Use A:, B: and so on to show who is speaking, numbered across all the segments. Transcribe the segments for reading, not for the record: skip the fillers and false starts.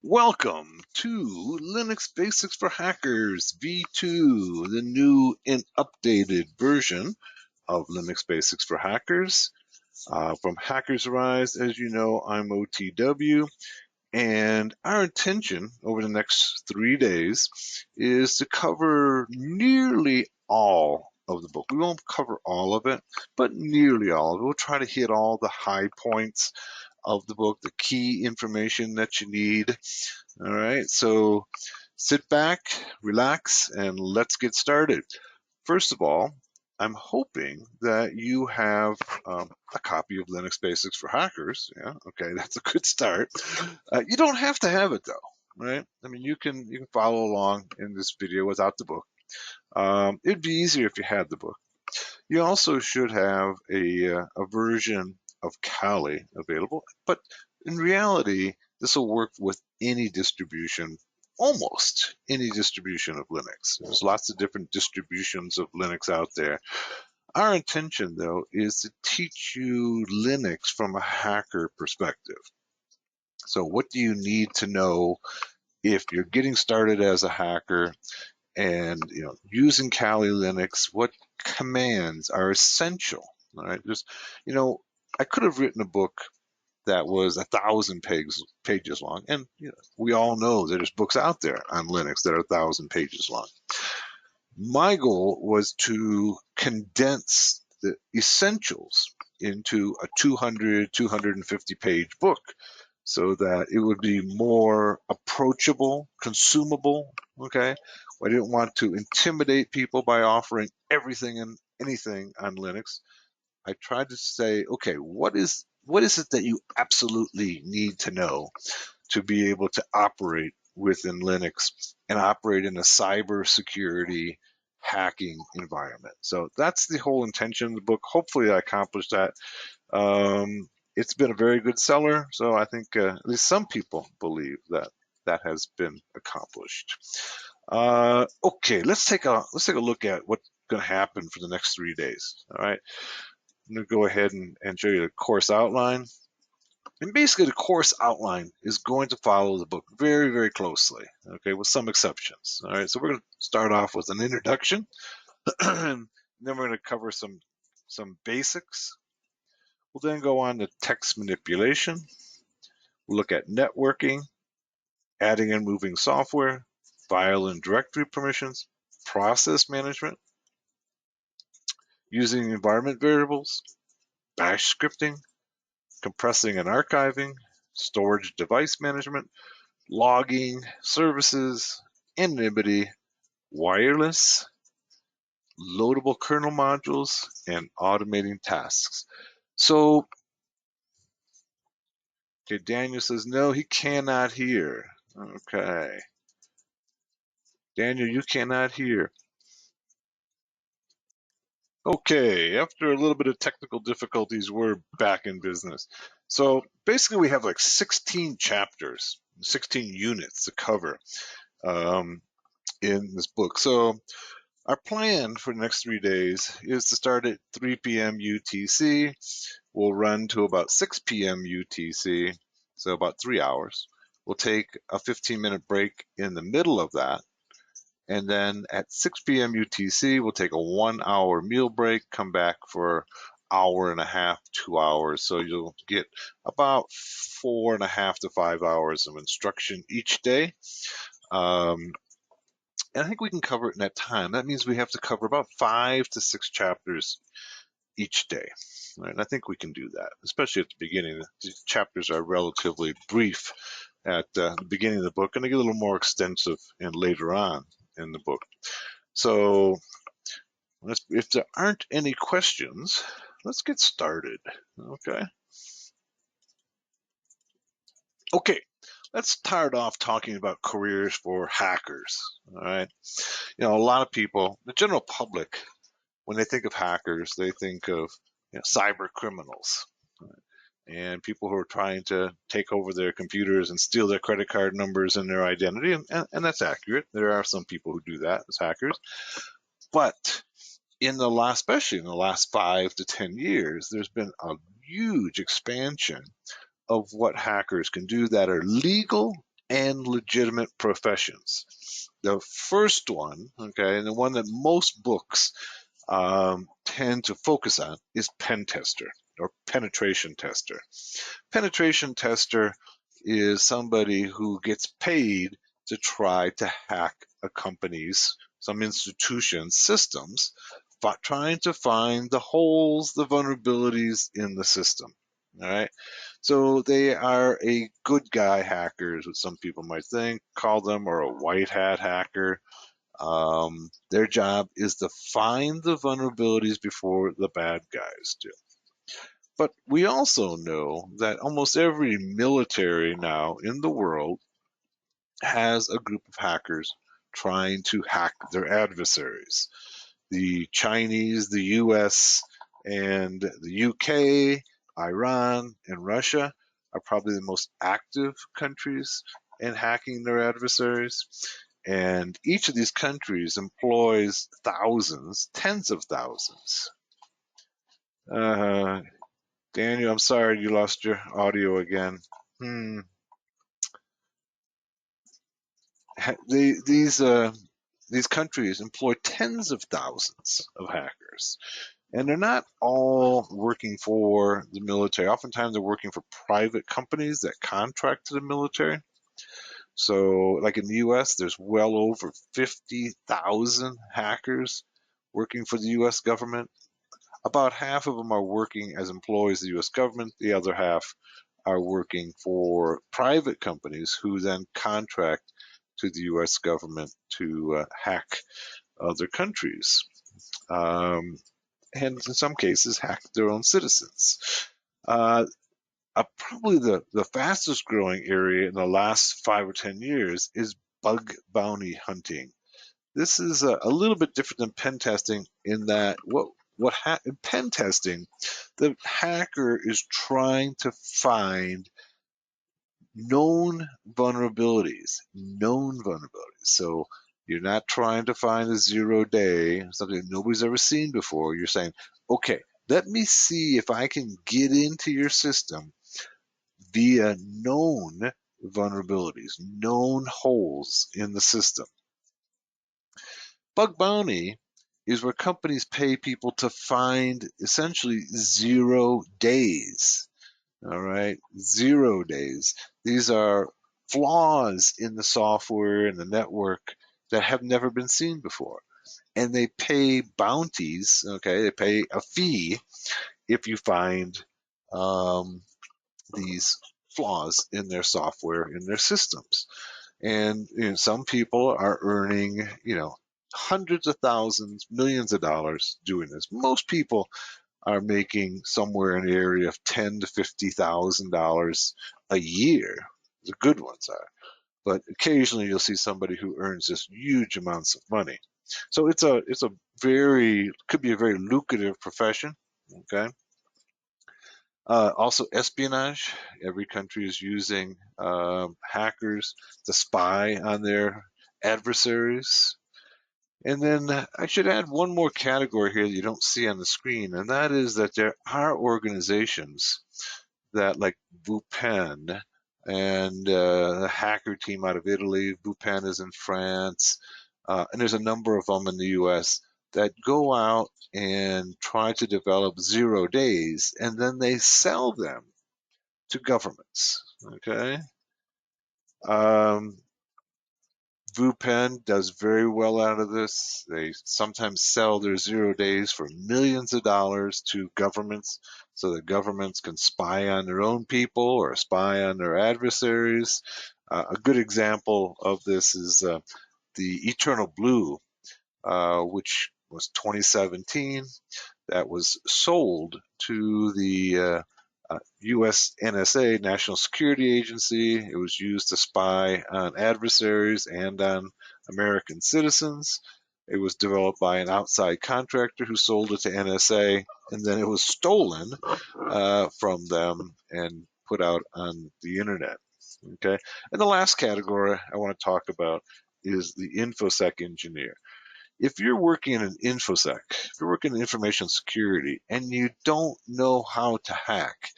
A: Welcome to Linux Basics for Hackers V2, the new and updated version of Linux Basics for Hackers. From Hackers Arise, as you know, I'm OTW, and our intention over the next 3 days is to cover nearly all of the book. We won't cover all of it, but nearly all of it. We'll try to hit all the high points of the book, the key information that you need. All right, so sit back, relax, and let's get started. First of all, I'm hoping that you have a copy of Linux Basics for Hackers. Yeah, okay, that's a good start. You don't have to have it though, right? I mean, you can follow along in this video without the book. It'd be easier if you had the book. You also should have a version of Kali available, but in reality, this will work with any distribution, almost any distribution of Linux. There's lots of different distributions of Linux out there. Our intention, though, is to teach you Linux from a hacker perspective. So, what do you need to know if you're getting started as a hacker and using Kali Linux? What commands are essential? All right, just I could have written a book that was 1,000 pages long, and we all know there's books out there on Linux that are 1,000 pages long. My goal was to condense the essentials into a 250 page book so that it would be more approachable, consumable. Okay, I didn't want to intimidate people by offering everything and anything on Linux. I tried to say, okay, what is it that you absolutely need to know to be able to operate within Linux and operate in a cybersecurity hacking environment? So that's the whole intention of the book. Hopefully, I accomplished that. It's been a very good seller, so I think at least some people believe that that has been accomplished. Okay, let's take a look at what's going to happen for the next 3 days. All right, I'm going to go ahead and show you the course outline. And basically, the course outline is going to follow the book very, very closely, okay, with some exceptions. All right, so we're going to start off with an introduction, and then we're going to cover some basics. We'll then go on to text manipulation. We'll look at networking, adding and moving software, file and directory permissions, process management, using environment variables, bash scripting, compressing and archiving, storage device management, logging, services, anonymity, wireless, loadable kernel modules, and automating tasks. So, okay, Daniel says, no, he cannot hear. Okay. Daniel, you cannot hear. Okay, after a little bit of technical difficulties, we're back in business. So basically, we have like 16 chapters, 16 units to cover in this book. So our plan for the next 3 days is to start at 3 p.m. UTC. We'll run to about 6 p.m. UTC, so about 3 hours. We'll take a 15-minute break in the middle of that. And then at 6 p.m. UTC, we'll take a 1 hour meal break, come back for hour and a half, 2 hours. So you'll get about 4.5 to 5 hours of instruction each day. And I think we can cover it in that time. That means we have to cover about 5 to 6 chapters each day. Right? And I think we can do that, especially at the beginning. The chapters are relatively brief at the beginning of the book, and they get a little more extensive and later on in the book. So if there aren't any questions, let's get started. Okay, let's start off talking about careers for hackers. All right, a lot of people, the general public, when they think of hackers, they think of cyber criminals. Right? And people who are trying to take over their computers and steal their credit card numbers and their identity. And that's accurate. There are some people who do that as hackers. But especially in the last 5 to 10 years, there's been a huge expansion of what hackers can do that are legal and legitimate professions. The first one, okay, and the one that most books tend to focus on is pen tester or penetration tester. Penetration tester is somebody who gets paid to try to hack a company's, some institution's systems, trying to find the holes, the vulnerabilities in the system. All right. So they are a good guy hackers, what some people might think, call them, or a white hat hacker. Their job is to find the vulnerabilities before the bad guys do. But we also know that almost every military now in the world has a group of hackers trying to hack their adversaries. The Chinese, the US, and the UK, Iran, and Russia are probably the most active countries in hacking their adversaries. And each of these countries employs thousands, tens of thousands. Uh, Daniel, I'm sorry you lost your audio again. Hmm. These countries employ tens of thousands of hackers, and they're not all working for the military. Oftentimes, they're working for private companies that contract to the military. So, like in the U.S., there's well over 50,000 hackers working for the U.S. government. About half of them are working as employees of the U.S. government. The other half are working for private companies who then contract to the U.S. government to hack other countries, and in some cases hack their own citizens. Uh, Probably the fastest growing area in the last 5 or 10 years is bug bounty hunting. This is a little bit different than pen testing in that in pen testing, the hacker is trying to find known vulnerabilities. So you're not trying to find a 0 day, something nobody's ever seen before. You're saying, okay, let me see if I can get into your system via known vulnerabilities, known holes in the system. Bug bounty is where companies pay people to find essentially 0 days. All right, 0 days. These are flaws in the software and the network that have never been seen before. And they pay bounties, okay, they pay a fee if you find these flaws in their software, in their systems. And some people are earning, hundreds of thousands, millions of dollars doing this. Most people are making somewhere in the area of $10,000 to $50,000 a year. The good ones are, but occasionally you'll see somebody who earns just huge amounts of money. So it's a very could be a very lucrative profession. Okay. Also espionage. Every country is using hackers to spy on their adversaries. And then I should add one more category here that you don't see on the screen, and that is that there are organizations that, like VUPEN and the hacker team out of Italy, VUPEN is in France, and there's a number of them in the US that go out and try to develop 0 days, and then they sell them to governments. Okay. Um, VUPEN does very well out of this. They sometimes sell their 0 days for millions of dollars to governments so that governments can spy on their own people or spy on their adversaries. A good example of this is the Eternal Blue, which was 2017, that was sold to the US NSA, National Security Agency. It was used to spy on adversaries and on American citizens. It was developed by an outside contractor who sold it to NSA, and then it was stolen from them and put out on the internet. Okay, and the last category I want to talk about is the InfoSec engineer. If you're working in an infosec, if you're working in information security and you don't know how to hack,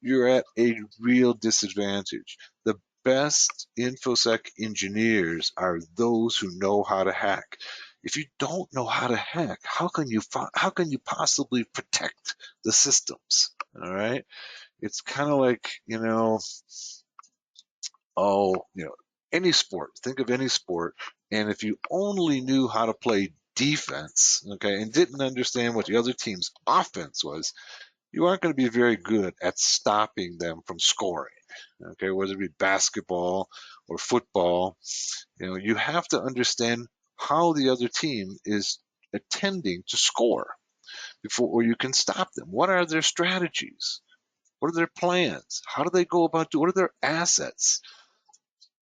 A: you're at a real disadvantage. The best InfoSec engineers are those who know how to hack. If you don't know how to hack, how can you possibly protect the systems? All right, it's kind of like any sport. Think of any sport, and if you only knew how to play defense, okay, and didn't understand what the other team's offense was, you aren't going to be very good at stopping them from scoring. Okay, whether it be basketball or football, you have to understand how the other team is attending to score before you can stop them. What are their strategies? What are their plans? How do they go about doing? What are their assets?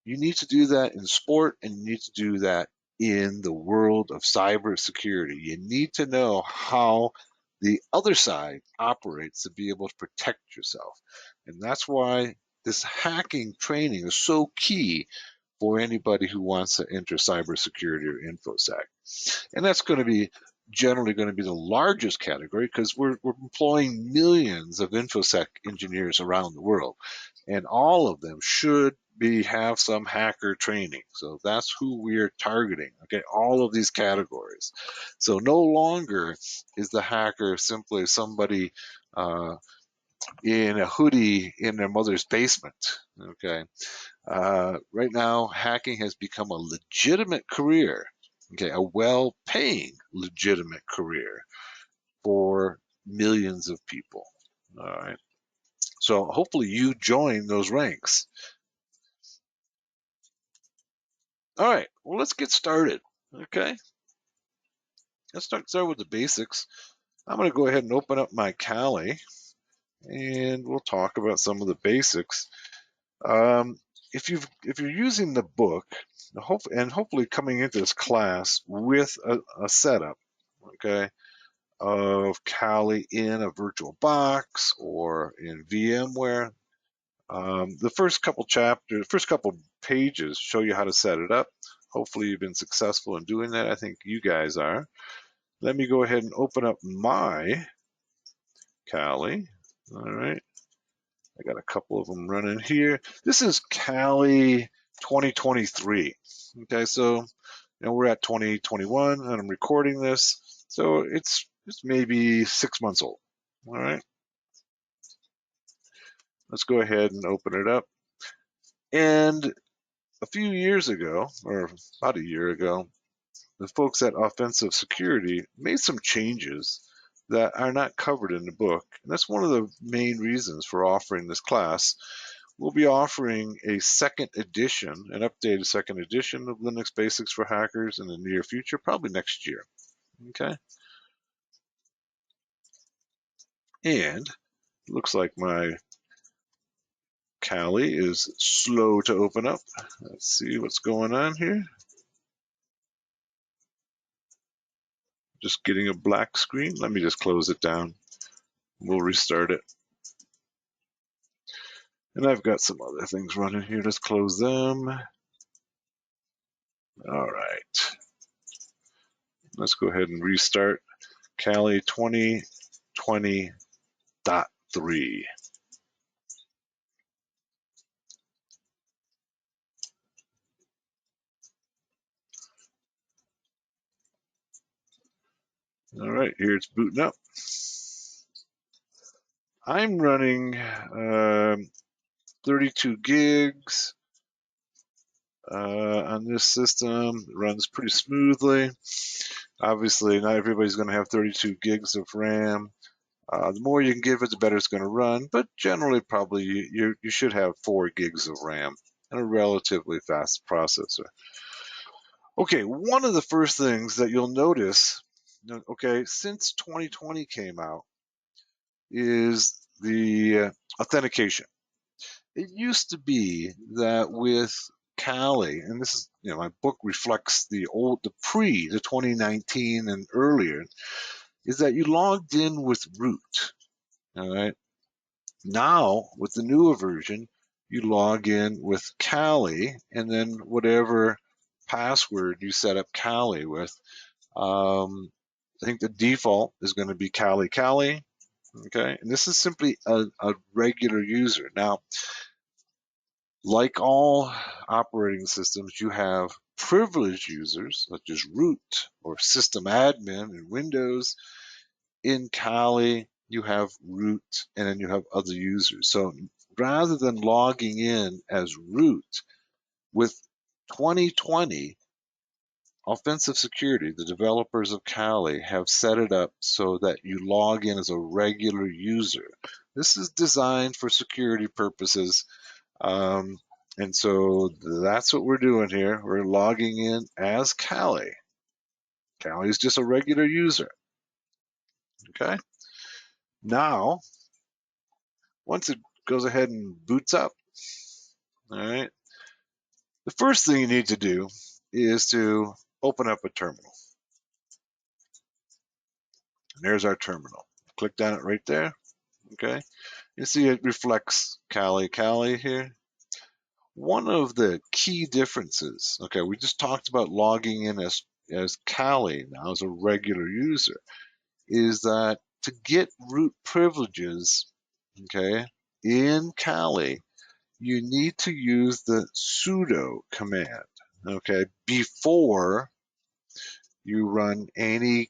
A: You need to do that in sport, and you need to do that in the world of cybersecurity. You need to know how the other side operates to be able to protect yourself. And that's why this hacking training is so key for anybody who wants to enter cybersecurity or InfoSec. And that's going to be generally going to be the largest category because we're employing millions of InfoSec engineers around the world. And all of them should have some hacker training. So that's who we're targeting. Okay, all of these categories. So no longer is the hacker simply somebody in a hoodie in their mother's basement. Okay, right now hacking has become a legitimate career. Okay, a well-paying legitimate career for millions of people. All right. So hopefully you join those ranks. All right, well, let's get started. Okay, let's start with the basics. I'm going to go ahead and open up my Kali, and we'll talk about some of the basics. If you're using the book, hopefully coming into this class with a setup, okay, of Kali in a virtual box or in VMware, the first couple pages show you how to set it up. Hopefully you've been successful in doing that. I think you guys are. Let me go ahead and open up my Kali. All right. I got a couple of them running here. This is Kali 2023. Okay, so we're at 2021 and I'm recording this. So it's maybe 6 months old. All right. Let's go ahead and open it up. And a few years ago, or about a year ago, the folks at Offensive Security made some changes that are not covered in the book. And that's one of the main reasons for offering this class. We'll be offering a second edition, an updated second edition of Linux Basics for Hackers in the near future, probably next year. Okay. And it looks like my Kali is slow to open up. Let's see what's going on here. Just getting a black screen. Let me just close it down. We'll restart it. And I've got some other things running here. Let's close them. All right. Let's go ahead and restart Kali 2020.3. All right, here it's booting up. I'm running 32 gigs on this system. It runs pretty smoothly. Obviously, not everybody's going to have 32 gigs of RAM. The more you can give it, the better it's going to run. But generally, probably you should have 4 gigs of RAM and a relatively fast processor. Okay, one of the first things that you'll notice, okay, since 2020 came out, is the authentication. It used to be that with Kali, and this is, my book reflects the 2019 and earlier, is that you logged in with root. All right. Now, with the newer version, you log in with Kali, and then whatever password you set up Kali with. I think the default is going to be Kali. Okay, and this is simply a regular user. Now, Like all operating systems, you have privileged users such as root or system admin in Windows. In Kali, you have root and then you have other users. So rather than logging in as root, with 2020 Offensive Security, the developers of Kali have set it up so that you log in as a regular user. This is designed for security purposes. Um, and so that's what we're doing here. We're logging in as Kali. Kali is just a regular user. Okay. Now, once it goes ahead and boots up, all right, the first thing you need to do is to open up a terminal. And there's our terminal. Click on it right there. Okay. You see it reflects Kali here. One of the key differences, okay, we just talked about logging in as Kali now as a regular user, is that to get root privileges, okay, in Kali, you need to use the sudo command, okay, before you run any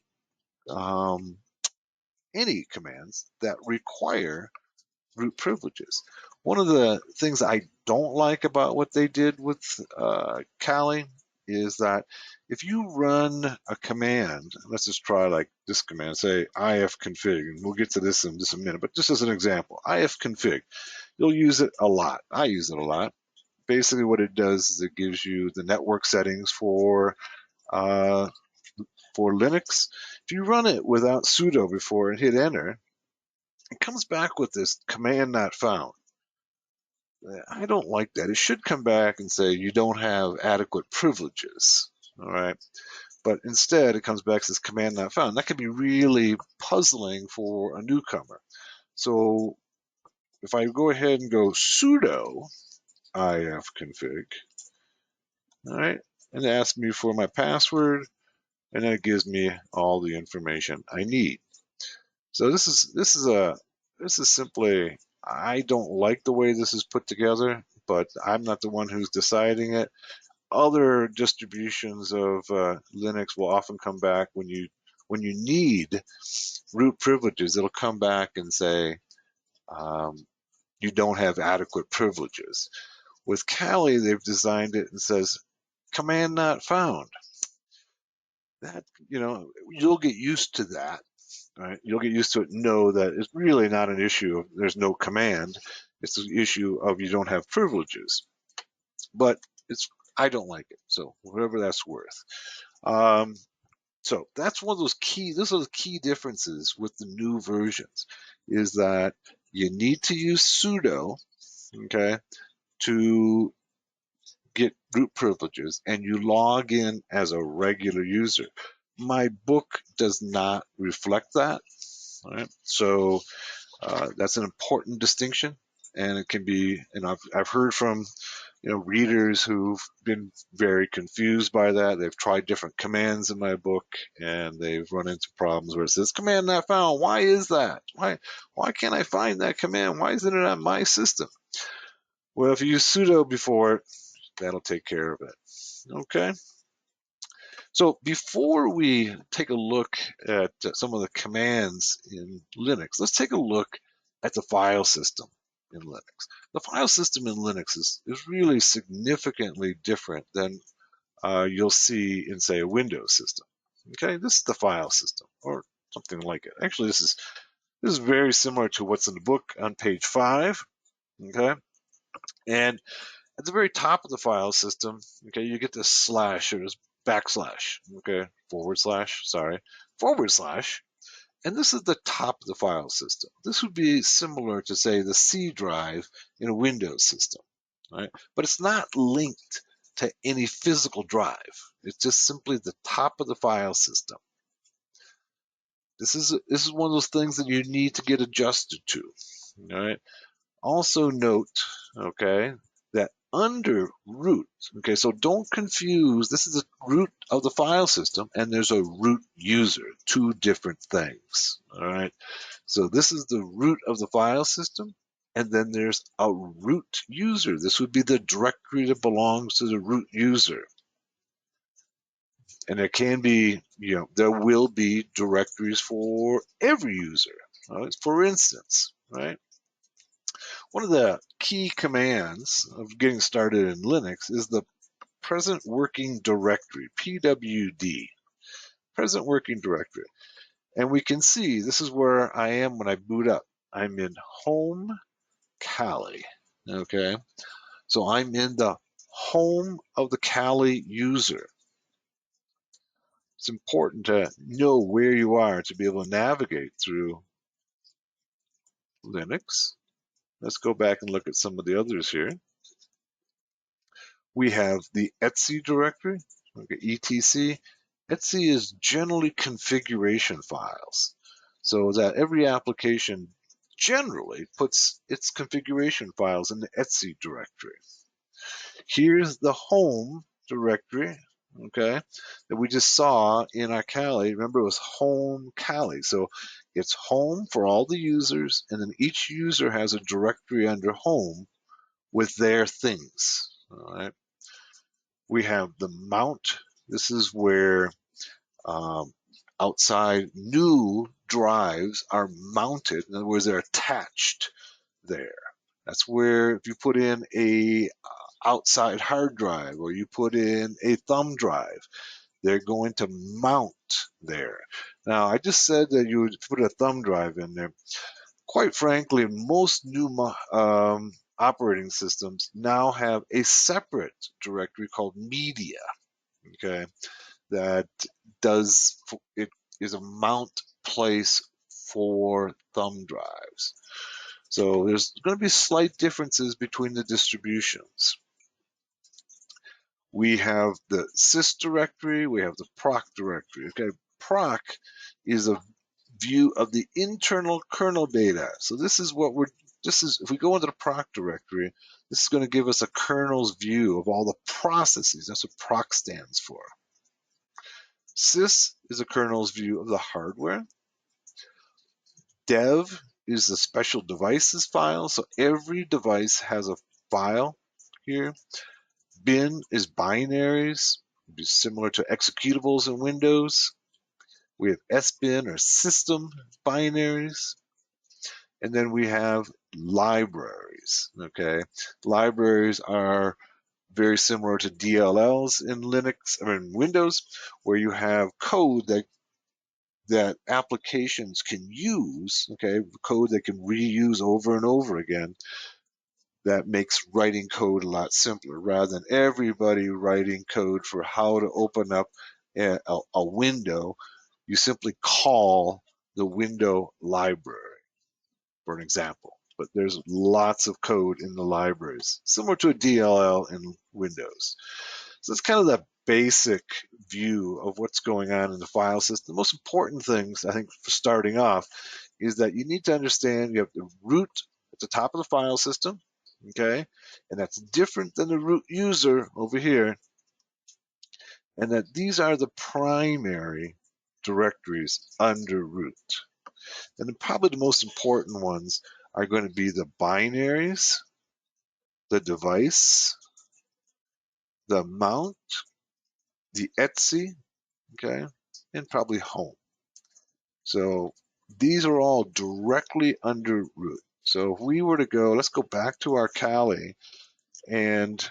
A: commands that require root privileges. One of the things I don't like about what they did with Kali is that if you run a command, let's just try like this command, say ifconfig, and we'll get to this in just a minute, but just as an example, ifconfig, you'll use it a lot. I use it a lot. Basically what it does is it gives you the network settings uh, for Linux. If you run it without sudo before and hit enter, it comes back with this command not found. I don't like that. It should come back and say you don't have adequate privileges. All right. But instead, it comes back as command not found. That can be really puzzling for a newcomer. So if I go ahead and go sudo ifconfig, all right, and it asks me for my password, and then it gives me all the information I need. So this is simply, I don't like the way this is put together, but I'm not the one who's deciding it. Other distributions of Linux will often come back when you need root privileges. It'll come back and say you don't have adequate privileges. With Kali, they've designed it and says command not found. That you'll get used to that. Right? You'll get used to it. Know that it's really not an issue of there's no command. It's an issue of you don't have privileges. But I don't like it. So whatever that's worth. Um, so that's one of those key. Those are the key differences with the new versions. Is that you need to use sudo, okay, to get root privileges, and you log in as a regular user. My book does not reflect that. All right, so that's an important distinction, and it can be. And I've heard from readers who've been very confused by that. They've tried different commands in my book, and they've run into problems where it says command not found. Why is that? Why can't I find that command? Why isn't it on my system? Well, if you use sudo before it, that'll take care of it. Okay. So before we take a look at some of the commands in Linux, let's take a look at the file system in Linux. The file system in Linux is really significantly different than you'll see in, say, a Windows system. Okay, this is the file system, or something like it. Actually, this is very similar to what's in the book on page 5. Okay, and at the very top of the file system, okay, you get this slash or this backslash, okay, forward slash, and this is the top of the file system. This would be similar to, say, the C drive in a Windows system, right? But it's not linked to any physical drive. It's just simply the top of the file system. This is one of those things that you need to get adjusted to, all right? Also note, okay, that under root, okay, so don't confuse, this is the root of the file system, and there's a root user, two different things, all right? So this is the root of the file system, and then there's a root user. This would be the directory that belongs to the root user. And there can be, there will be directories for every user. For instance, right? One of the key commands of getting started in Linux is the present working directory, PWD, present working directory. And we can see this is where I am when I boot up. I'm in home Kali, okay? So I'm in the home of the Kali user. It's important to know where you are to be able to navigate through Linux. Let's go back and look at some of the others here. We have the etc directory, okay, etc. etc is generally configuration files, so that every application generally puts its configuration files in the etc directory. Here's the home directory, okay, that we just saw in our Kali. Remember, it was home Kali. So it's home for all the users, and then each user has a directory under home with their things. All right. We have the mount. This is where outside new drives are mounted. In other words, they're attached there. That's where if you put in a outside hard drive or you put in a thumb drive, they're going to mount there. Now, I just said that you would put a thumb drive in there. Quite frankly, most new operating systems now have a separate directory called media, okay, that does, it is a mount place for thumb drives. So there's going to be slight differences between the distributions. We have the sys directory, we have the proc directory. Okay, proc is a view of the internal kernel data. So this is if we go into the proc directory, this is going to give us a kernel's view of all the processes. That's what proc stands for. Sys is a kernel's view of the hardware. Dev is the special devices file. So every device has a file here. Bin is binaries, be similar to executables in Windows. We have SBin or system binaries. And then we have libraries, okay? Libraries are very similar to DLLs in Linux or in Windows, where you have code that applications can use, okay, code they can reuse over and over again. That makes writing code a lot simpler rather than everybody writing code for how to open up a window. You simply call the window library, for an example. But there's lots of code in the libraries, similar to a DLL in Windows. So it's kind of the basic view of what's going on in the file system. The most important things, I think, for starting off is that you need to understand you have the root at the top of the file system, okay? And that's different than the root user over here. And that these are the primary directories under root. And probably the most important ones are going to be the binaries, the device, the mount, the etc, okay, and probably home. So these are all directly under root. So if we were to go, let's go back to our Kali and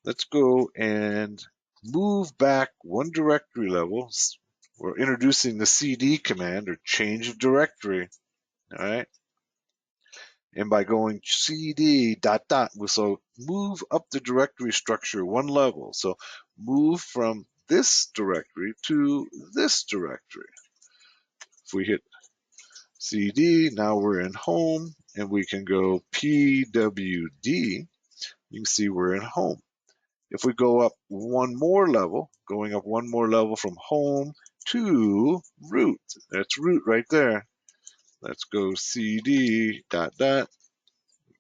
A: let's go and move back one directory level. We're introducing the CD command or change of directory, all right? And by going cd ... so move up the directory structure one level. So move from this directory to this directory. If we hit cd, now we're in home, and we can go pwd. You can see we're in home. If we go up one more level, going up one more level from home to root, that's root right there. Let's go cd ...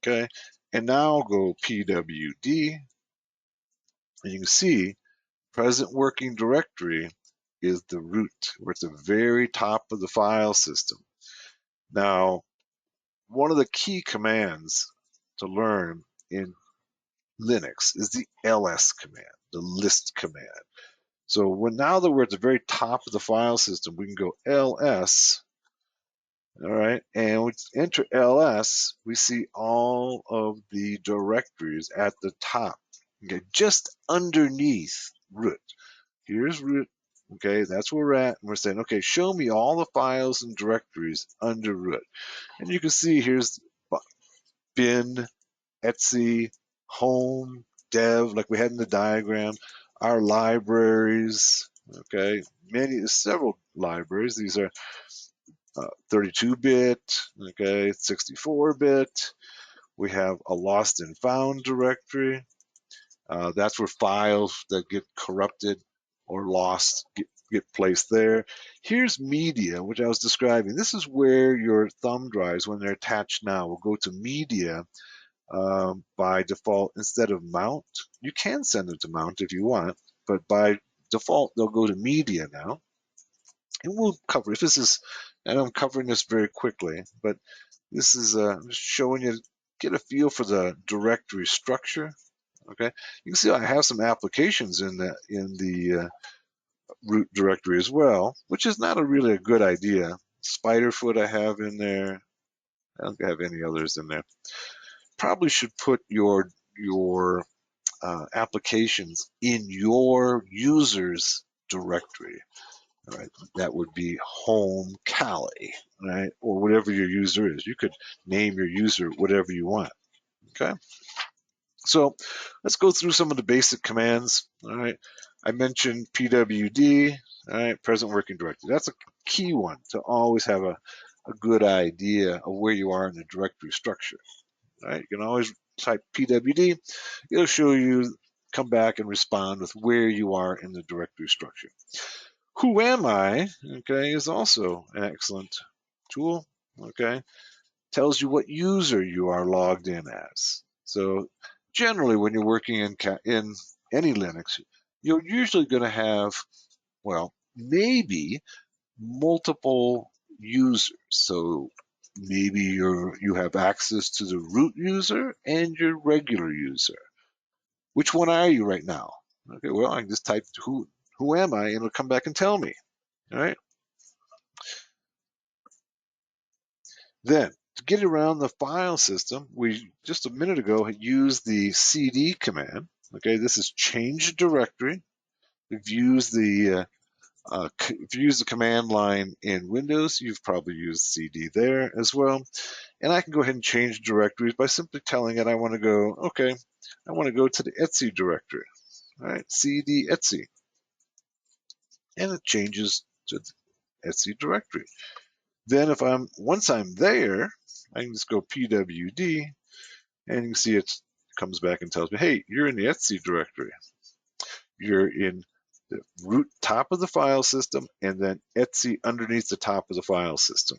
A: okay, and now go pwd, and you can see present working directory is the root. We're at the very top of the file system. Now, one of the key commands to learn in Linux is the ls command, the list command. So now that we're at the very top of the file system, we can go ls, all right, and we enter ls, we see all of the directories at the top, okay, just underneath root. Here's root, okay, that's where we're at, and we're saying, okay, show me all the files and directories under root. And you can see here's bin, etc, home, dev, like we had in the diagram, our libraries, okay, several libraries. These are 32-bit, okay, 64-bit. We have a lost and found directory. That's where files that get corrupted or lost get placed there. Here's media, which I was describing. This is where your thumb drives, when they're attached now, will go to media by default instead of mount. You can send them to mount if you want, but by default, they'll go to media now. And we'll cover, if this is, and I'm covering this very quickly, but this is just showing you, get a feel for the directory structure. Okay, you can see I have some applications in the root directory as well, which is not really a good idea. Spiderfoot I have in there. I don't have any others in there. Probably should put your applications in your user's directory. All right, that would be home Kali, right, or whatever your user is. You could name your user whatever you want. Okay. So let's go through some of the basic commands. All right, I mentioned PWD, all right, present working directory. That's a key one to always have a good idea of where you are in the directory structure. All right, you can always type PWD. It'll show you, come back and respond with where you are in the directory structure. Who am I? Okay, is also an excellent tool. Okay, tells you what user you are logged in as. So generally, when you're working in any Linux, you're usually going to have, well, maybe multiple users. So maybe you have access to the root user and your regular user. Which one are you right now? Okay, well, I can just type who am I, and it'll come back and tell me. All right. Then to get around the file system, we just a minute ago had used the cd command. Okay, this is change directory. If you use the command line in Windows, you've probably used cd there as well. And I can go ahead and change directories by simply telling it I want to go, okay, I want to go to the etc directory. All right, cd etc. And it changes to the etc directory. Then once I'm there, I can just go pwd, and you can see it comes back and tells me, hey, you're in the etc directory. You're in the root top of the file system, and then etc underneath the top of the file system.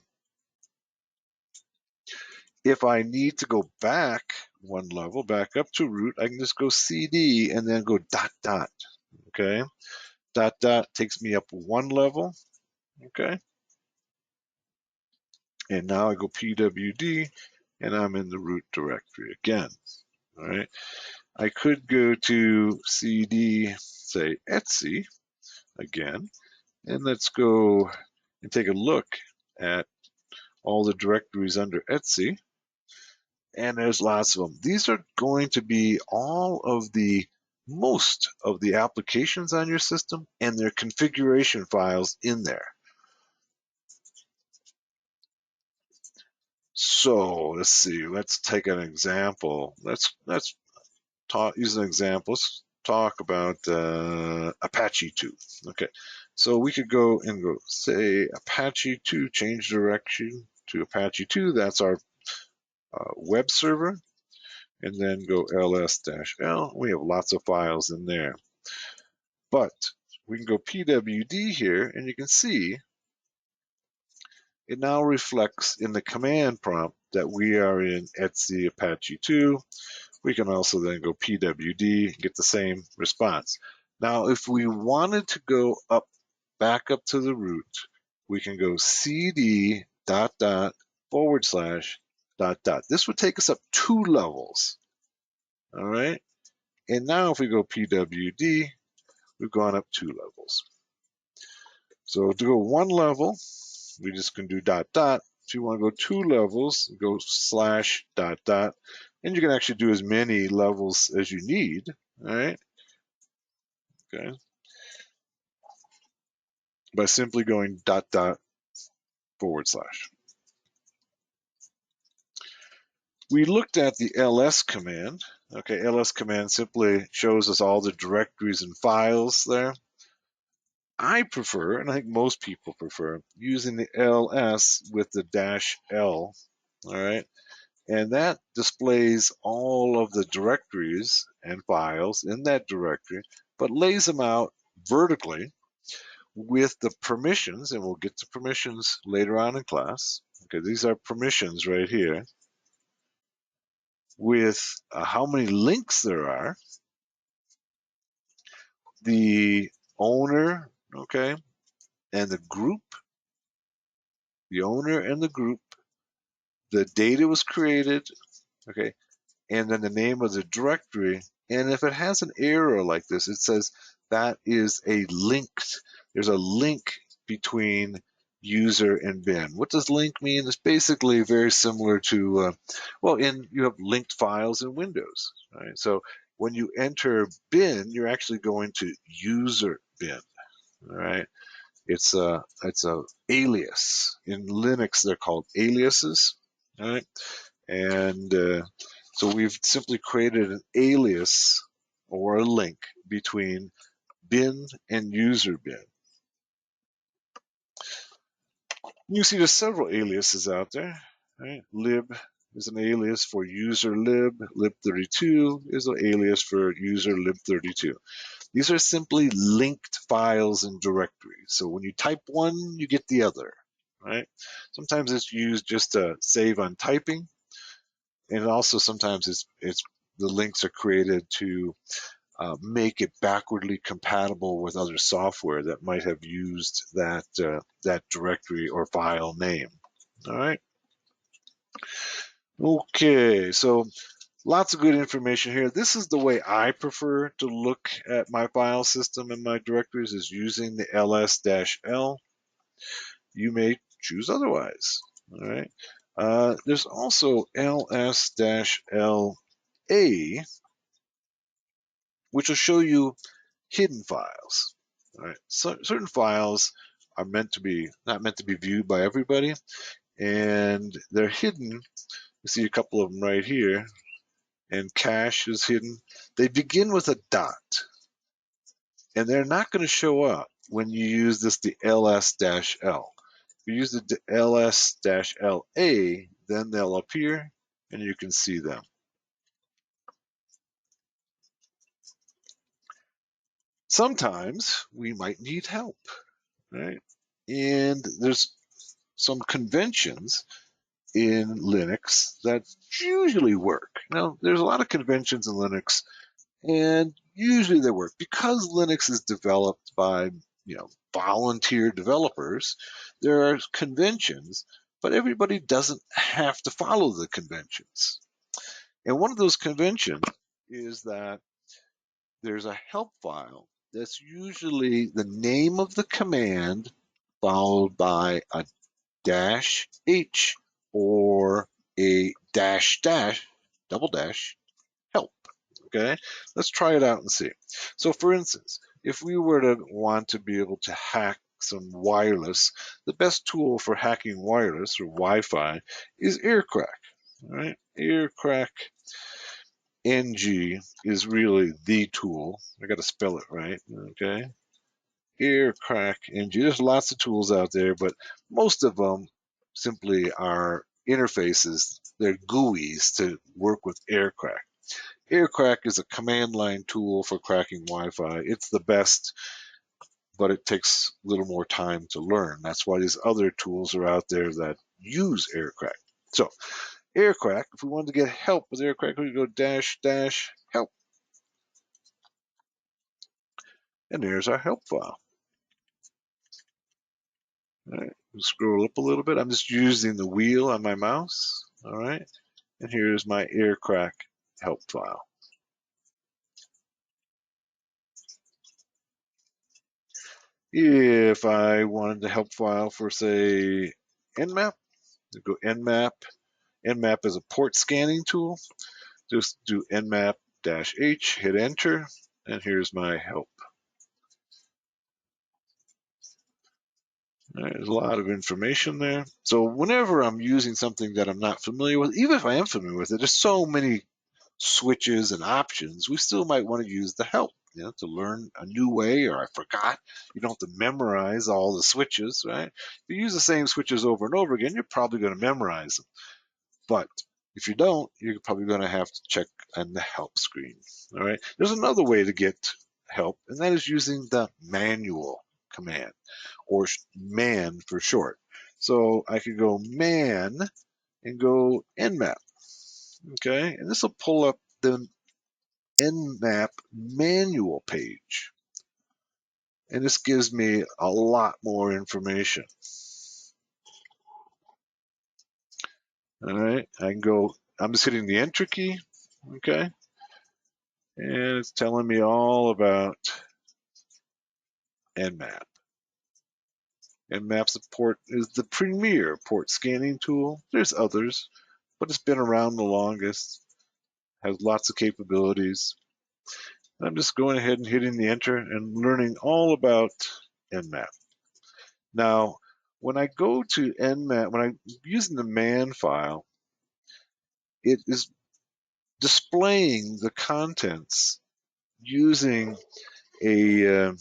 A: If I need to go back one level, back up to root, I can just go cd and then go ... Okay, ... takes me up one level. Okay, and now I go pwd, and I'm in the root directory again. All right, I could go to cd, say etc again, and let's go and take a look at all the directories under etc. And there's lots of them. These are going to be most of the applications on your system and their configuration files in there. So let's see, let's take an example. Let's use an example. Let's talk about Apache 2. Okay, so we could go and go say Apache 2, change direction to Apache 2. That's our web server. And then go ls-l. We have lots of files in there. But we can go pwd here, and you can see it now reflects in the command prompt that we are in etc Apache 2. We can also then go pwd and get the same response. Now, if we wanted to go back up to the root, we can go cd ... dot dot. This would take us up 2 levels. All right. And now if we go PWD, we've gone up 2 levels. So to go 1 level, we just can do dot dot. If you want to go 2 levels, go slash dot dot. And you can actually do as many levels as you need. All right. Okay. By simply going dot dot forward slash. We looked at the ls command. Okay, ls command simply shows us all the directories and files there. I prefer, and I think most people prefer, using the ls with the -l, all right? And that displays all of the directories and files in that directory, but lays them out vertically with the permissions, and we'll get to permissions later on in class. Okay, these are permissions right here with how many links there are, the owner, okay, and the group, the owner and the group, the date it was created, okay, and then the name of the directory. And if it has an error like this, it says that is a linked, there's a link between user and bin. What does link mean? It's basically very similar to, well, you have linked files in Windows, right? So when you enter bin, you're actually going to user bin, all right? It's a alias. In Linux, they're called aliases, all right? And so we've simply created an alias or a link between bin and user bin. You see there's several aliases out there. Right? Lib is an alias for user lib. Lib32 is an alias for user lib32. These are simply linked files and directories. So when you type one, you get the other. Right? Sometimes it's used just to save on typing, and also sometimes it's the links are created to make it backwardly compatible with other software that might have used that directory or file name. All right. Okay, so lots of good information here. This is the way I prefer to look at my file system and my directories, is using the ls-l. You may choose otherwise. All right. There's also ls-la, which will show you hidden files. All right. So certain files are not meant to be viewed by everybody, and they're hidden. You see a couple of them right here, and cache is hidden. They begin with a dot, and they're not going to show up when you use the ls-l. If you use the ls-la, then they'll appear and you can see them. Sometimes we might need help, right? And there's some conventions in Linux that usually work. Now, there's a lot of conventions in Linux, and usually they work because Linux is developed by volunteer developers. There are conventions, but everybody doesn't have to follow the conventions. And one of those conventions is that there's a help file that's usually the name of the command followed by a -h or a double dash help. Okay, let's try it out and see. So for instance, if we were to want to be able to hack some wireless, the best tool for hacking wireless or Wi-Fi is AirCrack. All right, AirCrack NG is really the tool. I got to spell it right. Okay, AirCrack NG. There's lots of tools out there, but most of them simply are interfaces. They're GUIs to work with AirCrack. AirCrack is a command line tool for cracking Wi-Fi. It's the best, but it takes a little more time to learn. That's why these other tools are out there that use AirCrack. So AirCrack, if we wanted to get help with AirCrack, we go --help. And there's our help file. All right, we'll scroll up a little bit. I'm just using the wheel on my mouse. All right, and here's my aircrack help file. If I wanted the help file for, say, Nmap, go Nmap. Nmap is a port scanning tool. Just do Nmap-H, hit enter, and here's my help. There's a lot of information there. So whenever I'm using something that I'm not familiar with, even if I am familiar with it, there's so many switches and options, we still might want to use the help, to learn a new way, or I forgot. You don't have to memorize all the switches, right? If you use the same switches over and over again, you're probably going to memorize them. But if you don't, you're probably going to have to check on the help screen. All right. There's another way to get help, and that is using the manual command, or man for short. So I could go man and go nmap. Okay, and this will pull up the nmap manual page, and this gives me a lot more information. All right, I can go. I'm just hitting the enter key. Okay, and it's telling me all about nmap. Nmap support is the premier port scanning tool. There's others, but it's been around the longest. Has lots of capabilities. I'm just going ahead and hitting the enter and learning all about Nmap. Now, when I go to Nmap, when I'm using the man file, it is displaying the contents using a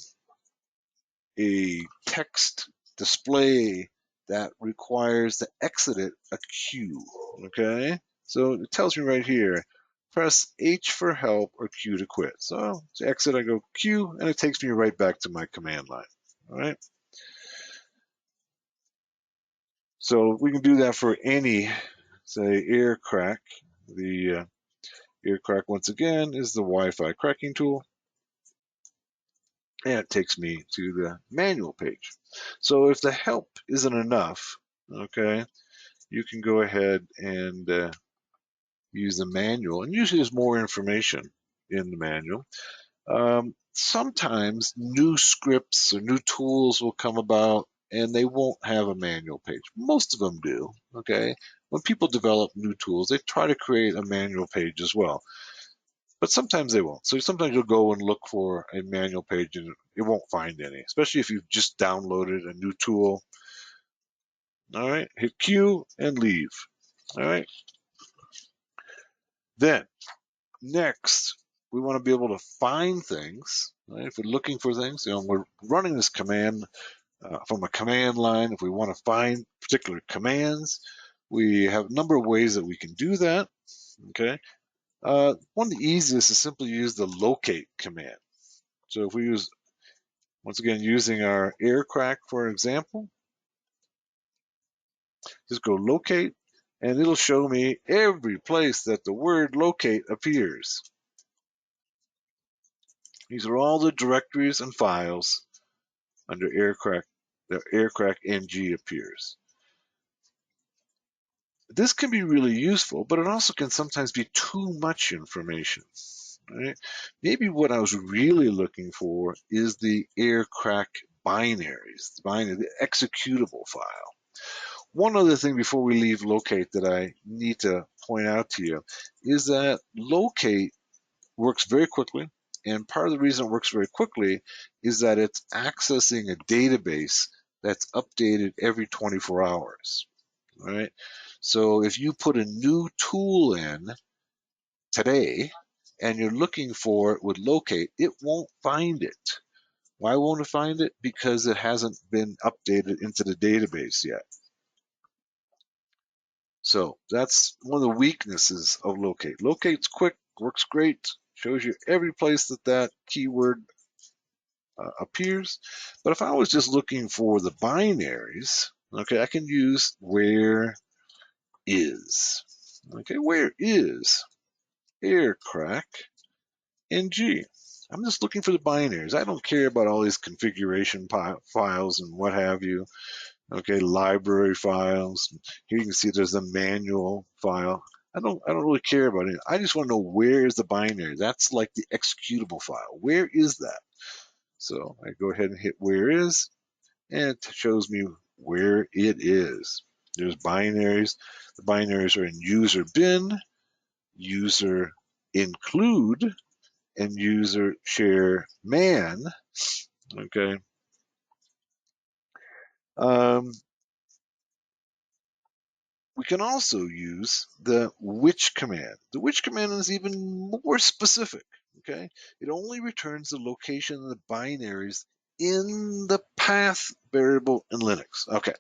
A: text display that requires to exit it a Q. Okay, so it tells me right here, press H for help or Q to quit. So to exit, I go Q, and it takes me right back to my command line. All right. So we can do that for any, say, air crack. The air crack, once again, is the Wi-Fi cracking tool, and it takes me to the manual page. So if the help isn't enough, okay, you can go ahead and use the manual, and usually there's more information in the manual. Sometimes new scripts or new tools will come about and they won't have a manual page. Most of them do, okay? When people develop new tools, they try to create a manual page as well. But sometimes they won't. So sometimes you'll go and look for a manual page and it won't find any, especially if you've just downloaded a new tool. All right, hit Q and leave. All right. Then next, we want to be able to find things. Right? If we're looking for things, we're running this command from a command line. If we want to find particular commands, we have a number of ways that we can do that. Okay. One of the easiest is simply use the locate command. So if we use, once again, using our aircrack for example, just go locate, and it'll show me every place that the word locate appears. These are all the directories and files under aircrack. The aircrack ng appears. This can be really useful, but it also can sometimes be too much information. Right? Maybe what I was really looking for is the aircrack binaries, the executable file. One other thing before we leave locate that I need to point out to you is that locate works very quickly. And part of the reason it works very quickly is that it's accessing a database that's updated every 24 hours. Right? So if you put a new tool in today and you're looking for it with locate, it won't find it. Why won't it find it? Because it hasn't been updated into the database yet. So that's one of the weaknesses of locate. Locate's quick, works great, shows you every place that keyword appears. But if I was just looking for the binaries, okay, I can use where is. Okay, where is aircrack ng? I'm just looking for the binaries. I don't care about all these configuration files and what have you. Okay, library files. Here you can see there's a manual file. I don't really care about it. I just want to know where is the binary. That's like the executable file. Where is that? So I go ahead and hit where is, and it shows me where it is. There's binaries. The binaries are in user bin, user include, and user share man. Okay. Um, we can also use the which command. The which command is even more specific. Okay. It only returns the location of the binaries in the path variable in Linux. Okay.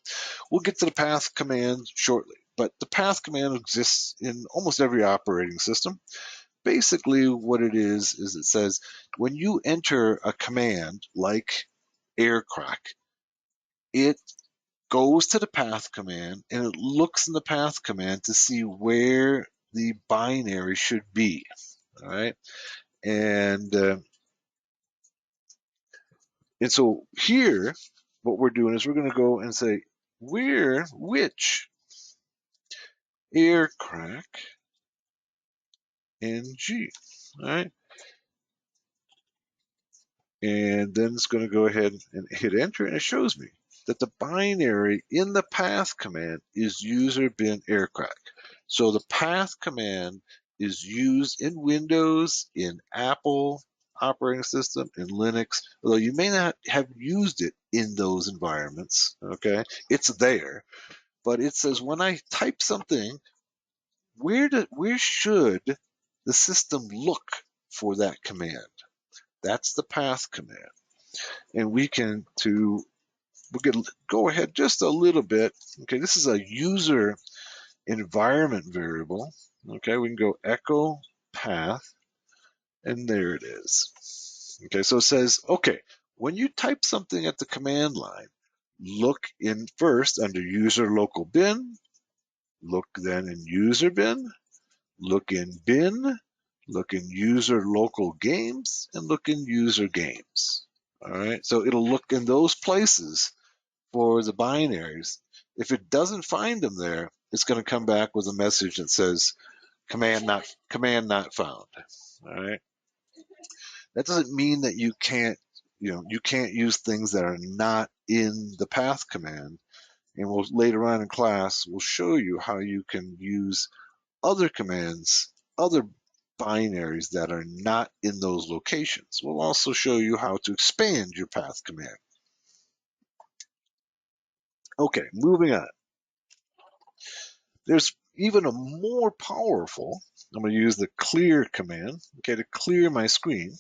A: We'll get to the path command shortly, but the path command exists in almost every operating system. Basically, what it is it says when you enter a command like aircrack, it goes to the path command and it looks in the path command to see where the binary should be. All right. And, uh, and so here, what we're doing is we're going to go and say, which aircrack NG. All right. And then it's going to go ahead and hit enter, and it shows me that the binary in the path command is user bin aircrack. So the path command is used in Windows, in Apple operating system, in Linux, although you may not have used it in those environments. Okay, it's there, but it says when I type something, where should the system look for that command? That's the path command. And we can go ahead just a little bit. Okay, this is a user environment variable. Okay, we can go echo path, and there it is. Okay, so it says, okay, when you type something at the command line, look in first under user local bin, look then in user bin, look in bin, look in user local games, and look in user games. All right, so it'll look in those places for the binaries. If it doesn't find them there, it's going to come back with a message that says command not found. All right. That doesn't mean that you can't use things that are not in the path command. And we'll later on in class we'll show you how you can use other commands, other binaries that are not in those locations. We'll also show you how to expand your path command. Okay, moving on. There's even a more powerful, I'm going to use the clear command, okay, to clear my screen.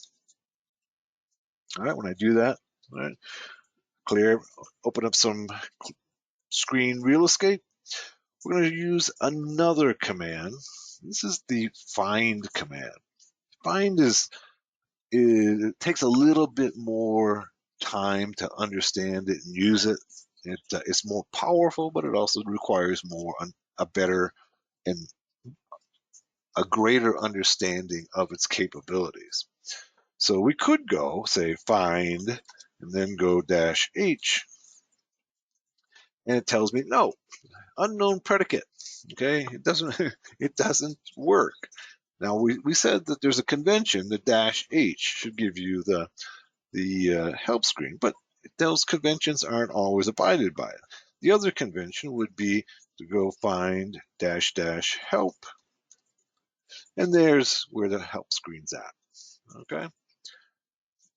A: All right, when I do that, all right, clear, open up some screen real estate. We're going to use another command. This is the find command. Find it takes a little bit more time to understand it and use it. It's more powerful, but it also requires a better and a greater understanding of its capabilities. So we could go, say, find, and then go -H, and it tells me no, unknown predicate. Okay, it doesn't work. Now we said that there's a convention that -H should give you the help screen, but those conventions aren't always abided by. The other convention would be to go find --help, and there's where the help screen's at. Okay,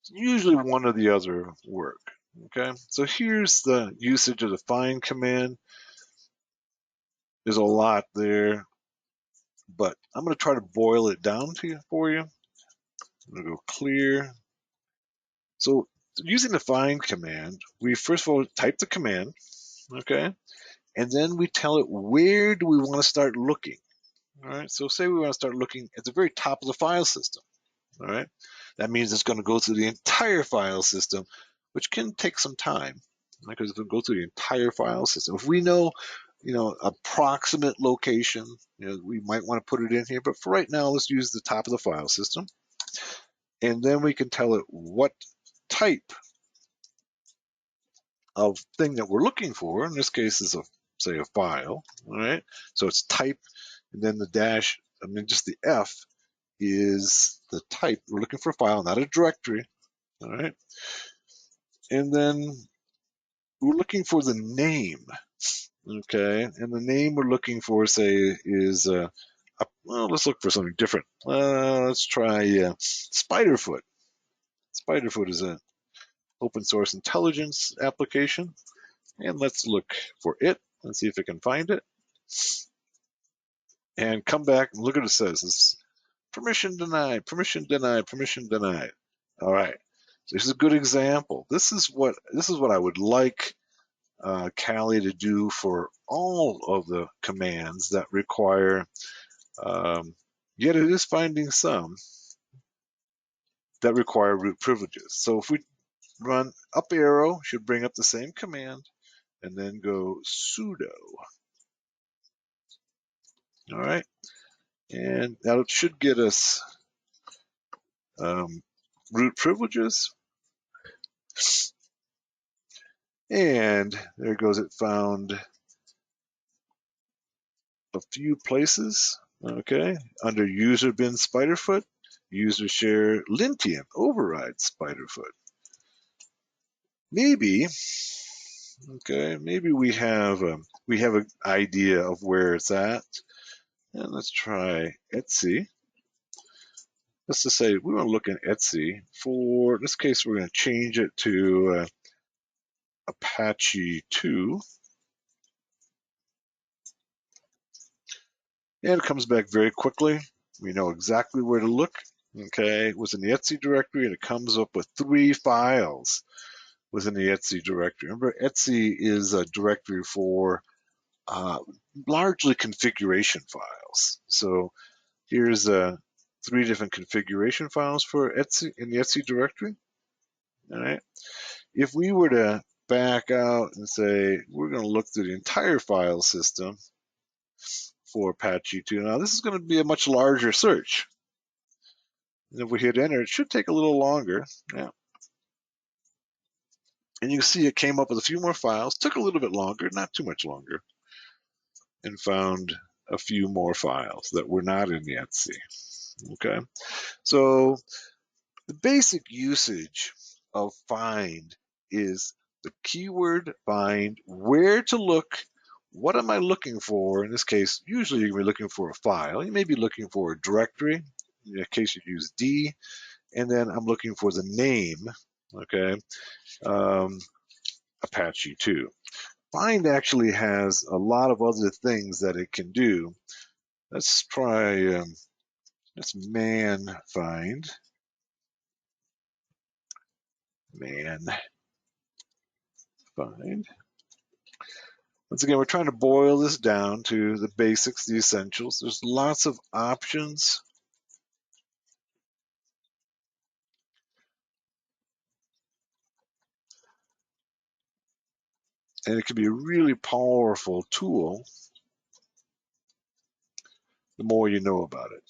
A: usually one or the other work. Okay, so here's the usage of the find command. There's a lot there, but I'm going to try to boil it down for you. I'm going to go clear. So using the find command, we first of all type the command, okay, and then we tell it where do we want to start looking. All right, so say we want to start looking at the very top of the file system. All right, that means it's going to go through the entire file system, which can take some time because it'll go through the entire file system. If we know, approximate location, we might want to put it in here. But for right now, let's use the top of the file system, and then we can tell it what type of thing that we're looking for. In this case, is say a file. All right. So it's type, and then the dash. I mean, just the F is the type. We're looking for a file, not a directory. All right. And then we're looking for the name. Okay. And the name we're looking for, say, is well, let's look for something different. Let's try Spiderfoot. Spiderfoot is an open source intelligence application. And let's look for it and see if it can find it. And come back and look what it says. It's permission denied, permission denied, permission denied. All right. So this is a good example. This is what I would like Kali to do for all of the commands that require, yet it is finding some that require root privileges. So if we run up arrow, should bring up the same command, and then go sudo. All right. And that should get us root privileges. And there goes, it found a few places, okay, under user bin Spiderfoot, user share lintian override Spiderfoot. Maybe, okay, maybe we have an idea of where it's at. And let's try Etsy. Let's just say we want to look in Etsy. For this case, we're going to change it to Apache 2. And it comes back very quickly. We know exactly where to look. Okay, it was in the Etsy directory, and it comes up with 3 files within the Etsy directory. Remember, Etsy is a directory for largely configuration files. So here's 3 different configuration files for Etsy in the Etsy directory. All right. If we were to back out and say we're going to look through the entire file system for Apache 2, now this is going to be a much larger search. And if we hit enter, it should take a little longer. Yeah. And you can see it came up with a few more files, took a little bit longer, not too much longer, and found a few more files that were not in the Etsy. Okay. So the basic usage of find is the keyword find, where to look, what am I looking for? In this case, usually you're going to be looking for a file. You may be looking for a directory, in case you use D, and then I'm looking for the name, okay, Apache 2. Find actually has a lot of other things that it can do. Let's try, let's man find. Man find. Once again, we're trying to boil this down to the basics, the essentials. There's lots of options. And it can be a really powerful tool the more you know about it.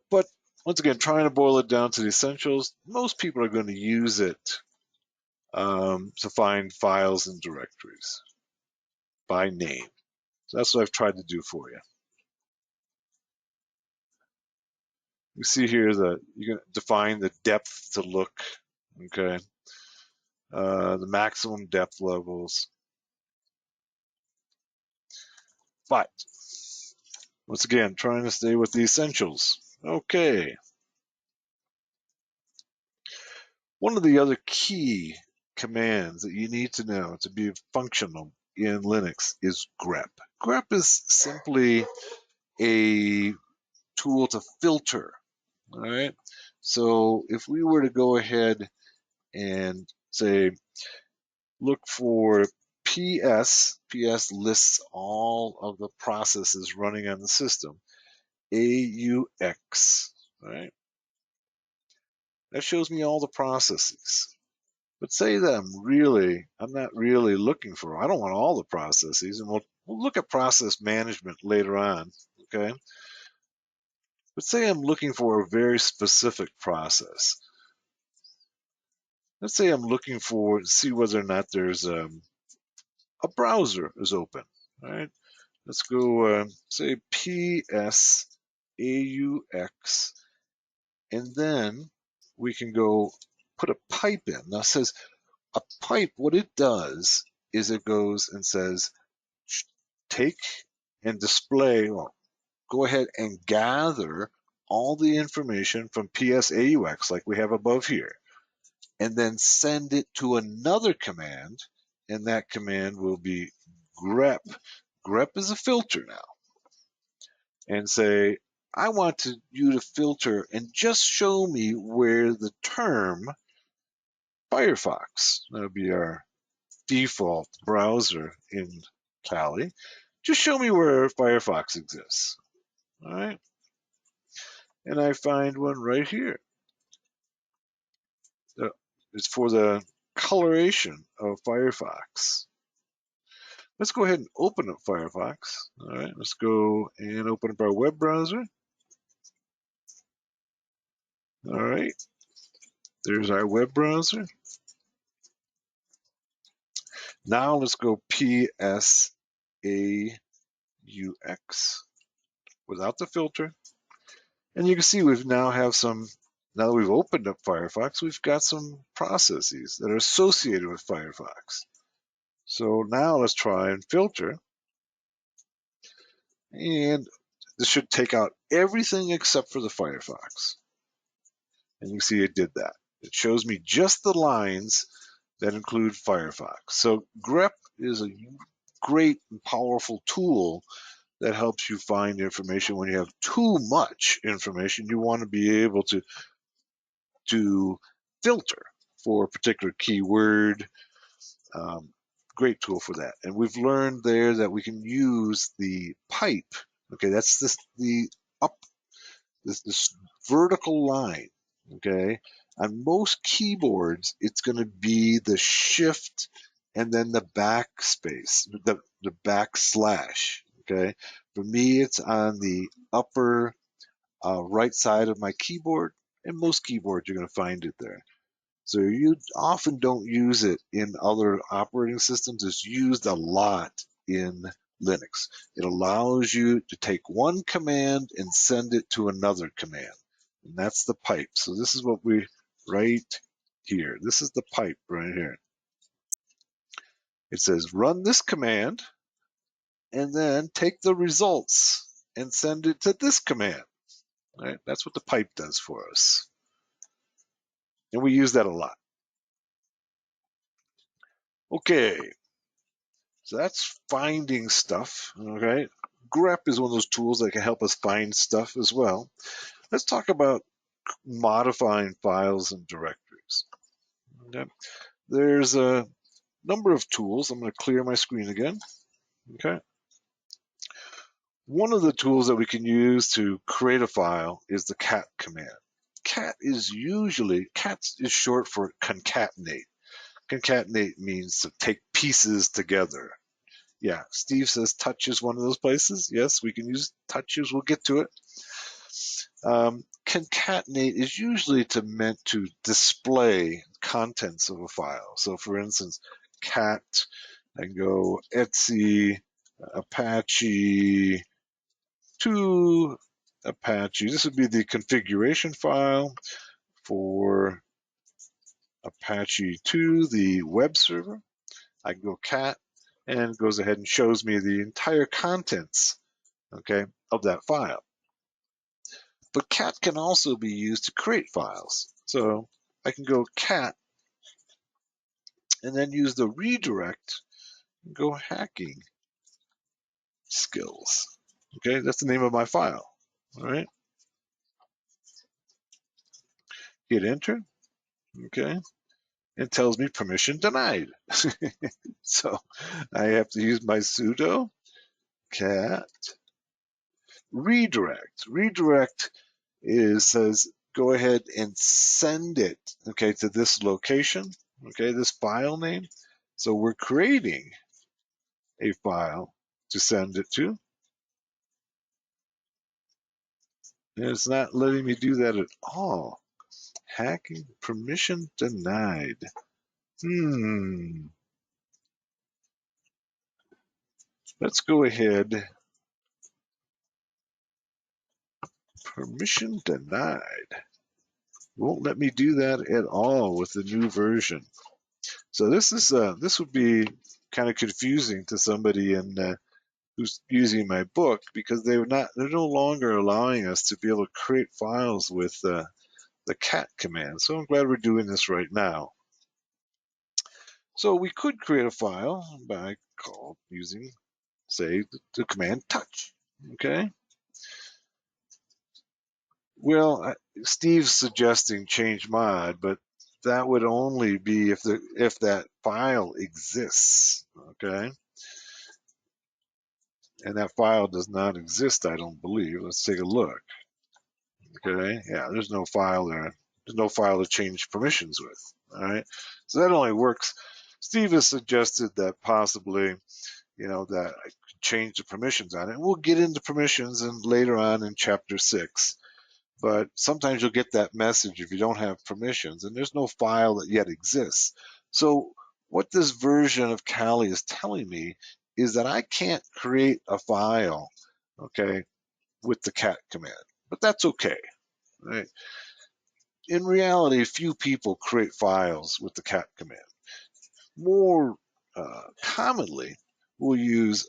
A: But once again, trying to boil it down to the essentials, most people are going to use it to find files and directories by name. So that's what I've tried to do for you. You see here that you can define the depth to look, okay? The maximum depth levels. But once again, trying to stay with the essentials. Okay. One of the other key commands that you need to know to be functional in Linux is grep. Grep is simply a tool to filter, all right? So if we were to go ahead and say, look for PS lists all of the processes running on the system, AUX, right? That shows me all the processes. But say that I'm not really looking for, I don't want all the processes, and we'll look at process management later on, okay? But say I'm looking for a very specific process. Let's say I'm looking for, see whether or not there's a browser is open. All right, let's go say PSAUX, and then we can go put a pipe in. Now it says a pipe, what it does is it goes and says, take and display, well, go ahead and gather all the information from PSAUX like we have above here, and then send it to another command, and that command will be grep. Grep is a filter now, and say, I want you to filter and just show me where the term Firefox, that would be our default browser in Kali, just show me where Firefox exists. All right. And I find one right here. It's for the coloration of Firefox. Let's go ahead and open up Firefox. All right, let's go and open up our web browser. All right, there's our web browser. Now let's go PSAUX without the filter. And you can see we've now have some, now that we've opened up Firefox, we've got some processes that are associated with Firefox. So now let's try and filter. And this should take out everything except for the Firefox. And you see it did that. It shows me just the lines that include Firefox. So grep is a great and powerful tool that helps you find information when you have too much information. You want to be able to filter for a particular keyword. Great tool for that. And we've learned there that we can use the pipe. Okay, that's this vertical line. Okay, on most keyboards, it's going to be the shift and then the backspace, the backslash. Okay, for me, it's on the upper right side of my keyboard, and most keyboards you're going to find it there. So you often don't use it in other operating systems. It's used a lot in Linux. It allows you to take one command and send it to another command. And that's the pipe. So this is what we right here. This is the pipe right here. It says run this command and then take the results and send it to this command. Right? That's what the pipe does for us. And we use that a lot. Okay, so that's finding stuff, okay? grep is one of those tools that can help us find stuff as well. Let's talk about modifying files and directories. Okay? There's a number of tools. I'm going to clear my screen again. Okay. One of the tools that we can use to create a file is the cat command. Cat is short for concatenate. Concatenate means to take pieces together. Yeah, Steve says touch is one of those places. Yes, we can use touches. We'll get to it. Concatenate is usually meant to display contents of a file. So for instance, cat, I can go etc Apache to Apache. This would be the configuration file for Apache to the web server. I can go cat, and it goes ahead and shows me the entire contents, okay, of that file. But cat can also be used to create files. So I can go cat and then use the redirect and go hacking skills. Okay, that's the name of my file. All right. Hit enter. Okay. It tells me permission denied. So I have to use my sudo cat redirect. Redirect says go ahead and send it, okay, to this location, okay, this file name. So we're creating a file to send it to. And it's not letting me do that at all. Hacking permission denied. Let's go ahead. Permission denied. Won't let me do that at all with the new version. So this would be kind of confusing to somebody who's using my book, because they're no longer allowing us to be able to create files with the cat command. So I'm glad we're doing this right now. So we could create a file by using, say, the command touch. Okay. Well, Steve's suggesting change mod, but that would only be if that file exists. Okay. And that file does not exist, I don't believe. Let's take a look. Okay, yeah, there's no file there. There's no file to change permissions with. All right, so that only works. Steve has suggested that possibly, that I could change the permissions on it. We'll get into permissions and later on in chapter 6. But sometimes you'll get that message if you don't have permissions, and there's no file that yet exists. So what this version of Kali is telling me is that I can't create a file, okay, with the cat command. But that's okay. Right? In reality, few people create files with the cat command. More commonly, we'll use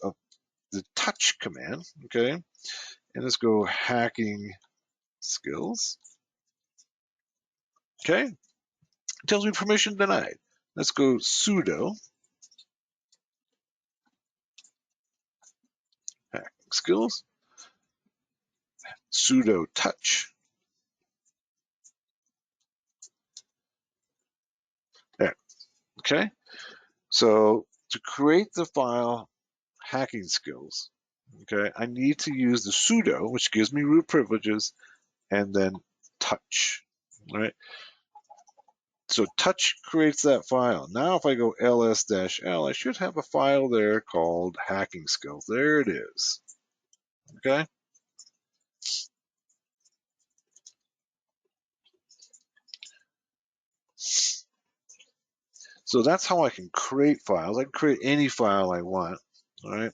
A: the touch command, okay? And let's go hacking skills. Okay, it tells me permission denied. Let's go sudo hacking skills, sudo touch. There, okay? So to create the file hacking skills, okay, I need to use the sudo, which gives me root privileges, and then touch, right? So touch creates that file. Now if I go ls-l, I should have a file there called hacking skills. There it is, okay? So that's how I can create files. I can create any file I want, all right?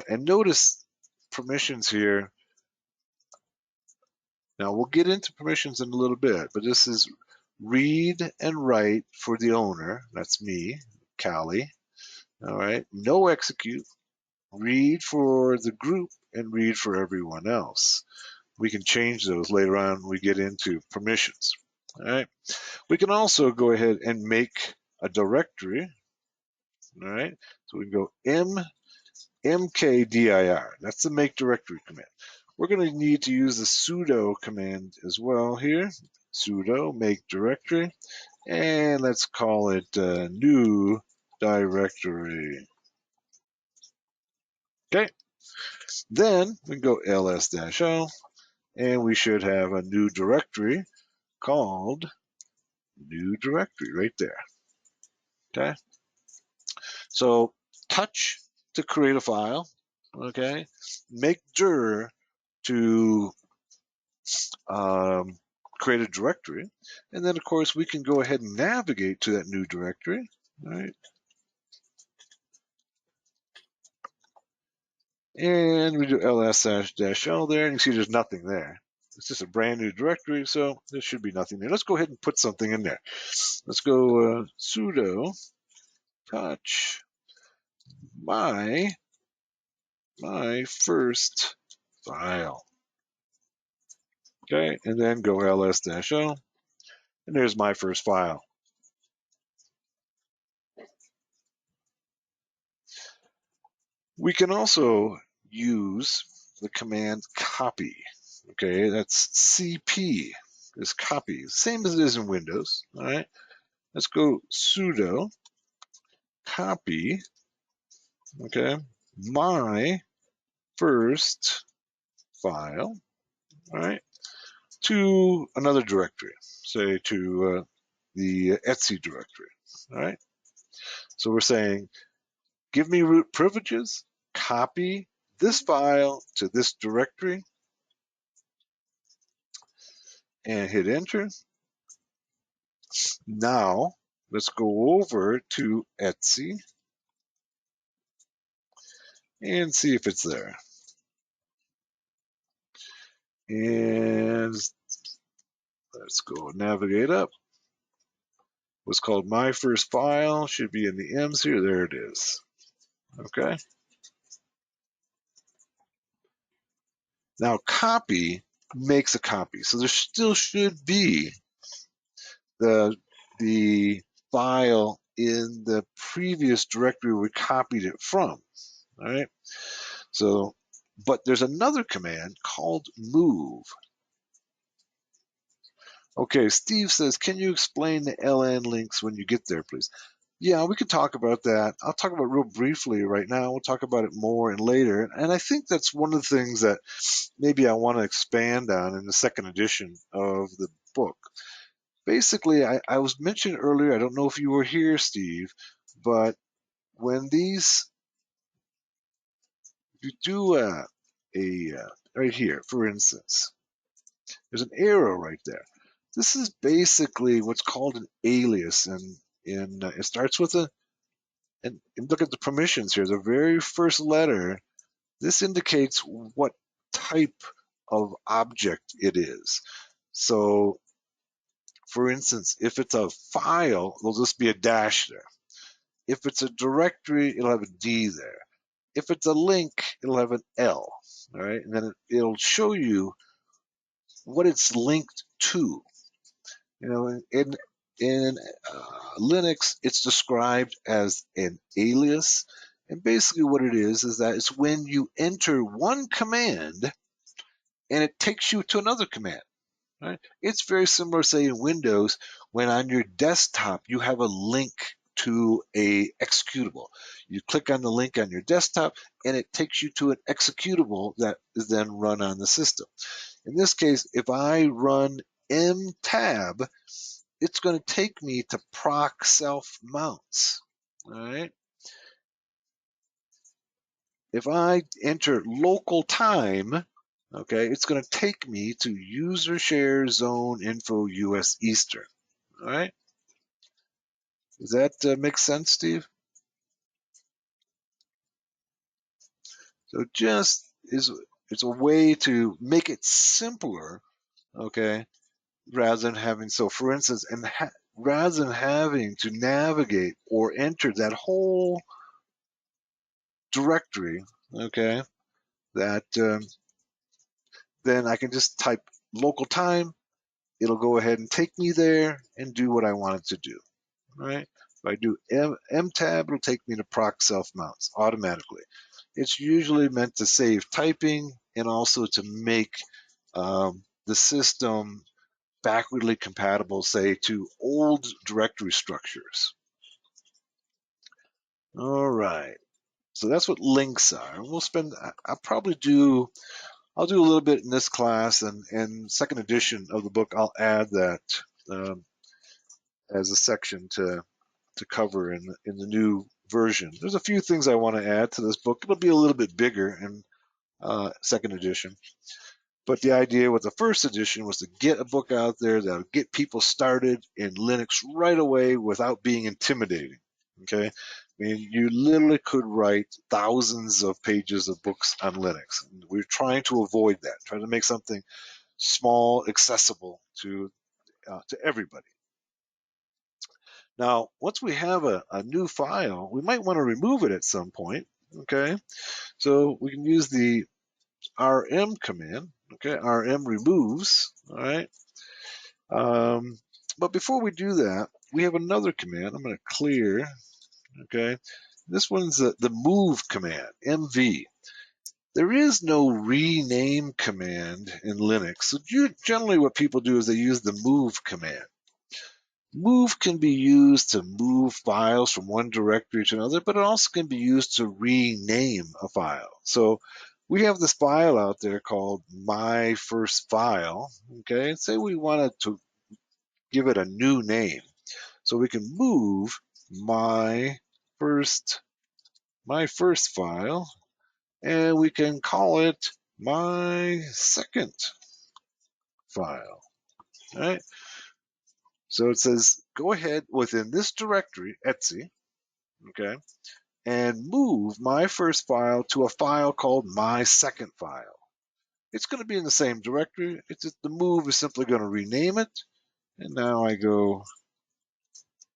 A: And notice permissions here. Now we'll get into permissions in a little bit, but this is read and write for the owner. That's me, Kali. All right. No execute. Read for the group and read for everyone else. We can change those later on when we get into permissions. All right. We can also go ahead and make a directory. All right. So we can go mkdir. That's the make directory command. We're going to need to use the sudo command as well here. Sudo make directory. And let's call it new directory. Okay. Then we can go ls-o, and we should have a new directory called new directory right there. Okay. So touch to create a file. Okay. Make dir to create a directory. And then, of course, we can go ahead and navigate to that new directory. Right. And we do ls-l there, and you see there's nothing there. It's just a brand new directory, so there should be nothing there. Let's go ahead and put something in there. Let's go sudo touch my first file. Okay, and then go ls-o, and there's my first file. We can also use the command copy. Okay, that's CP is copy, same as it is in Windows. All right, let's go sudo copy, okay, my first file, all right, to another directory, say to the Etsy directory, all right. So we're saying, give me root privileges, copy this file to this directory, and hit enter. Now let's go over to Etsy and see if it's there. And let's go navigate up. What's called my first file should be in the M's here. There it is. Okay. Now copy makes a copy. So there still should be the file in the previous directory we copied it from. All right. So, but there's another command called move. Okay, Steve says, can you explain the LN links when you get there, please? Yeah, we could talk about that. I'll talk about it real briefly right now. We'll talk about it more and later. And I think that's one of the things that maybe I want to expand on in the second edition of the book. Basically, I was mentioned earlier, I don't know if you were here, Steve, but when these, you do right here, for instance, there's an arrow right there. This is basically what's called an alias, and it starts with and look at the permissions here. The very first letter, this indicates what type of object it is. So, for instance, if it's a file, there'll just be a dash there. If it's a directory, it'll have a D there. If it's a link, it'll have an L. All right, and then it'll show you what it's linked to. You know, in Linux, it's described as an alias, and basically what it is that it's when you enter one command and it takes you to another command. Right? It's very similar, say, in Windows, when on your desktop you have a link to a executable. You click on the link on your desktop, and it takes you to an executable that is then run on the system. In this case, if I run mtab, it's going to take me to proc self mounts. All right. If I enter local time, okay, it's going to take me to user share zone info US Eastern. All right. Does that make sense, Steve? So just it's a way to make it simpler, okay, rather than having, so for instance, rather than having to navigate or enter that whole directory, okay, that then I can just type local time. It'll go ahead and take me there and do what I want it to do. Right? If I do mtab, it'll take me to proc self mounts automatically. It's usually meant to save typing and also to make the system backwardly compatible, say, to old directory structures. All right. So that's what links are. We'll spend, I'll do a little bit in this class, and second edition of the book, I'll add that as a section to cover in the new version. There's a few things I want to add to this book. It'll be a little bit bigger in second edition. But the idea with the first edition was to get a book out there that'll get people started in Linux right away without being intimidating. Okay? I mean, you literally could write thousands of pages of books on Linux. We're trying to avoid that, trying to make something small, accessible to everybody. Now, once we have a new file, we might want to remove it at some point. Okay, so we can use the rm command. Okay, rm removes. All right. But before we do that, we have another command. I'm going to clear. Okay, this one's the move command, mv. There is no rename command in Linux. So generally what people do is they use the move command. Move can be used to move files from one directory to another, but it also can be used to rename a file. So we have this file out there called my first file. Okay, say we wanted to give it a new name. So we can move my first file, and we can call it my second file. All right. So it says, go ahead within this directory, Etsy, okay, and move my first file to a file called my second file. It's going to be in the same directory. It's just, the move is simply going to rename it. And now I go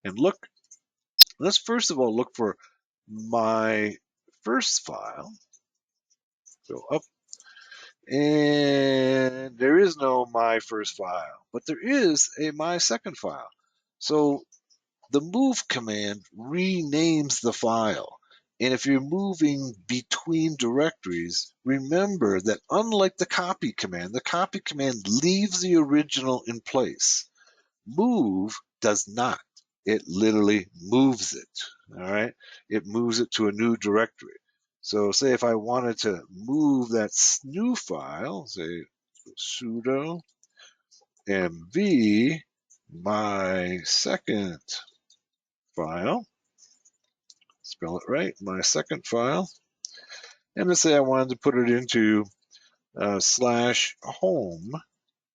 A: and look. Let's first of all look for my first file. Go up, and there is no my first file, but there is a my second file. So the move command renames the file. And if you're moving between directories, remember that unlike the copy command leaves the original in place. Move does not. It literally moves it. All right. It moves it to a new directory. So say if I wanted to move that new file, say sudo mv my second file, spell it right, my second file, and let's say I wanted to put it into /home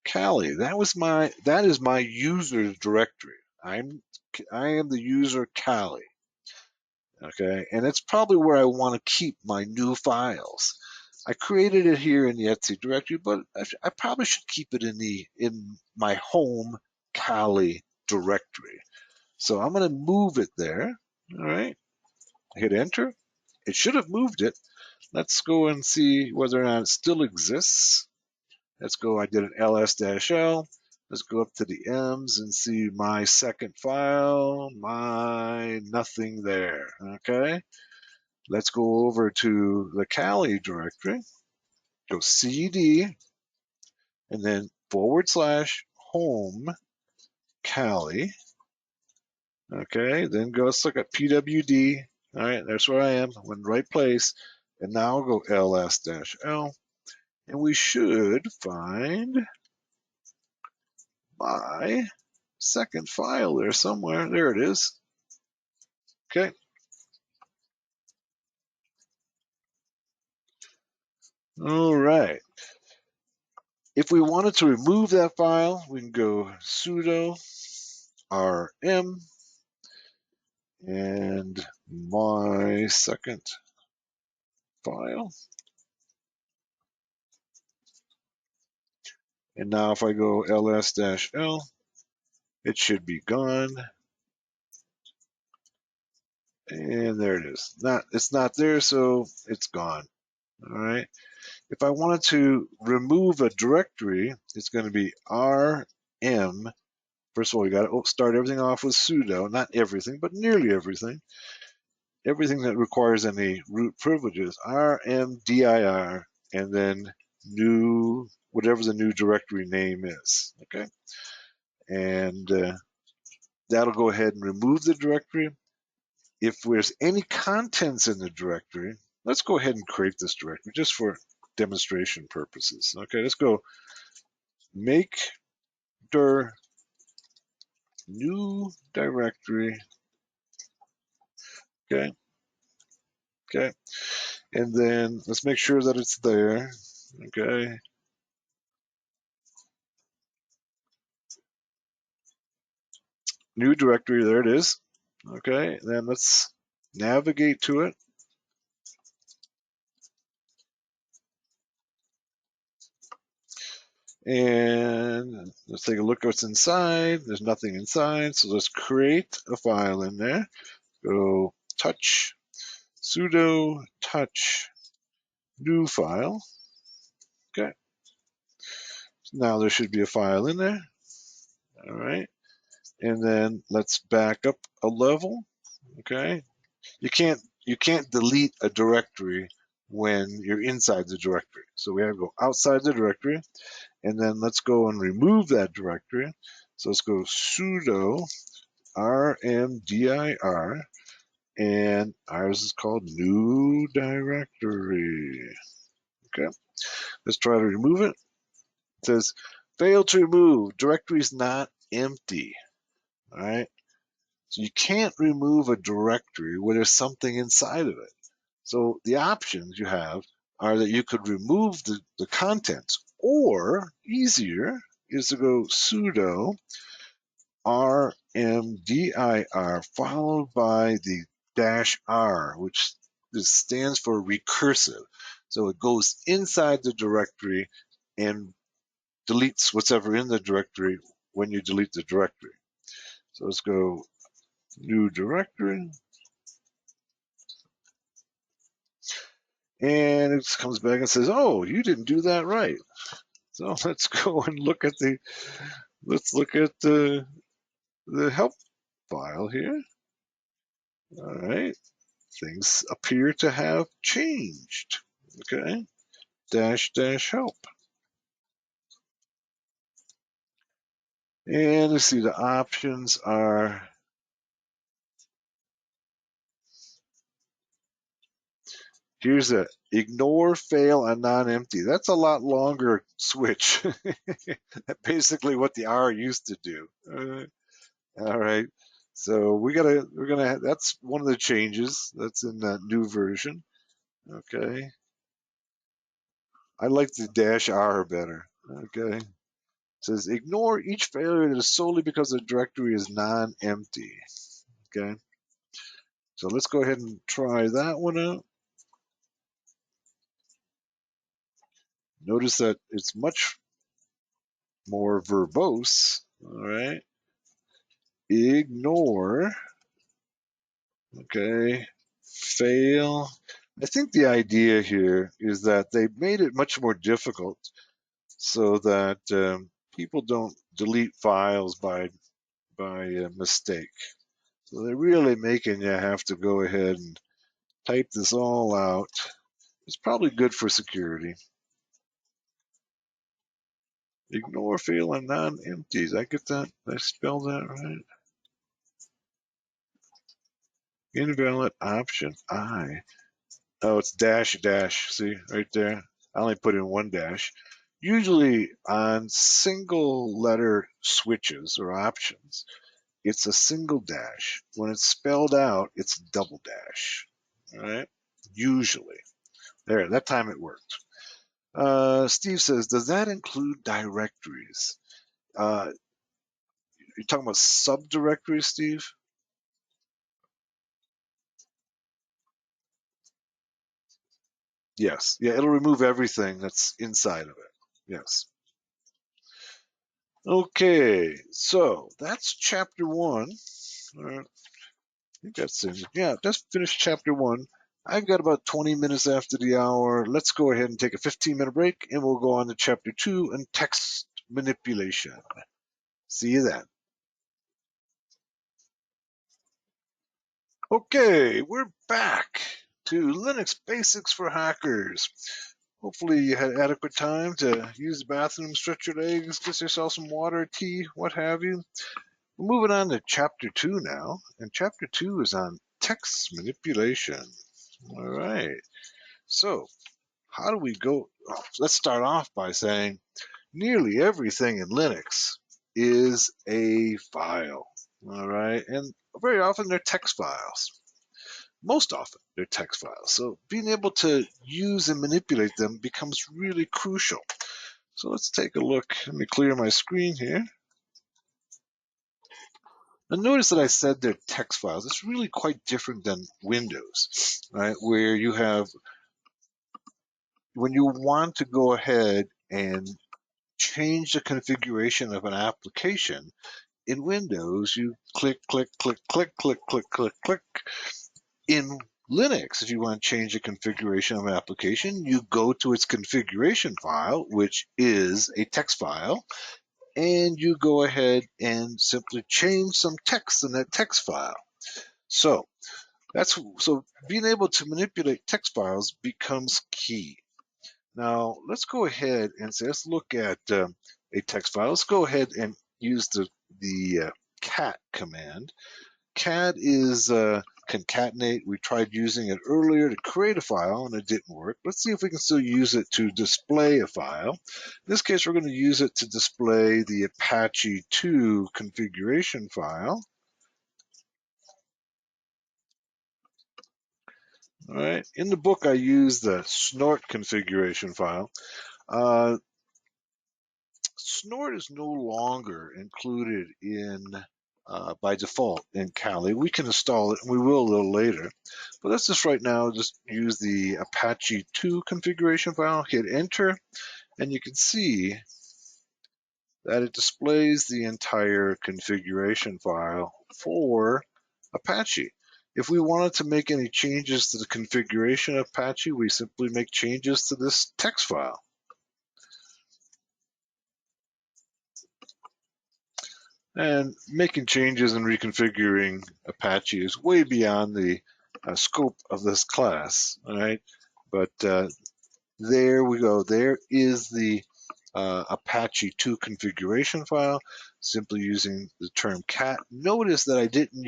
A: Kali. That is my user directory. I am the user Kali. Okay, and it's probably where I want to keep my new files. I created it here in the Etsy directory, but I probably should keep it in my home Kali directory. So I'm going to move it there. All right, hit enter. It should have moved it. Let's go and see whether or not it still exists. Let's go, I did an ls-l. Let's go up to the M's and see my second file, my nothing there, okay? Let's go over to the Kali directory, go cd, and then /home Kali, okay? Then go, let's look at pwd, all right, that's where I am, I'm in the right place. And now I'll go ls-l, and we should find my second file there somewhere. There it is. Okay. All right. If we wanted to remove that file, we can go sudo rm and my second file. And now if I go ls-l, it should be gone. And there it is. It's not there, so it's gone. All right. If I wanted to remove a directory, it's going to be rm. First of all, you got to start everything off with sudo, not everything, but nearly everything. Everything that requires any root privileges, rmdir, and then new, whatever the new directory name is. Okay. And that'll go ahead and remove the directory. If there's any contents in the directory, let's go ahead and create this directory just for demonstration purposes. Okay, let's go make dir new directory. Okay, okay, and then let's make sure that it's there. Okay, new directory, there it is. Okay, then let's navigate to it. And let's take a look what's inside. There's nothing inside, so let's create a file in there. Go touch, sudo touch new file. Okay, now there should be a file in there. All right, and then let's back up a level. Okay, you can't delete a directory when you're inside the directory. So we have to go outside the directory, and then let's go and remove that directory. So let's go sudo rmdir, and ours is called new directory. Okay, let's try to remove it. It says fail to remove, directory is not empty. All right, so you can't remove a directory where there's something inside of it. So the options you have are that you could remove the contents, or easier, is to go sudo rmdir followed by the -r, which stands for recursive. So it goes inside the directory and deletes whatever in the directory when you delete the directory. So let's go new directory. And it comes back and says, oh, you didn't do that right. So let's go and look at the help file here. All right, things appear to have changed. Okay, --help. And let's see, the options are, here's a ignore, fail, and non-empty. That's a lot longer switch. Basically what the R used to do. All right. So that's one of the changes that's in that new version. Okay. I like the -r better. Okay. It says ignore each failure that is solely because the directory is non-empty. Okay. So let's go ahead and try that one out. Notice that it's much more verbose. All right. Ignore. Okay. Fail. I think the idea here is that they made it much more difficult so that people don't delete files by mistake. So they're really making you have to go ahead and type this all out. It's probably good for security. Ignore, fail, and non-empties. I get that? Did I spell that right? Invalid option I. Oh, it's --. See, right there? I only put in one dash. Usually on single letter switches or options, it's a single dash. When it's spelled out, it's double dash. All right? Usually. There, that time it worked. Steve says, does that include directories? You're talking about subdirectories, Steve? Yes. Yeah, it'll remove everything that's inside of it. Yes. Okay, so that's chapter one. I think that's it. Yeah, just finished chapter one. I've got about 20 minutes after the hour. Let's go ahead and take a 15-minute break, and we'll go on to chapter two and text manipulation. See you then. Okay, we're back to Linux Basics for Hackers. Hopefully you had adequate time to use the bathroom, stretch your legs, get yourself some water, tea, what have you. We're moving on to chapter two now, and chapter two is on text manipulation. All right. So, how do we go? Let's start off by saying nearly everything in Linux is a file. All right. And very often they're text files. Most often they're text files. So, being able to use and manipulate them becomes really crucial. So, let's take a look. Let me clear my screen here. Now notice that I said they're text files. It's really quite different than Windows, right? Where you have, when you want to go ahead and change the configuration of an application, in Windows, you click, click, click, click, click, click, click, click. In Linux, if you want to change the configuration of an application, you go to its configuration file, which is a text file, and you go ahead and simply change some text in that text file. So being able to manipulate text files becomes key. Now let's go ahead and say let's look at a text file. Let's go ahead and use the cat command. Cat is concatenate. We tried using it earlier to create a file and it didn't work. Let's see if we can still use it to display a file. In this case, we're going to use it to display the Apache 2 configuration file. All right. In the book, I use the snort configuration file. Uh, Snort is no longer included in by default in Kali. We can install it, and we will a little later. But let's just right now just use the Apache 2 configuration file, hit enter, and you can see that it displays the entire configuration file for Apache. If we wanted to make any changes to the configuration of Apache, we simply make changes to this text file. And making changes and reconfiguring Apache is way beyond the scope of this class, all right? But there we go. There is the Apache 2 configuration file, simply using the term cat. Notice that I didn't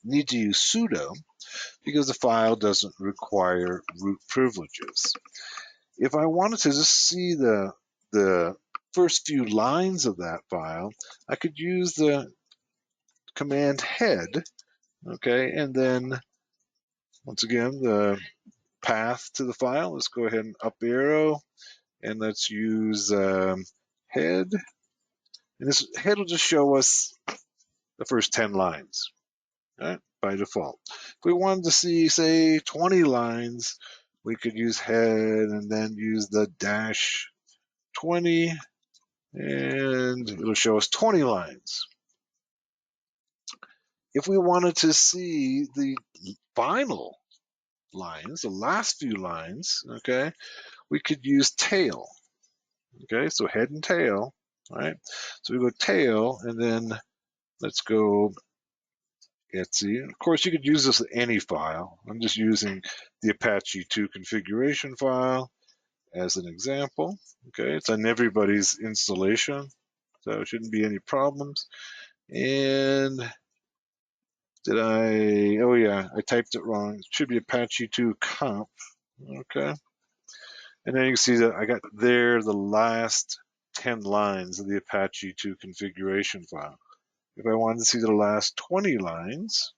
A: need to use sudo because the file doesn't require root privileges. If I wanted to just see the first few lines of that file, I could use the command head, okay, and then once again the path to the file. Let's go ahead and up arrow, and let's use head, and this head will just show us the first 10 lines, right, by default. If we wanted to see, say, 20 lines, we could use head and then use the dash 20, and it'll show us 20 lines. If we wanted to see the final lines, the last few lines, okay, we could use tail. Okay, so head and tail, all right? So we go tail, and then let's go Etsy. Of course, you could use this with any file. I'm just using the Apache 2 configuration file as an example. Okay, it's on everybody's installation, so it shouldn't be any problems. And oh yeah, I typed it wrong. It should be Apache 2 conf, okay? And then you can see that I got there the last 10 lines of the Apache 2 configuration file. If I wanted to see the last 20 lines,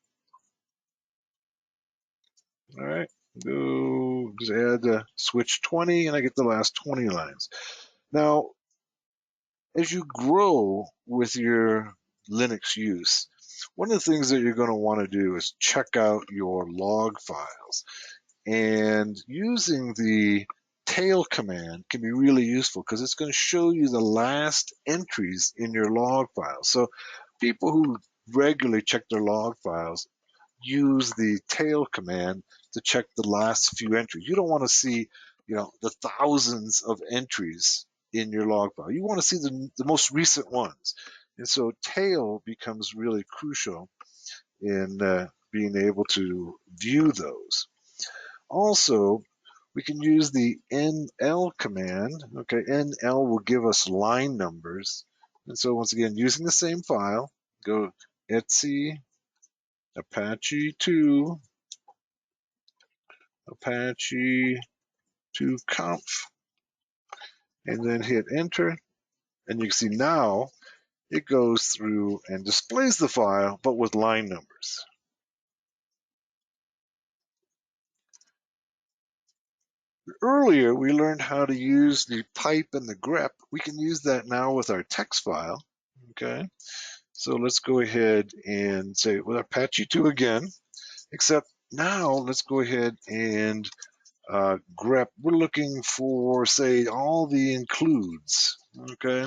A: all right, go just add the switch 20 and I get the last 20 lines. Now, as you grow with your Linux use, one of the things that you're going to want to do is check out your log files. And using the tail command can be really useful because it's going to show you the last entries in your log file. So people who regularly check their log files use the tail command to check the last few entries. You don't want to see, the thousands of entries in your log file. You want to see the most recent ones. And so tail becomes really crucial in being able to view those. Also, we can use the NL command. Okay, NL will give us line numbers. And so once again, using the same file, go Etsy, Apache 2, Apache 2 conf, and then hit enter. And you can see now it goes through and displays the file, but with line numbers. Earlier, we learned how to use the pipe and the grep. We can use that now with our text file, okay? So let's go ahead and say with Apache 2 again, except now let's go ahead and grep. We're looking for, say, all the includes, okay,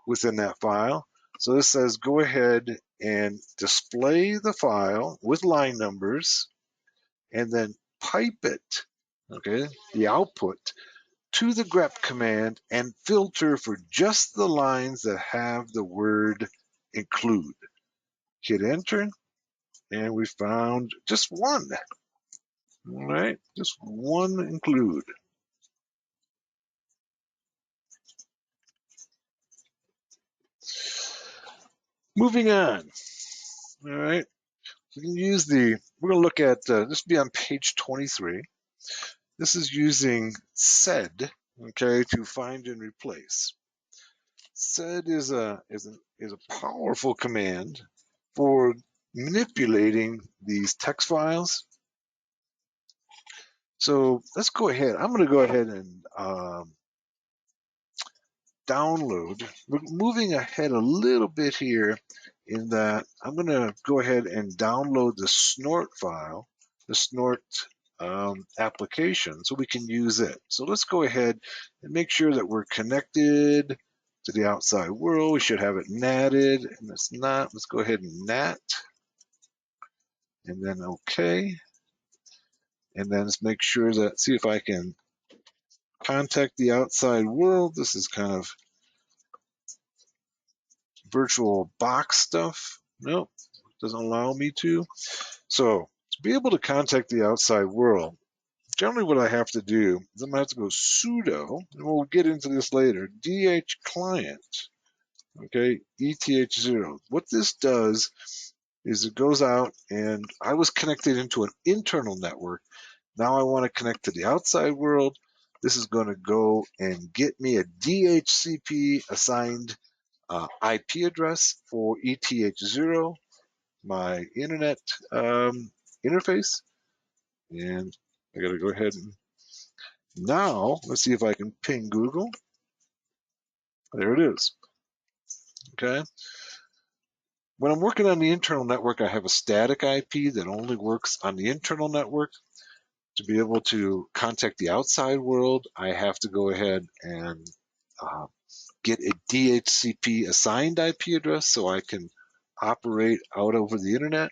A: within that file. So this says go ahead and display the file with line numbers and then pipe it, okay, the output, to the grep command and filter for just the lines that have the word include. Hit enter, and we found just one. All right, just one include. Moving on. All right, we can use we're going to look at, this will be on page 23. This is using sed, okay, to find and replace. Sed is a powerful command for manipulating these text files. So let's go ahead. I'm going to go ahead and download. We're moving ahead a little bit here in that I'm going to go ahead and download the Snort file, the Snort application, so we can use it. So let's go ahead and make sure that we're connected to the outside world. We should have it natted, and it's not. Let's go ahead and nat, and then OK. And then let's make sure that, see if I can contact the outside world. This is kind of virtual box stuff. Nope, doesn't allow me to. So to be able to contact the outside world, generally what I have to do is I'm going to have to go sudo, and we'll get into this later, DH client, okay, ETH0. What this does is it goes out, and I was connected into an internal network. Now I want to connect to the outside world. This is going to go and get me a DHCP assigned IP address for ETH0, my internet interface. And I got to go ahead and now let's see if I can ping Google. There it is. Okay. When I'm working on the internal network, I have a static IP that only works on the internal network. To be able to contact the outside world, I have to go ahead and get a DHCP assigned IP address so I can operate out over the internet.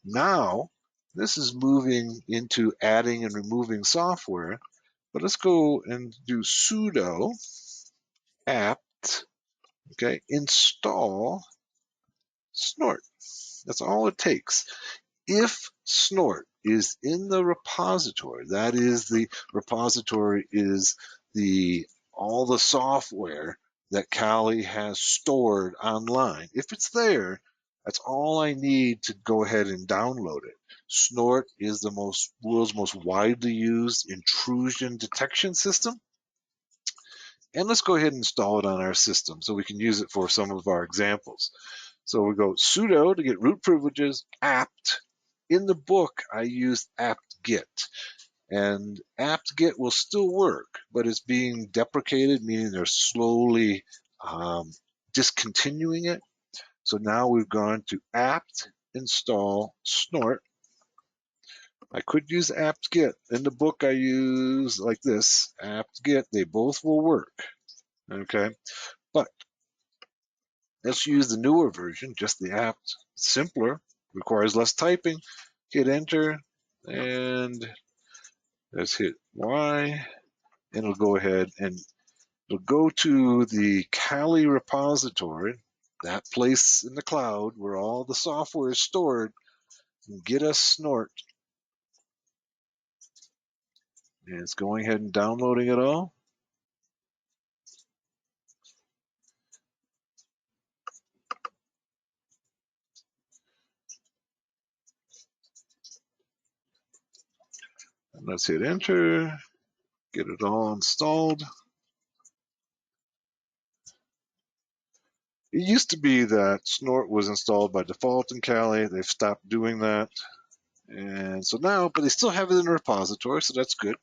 A: Now, this is moving into adding and removing software, but let's go and do sudo apt, okay, install Snort. That's all it takes. If Snort is in the repository, that is, the repository is all the software that Kali has stored online. If it's there, that's all I need to go ahead and download it. Snort is the world's most widely used intrusion detection system. And let's go ahead and install it on our system so we can use it for some of our examples. So we go sudo to get root privileges, apt. In the book, I used apt-get. And apt-get will still work, but it's being deprecated, meaning they're slowly discontinuing it. So now we've gone to apt install snort. I could use apt-get. In the book, I use like this, apt-get. They both will work. Okay, but let's use the newer version, just the apt, simpler, requires less typing. Hit enter, and let's hit Y, and it'll go ahead and it'll go to the Kali repository, that place in the cloud where all the software is stored, and get us Snort. And it's going ahead and downloading it all. And let's hit enter, get it all installed. It used to be that Snort was installed by default in Kali. They've stopped doing that. And so now, but they still have it in the repository, so that's good.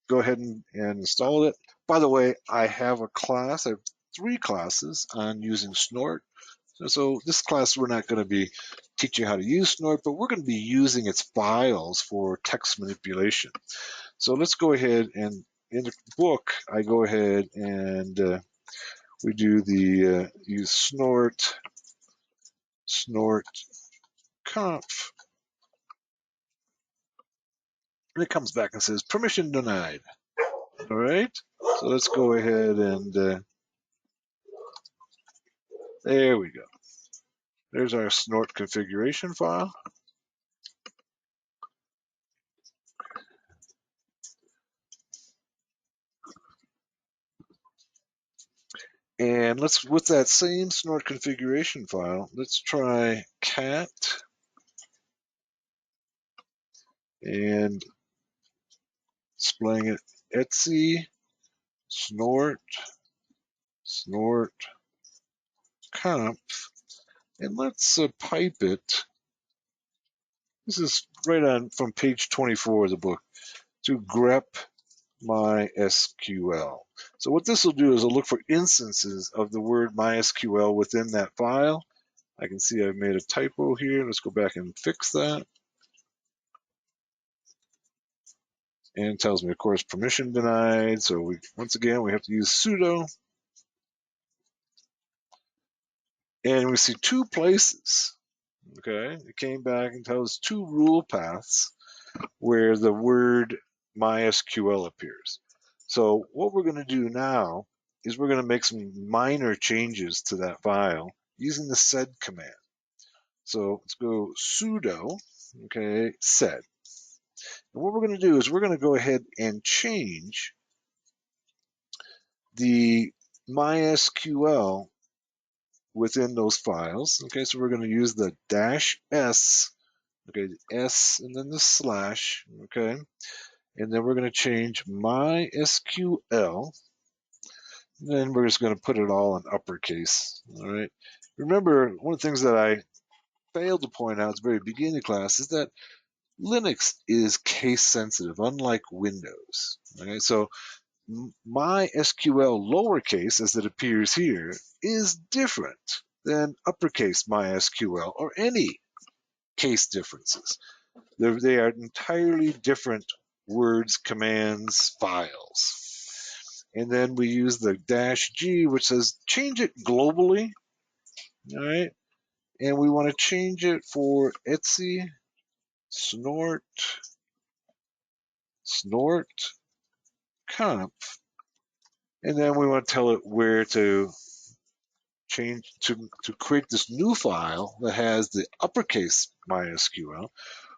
A: Go ahead and install it. By the way, I have a class, I have 3 classes on using Snort. So this class, we're not going to be teaching how to use Snort, but we're going to be using its files for text manipulation. So let's go ahead and in the book, I go ahead and we do the use Snort conf. And it comes back and says permission denied. All right, so let's go ahead and there we go. There's our Snort configuration file. And let's, with that same Snort configuration file, let's try cat and displaying it etc snort conf, and let's pipe it. This is right on from page 24 of the book, to grep MySQL. So what this will do is it'll look for instances of the word MySQL within that file. I can see I've made a typo here. Let's go back and fix that. And it tells me, of course, permission denied. So once again, we have to use sudo. And we see two places. Okay, it came back and tells two rule paths where the word MySQL appears. So what we're going to do now is we're going to make some minor changes to that file using the sed command. So let's go sudo, okay, sed. And what we're going to do is we're going to go ahead and change the MySQL within those files. Okay, so we're going to use the -s, okay, S and then the slash, okay, and then we're going to change MySQL. And then we're just going to put it all in uppercase. All right. Remember, one of the things that I failed to point out at the very beginning of the class is that Linux is case sensitive, unlike Windows. Okay, so MySQL lowercase, as it appears here, is different than uppercase MySQL or any case differences. They are entirely different words, commands, files. And then we use the -G, which says change it globally. All right. And we want to change it for Etsy, snort, conf. And then we want to tell it where to change to create this new file that has the uppercase MySQL.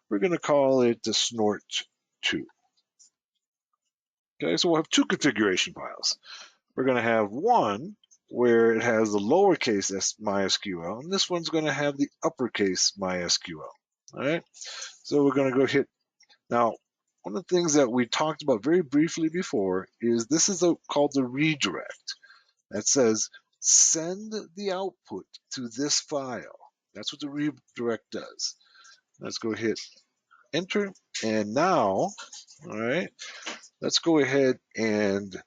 A: We're going to call it the snort2. Okay, so we'll have two configuration files. We're going to have one where it has the lowercase MySQL, and this one's going to have the uppercase MySQL. All right, so we're going to go hit. Now, one of the things that we talked about very briefly before is this is called the redirect. That says send the output to this file. That's what the redirect does. Let's go hit enter, and now, all right, let's go ahead and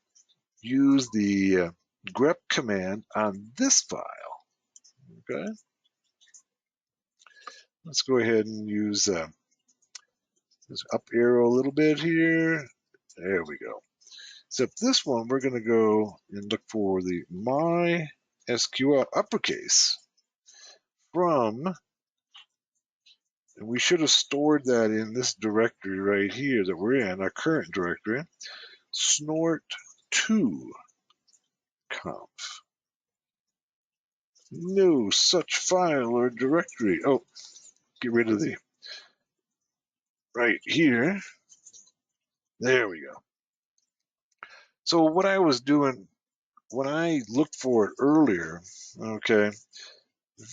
A: use the grep command on this file. Okay, let's go ahead and use this up arrow a little bit here. There we go. Except this one, we're going to go and look for the MySQL uppercase from, and we should have stored that in this directory right here that we're in, our current directory, snort2 conf. No such file or directory. Oh, get rid of the right here. There we go. So what I was doing when I looked for it earlier, okay,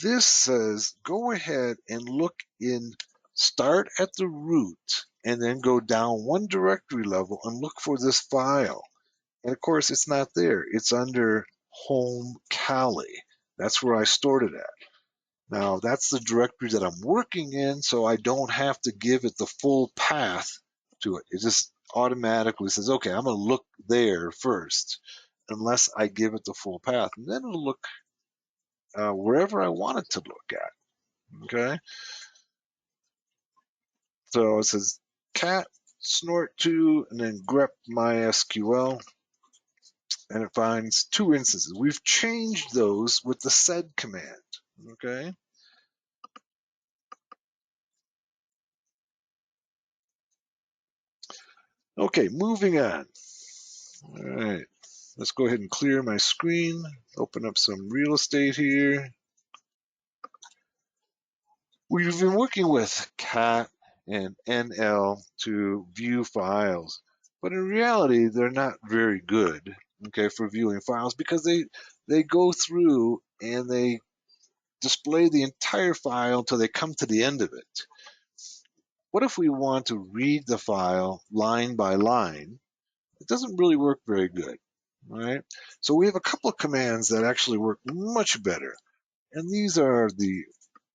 A: this says go ahead and look in, start at the root and then go down one directory level and look for this file. And of course, it's not there. It's under home Kali. That's where I stored it at. Now, that's the directory that I'm working in, so I don't have to give it the full path to it. It just automatically says, okay, I'm going to look there first, unless I give it the full path. And then it'll look wherever I want it to look at. Okay? So it says cat snort2 and then grep MySQL, and it finds two instances. We've changed those with the sed command. Okay? Okay, moving on. All right, let's go ahead and clear my screen, open up some real estate here. We've been working with cat and NL to view files, but in reality, they're not very good, okay, for viewing files because they go through and they display the entire file until they come to the end of it. What if we want to read the file line by line? It doesn't really work very good. All right. So we have a couple of commands that actually work much better. And these are the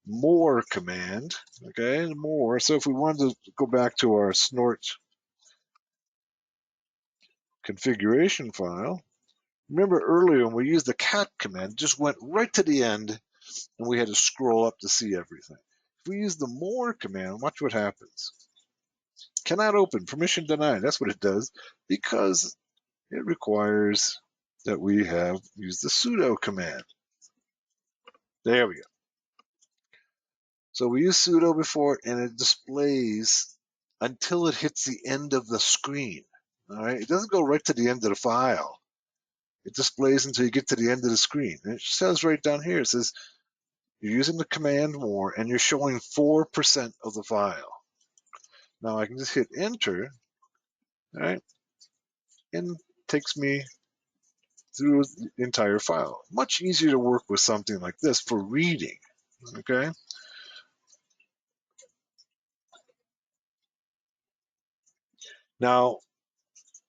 A: more command, okay, more. So if we wanted to go back to our snort configuration file, Remember earlier when we used the cat command, it just went right to the end and we had to scroll up to see everything. If we use the more command, watch what happens. Cannot open, permission denied. That's what it does because it requires that we have used the sudo command. There we go. So we use sudo before and it displays until it hits the end of the screen. All right, it doesn't go right to the end of the file. It displays until you get to the end of the screen. And it says right down here, it says you're using the command more and you're showing 4% of the file. Now I can just hit enter, all right, and it takes me through the entire file. Much easier to work with something like this for reading, okay? Now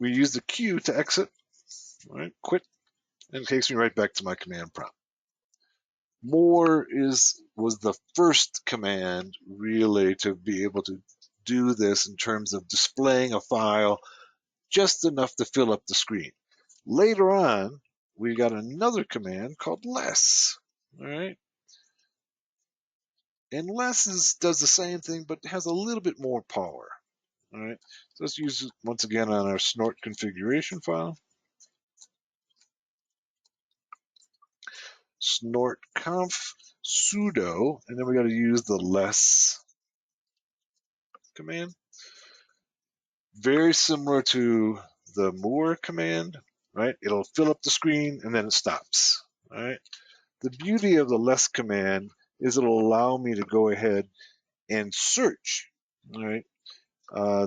A: we use the Q to exit, all right, quit, and it takes me right back to my command prompt. More was the first command really to be able to do this in terms of displaying a file just enough to fill up the screen. Later on, we got another command called less, all right? And less does the same thing, but has a little bit more power, all right? So let's use it once again on our snort configuration file. Snort conf sudo, and then we got to use the less command. Very similar to the more command, right? It'll fill up the screen and then it stops, right? The beauty of the less command is it'll allow me to go ahead and search, right,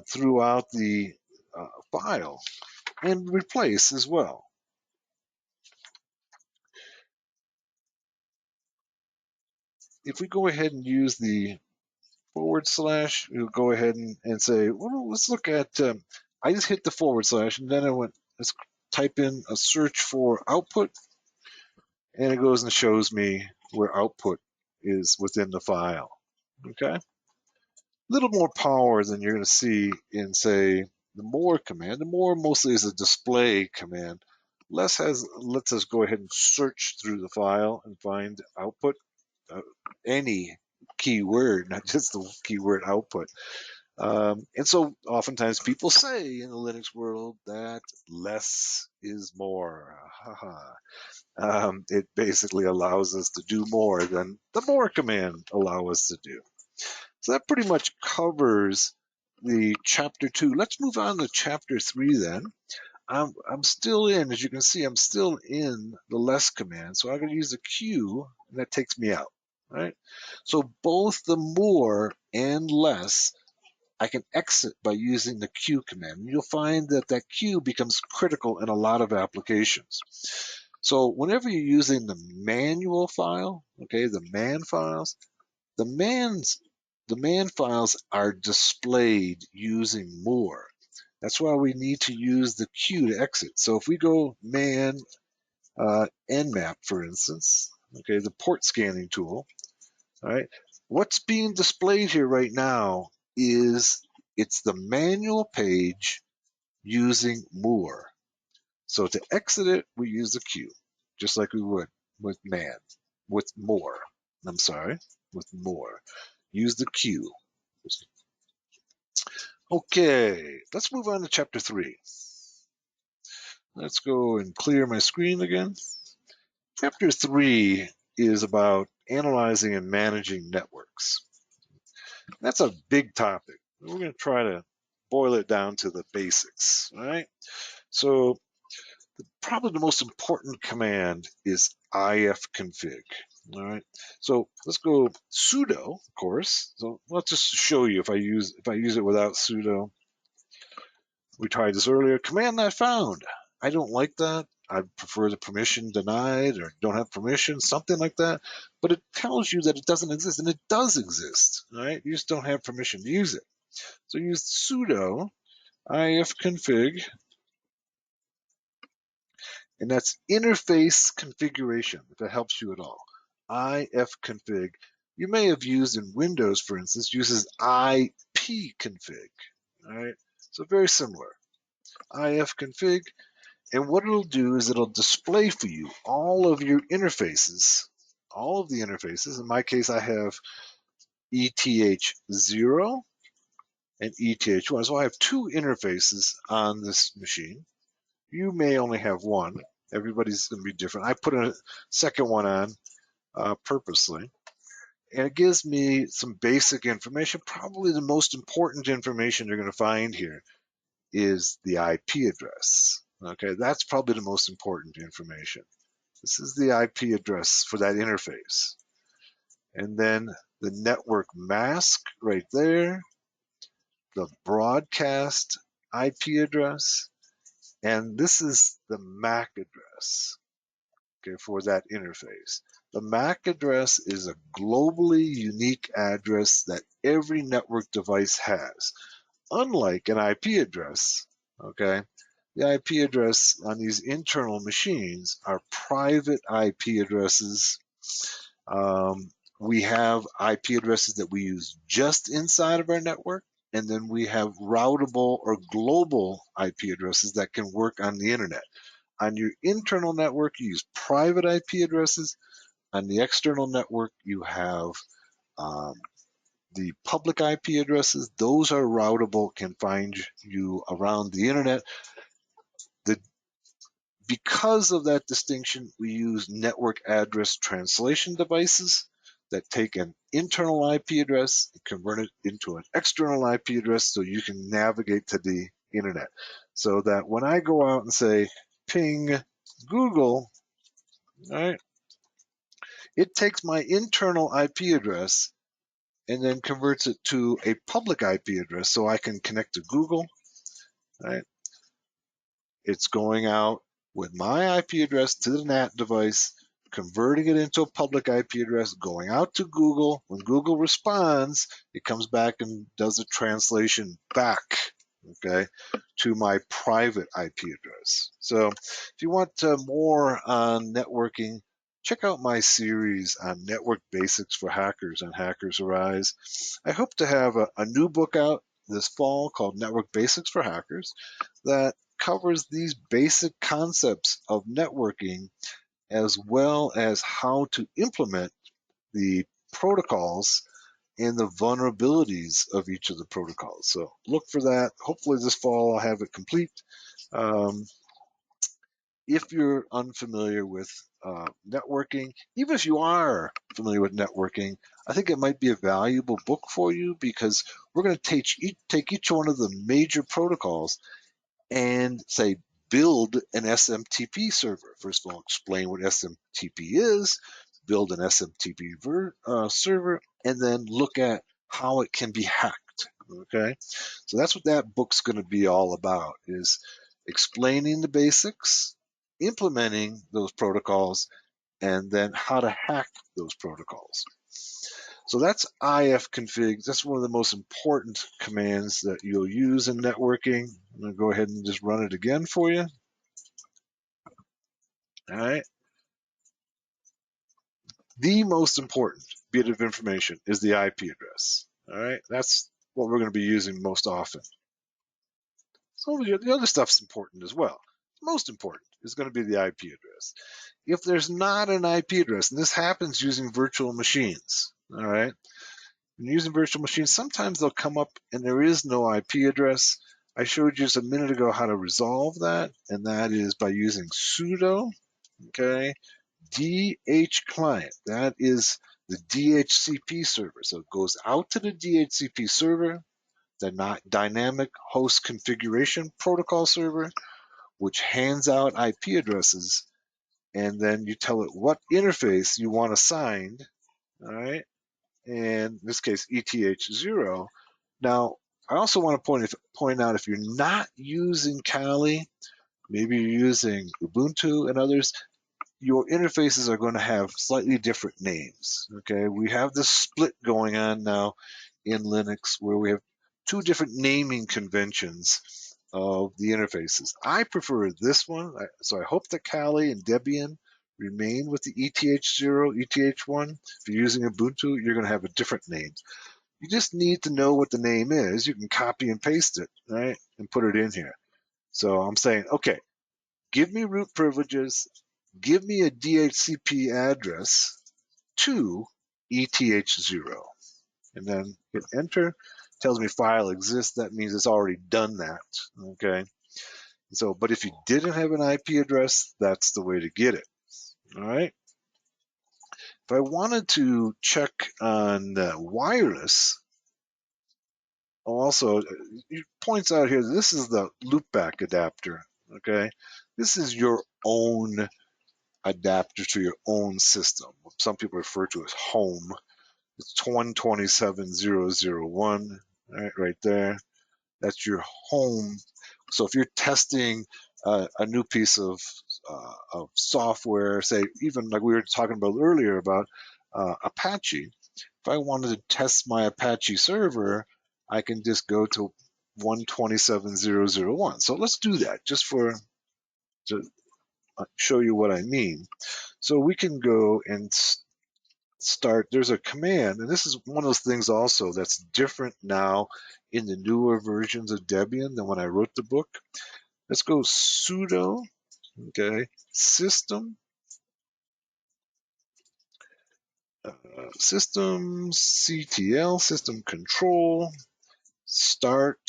A: throughout the file and replace as well. If we go ahead and use the /, we'll go ahead and say, well, let's look at, I just hit the / and then I went, let's type in a search for output, and it goes and shows me where output is within the file, okay? A little more power than you're gonna see in, say, the more command. The more mostly is a display command. Less lets us go ahead and search through the file and find output, any keyword, not just the keyword output. And so oftentimes people say in the Linux world that less is more. It basically allows us to do more than the more command allow us to do. So that pretty much covers the chapter 2. Let's move on to chapter 3 then. I'm still in, as you can see, I'm still in the less command. So I'm going to use the Q, and that takes me out, right? So both the more and less, I can exit by using the Q command. And you'll find that that Q becomes critical in a lot of applications. So whenever you're using the manual file, okay, the man files, the man files are displayed using more. That's why we need to use the Q to exit. So if we go man nmap, for instance, okay, the port scanning tool, all right, what's being displayed here right now is it's the manual page using more. So to exit it, we use the Q, just like we would with man, with more. I'm sorry, with more. Use the Q. Okay, let's move on to chapter 3. Let's go and clear my screen again. Chapter 3 is about analyzing and managing networks. That's a big topic. We're going to try to boil it down to the basics, all right? So probably the most important command is ifconfig. All right. So let's go sudo, of course. So let's just show you if I use it without sudo. We tried this earlier. Command not found. I don't like that. I prefer the permission denied or don't have permission, something like that. But it tells you that it doesn't exist, and it does exist. All right. You just don't have permission to use it. So use sudo ifconfig, and that's interface configuration, if that helps you at all. ifconfig. You may have used in Windows, for instance, uses ipconfig. All right, so very similar. ifconfig, And what it'll do is it'll display for you all of your interfaces, all of the interfaces. In my case, I have ETH0 and ETH1. So I have two interfaces on this machine. You may only have one. Everybody's going to be different. I put a second one on purposely. And it gives me some basic information. Probably the most important information you're going to find here is the IP address. Okay, that's probably the most important information. This is the IP address for that interface. And then the network mask right there, the broadcast IP address, and this is the MAC address, okay, for that interface. The MAC address is a globally unique address that every network device has. Unlike an IP address, okay, the IP address on these internal machines are private IP addresses. We have IP addresses that we use just inside of our network, and then we have routable or global IP addresses that can work on the internet. On your internal network, you use private IP addresses. On the external network, you have the public IP addresses. Those are routable, can find you around the internet. Because of that distinction, we use network address translation devices that take an internal IP address and convert it into an external IP address so you can navigate to the internet. So that when I go out and say ping Google, right, it takes my internal IP address and then converts it to a public IP address so I can connect to Google, right? It's going out with my IP address to the NAT device, converting it into a public IP address, going out to Google. When Google responds, it comes back and does a translation back, okay, to my private IP address. So if you want more on networking, check out my series on network basics for hackers on Hackers Arise. I hope to have a new book out this fall called Network Basics for Hackers that covers these basic concepts of networking as well as how to implement the protocols and the vulnerabilities of each of the protocols. So look for that. Hopefully this fall I'll have it complete. If you're unfamiliar with networking, even if you are familiar with networking, I think it might be a valuable book for you because we're going to take each one of the major protocols and say build an SMTP server. First of all, explain what SMTP is, build an SMTP server, and then look at how it can be hacked. Okay, so that's what that book's going to be all about: is explaining the basics, implementing those protocols, and then how to hack those protocols. So that's ifconfig. That's one of the most important commands that you'll use in networking. I'm going to go ahead and just run it again for you. All right. The most important bit of information is the IP address. All right. That's what we're going to be using most often. So the other stuff's important as well. Most important is going to be the IP address. If there's not an IP address, and this happens using virtual machines, all right, when using virtual machines, sometimes they'll come up and there is no IP address. I showed you just a minute ago how to resolve that, and that is by using sudo, okay, dhclient. That is the DHCP server. So it goes out to the DHCP server, the dynamic host configuration protocol server, which hands out IP addresses, and then you tell it what interface you want assigned, all right? And in this case, ETH0. Now, I also want to point out if you're not using Kali, maybe you're using Ubuntu and others, your interfaces are going to have slightly different names. Okay, we have this split going on now in Linux where we have two different naming conventions of the interfaces. I prefer this one, so I hope that Kali and Debian remain with the ETH0, ETH1. If you're using Ubuntu, you're going to have a different name. You just need to know what the name is. You can copy and paste it, right, and put it in here. So I'm saying, okay, give me root privileges, give me a DHCP address to ETH0, and then hit enter. Tells me file exists. That means it's already done that. Okay. So, but if you didn't have an IP address, that's the way to get it. All right. If I wanted to check on wireless, also it points out here, this is the loopback adapter. Okay. This is your own adapter to your own system. Some people refer to as home. It's 127.0.0.1, right there. That's your home. So if you're testing a new piece of software, say even like we were talking about earlier about Apache, if I wanted to test my Apache server, I can just go to 127.0.0.1. So let's do that just to show you what I mean. So we can go and start. There's a command, and this is one of those things also that's different now in the newer versions of Debian than when I wrote the book. Let's go sudo, okay, systemctl, system control, start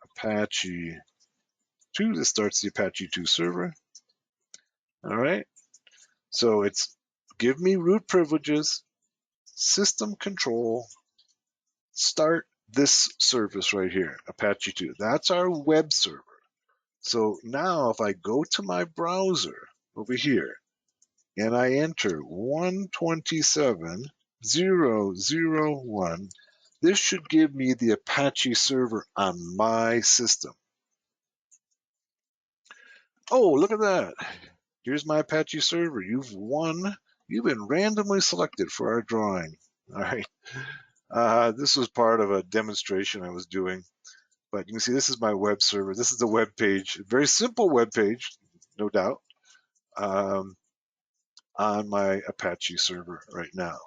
A: Apache 2. This starts the Apache 2 server. All right. So it's give me root privileges, system control, start this service right here, Apache 2. That's our web server. So now if I go to my browser over here and I enter 127.0.0.1, this should give me the Apache server on my system. Oh, look at that. Here's my Apache server. You've won. You've been randomly selected for our drawing. All right. This was part of a demonstration I was doing. But you can see this is my web server. This is the web page, very simple web page, no doubt, on my Apache server right now.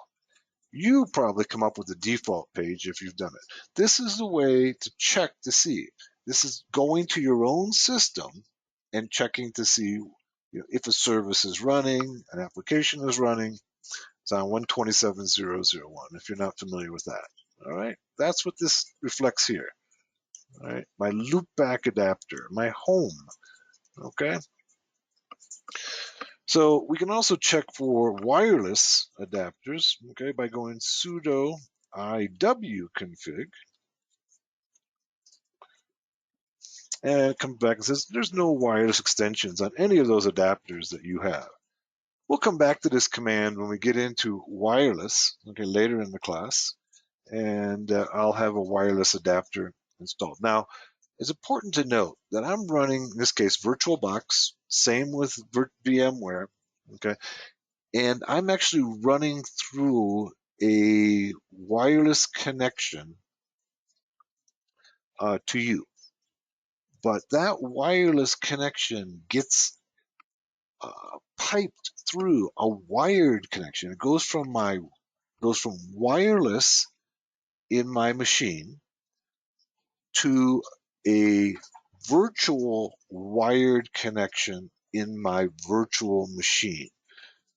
A: You probably come up with the default page if you've done it. This is the way to check to see. This is going to your own system and checking to see if a service is running, an application is running. It's on 127.0.0.1 if you're not familiar with that. All right, that's what this reflects here. All right, my loopback adapter, my home. Okay. So we can also check for wireless adapters, okay, by going sudo iwconfig, and it comes back and says there's no wireless extensions on any of those adapters that you have. We'll come back to this command when we get into wireless, okay, later in the class, and I'll have a wireless adapter installed. Now, it's important to note that I'm running, in this case, VirtualBox, same with VMware, okay, and I'm actually running through a wireless connection to you. But that wireless connection gets piped through a wired connection. It goes from wireless in my machine to a virtual wired connection in my virtual machine.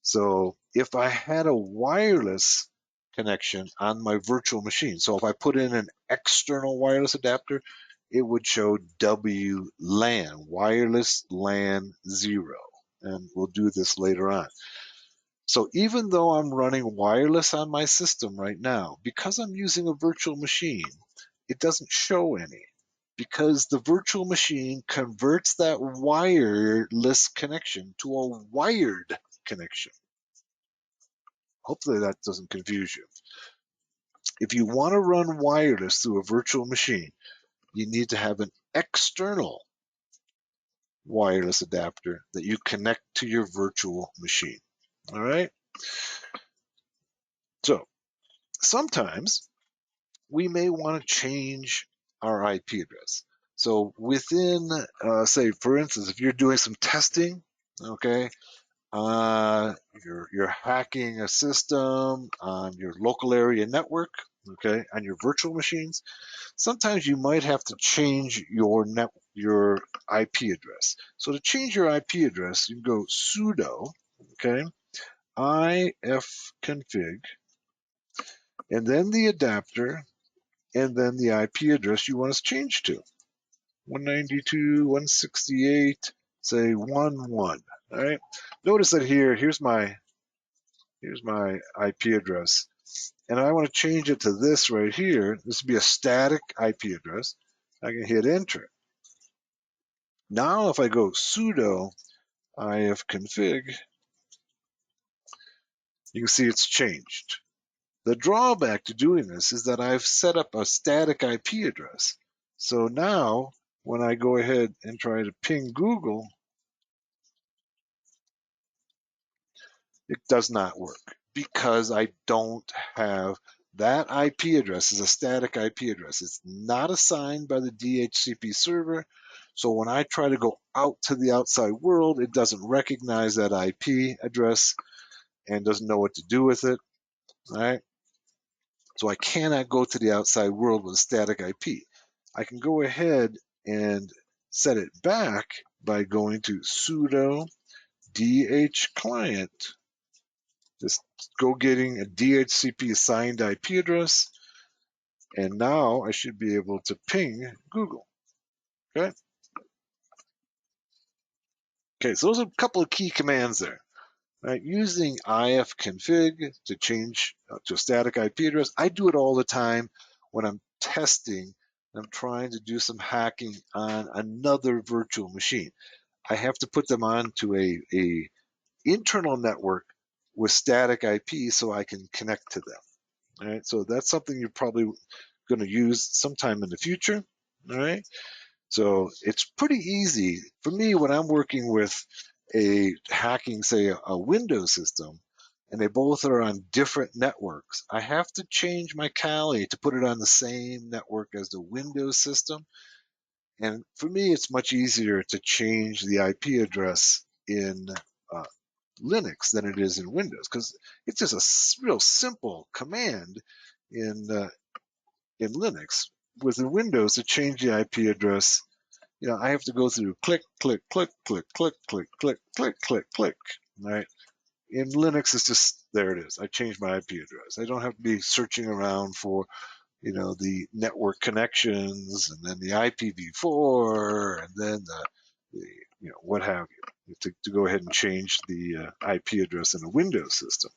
A: So if I had a wireless connection on my virtual machine, so if I put in an external wireless adapter, it would show WLAN, wireless LAN 0. And we'll do this later on. So even though I'm running wireless on my system right now, because I'm using a virtual machine, it doesn't show any because the virtual machine converts that wireless connection to a wired connection. Hopefully that doesn't confuse you. If you want to run wireless through a virtual machine, you need to have an external wireless adapter that you connect to your virtual machine. All right. So sometimes we may want to change our IP address. So within, say, for instance, if you're doing some testing, okay, you're hacking a system on your local area network, okay, on your virtual machines. Sometimes you might have to change your your IP address. So to change your IP address, you go sudo, okay, ifconfig, and then the adapter, and then the IP address you want to change to. 192.168, say 11. All right. Notice that here's my IP address, and I want to change it to this right here. This would be a static IP address. I can hit enter. Now if I go sudo ifconfig, you can see it's changed. The drawback to doing this is that I've set up a static IP address. So now when I go ahead and try to ping Google, it does not work because I don't have that IP address is a static IP address. It's not assigned by the DHCP server. So when I try to go out to the outside world, it doesn't recognize that IP address and doesn't know what to do with it. All right. So I cannot go to the outside world with a static IP. I can go ahead and set it back by going to sudo dhclient. Just go getting a DHCP assigned IP address, and now I should be able to ping Google. Okay. Okay, so those are a couple of key commands there. Right, using ifconfig to change to a static IP address. I do it all the time when I'm testing. I'm trying to do some hacking on another virtual machine. I have to put them onto a internal network with static IP so I can connect to them. All right, so that's something you're probably going to use sometime in the future. All right, so it's pretty easy for me when I'm working with a hacking, say, a Windows system, and they both are on different networks. I have to change my Kali to put it on the same network as the Windows system. And for me, it's much easier to change the IP address in uh, Linux than it is in Windows because it's just a real simple command in Linux. With the Windows, to change the IP address, I have to go through click, click, click, click, click, click, click, click, click, click. Right? In Linux, it's just there it is. I changed my IP address. I don't have to be searching around for, the network connections and then the IPv4 and then the what have you to go ahead and change the IP address in a Windows system.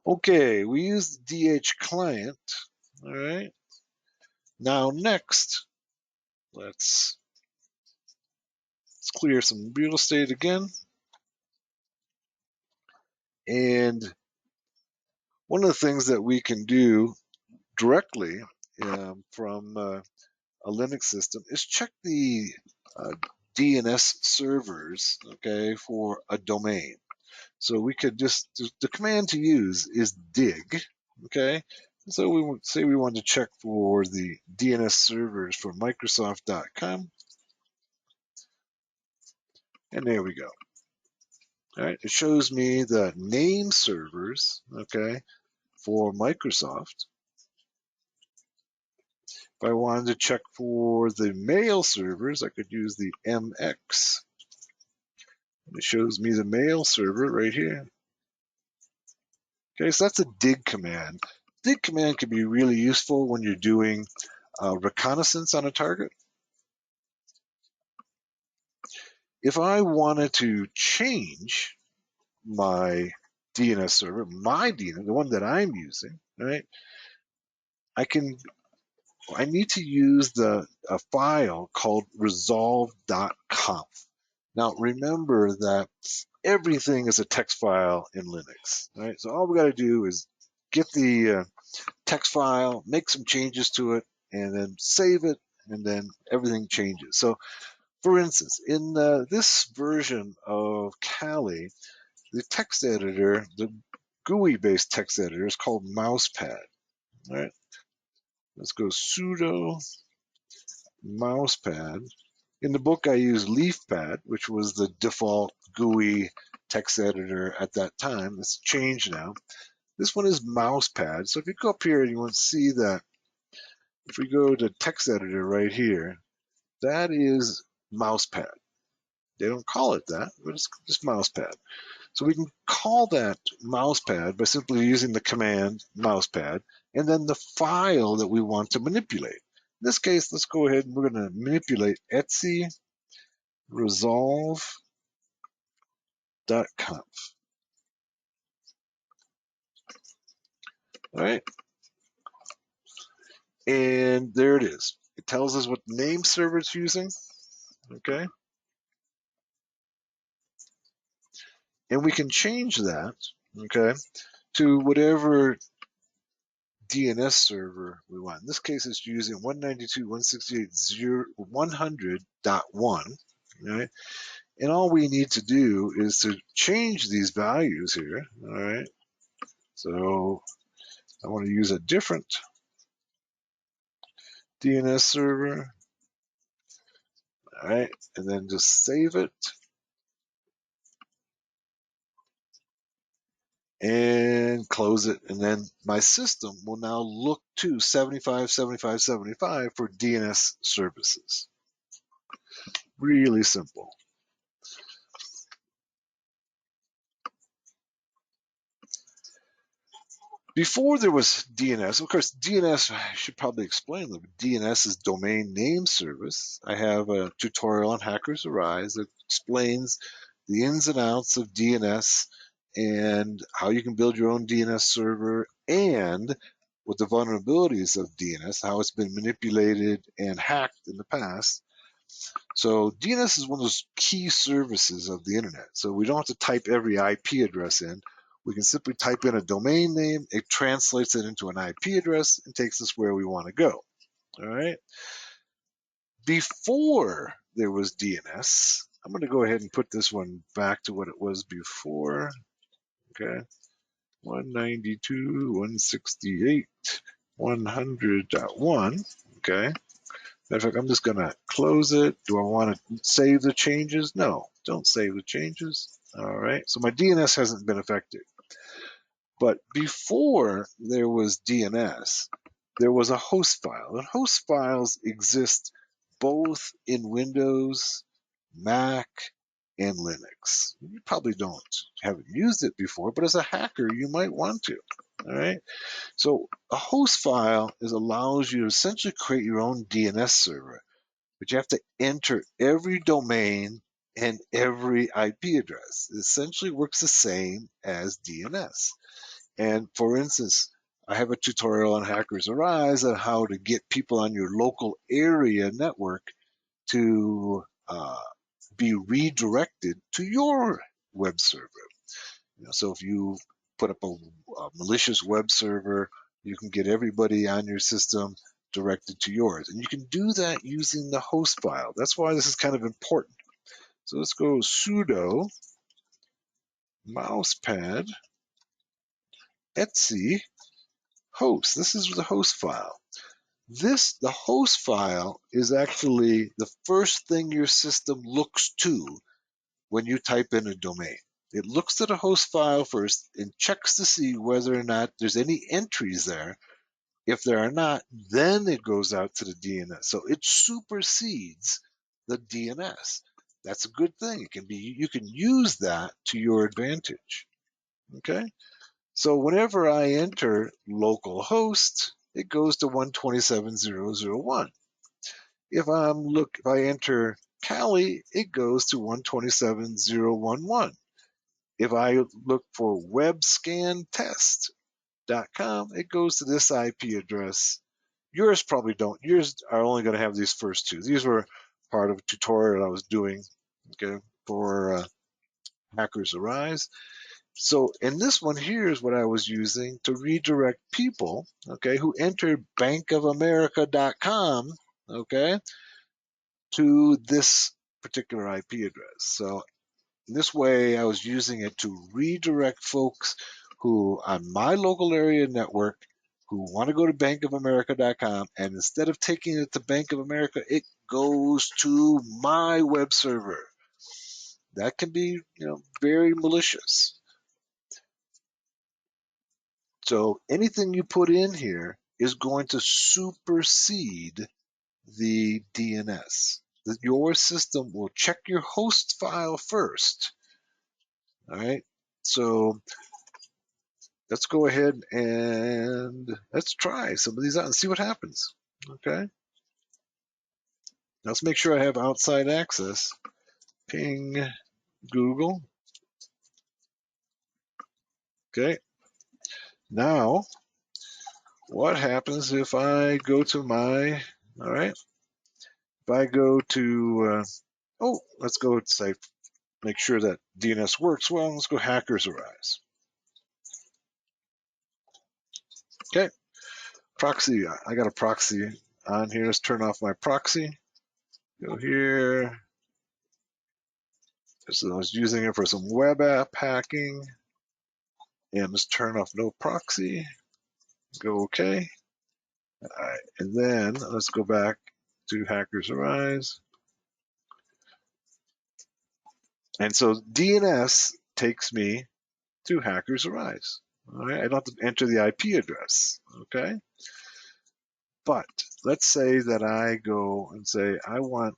A: Okay, we use the DH client. All right. Now next, let's clear some real estate again. And one of the things that we can do directly from a Linux system is check the DNS servers, okay, for a domain. So we could the command to use is dig, okay? So we would say we want to check for the DNS servers for Microsoft.com. And there we go. All right, it shows me the name servers, okay, for Microsoft. If I wanted to check for the mail servers, I could use the MX. And it shows me the mail server right here. Okay, so that's a dig command. Dig command can be really useful when you're doing reconnaissance on a target. If I wanted to change my DNS server, my DNS, the one that I'm using, right? I need to use a file called resolve.conf. Now remember that everything is a text file in Linux, right? So all we got to do is get the text file, make some changes to it, and then save it, and then everything changes. So for instance, in this version of Kali, the text editor, the GUI-based text editor is called Mousepad. All right, let's go sudo Mousepad. In the book, I use LeafPad, which was the default GUI text editor at that time. It's changed now. This one is Mousepad. So if you go up here, you want to see that if we go to text editor right here, That is mousepad. They don't call it that, but it's just mousepad. So we can call that mousepad by simply using the command mousepad and then the file that we want to manipulate. In this case, let's go ahead and we're going to manipulate Etsy resolve.conf. All right. And there it is. It tells us what name server it's using. Okay. And we can change that, okay, to whatever DNS server we want. In this case, it's using 192.168.100.1, right? And all we need to do is to change these values here, all right? So I want to use a different DNS server, all right? And then just save it. And close it, and then my system will now look to 75, 75, 75 for DNS services. Really simple. Before there was DNS, of course, DNS, I should probably explain that DNS is domain name service. I have a tutorial on Hackers Arise that explains the ins and outs of DNS and how you can build your own DNS server and what the vulnerabilities of DNS, how it's been manipulated and hacked in the past. So DNS is one of those key services of the internet. So we don't have to type every IP address in. We can simply type in a domain name, it translates it into an IP address and takes us where we want to go. All right. Before there was DNS, I'm going to go ahead and put this one back to what it was before. Okay. 192.168.100.1. Okay. Matter of fact, I'm just going to close it. Do I want to save the changes? No, don't save the changes. All right, so my DNS hasn't been affected. But before there was DNS, there was a host file. And host files exist both in Windows, Mac, and Linux. You probably haven't used it before, but as a hacker, you might want to. All right. So a host file allows you to essentially create your own DNS server, but you have to enter every domain and every IP address. It essentially works the same as DNS. And for instance, I have a tutorial on Hackers Arise on how to get people on your local area network to be redirected to your web server. So if you put up a malicious web server, you can get everybody on your system directed to yours. And you can do that using the host file. That's why this is kind of important. So let's go sudo mousepad Etsy host. This is the host file. The host file is actually the first thing your system looks to when you type in a domain. It looks at a host file first and checks to see whether or not there's any entries there. If there are not, then it goes out to the DNS. So it supersedes the DNS. That's a good thing. You can use that to your advantage. Okay. So whenever I enter localhost, it goes to 127.0.0.1. If I enter Kali, it goes to 127.0.1.1. If I look for webscantest.com, it goes to this IP address. Yours probably don't. Yours are only going to have these first two. These were part of a tutorial I was doing, okay, for Hackers Arise. So, in this one here is what I was using to redirect people, okay, who entered bankofamerica.com, okay, to this particular IP address. So, in this way, I was using it to redirect folks who on my local area network who want to go to bankofamerica.com, and instead of taking it to Bank of America, it goes to my web server. That can be, very malicious. So anything you put in here is going to supersede the DNS. your system will check your host file first. All right. So let's go ahead and let's try some of these out and see what happens. Okay. Let's make sure I have outside access. Ping Google. Okay. Now, what happens if I go to my, all right, if I go to, let's go say, make sure that DNS works well. Let's go Hackers Arise. Okay. Proxy, I got a proxy on here. Let's turn off my proxy. Go here. So I was using it for some web app hacking. And let's turn off no proxy. Go OK. All right. And then let's go back to Hackers Arise. And so DNS takes me to Hackers Arise. All right. I don't have to enter the IP address. Okay. But let's say that I go and say, I want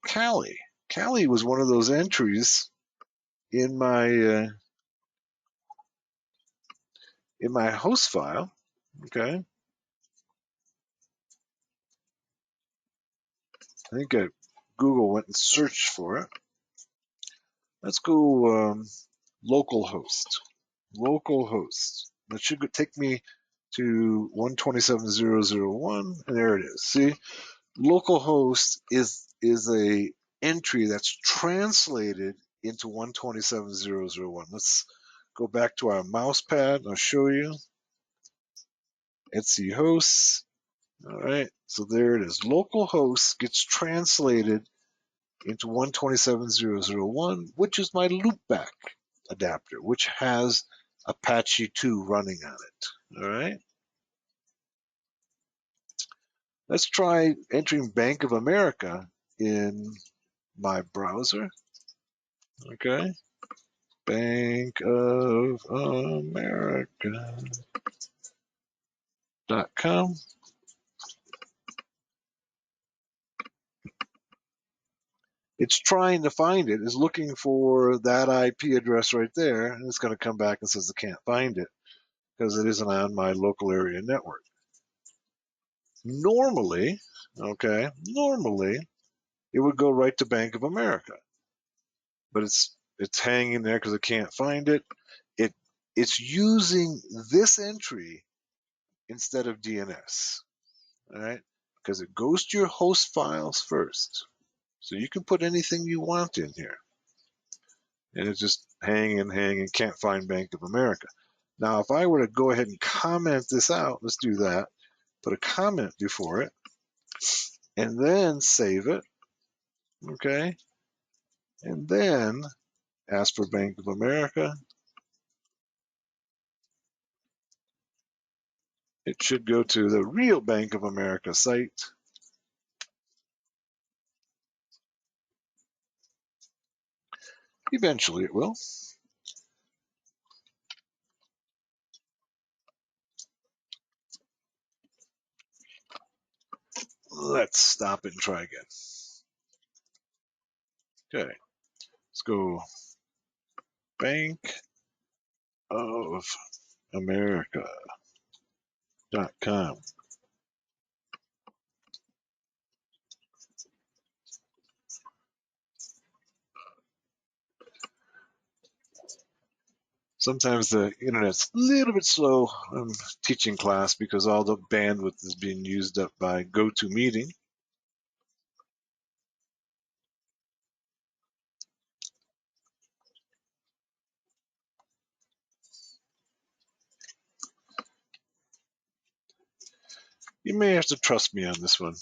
A: Kali. Kali was one of those entries in my host file. Okay. I think Google went and searched for it. Let's go localhost. Localhost. That should take me to 127.0.0.1, and there it is. See, localhost is a entry that's translated into 127.0.0.1. Let's go back to our mouse pad. I'll show you. Etsy hosts. All right, so there it is. Localhost gets translated into 127.0.0.1, which is my loopback adapter, which has Apache 2 running on it. All right. Let's try entering Bank of America in my browser. Okay. Bank of America.com. It's trying to find it, it's looking for that IP address right there, and it's going to come back and says it can't find it because it isn't on my local area network. Normally, it would go right to Bank of America, but it's hanging there because it can't find it. It's using this entry instead of DNS, all right? Because it goes to your host files first. So you can put anything you want in here. And it's just hanging, can't find Bank of America. Now, if I were to go ahead and comment this out, let's do that. Put a comment before it, and then save it, okay? And then ask for Bank of America. It should go to the real Bank of America site. Eventually it will. Let's stop it and try again. Okay, let's go Bank of America.com. Sometimes the internet's a little bit slow. I'm teaching class because all the bandwidth is being used up by GoToMeeting. You may have to trust me on this one.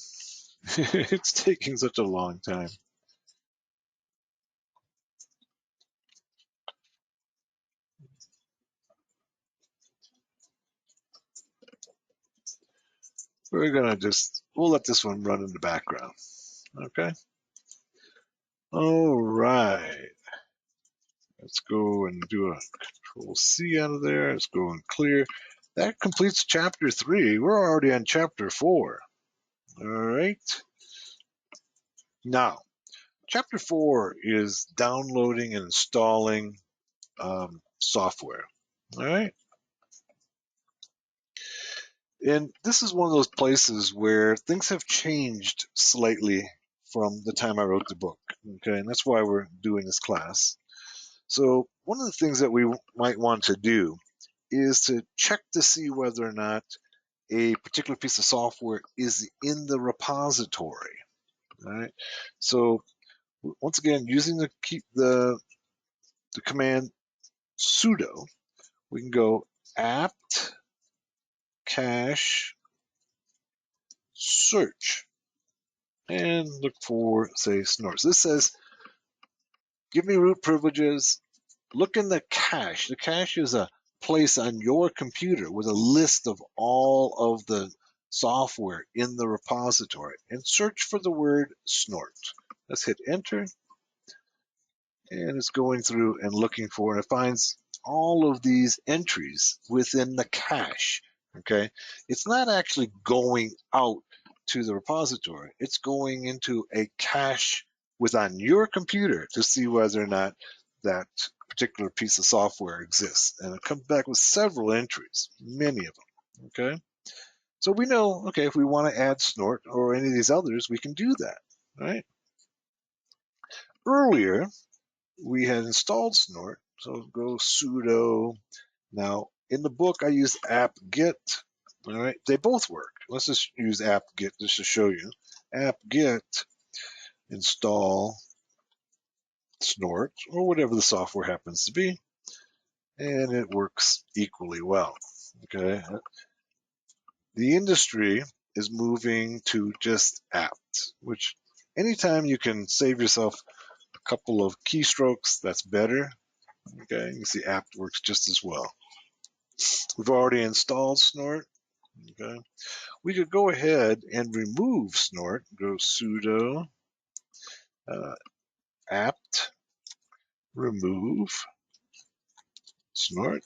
A: It's taking such a long time. We'll let this one run in the background. Okay. All right. Let's go and do a Control C out of there. Let's go and clear. That completes chapter 3. We're already on chapter 4. All right. Now, chapter 4 is downloading and installing software. All right. And this is one of those places where things have changed slightly from the time I wrote the book. Okay. And that's why we're doing this class. So, one of the things that we might want to do is to check to see whether or not a particular piece of software is in the repository. All right. So, once again, using the command sudo, we can go apt cache search and look for, say, Snort. So this says, give me root privileges, look in the cache. The cache is a place on your computer with a list of all of the software in the repository and search for the word Snort. Let's hit enter, and it's going through and looking for, and it finds all of these entries within the cache. Okay, it's not actually going out to the repository, it's going into a cache within your computer to see whether or not that particular piece of software exists, and it comes back with several entries, many of them. Okay, so we know, okay, if we want to add Snort or any of these others, we can do that. Right, earlier we had installed Snort, so go sudo. Now, in the book, I use apt-get. All right, they both work. Let's just use apt-get just to show you. Apt-get install Snort, or whatever the software happens to be, and it works equally well. Okay, the industry is moving to just apt, which anytime you can save yourself a couple of keystrokes, that's better. Okay, you can see apt works just as well. We've already installed Snort. Okay, we could go ahead and remove Snort. Go sudo apt remove Snort,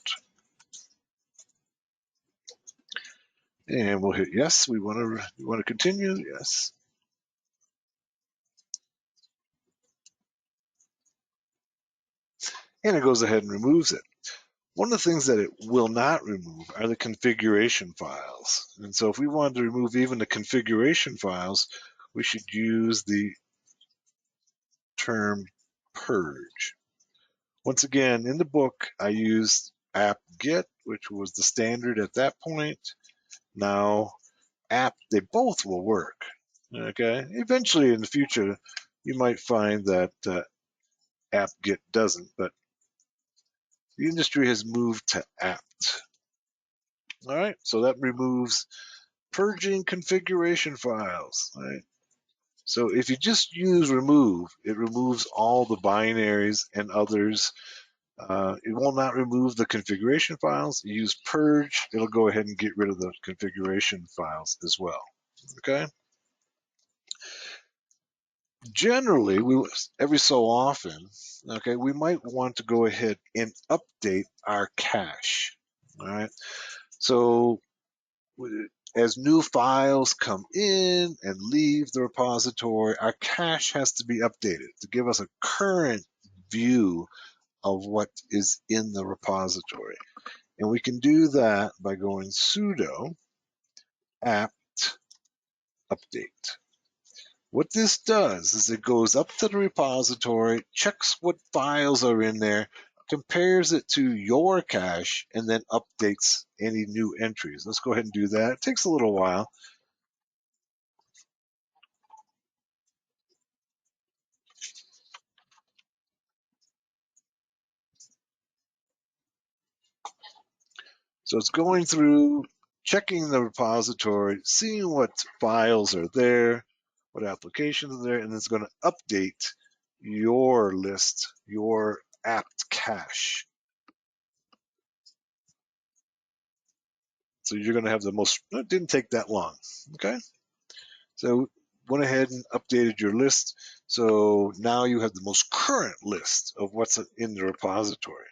A: and we'll hit yes. We want to continue. Yes, and it goes ahead and removes it. One of the things that it will not remove are the configuration files. And so if we wanted to remove even the configuration files, we should use the term purge. Once again, in the book, I used apt-get, which was the standard at that point. Now, they both will work. Okay, eventually in the future, you might find that apt-get doesn't, but the industry has moved to apt. All right, so that removes purging configuration files. Right. So if you just use remove, it removes all the binaries and others. It will not remove the configuration files. You use purge, it'll go ahead and get rid of the configuration files as well. Okay. Generally, every so often, okay, we might want to go ahead and update our cache. All right. So as new files come in and leave the repository, our cache has to be updated to give us a current view of what is in the repository. And we can do that by going sudo apt update. What this does is it goes up to the repository, checks what files are in there, compares it to your cache, and then updates any new entries. Let's go ahead and do that. It takes a little while. So it's going through, checking the repository, seeing what files are there, what applications are there, and it's going to update your list, your apt cache. So you're going to have the most, it didn't take that long. Okay. So went ahead and updated your list. So now you have the most current list of what's in the repository.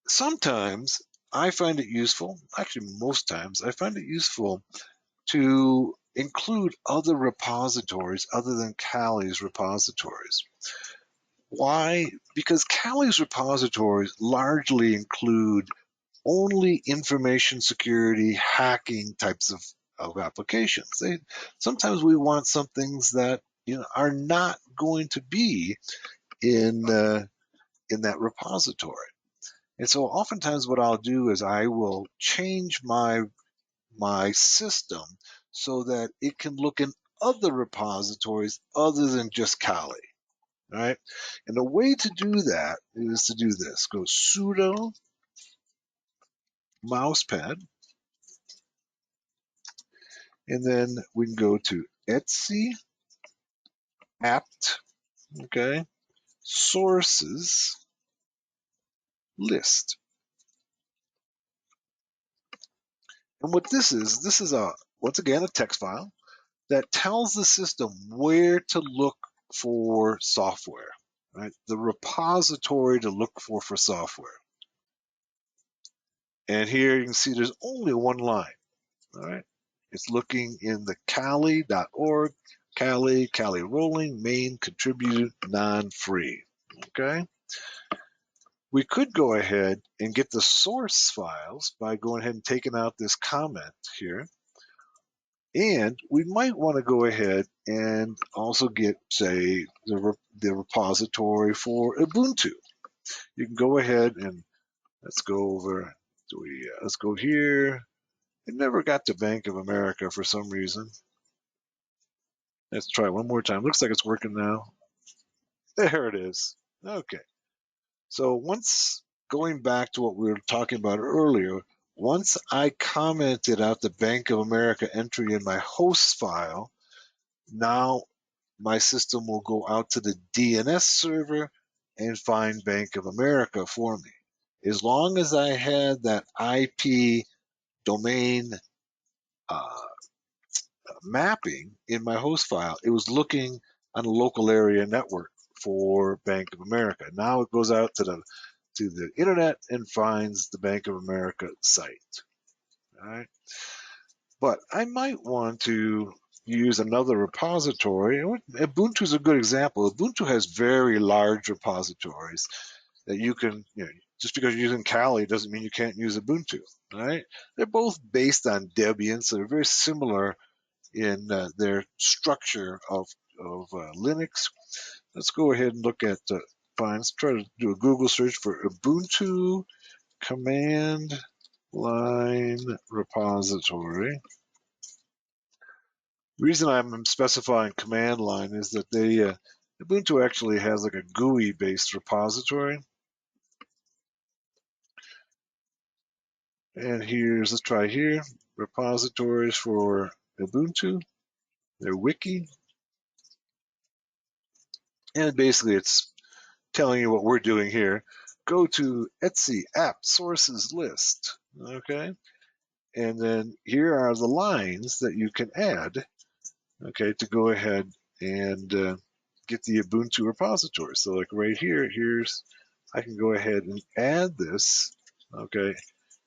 A: Sometimes I find it useful, actually most times I find it useful to include other repositories other than Kali's repositories. Why? Because Kali's repositories largely include only information security hacking types of applications. Sometimes we want some things that are not going to be in that repository. And so oftentimes what I'll do is I will change my system so that it can look in other repositories other than just Kali. Right? And the way to do that is to do this. Go sudo mousepad, and then we can go to etc apt, okay, sources list. And what this is once again a text file that tells the system where to look for software, right? The repository to look for software. And here you can see there's only one line, all right? It's looking in the Kali.org, Kali rolling, main, contributed, non-free, okay? We could go ahead and get the source files by going ahead and taking out this comment here. And we might want to go ahead and also get, say, the repository for Ubuntu. You can go ahead and let's go over, let's go here. It never got to Bank of America for some reason. Let's try one more time. Looks like it's working now. There it is. Okay. So once going back to what we were talking about earlier, once I commented out the Bank of America entry in my host file, now my system will go out to the DNS server and find Bank of America for me. As long as I had that IP domain mapping in my host file, it was looking on a local area network for Bank of America. Now it goes out to the internet and finds the Bank of America site. All right. But I might want to use another repository. Ubuntu is a good example. Ubuntu has very large repositories that you can, just because you're using Kali doesn't mean you can't use Ubuntu, right? They're both based on Debian, so they're very similar in their structure of Linux. Let's go ahead and look at, fine, let's try to do a Google search for Ubuntu command line repository. The reason I'm specifying command line is that Ubuntu actually has like a GUI based repository. And let's try here, repositories for Ubuntu, their wiki. And basically it's telling you what we're doing here. Go to etc apt sources list, okay? And then here are the lines that you can add, okay, to go ahead and get the Ubuntu repository. So like right here, I can go ahead and add this, okay,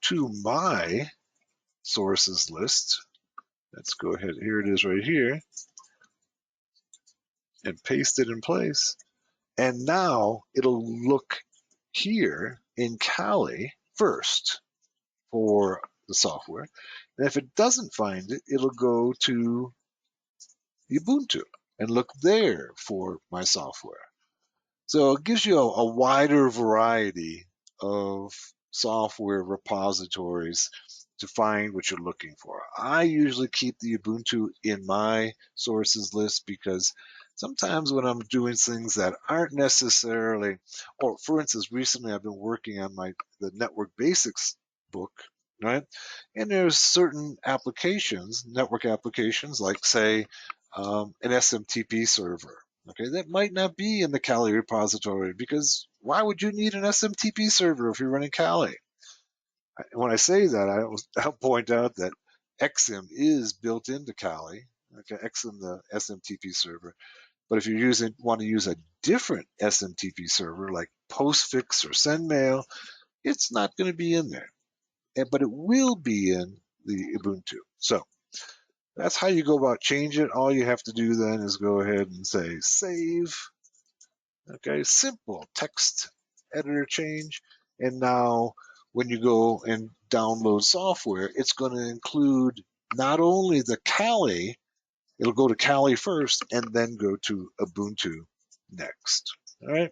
A: to my sources list. Let's go ahead, here it is right here, and paste it in place. And now it'll look here in Kali first for the software. And if it doesn't find it, it'll go to Ubuntu and look there for my software. So it gives you a wider variety of software repositories to find what you're looking for. I usually keep the Ubuntu in my sources list because sometimes when I'm doing things that aren't necessarily, or for instance, recently I've been working on the network basics book, right? And there's certain applications, network applications, like say an SMTP server. Okay, that might not be in the Kali repository because why would you need an SMTP server if you're running Kali? When I say that, I'll point out that Exim is built into Kali. Okay, Exim, the SMTP server. But if you want to use a different SMTP server like Postfix or SendMail, it's not going to be in there. But it will be in the Ubuntu. So That's how you go about changing it. All you have to do then is go ahead and say save. Okay, simple text editor change. And now when you go and download software, it's going to include not only the Kali, it'll go to Kali first and then go to Ubuntu next. All right.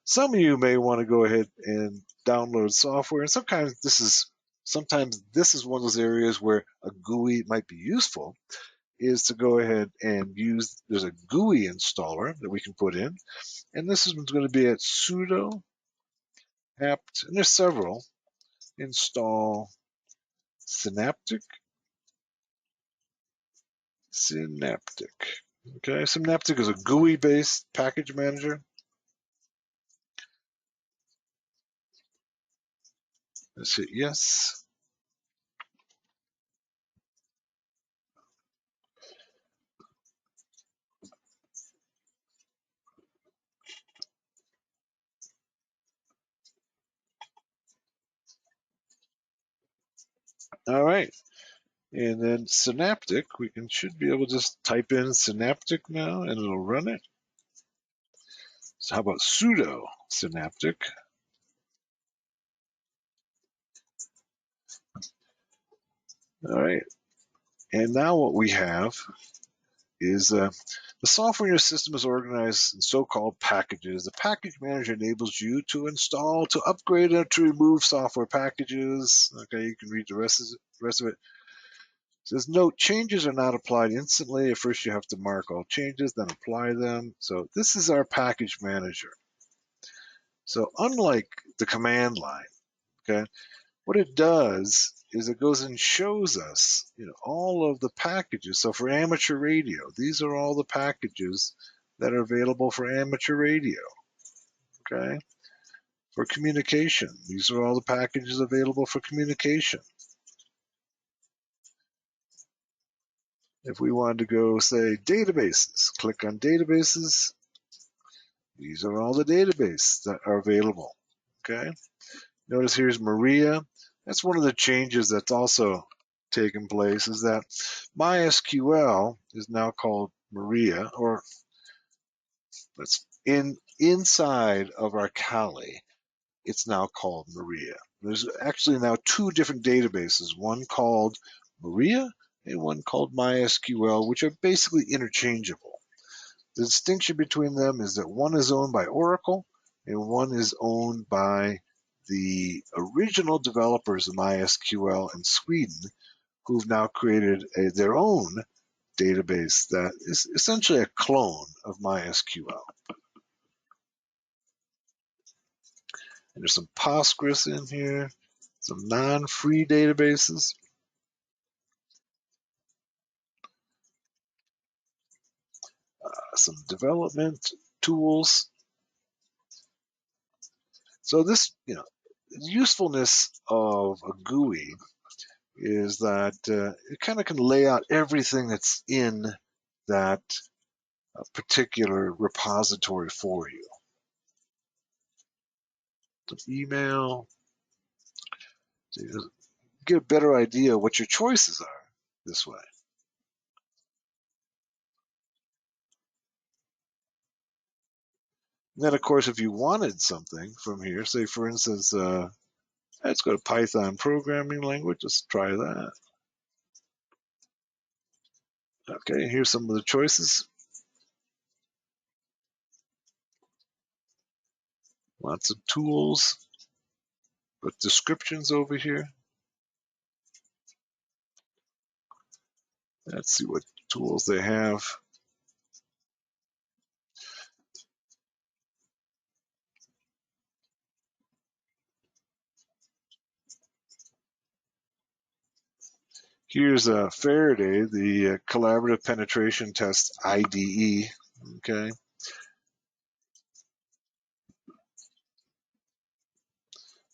A: Some of you may want to go ahead and download software, and sometimes this is one of those areas where a GUI might be useful, is to go ahead and use, there's a GUI installer that we can put in, and this one's going to be at sudo apt, and there's several, install Synaptic. Okay, Synaptic is a GUI-based package manager. Let's hit yes. All right. And then Synaptic, should be able to just type in Synaptic now and it'll run it. So how about sudo Synaptic? All right. And now what we have is the software in your system is organized in so-called packages. The package manager enables you to install, to upgrade, or to remove software packages. Okay, you can read the rest of it. It says note, changes are not applied instantly. At first you have to mark all changes, then apply them. So this is our package manager. So unlike the command line, okay, what it does is it goes and shows us, all of the packages. So for amateur radio, these are all the packages that are available for amateur radio. Okay. For communication, these are all the packages available for communication. If we wanted to go, say, databases, click on databases. These are all the databases that are available. Okay. Notice here's Maria. That's one of the changes that's also taken place, is that MySQL is now called Maria, or it's inside of our Kali. It's now called Maria. There's actually now two different databases, one called Maria and one called MySQL, which are basically interchangeable. The distinction between them is that one is owned by Oracle and one is owned by the original developers of MySQL in Sweden, who've now created their own database that is essentially a clone of MySQL. And there's some Postgres in here, some non-free databases. Some development tools. So this, the usefulness of a GUI is that it kind of can lay out everything that's in that particular repository for you. So email, so you get a better idea of what your choices are this way. And then, of course, if you wanted something from here, say, for instance, let's go to Python programming language. Let's try that. Okay, here's some of the choices. Lots of tools with descriptions over here. Let's see what tools they have. Here's a Faraday, the Collaborative Penetration Test IDE. Okay.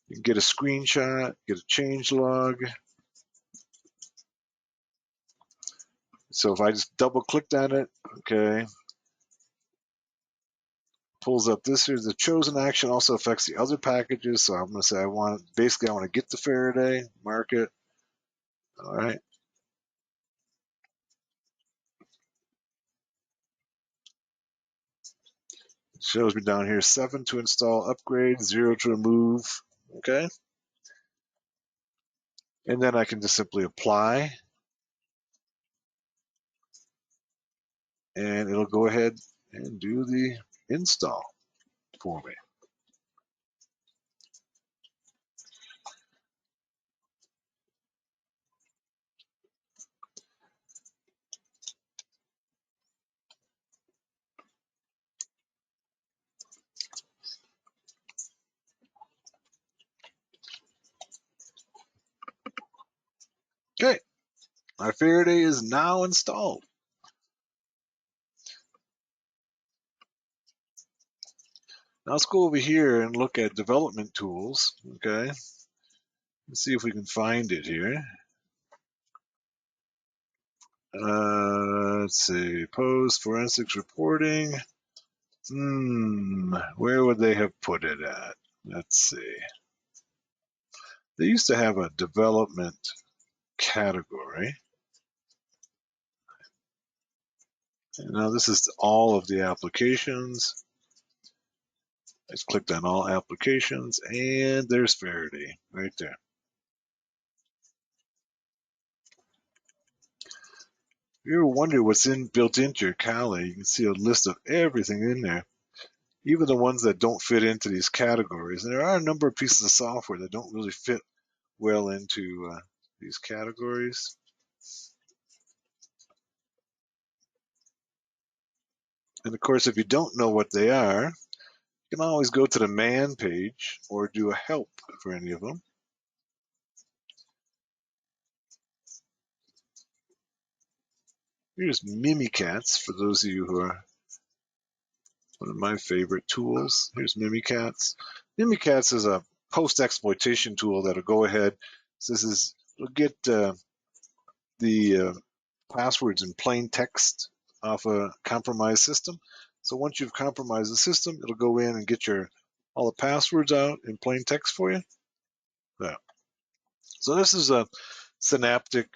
A: You can get a screenshot, get a change log. So if I just double clicked on it, okay, pulls up this here. The chosen action also affects the other packages. So I'm going to say I want to get the Faraday, mark it. All right. shows me down here 7 to install, upgrade, 0 to remove. Okay. And then I can just simply apply, and it'll go ahead and do the install for me. Okay, our Faraday is now installed. Now let's go over here and look at development tools. Okay, let's see if we can find it here. Let's see, post forensics reporting. Where would they have put it at? Let's see. They used to have a development category. And now this is all of the applications. I just clicked on all applications, and there's Faraday right there. If you ever wonder what's built into your Kali, you can see a list of everything in there, even the ones that don't fit into these categories. And there are a number of pieces of software that don't really fit well into these categories. And of course, if you don't know what they are, you can always go to the man page or do a help for any of them. Here's Mimikatz for those of you who are one of my favorite tools. Here's Mimikatz. Mimikatz is a post-exploitation tool that'll go ahead. So this is, it'll get the passwords in plain text off a compromised system. So once you've compromised the system, it'll go in and get all the passwords out in plain text for you. Yeah. So this is a Synaptic,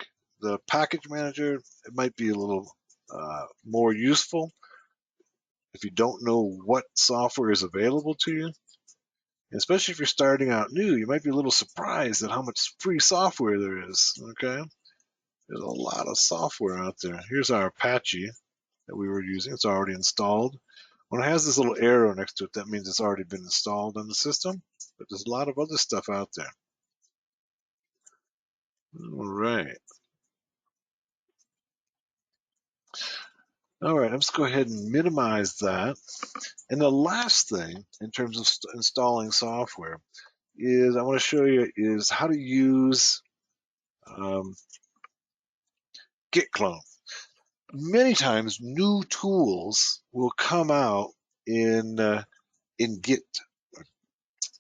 A: the package manager. It might be a little more useful if you don't know what software is available to you. Especially if you're starting out new, you might be a little surprised at how much free software there is. Okay, there's a lot of software out there. Here's our Apache that we were using. It's already installed. When it has this little arrow next to it, that means it's already been installed on the system. But there's a lot of other stuff out there. All right. All right, let's go ahead and minimize that. And the last thing in terms of installing software is I want to show you is how to use Git clone. Many times new tools will come out in Git,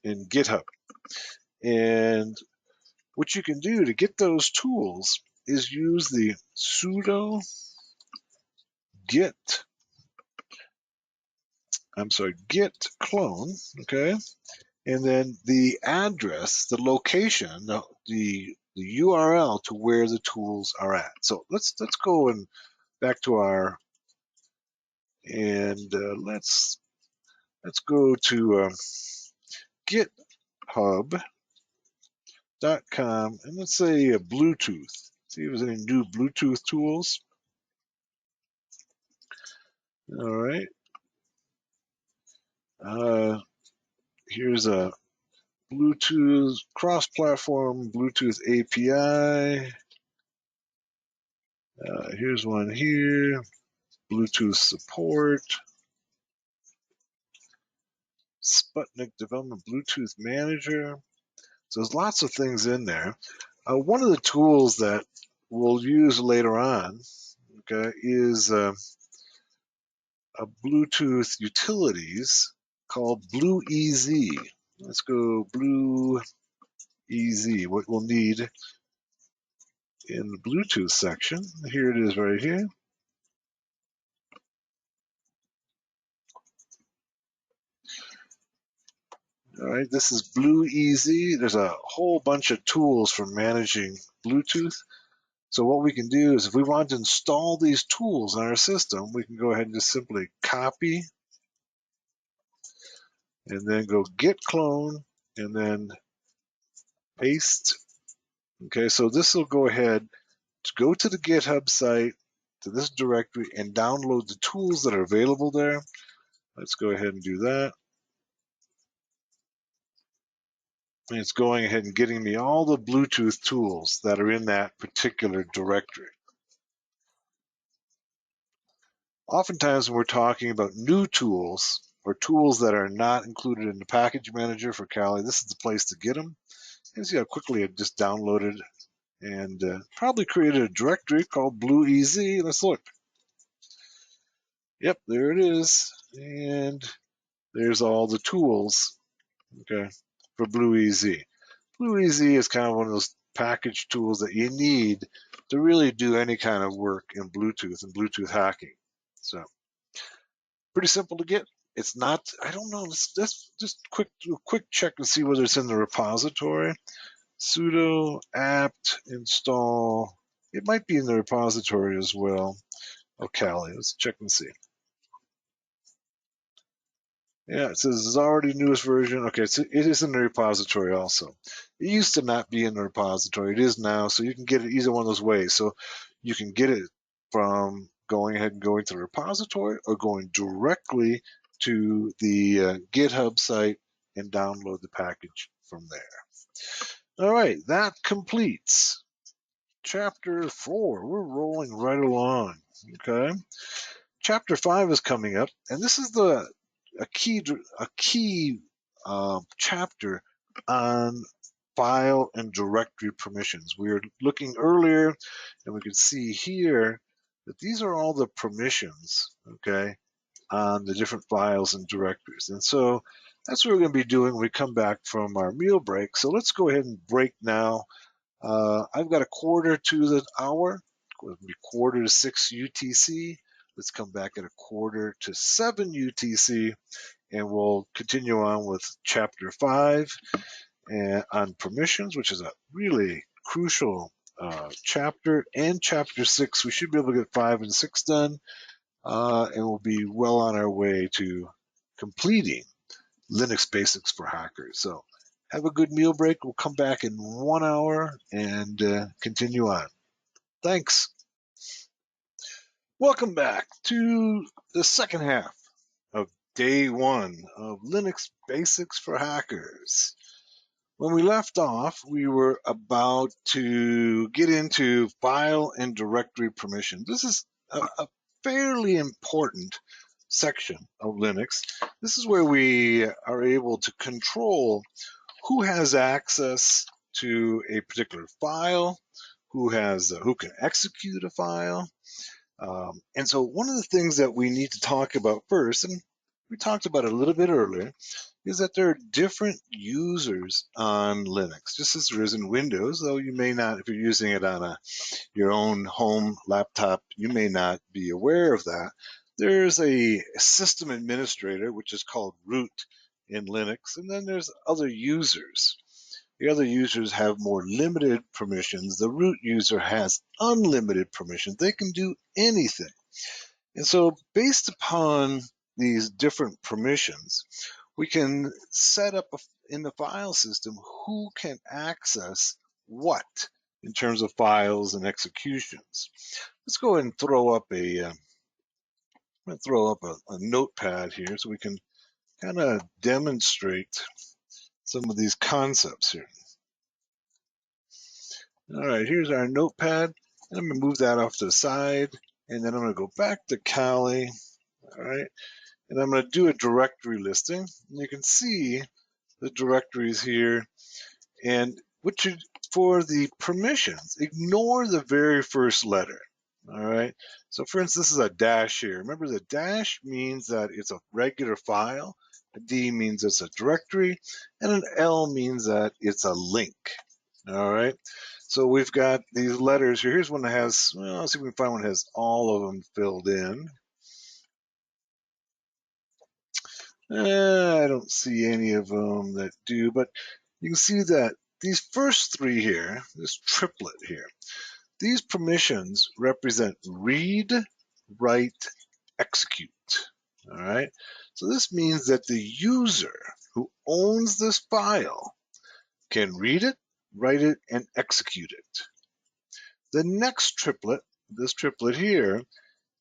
A: in GitHub. And what you can do to get those tools is use the sudo git clone, okay? And then the address, the location, the URL to where the tools are at. So let's go and back to our, and let's go to GitHub.com and let's say Bluetooth. See if there's any new Bluetooth tools. All right. Here's a Bluetooth cross-platform Bluetooth API. Here's one here. Bluetooth support. Sputnik Development Bluetooth Manager. So there's lots of things in there. One of the tools that we'll use later on, okay, is a Bluetooth utilities called BlueEZ. Let's go BlueEZ. What we'll need in the Bluetooth section, here it is right here. All right, this is BlueEZ. There's a whole bunch of tools for managing Bluetooth. So what we can do is if we want to install these tools on our system, we can go ahead and just simply copy and then go git clone, and then paste. Okay, so this will go ahead to go to the GitHub site, to this directory, and download the tools that are available there. Let's go ahead and do that. And it's going ahead and getting me all the Bluetooth tools that are in that particular directory. Oftentimes when we're talking about new tools or tools that are not included in the package manager for Kali, this is the place to get them. And see how quickly I just downloaded and probably created a directory called BlueEZ. Let's look. Yep, there it is. And there's all the tools, okay, for BlueEZ. BlueEZ is kind of one of those package tools that you need to really do any kind of work in Bluetooth and Bluetooth hacking. So pretty simple to get. It's not, I don't know, let's just quick check and see whether it's in the repository. Sudo apt install. It might be in the repository as well. Oh, Kali, let's check and see. Yeah, it says it's already newest version. Okay, so it is in the repository also. It used to not be in the repository. It is now, so you can get it either one of those ways. So you can get it from going ahead and going to the repository or going directly to the GitHub site and download the package from there. All right, that completes Chapter 4. We're rolling right along, okay? Chapter 5 is coming up, and this is a key chapter on file and directory permissions. We were looking earlier, and we could see here that these are all the permissions, okay, on the different files and directories. And so that's what we're going to be doing when we come back from our meal break. So let's go ahead and break now. I've got a quarter to the hour. It'll be quarter to 6 UTC. Let's come back at a quarter to 7 UTC, and we'll continue on with Chapter 5 and on permissions, which is a really crucial chapter, and Chapter 6. We should be able to get 5 and 6 done, and we'll be well on our way to completing Linux Basics for Hackers. So have a good meal break. We'll come back in 1 hour and continue on. Thanks. Welcome back to the second half of day 1 of Linux Basics for Hackers. When we left off, we were about to get into file and directory permission. This is a fairly important section of Linux. This is where we are able to control who has access to a particular file, who can execute a file. And so one of the things that we need to talk about first, and we talked about it a little bit earlier, is that there are different users on Linux, just as there is in Windows, though you may not, if you're using it on your own home laptop, you may not be aware of that. There's a system administrator, which is called root in Linux, and then there's other users. The other users have more limited permissions. The root user has unlimited permissions. They can do anything. And so based upon these different permissions, we can set up in the file system who can access what in terms of files and executions. Let's go ahead and throw up a notepad here so we can kind of demonstrate some of these concepts here. All right, here's our notepad. And I'm going to move that off to the side, and then I'm going to go back to Kali. All right, and I'm going to do a directory listing. And you can see the directories here. And for the permissions, ignore the very first letter. All right, so for instance, this is a dash here. Remember, the dash means that it's a regular file. A D means it's a directory, and an L means that it's a link. All right, so we've got these letters here. Here's one that has, well, let's see if we can find one that has all of them filled in. I don't see any of them that do, but you can see that these first three here, this triplet here, these permissions represent read, write, execute. All right, so this means that the user who owns this file can read it, write it, and execute it. The next triplet, this triplet here,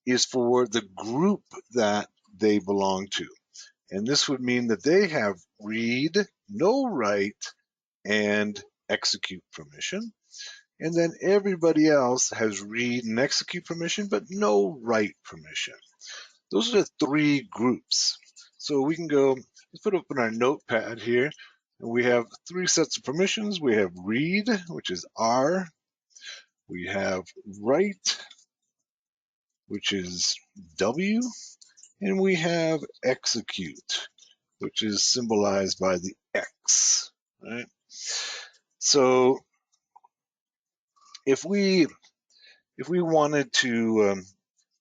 A: is for the group that they belong to. And this would mean that they have read, no write, and execute permission. And then everybody else has read and execute permission, but no write permission. Those are the three groups. So we can go, let's put up in our notepad here, and we have three sets of permissions. We have read, which is R. We have write, which is W. And we have execute, which is symbolized by the X, right? So if we wanted to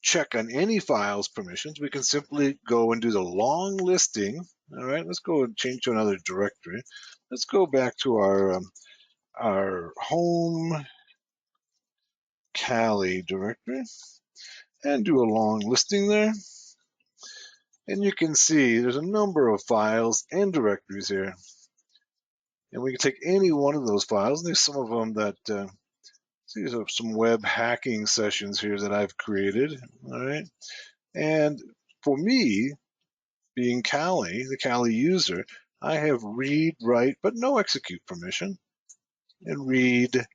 A: check on any file's permissions, we can simply go and do the long listing. All right, let's go and change to another directory. Let's go back to our home Kali directory and do a long listing there. And you can see there's a number of files and directories here. And we can take any one of those files. And there's some of them that, these are some web hacking sessions here that I've created. All right. And for me, being Kali, the Kali user, I have read, write, but no execute permission. And read,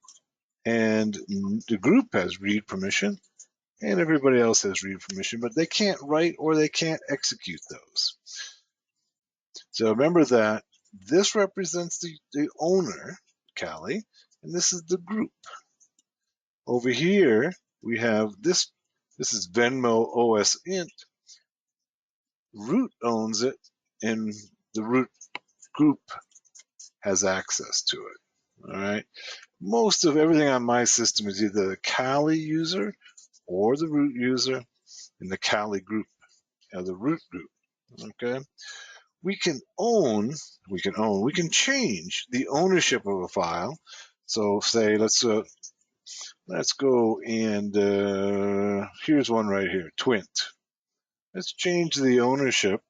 A: and the group has read permission, and everybody else has read permission, but they can't write or they can't execute those. So remember that this represents the owner, Kali, and this is the group. Over here, we have this is Venmo OS int. Root owns it, and the root group has access to it. All right. Most of everything on my system is either the Kali user or the root user in the Kali group, the root group. Okay. We can change the ownership of a file. So say let's go and here's one right here, Twint. Let's change the ownership.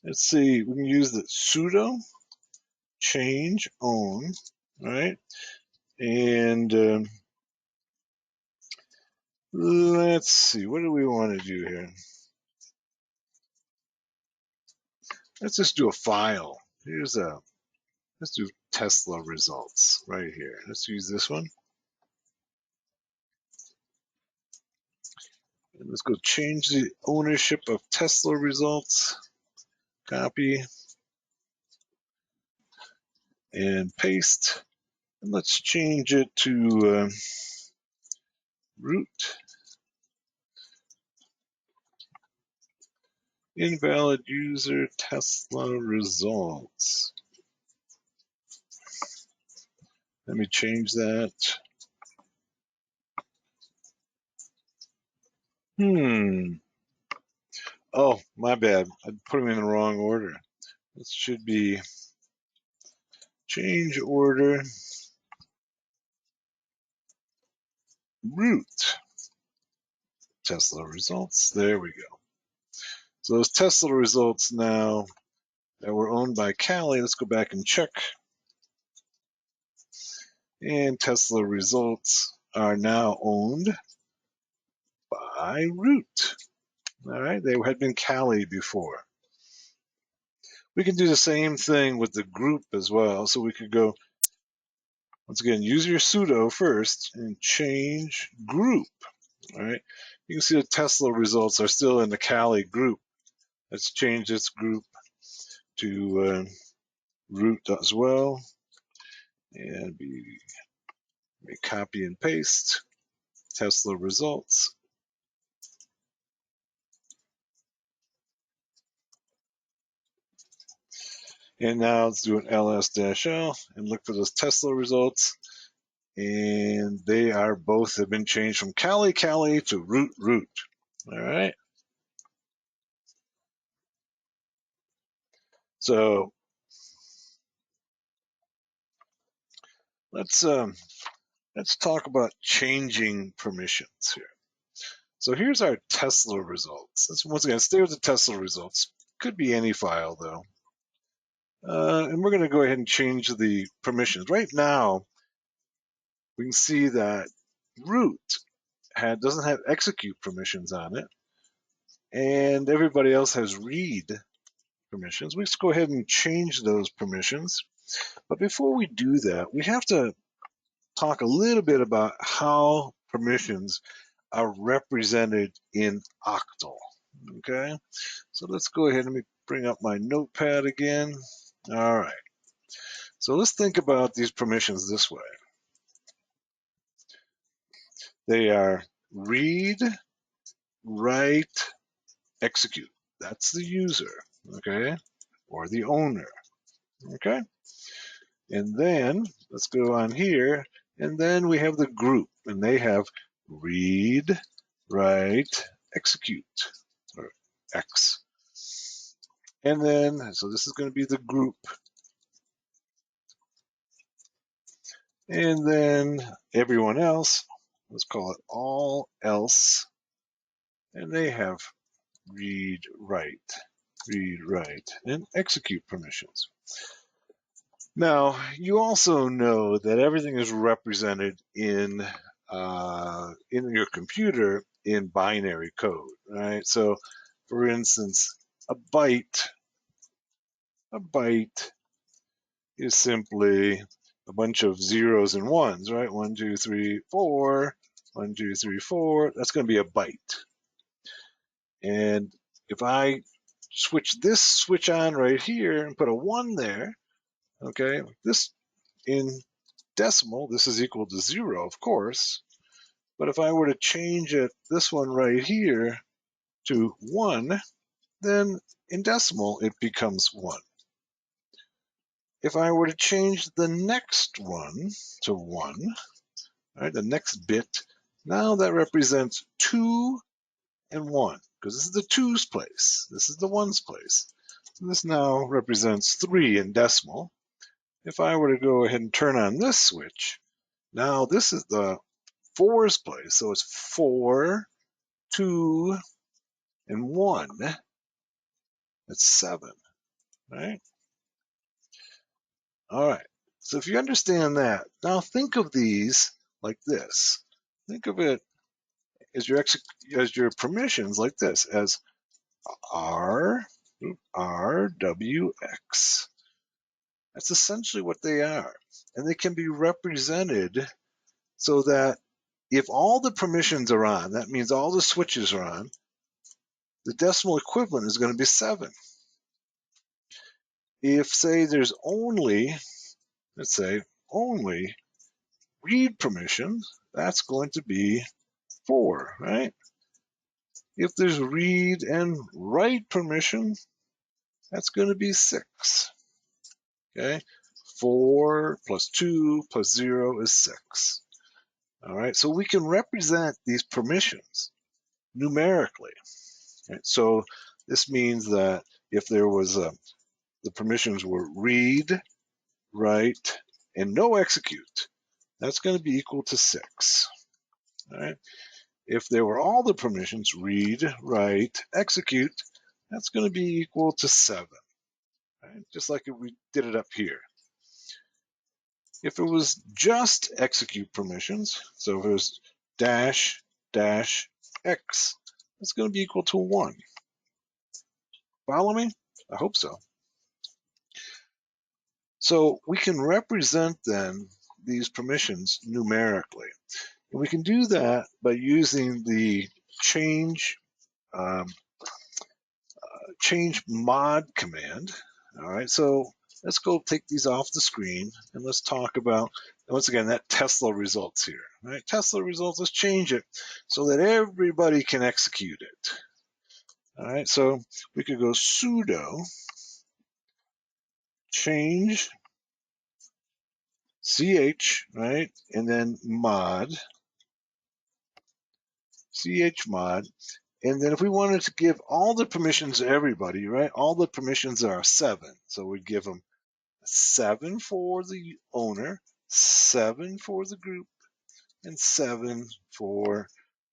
A: Let's see, we can use the sudo change own, right? And let's see, what do we want to do here? Let's just do a file. Let's do Tesla results right here. Let's use this one. And let's go change the ownership of Tesla results. Copy and paste. And let's change it to root. Invalid user Tesla results. Let me change that. Oh, my bad. I put them in the wrong order. This should be change order root Tesla results. There we go. So those Tesla results now that were owned by Kali, let's go back and check. And Tesla results are now owned by root. All right, they had been Kali before. We can do the same thing with the group as well. So we could go, once again, use your sudo first and change group. All right, you can see the Tesla results are still in the Kali group. Let's change this group to root as well, and we copy and paste Tesla results. And now let's do an ls-l and look for those Tesla results. And they are both have been changed from Kali to root. All right. So let's talk about changing permissions here. So here's our Tesla results. Let's once again stay with the Tesla results. Could be any file though. And we're going to go ahead and change the permissions. Right now, we can see that root doesn't have execute permissions on it, and everybody else has read permissions. We just go ahead and change those permissions. But before we do that, we have to talk a little bit about how permissions are represented in Octal. Okay, so let's go ahead and let me bring up my notepad again. All right, so let's think about these permissions this way. They are read, write, execute. That's the user, okay, or the owner, okay? And then let's go on here, and then we have the group, and they have read, write, execute, or X. And then, so this is going to be the group. And then everyone else, let's call it all else, and they have read, write, and execute permissions. Now, you also know that everything is represented in your computer in binary code, right? So, for instance, a byte is simply a bunch of zeros and ones, right? 1, 2, 3, 4, 1, 2, 3, 4. That's going to be a byte. And if I switch this switch on right here and put a 1 there, okay, this in decimal, this is equal to 0, of course. But if I were to change it, this one right here, to 1, then in decimal it becomes 1. If I were to change the next one to 1, right, the next bit, now that represents 2 and 1, because this is the 2's place, this is the 1's place. So this now represents 3 in decimal. If I were to go ahead and turn on this switch, now this is the 4's place, so it's 4, 2, and 1. That's 7, right? All right. So if you understand that, now think of these like this. Think of it as your permissions like this, as R, W, X. That's essentially what they are. And they can be represented so that if all the permissions are on, that means all the switches are on, the decimal equivalent is going to be 7. If, say, there's only, let's say, only read permission, that's going to be 4, right? If there's read and write permission, that's going to be 6, okay? 4 plus 2 plus 0 is 6. All right, so we can represent these permissions numerically. Right? So this means that if there was the permissions were read, write, and no execute, that's going to be equal to 6. All right. If there were all the permissions, read, write, execute, that's going to be equal to 7. Right? Just like if we did it up here. If it was just execute permissions, so if it was dash, dash, x, that's going to be equal to 1. Follow me? I hope so. So we can represent then these permissions numerically. And we can do that by using the change mod command. All right, so let's go take these off the screen and let's talk about, once again, that Tesla results here. All right, Tesla results, let's change it so that everybody can execute it. All right, so we could go sudo change ch, right, and then mod, chmod, and then if we wanted to give all the permissions to everybody, right, all the permissions are 7, so we'd give them 7 for the owner, 7 for the group, and 7 for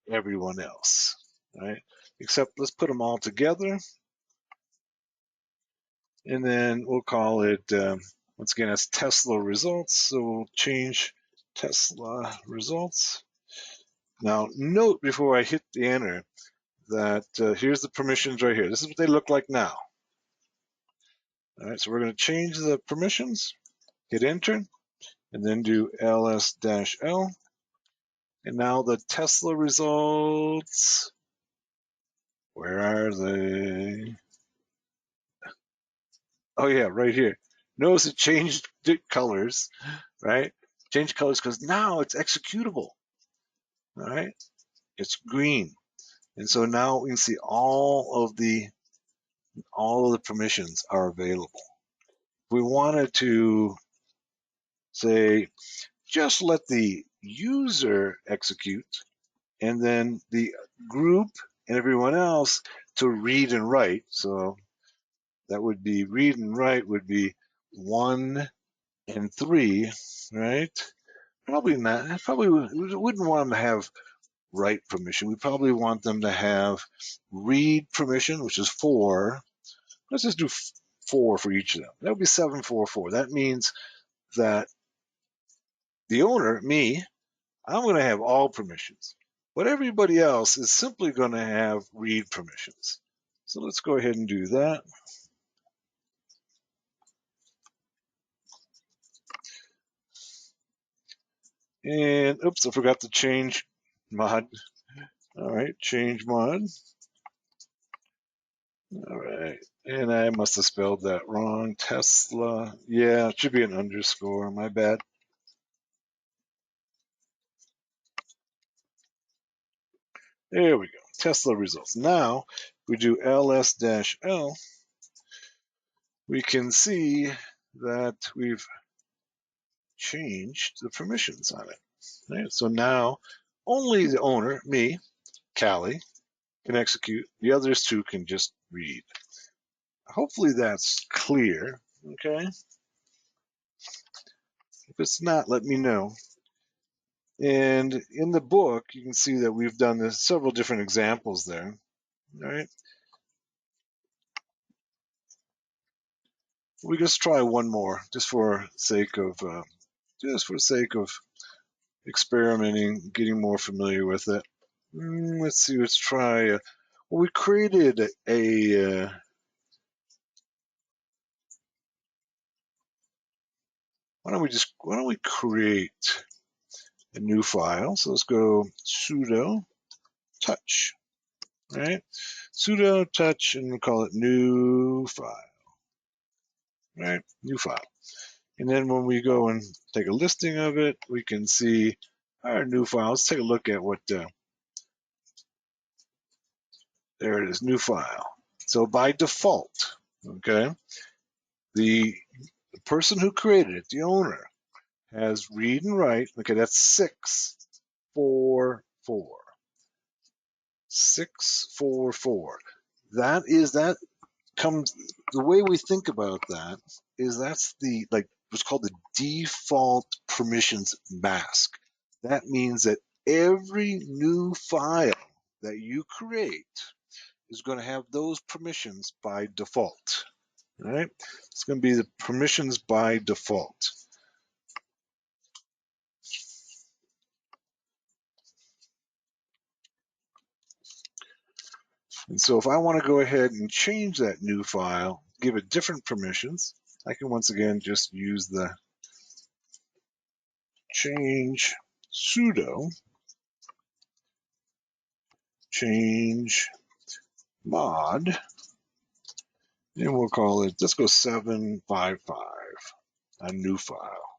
A: everyone else, right? Except let's put them all together, and then we'll call it, once again, as Tesla results. So we'll change Tesla results. Now, note before I hit the enter that here's the permissions right here. This is what they look like now. All right, so we're going to change the permissions, hit enter, and then do ls-l. And now the Tesla results, where are they? Oh yeah, right here. Notice it changed colors, right? Change colors because now it's executable, all right? It's green. And so now we can see all of the permissions are available. If we wanted to say, just let the user execute, and then the group and everyone else to read and write. So that would be read and write would be 1 and 3, right? Probably not. Probably we wouldn't want them to have write permission. We probably want them to have read permission, which is 4. Let's just do 4 for each of them. That would be 7, 4, 4. That means that the owner, me, I'm going to have all permissions. But everybody else is simply going to have read permissions. So let's go ahead and do that. And oops, I forgot to change mod. All right, change mod. All right, and I must have spelled that wrong. Tesla. Yeah, it should be an underscore. My bad. There we go. Tesla results. Now we do ls-l. We can see that we've changed the permissions on it. Right? So now only the owner, me, Callie, can execute. The others two can just read. Hopefully that's clear. Okay. If it's not, let me know. And in the book, you can see that we've done this, several different examples there. All right. We just try one more, just for sake of experimenting, getting more familiar with it. Let's see. Let's try. Well, we created a. Why don't we create a new file? So let's go sudo touch, right? Sudo touch, and we'll call it new file, right? New file. And then when we go and take a listing of it, we can see our new file. Let's take a look at what. There it is, new file. So by default, okay, the person who created it, the owner, has read and write. Okay, that's 644. 644. That comes, the way we think about that is that's the, like, what's called the default permissions mask. That means that every new file that you create is going to have those permissions by default. All right? It's going to be the permissions by default. And so if I want to go ahead and change that new file, give it different permissions, I can once again just use the change sudo change mod, and we'll call it, let's go 755, a new file.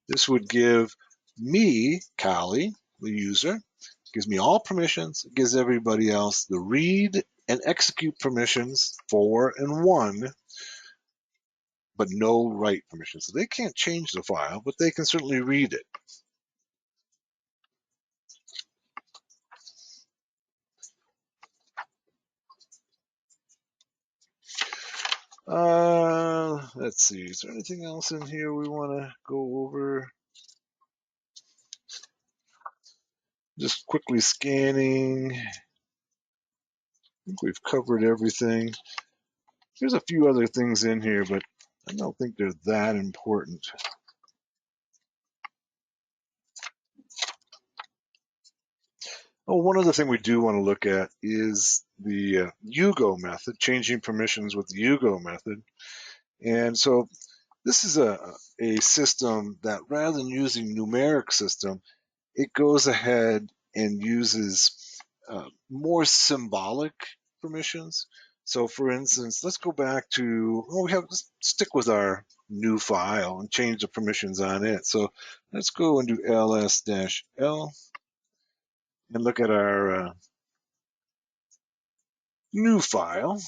A: This would give me, Callie, the user, gives me all permissions, it gives everybody else the read and execute permissions, 4 and 1, but no write permissions. So they can't change the file, but they can certainly read it. Let's see, is there anything else in here we want to go over? Just quickly scanning. I think we've covered everything. There's a few other things in here, but I don't think they're that important. Oh, one other thing we do want to look at is the UGO method, changing permissions with the UGO method. And so this is a system that rather than using numeric system, it goes ahead and uses more symbolic permissions. So for instance, let's go back to, let's stick with our new file and change the permissions on it. So let's go and do ls-l and look at our new file.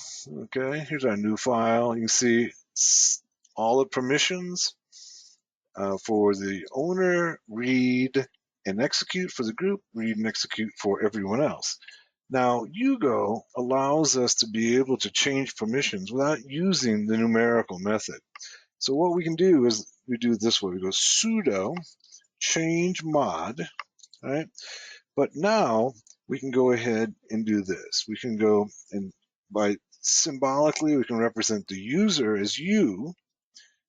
A: Okay, here's our new file. You can see all the permissions for the owner, read and execute for the group, read and execute for everyone else. Now, UGO allows us to be able to change permissions without using the numerical method. So what we can do is we do it this way. We go sudo change mod, right? But now we can go ahead and do this. We can go and by symbolically, we can represent the user as U,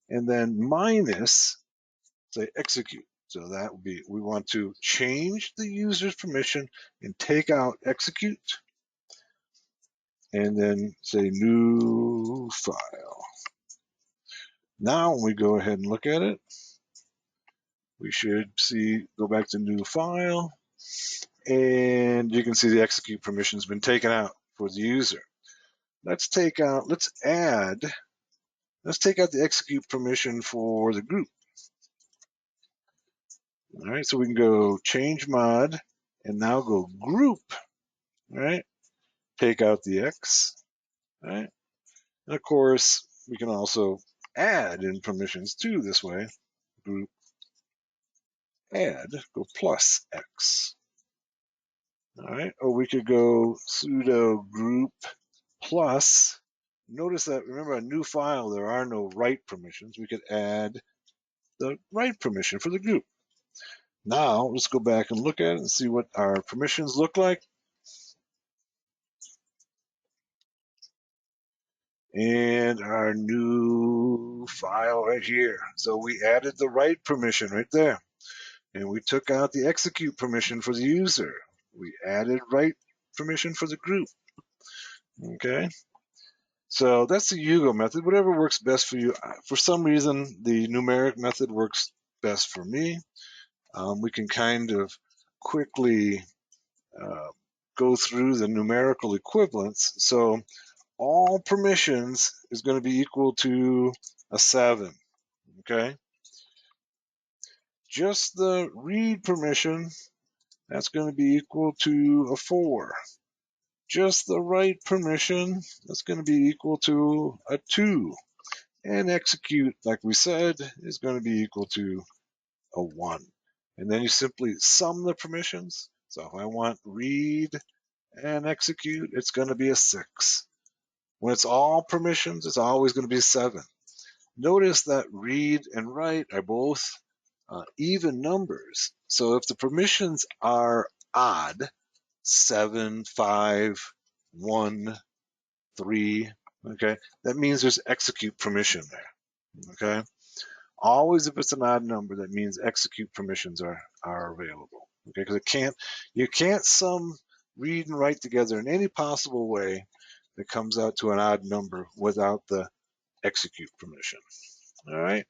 A: and then minus, say, execute. So that would be, we want to change the user's permission and take out execute, and then say new file. Now when we go ahead and look at it, we should see, go back to new file, and you can see the execute permission has been taken out for the user. Let's take out the execute permission for the group. All right, so we can go change mod and now go group, all right? Take out the X, all right? And of course, we can also add in permissions too this way. Group add, go plus X. All right, or we could go sudo group plus. Notice that, remember, a new file, there are no write permissions. We could add the write permission for the group. Now, let's go back and look at it and see what our permissions look like. And our new file right here. So we added the write permission right there. And we took out the execute permission for the user. We added write permission for the group. Okay. So that's the UGO method, whatever works best for you. For some reason, the numeric method works best for me. We can kind of quickly go through the numerical equivalents. So all permissions is going to be equal to a 7, okay? Just the read permission, that's going to be equal to a 4. Just the write permission, that's going to be equal to a 2. And execute, like we said, is going to be equal to a 1. And then you simply sum the permissions. So if I want read and execute, it's going to be a 6. When it's all permissions, it's always going to be 7. Notice that read and write are both even numbers. So if the permissions are odd, 7, 5, 1, 3, okay, that means there's execute permission there, okay? Always if it's an odd number, that means execute permissions are available, okay? Because you can't sum read and write together in any possible way that comes out to an odd number without the execute permission. All right.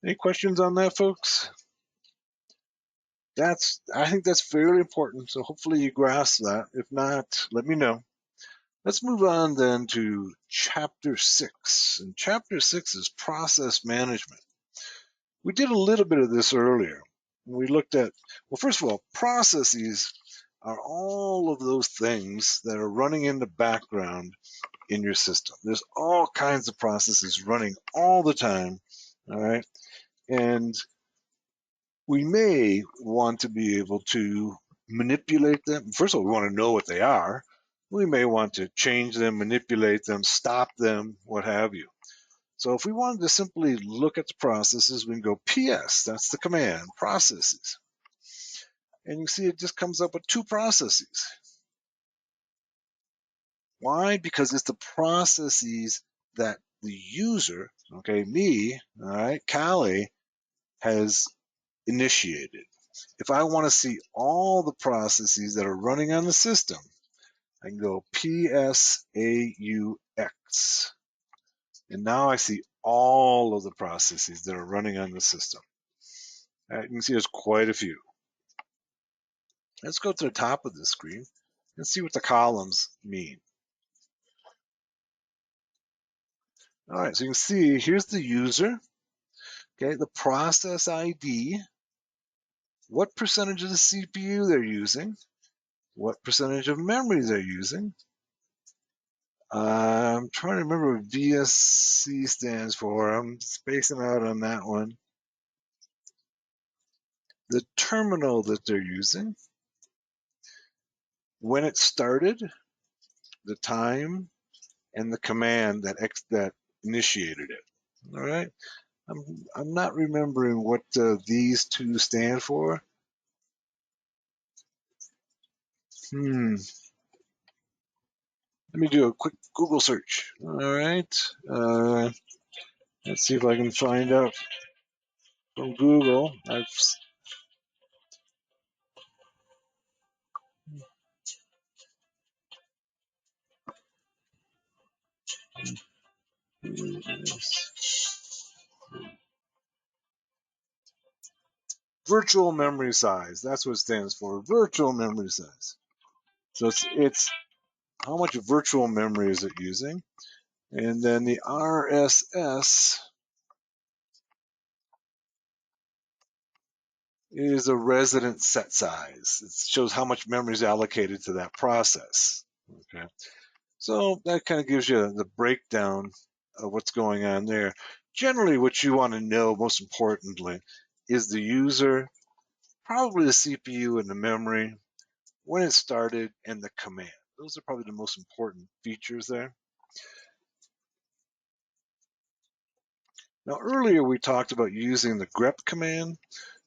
A: Any questions on that, folks? I think that's fairly important. So hopefully you grasp that. If not, let me know. Let's move on then to chapter 6. And chapter 6 is process management. We did a little bit of this earlier. We looked at, well, first of all, processes are all of those things that are running in the background in your system. There's all kinds of processes running all the time, all right? And we may want to be able to manipulate them. First of all, we want to know what they are. We may want to change them, manipulate them, stop them, what have you. So if we wanted to simply look at the processes, we can go PS, that's the command, processes. and you see it just comes up with 2 processes. Why? Because it's the processes that the user, okay, me, all right, Callie, has initiated. If I want to see all the processes that are running on the system, I can go PSAUX, and now I see all of the processes that are running on the system. You can see there's quite a few. Let's go to the top of the screen and see what the columns mean. All right, so you can see here's the user, okay, the process ID, what percentage of the CPU they're using, what percentage of memory they're using. I'm trying to remember what VSC stands for. I'm spacing out on that one. The terminal that they're using, when it started, the time, and the command that initiated it. All right. I'm not remembering what these 2 stand for. Let me do a quick Google search. All right. Let's see if I can find out from Google. Virtual memory size. That's what it stands for. Virtual memory size. So it's how much virtual memory is it using? And then the RSS is a resident set size. It shows how much memory is allocated to that process. Okay, so that kind of gives you the breakdown of what's going on there. Generally, what you want to know, most importantly, is the user, probably the CPU and the memory, when it started, and the command. Those are probably the most important features there. Now, earlier we talked about using the grep command.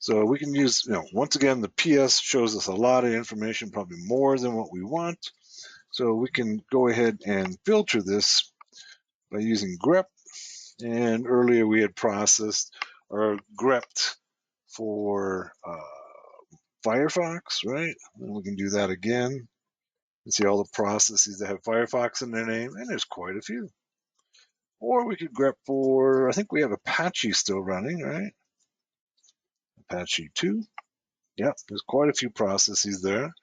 A: So we can use, once again, the PS shows us a lot of information, probably more than what we want. So we can go ahead and filter this by using grep. And earlier we had processed or grepped for Firefox, right? And we can do that again and see all the processes that have Firefox in their name, and there's quite a few. Or we could grep for, I think we have Apache still running, right? Apache 2. Yep, there's quite a few processes there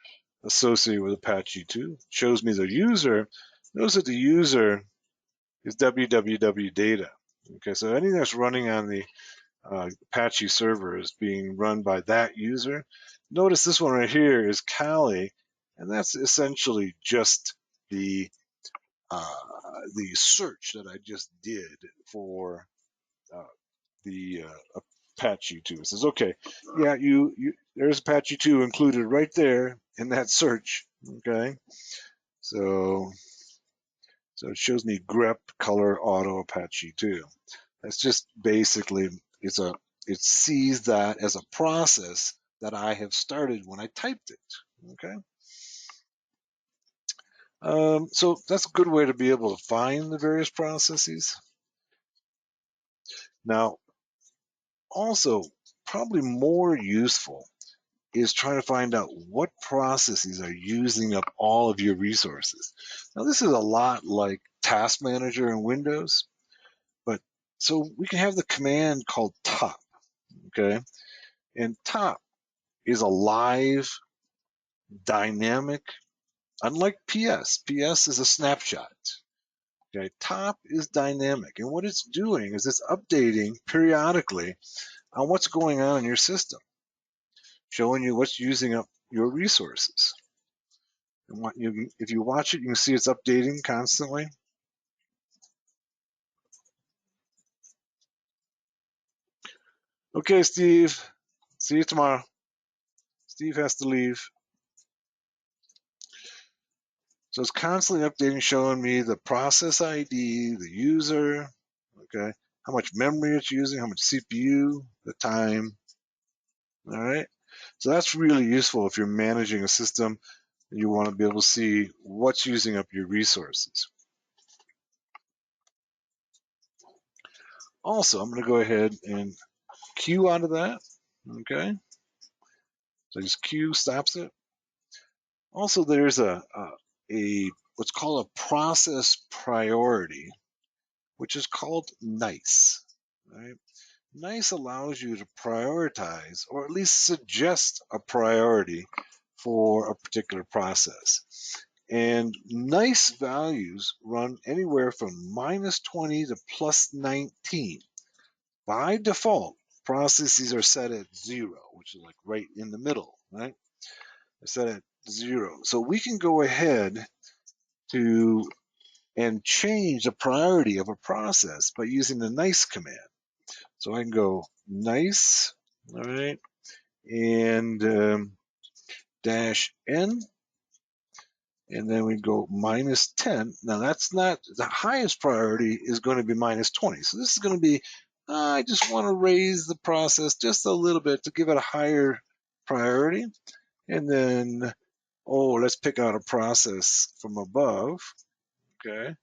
A: associated with Apache 2. Shows me the user. Notice that the user is www data. Okay, so anything that's running on the Apache server is being run by that user. Notice this one right here is Kali, and that's essentially just the search that I just did for the Apache 2. It says, okay, yeah, there's Apache 2 included right there in that search. Okay, so it shows me grep color auto Apache 2. That's just basically it sees that as a process that I have started when I typed it. Okay. So that's a good way to be able to find the various processes. Now, also, probably more useful is trying to find out what processes are using up all of your resources. Now, this is a lot like Task Manager in Windows, but so we can have the command called top, okay? And top is a live, dynamic, unlike PS. PS is a snapshot. Okay, top is dynamic, and what it's doing is it's updating periodically on what's going on in your system, showing you what's using up your resources. And if you watch it, you can see it's updating constantly. Okay, Steve, see you tomorrow. Steve has to leave. So it's constantly updating, showing me the process ID, the user, okay, how much memory it's using, how much CPU, the time, all right? So that's really useful if you're managing a system and you want to be able to see what's using up your resources. Also, I'm going to go ahead and Q out of that. Okay. So just Q stops it. Also, there's a what's called a process priority, which is called NICE. Right? NICE allows you to prioritize, or at least suggest a priority for a particular process. And NICE values run anywhere from -20 to +19. By default, processes are set at 0, which is like right in the middle, right? They're set at 0. So we can go ahead and change the priority of a process by using the NICE command. So I can go NICE, all right, and -n, and then we go -10. Now that's not, the highest priority is going to be -20. So this is going to be, I just want to raise the process just a little bit to give it a higher priority. And then, oh, let's pick out a process from above. Okay.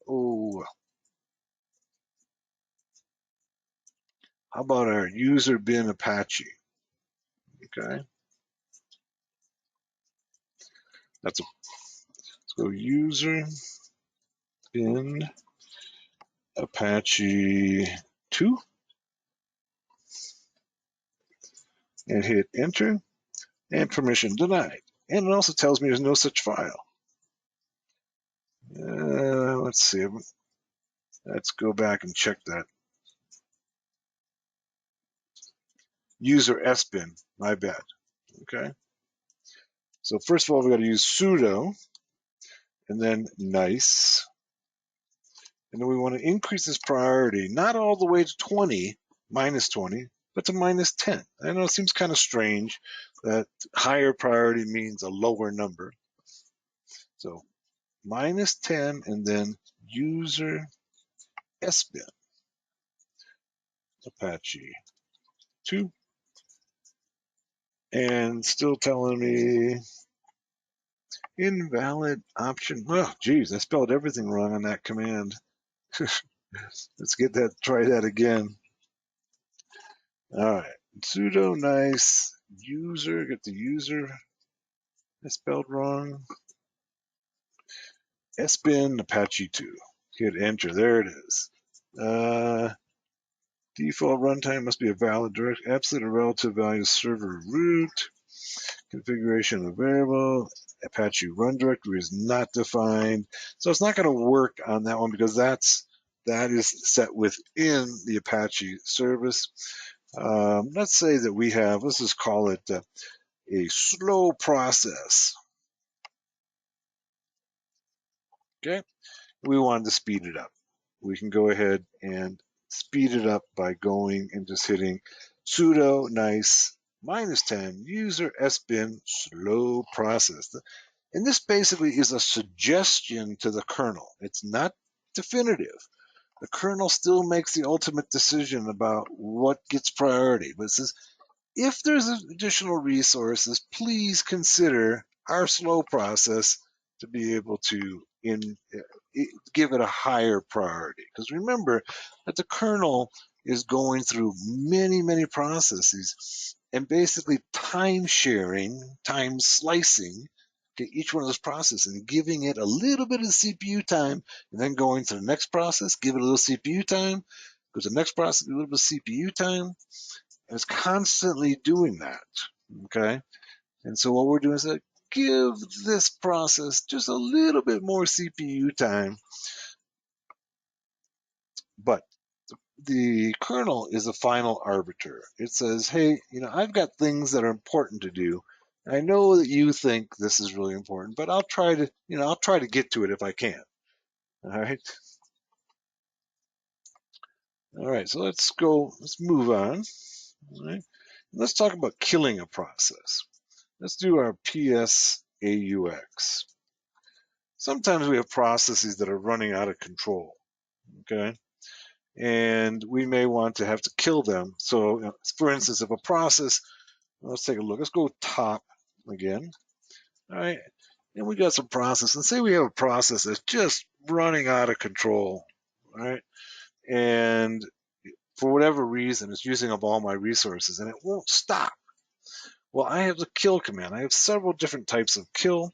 A: Oh, how about our user bin Apache? Okay. Let's go user bin Apache 2 and hit enter, and permission denied. And it also tells me there's no such file. Let's see. Let's go back and check that. User sbin, my bad. Okay. So first of all, we got to use sudo and then nice. And then we want to increase this priority, not all the way to 20, -20, but to -10. I know it seems kind of strange that higher priority means a lower number. So -10 and then user sbin Apache 2, and still telling me invalid option. Oh, geez, I spelled everything wrong on that command. Let's try that again. All right, sudo nice user, get the user, I spelled wrong. sbin Apache 2, hit enter, there it is. Default runtime must be a valid direct, absolute or relative value server root. Configuration of variable, Apache run directory is not defined. So it's not going to work on that one because that is set within the Apache service. Let's say that we have, let's just call it a slow process. Okay, we wanted to speed it up. We can go ahead and speed it up by going and just hitting sudo nice -10 user sbin slow process. And this basically is a suggestion to the kernel. It's not definitive. The kernel still makes the ultimate decision about what gets priority, but it says, if there's additional resources, please consider our slow process to be able to give it a higher priority. Because remember that the kernel is going through many, many processes and basically time sharing, time slicing to each one of those processes and giving it a little bit of CPU time and then going to the next process, give it a little CPU time, go to the next process, a little bit of CPU time, and it's constantly doing that, okay? And so what we're doing is like, give this process just a little bit more CPU time, but the kernel is a final arbiter. It says, hey, I've got things that are important to do. I know that you think this is really important, but I'll try to get to it if I can. All right. All right, so let's move on. All right. Let's talk about killing a process. Let's do our PSAUX. Sometimes we have processes that are running out of control, okay? And we may want to have to kill them. So, for instance, if a process Let's take a look. Let's go top again. All right. And we got some process. And say we have a process that's just running out of control. All right. And for whatever reason, it's using up all my resources and it won't stop. Well, I have the kill command. I have several different types of kill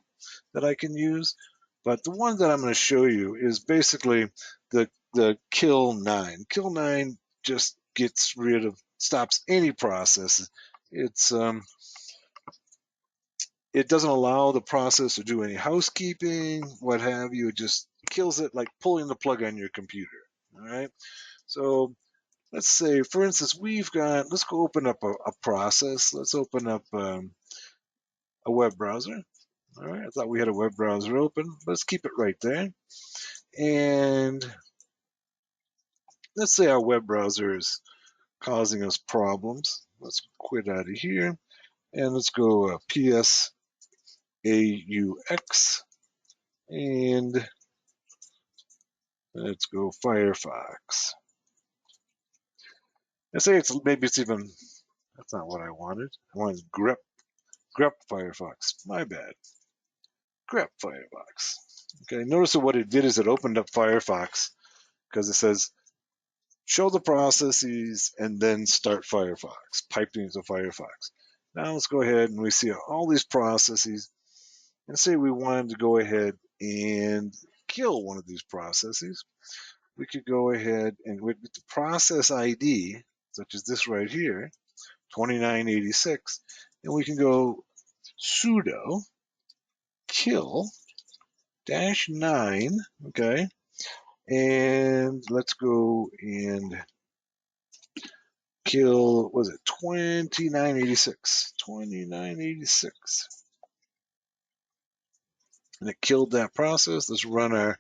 A: that I can use, but the one that I'm going to show you is basically the kill 9. Kill 9 just gets rid of, stops any process. It's it doesn't allow the process to do any housekeeping, what have you. It just kills it like pulling the plug on your computer. All right. So let's say, for instance, let's go open up a process. Let's open up a web browser. All right. I thought we had a web browser open. Let's keep it right there. And let's say our web browser is causing us problems. Let's quit out of here and let's go PSAUX and let's go Firefox. I say maybe it's even, that's not what I wanted. I wanted grep Firefox. My bad. Grep Firefox. Okay, notice that what it did is it opened up Firefox because it says show the processes and then start Firefox, piped into Firefox. Now let's go ahead and we see all these processes and say we wanted to go ahead and kill one of these processes. We could go ahead and with the process ID, such as this right here, 2986, and we can go sudo kill -9, okay, and let's go and kill, was it 2986, 2986, and it killed that process. Let's run our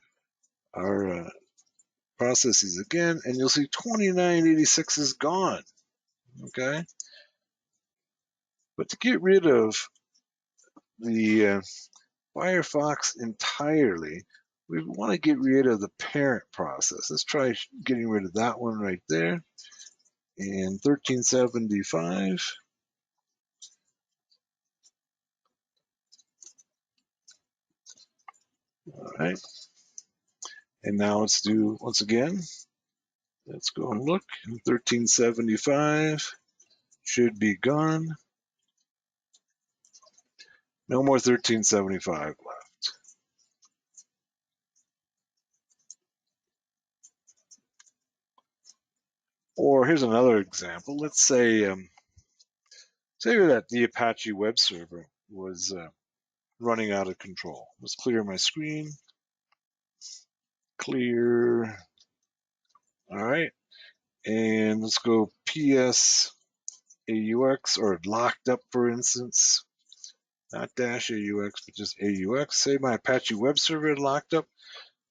A: processes again, and you'll see 2986 is gone, okay. But to get rid of the Firefox entirely, we want to get rid of the parent process. Let's try getting rid of that one right there. And 1375. All right. And now let's do, once again, let's go and look. 1375 should be gone. No more 1375 left. Or here's another example. Let's say, say that the Apache web server was running out of control. Let's clear my screen. Clear. All right. And let's go PSAUX or locked up, for instance. Not -AUX, but just AUX. Say my Apache web server locked up.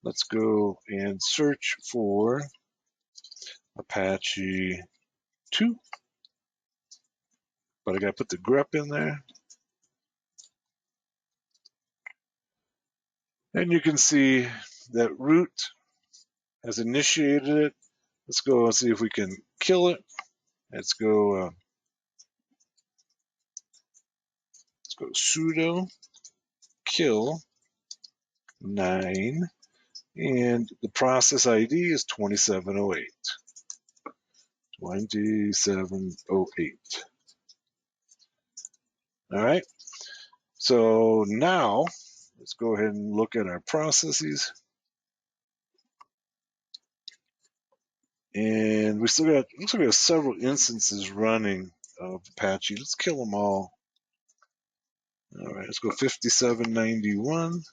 A: Let's go and search for Apache 2. But I got to put the grep in there. And you can see that root has initiated it. Let's go and see if we can kill it. Let's go sudo kill 9, and the process ID is 2708. 2708. All right. So now let's go ahead and look at our processes. And we still got, looks like we have several instances running of Apache. Let's kill them all. All right, let's go 5791.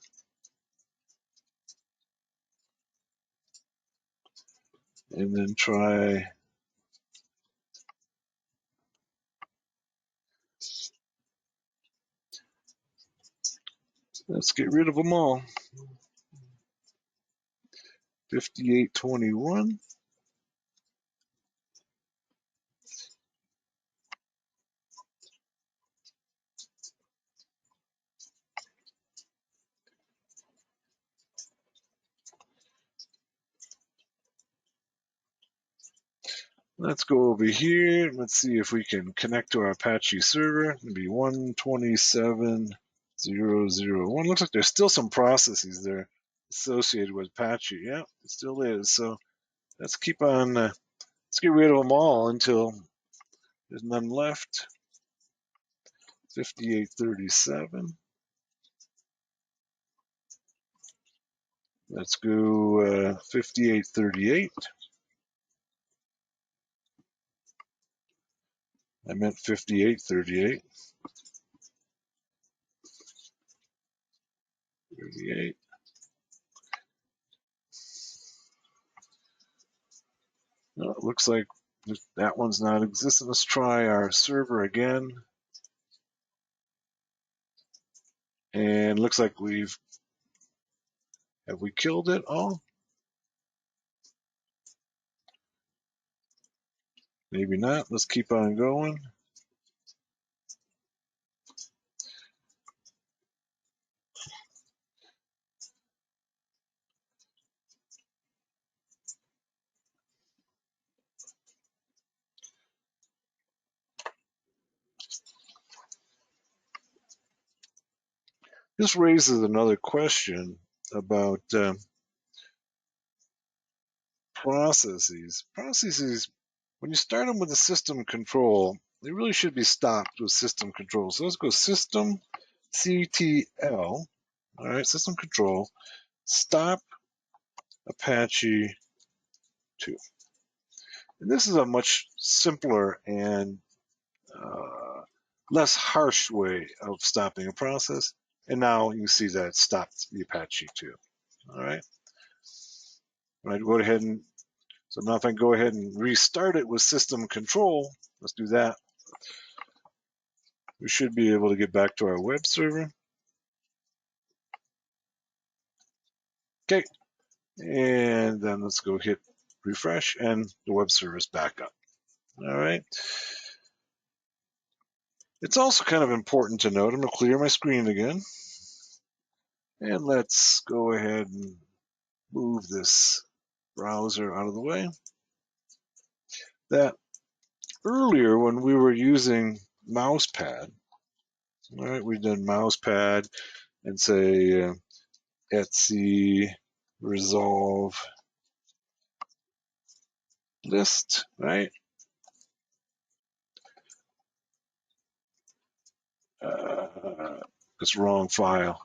A: And then try, let's get rid of them all. 5821. Let's go over here. Let's see if we can connect to our Apache server. It'll be 127.0.0.1. Looks like there's still some processes there associated with Apache. Yeah, it still is. So let's keep on, let's get rid of them all until there's none left. 5837. Let's go 5838. I meant 5838. 38. No, it looks like that one's not existent. Let's try our server again. And looks like have we killed it all? Maybe not. Let's keep on going. This raises another question about processes. Processes, when you start them with a system control, they really should be stopped with system control. So let's go system CTL. All right, system control. Stop Apache 2. And this is a much simpler and less harsh way of stopping a process. And now you can see that it stopped the Apache 2. All right. When I go ahead and, so now if I go ahead and restart it with system control, let's do that. We should be able to get back to our web server. Okay. And then let's go hit refresh and the web server is back up. All right. It's also kind of important to note, I'm going to clear my screen again. And let's go ahead and move this browser out of the way. That earlier when we were using Mousepad, all right, we've done Mousepad and say etc resolve list, right? It's wrong file.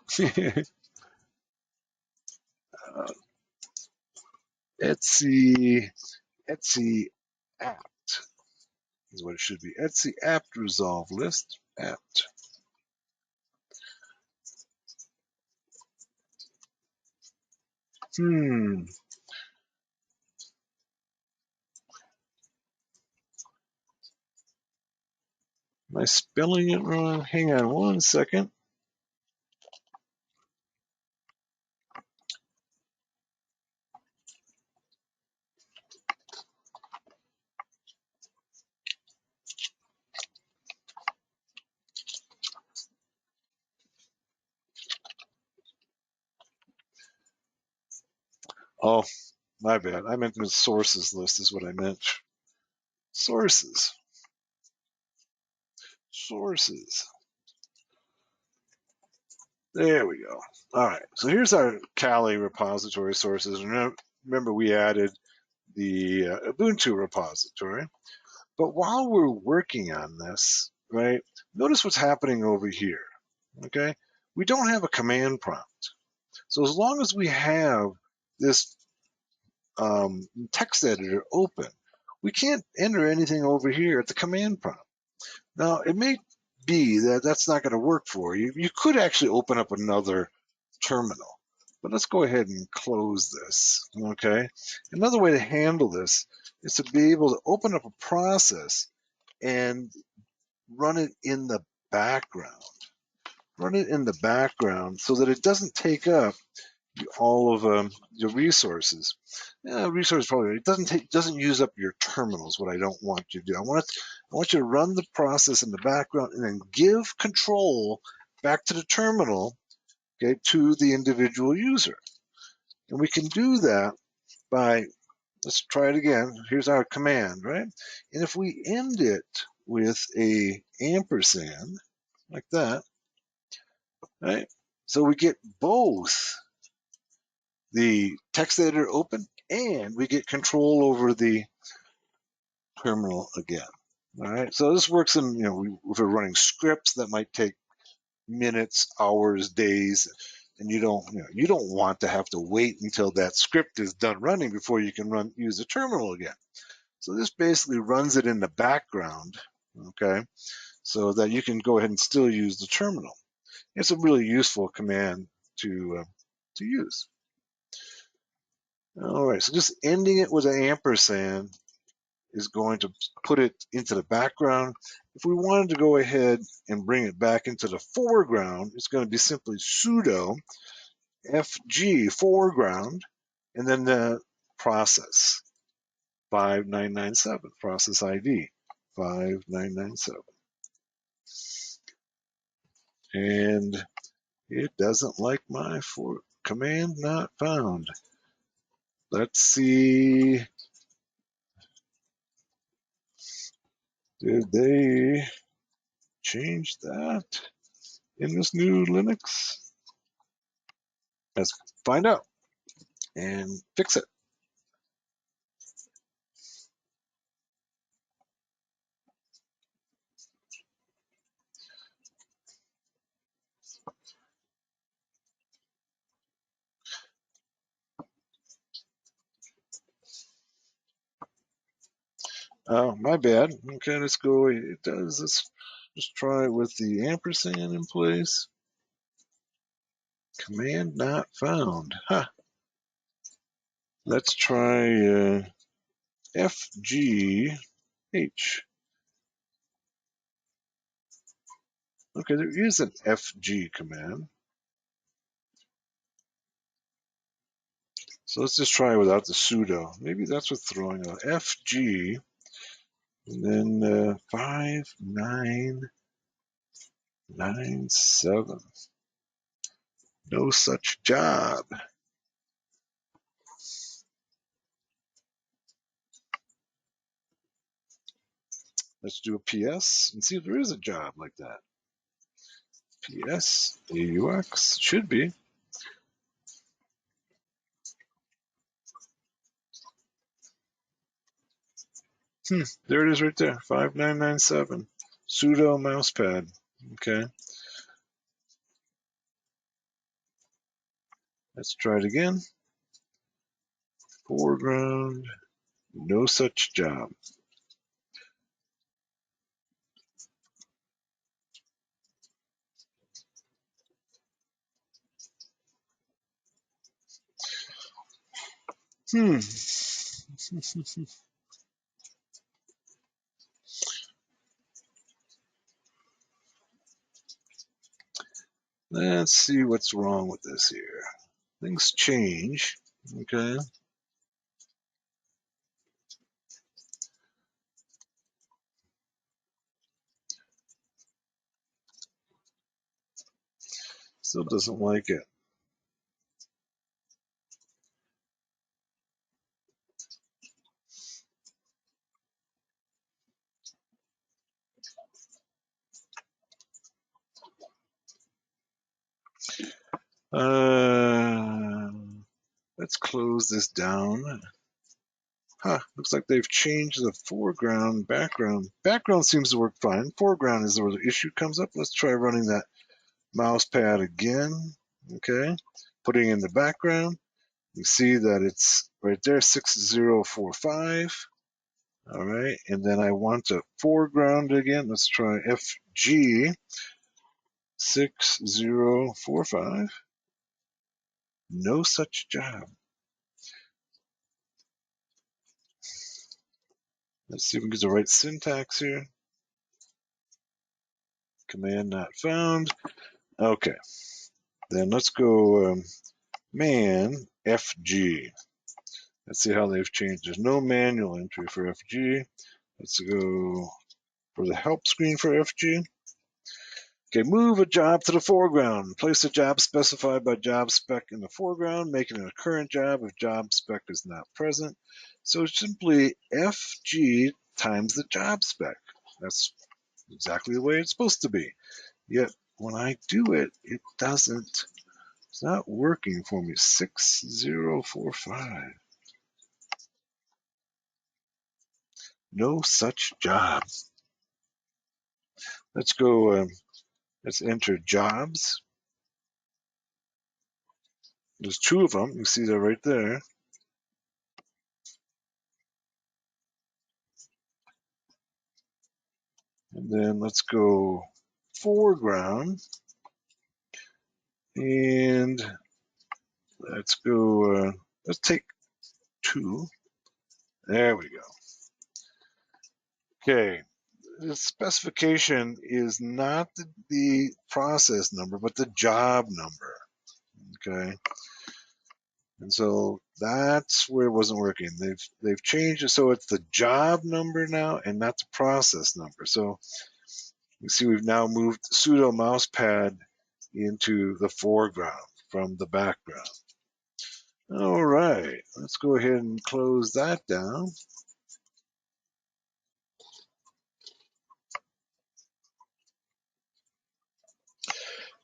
A: etc apt is what it should be. etc apt resolve list apt. Am I spelling it wrong? Hang on one second. Oh, my bad. I meant the sources list is what I meant. Sources. Sources. There we go. All right. So here's our Kali repository sources. Remember, we added the Ubuntu repository. But while we're working on this, right, notice what's happening over here. Okay. We don't have a command prompt. So as long as we have this text editor open, we can't enter anything over here at the command prompt. Now, it may be that that's not going to work for you. You could actually open up another terminal, but let's go ahead and close this, okay? Another way to handle this is to be able to open up a process and run it in the background. Run it in the background so that it doesn't take up all of your resources. Resource probably it doesn't use up your terminals. What I don't want you to do, I want you to run the process in the background and then give control back to the terminal, okay, to the individual user. And we can do that by let's try it again. Here's our command, right? And if we end it with a ampersand, like that, right? So we get both the text editor open and we get control over the terminal again. All right, so this works in, if we're running scripts that might take minutes, hours, days, and you don't want to have to wait until that script is done running before you can use the terminal again. So this basically runs it in the background, okay, so that you can go ahead and still use the terminal. It's a really useful command to use. All right, so just ending it with an ampersand is going to put it into the background. If we wanted to go ahead and bring it back into the foreground, it's going to be simply sudo fg foreground and then the process 5997, process ID 5997. And it doesn't like my command not found. Let's see. Did they change that in this new Linux? Let's find out and fix it. Oh, my bad. Okay, let's go. It does this. Just try with the ampersand in place. Command not found. Huh. Let's try FGH. Okay, there is an FG command. So let's just try without the sudo. Maybe that's what's throwing out FG and then 5997. No such job. Let's do a PS and see if there is a job like that. PS AUX should be. There it is right there. 5997. Sudo mousepad. Okay. Let's try it again. Foreground. No such job. Let's see what's wrong with this here. Things change. Okay. Still doesn't like it. Let's close this down. Looks like they've changed the foreground, background. Background seems to work fine. Foreground is where the issue comes up. Let's try running that mouse pad again. Okay. Putting in the background. You see that it's right there, 6045. All right. And then I want to foreground again. Let's try FG 6045. No such job. Let's see if we can get the right syntax here. Command not found. Okay. Then let's go man FG. Let's see how they've changed. There's no manual entry for FG. Let's go for the help screen for FG. Okay, move a job to the foreground. Place a job specified by job spec in the foreground, making it a current job if job spec is not present. So it's simply FG times the job spec. That's exactly the way it's supposed to be. Yet when I do it, it doesn't. It's not working for me. 6045. No such job. Let's go. Let's enter jobs. There's two of them. You see that right there. And then let's go foreground. And let's go. Let's take 2. There we go. Okay. The specification is not the process number, but the job number. Okay. And so that's where it wasn't working. They've changed it so it's the job number now and not the process number. So you see we've now moved sudo mousepad into the foreground from the background. All right, let's go ahead and close that down.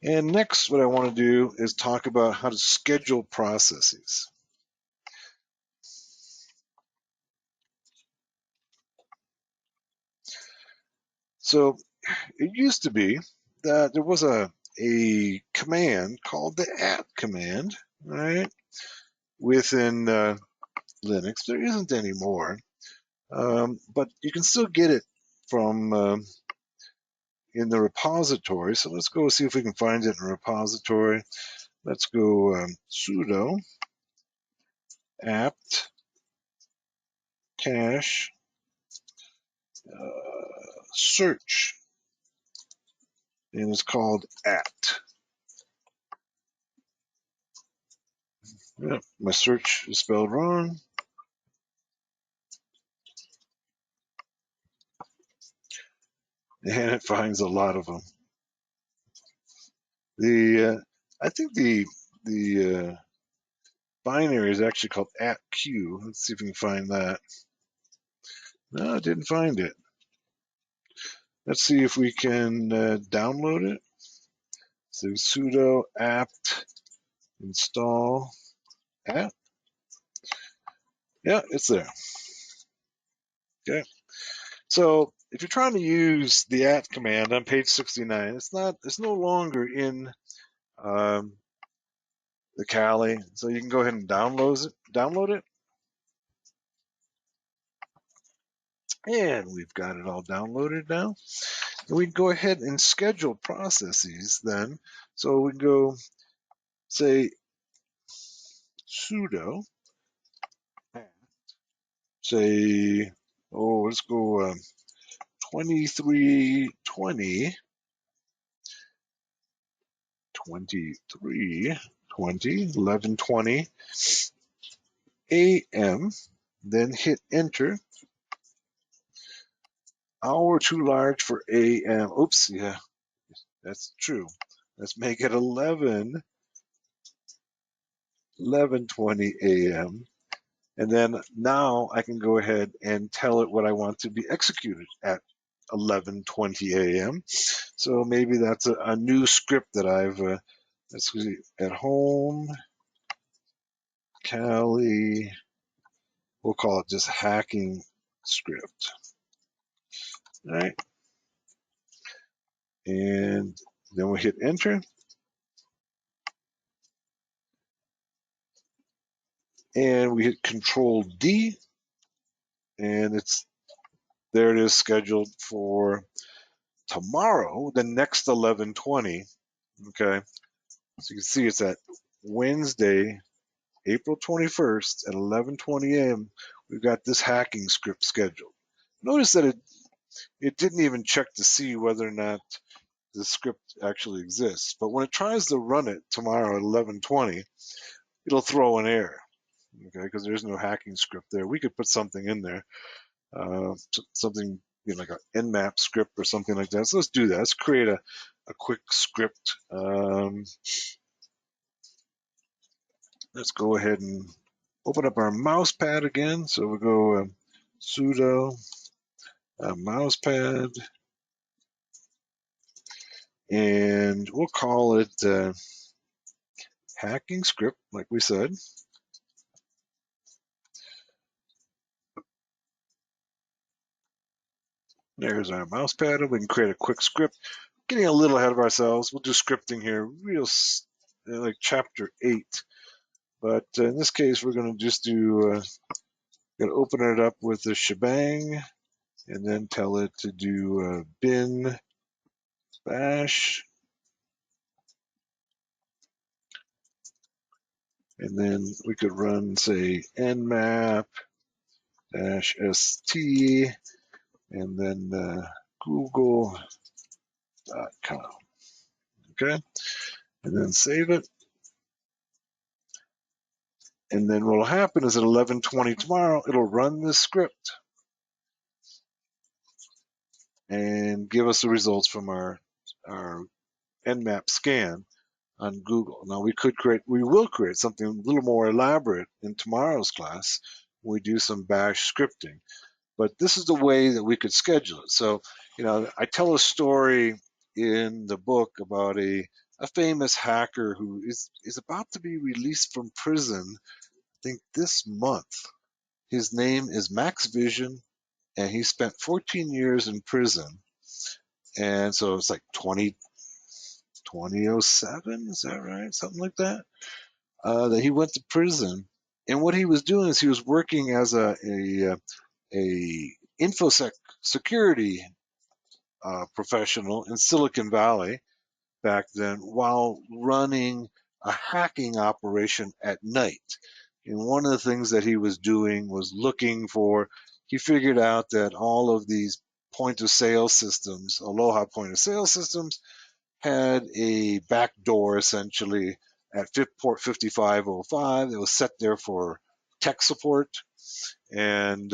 A: And next, what I want to do is talk about how to schedule processes. So it used to be that there was a command called the at command, right, within Linux. There isn't anymore, but you can still get it from in the repository. So let's go see if we can find it in a repository. Let's go sudo apt cache search, and it's called at. Yep, my search is spelled wrong. And it finds a lot of them. I think the binary is actually called @q. Let's see if we can find that. No, I didn't find it. Let's see if we can download it. So sudo apt install at. Yeah, it's there. Okay. So if you're trying to use the at command on page 69, it's no longer in the Kali. So you can go ahead and download it. And we've got it all downloaded now. And we can go ahead and schedule processes then. So we can go say sudo, say, let's go 2320, 11:20 a.m., then hit enter. Hour too large for a.m. Oops, yeah, that's true. Let's make it 11:20 a.m. And then now I can go ahead and tell it what I want to be executed at 11:20 a.m. So maybe that's a new script that I've, let's see, at home, Kali, we'll call it just hacking script. All right. And then we'll hit enter. And we hit Control D, and there it is scheduled for tomorrow, the next 11:20. Okay. So you can see it's at Wednesday, April 21st at 11:20 a.m. We've got this hacking script scheduled. Notice that it didn't even check to see whether or not the script actually exists. But when it tries to run it tomorrow at 11:20, it'll throw an error, okay, because there's no hacking script there. We could put something in there, something like an nmap script or something like that. So let's do that. Let's create a a quick script. Let's go ahead and open up our mouse pad again. So we'll go sudo mouse pad, and we'll call it hacking script, like we said. There's our mouse pad, and we can create a quick script. Getting a little ahead of ourselves, we'll do scripting here, real like chapter 8. But in this case, we're going to just do, going to open it up with a shebang, and then tell it to do bin bash, and then we could run, say, nmap -st, and then google.com. Okay, and then save it. And then what will happen is at 11:20 tomorrow, it'll run this script and give us the results from our nmap scan on Google. Now we will create something a little more elaborate in tomorrow's class. We do some bash scripting, but this is the way that we could schedule it. So, I tell a story in the book about a famous hacker who is about to be released from prison, I think this month. His name is Max Vision, and he spent 14 years in prison. And so it's like 2007, is that right? Something like that. That he went to prison, and what he was doing is he was working as a infosec security professional in Silicon Valley back then, while running a hacking operation at night. And one of the things that he was doing was he figured out that all of these point of sale systems, Aloha point of sale systems, had a back door essentially at port 5505 that was set there for tech support. And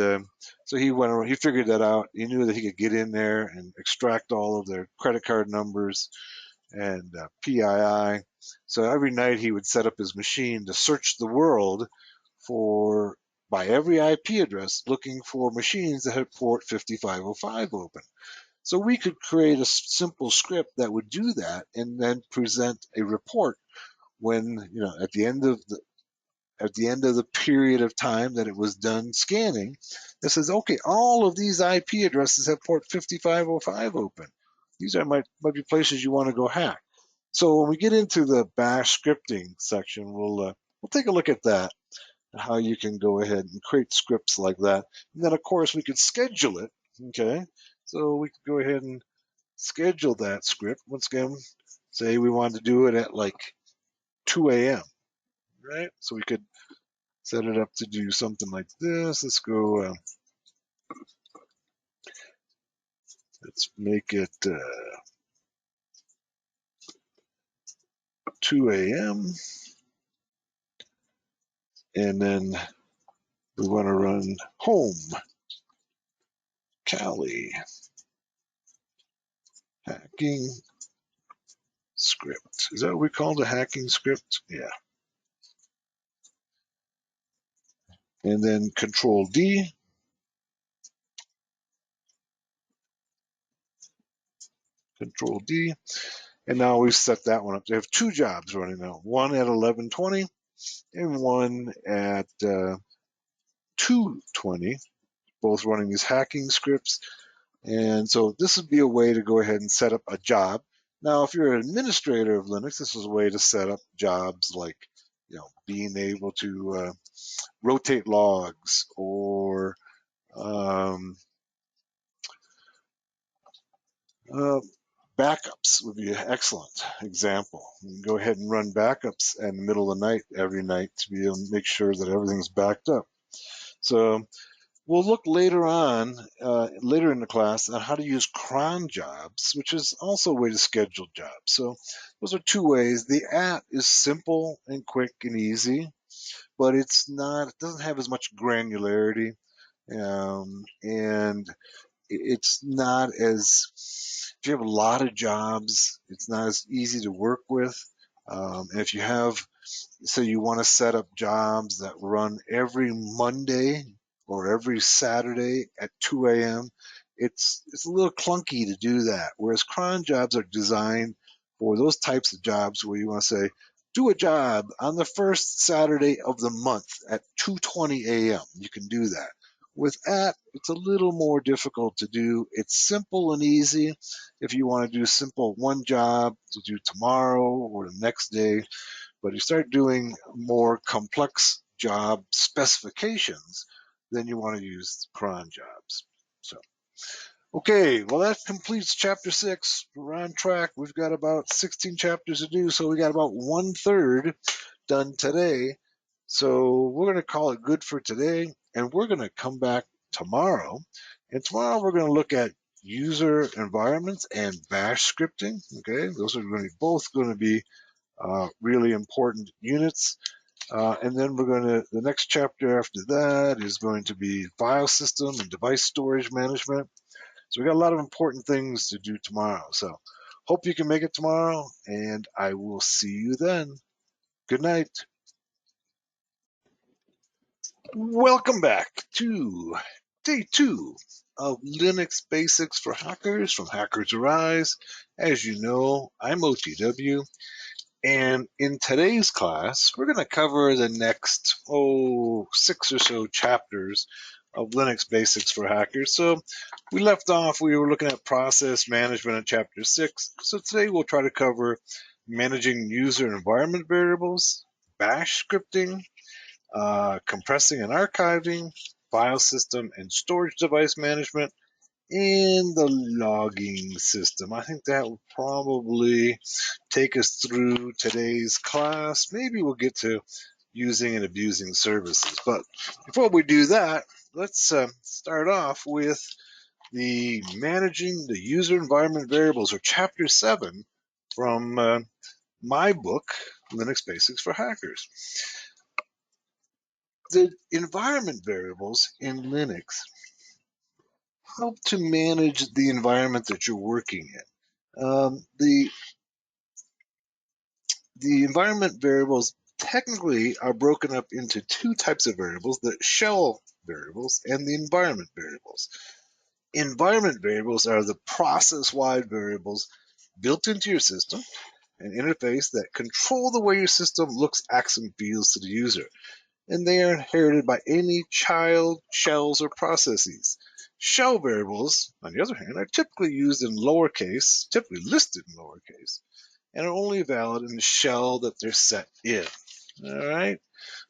A: so he figured that out. He knew that he could get in there and extract all of their credit card numbers and PII. So every night he would set up his machine to search the world by every IP address, looking for machines that had port 5505 open. So we could create a simple script that would do that and then present a report when, at the end of the period of time that it was done scanning, it says, okay, all of these IP addresses have port 5505 open. These might be places you want to go hack. So when we get into the bash scripting section, we'll take a look at that, how you can go ahead and create scripts like that. And then, of course, we could schedule it, okay? So we could go ahead and schedule that script. Once again, say we wanted to do it at like 2 a.m., right? So we could set it up to do something like this. Let's go, let's make it 2 a.m. And then we want to run home, Kali, hacking script. Is that what we call the hacking script? Yeah. And then Control D. Control D. And now we've set that one up. They have two jobs running now, one at 11:20 and one at 2:20, both running these hacking scripts. And so this would be a way to go ahead and set up a job. Now, if you're an administrator of Linux, this is a way to set up jobs like, being able to rotate logs, or backups would be an excellent example. You can go ahead and run backups in the middle of the night every night to be able to make sure that everything's backed up. So we'll look later on, later in the class, on how to use cron jobs, which is also a way to schedule jobs. So those are two ways. The app is simple and quick and easy, but it doesn't have as much granularity, and it's not as If you have a lot of jobs, it's not as easy to work with. And if you have, so you want to set up jobs that run every Monday or every Saturday at 2 a.m., it's a little clunky to do that. Whereas cron jobs are designed for those types of jobs where you want to say, do a job on the first Saturday of the month at 2:20 a.m. You can do that. With app, it's a little more difficult to do. It's simple and easy if you want to do simple one job to do tomorrow or the next day, but you start doing more complex job specifications, then you want to use cron jobs. So, okay, well, that completes chapter 6. We're on track. We've got about 16 chapters to do, so we got about 1/3 done today. So we're going to call it good for today, and we're going to come back tomorrow. And tomorrow we're going to look at user environments and bash scripting. Okay, those are going to both going to be really important units. And then the next chapter after that is going to be file system and device storage management. So we got a lot of important things to do tomorrow. So hope you can make it tomorrow, and I will see you then. Good night. Welcome back to day 2 of Linux Basics for Hackers from Hackers Arise. As you know, I'm OTW. And in today's class, we're going to cover the next, 6 or so chapters of Linux Basics for Hackers. So we left off, we were looking at process management in chapter 6. So today we'll try to cover managing user environment variables, bash scripting, compressing and archiving, file system and storage device management, and the logging system. I think that will probably take us through today's class. Maybe we'll get to using and abusing services. But before we do that, let's start off with the managing the user environment variables, or chapter 7 from my book, Linux Basics for Hackers. The environment variables in Linux help to manage the environment that you're working in. The environment variables technically are broken up into 2 types of variables: the shell variables and the environment variables. Environment variables are the process-wide variables built into your system and interface that control the way your system looks, acts, and feels to the user. And they are inherited by any child shells or processes. Shell variables, on the other hand, are typically used in lowercase, typically listed in lowercase, and are only valid in the shell that they're set in. All right,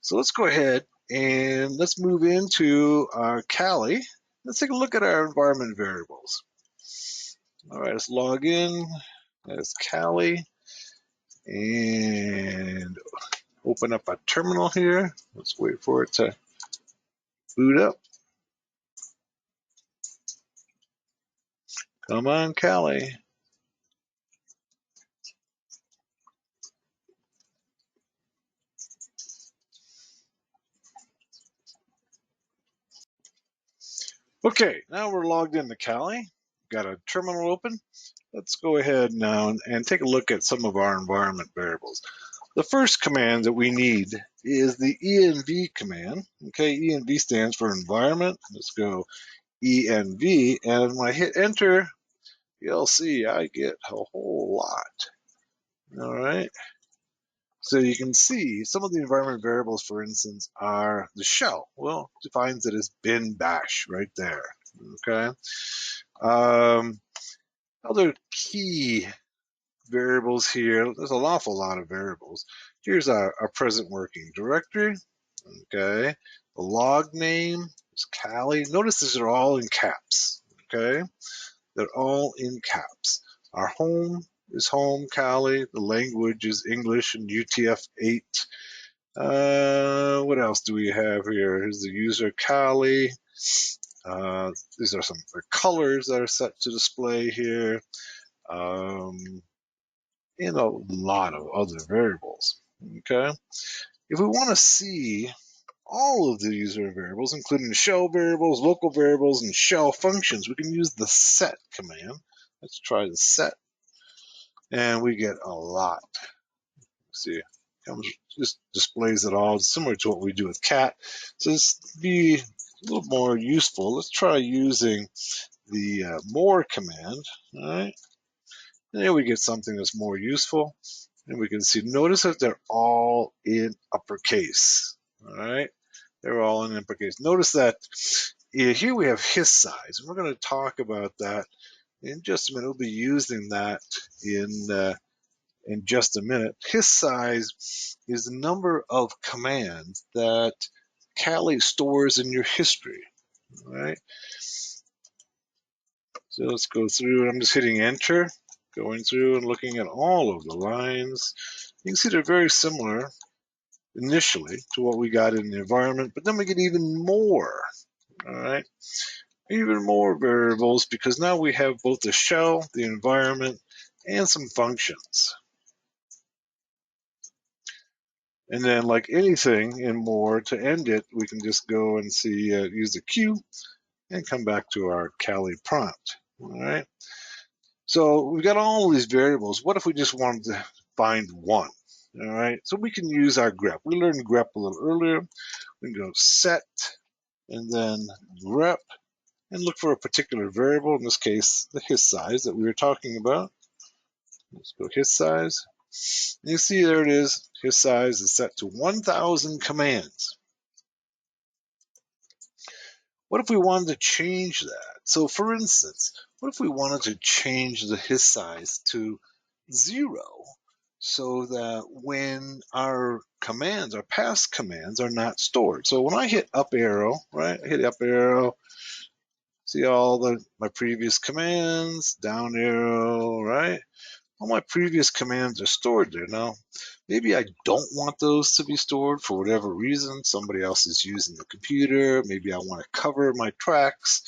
A: so let's go ahead and let's move into our Kali. Let's take a look at our environment variables. All right, let's log in as Kali and open up a terminal here. Let's wait for it to boot up. Come on, Kali. Okay, now we're logged into Kali. Got a terminal open. Let's go ahead now and take a look at some of our environment variables. The first command that we need is the env command. Okay, env stands for environment. Let's go env, and when I hit enter, you'll see I get a whole lot. All right. So you can see some of the environment variables, for instance, are the shell. Well, defines it as bin bash right there. Okay. Other key variables here, there's an awful lot of variables. Here's our present working directory. Okay. The log name is Kali. Notice these are all in caps. Okay. They're all in caps. Our home is home Kali. The language is English and UTF-8. What else do we have here? Here's the user Kali. These are some of the colors that are set to display here. And a lot of other variables. Okay. If we want to see all of the user variables, including the shell variables, local variables, and shell functions, we can use the set command. Let's try the set, and we get a lot. See, just displays it all, similar to what we do with cat. So this be a little more useful. Let's try using the more command. All right, and there we get something that's more useful, and we can see. Notice that they're all in uppercase. All right, they're all in uppercase. Notice that here we have his size, and we're going to talk about that in just a minute. We'll be using that in just a minute. His size is the number of commands that Kali stores in your history. All right. So let's go through. I'm just hitting enter, going through and looking at all of the lines. You can see they're very similar initially to what we got in the environment, but then we get even more. All right. Even more variables, because now we have both the shell, the environment, and some functions. And then, like anything in more, to end it, we can just go and see, use the Q and come back to our Kali prompt. All right. So we've got all these variables. What if we just wanted to find one? All right. So we can use our grep. We learned grep a little earlier. We can go set and then grep and look for a particular variable. In this case, the his size that we were talking about. Let's go his size. And you see there it is. His size is set to 1,000 commands. What if we wanted to change that? So for instance, what if we wanted to change the his size to 0 so that when our commands, our past commands, are not stored? So when I hit up arrow, right, I hit up arrow, see all my previous commands, down arrow, right? All my previous commands are stored there. Now, maybe I don't want those to be stored for whatever reason. Somebody else is using the computer. Maybe I want to cover my tracks.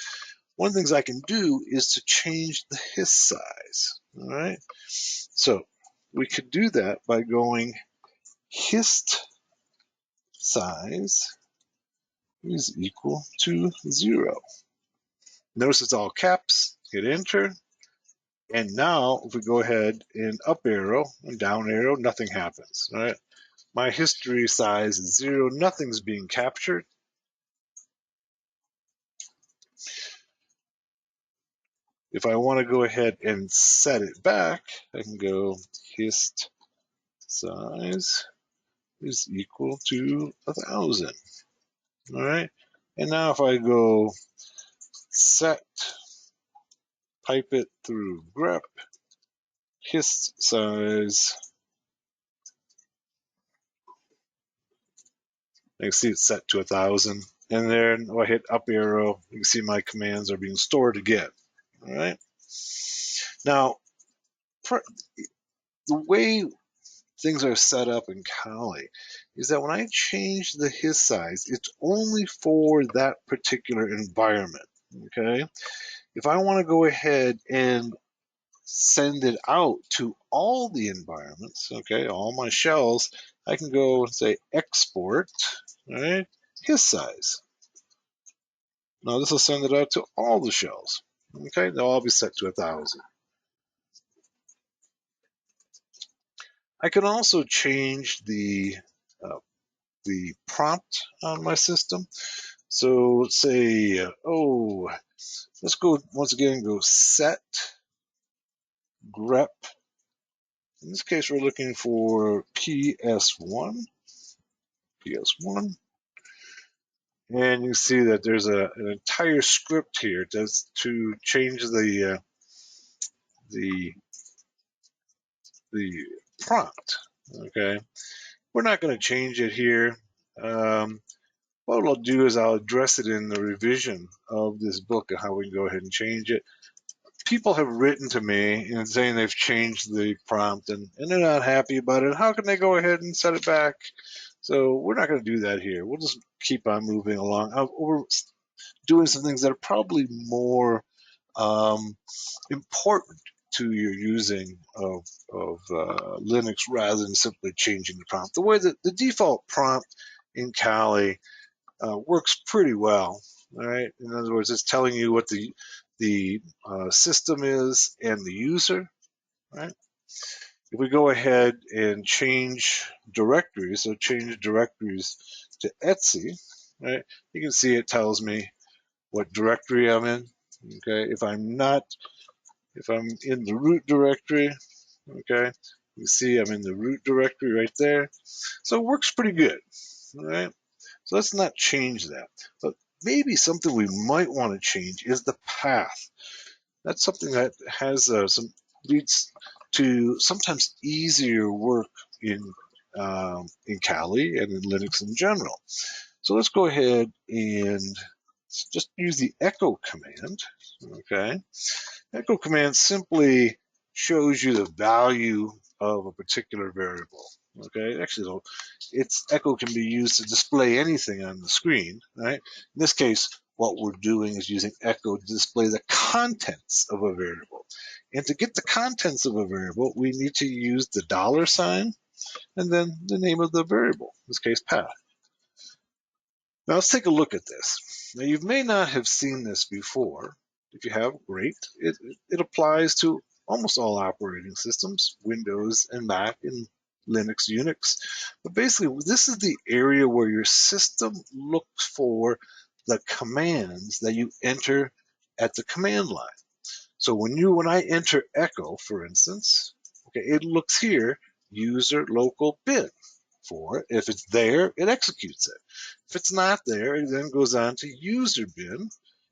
A: One of the things I can do is to change the his size. All right. So we could do that by going hist size is equal to 0. Notice it's all caps. Hit enter. And now, if we go ahead and up arrow and down arrow, nothing happens. All right. My history size is 0. Nothing's being captured. If I want to go ahead and set it back, I can go hist size is equal to 1,000. All right. And now if I go set, pipe it through grep, hist size, you can see it's set to 1,000. And then if I hit up arrow, you can see my commands are being stored again. All right. Now, the way things are set up in Kali is that when I change the his size, it's only for that particular environment. Okay. If I want to go ahead and send it out to all the environments, okay, all my shells, I can go and say export, right, his size. Now this will send it out to all the shells. Okay, they'll all be set to 1,000. I can also change the prompt on my system. So let's say, let's go once again, go set grep. In this case, we're looking for PS1. And you see that there's an entire script here just to change the prompt. Okay, we're not going to change it here. What I'll do is I'll address it in the revision of this book and how we can go ahead and change it. People have written to me and saying they've changed the prompt and they're not happy about it. How can they go ahead and set it back? So we're not going to do that here. We'll just keep on moving along. We're doing some things that are probably more important to your using of Linux rather than simply changing the prompt. The way that the default prompt in Kali works pretty well. All right. In other words, it's telling you what the the system is and the user, right? If we go ahead and change directories, so change directories to Etsy, right? You can see it tells me what directory I'm in. Okay, if I'm in the root directory, okay, you see I'm in the root directory right there. So it works pretty good, all right? So let's not change that. But maybe something we might want to change is the path. That's something that has some leads to sometimes easier work in Kali and in Linux in general. So let's go ahead and just use the echo command. Okay, echo command simply shows you the value of a particular variable. Okay, actually, its echo can be used to display anything on the screen. Right. In this case, what we're doing is using echo to display the contents of a variable. And to get the contents of a variable, we need to use the $sign and then the name of the variable, in this case, path. Now let's take a look at this. Now you may not have seen this before. If you have, great. It applies to almost all operating systems, Windows and Mac and Linux, Unix. But basically, this is the area where your system looks for the commands that you enter at the command line. So when I enter echo, for instance, okay, it looks here, user local bin for it. If it's there, it executes it. If it's not there, it then goes on to user bin.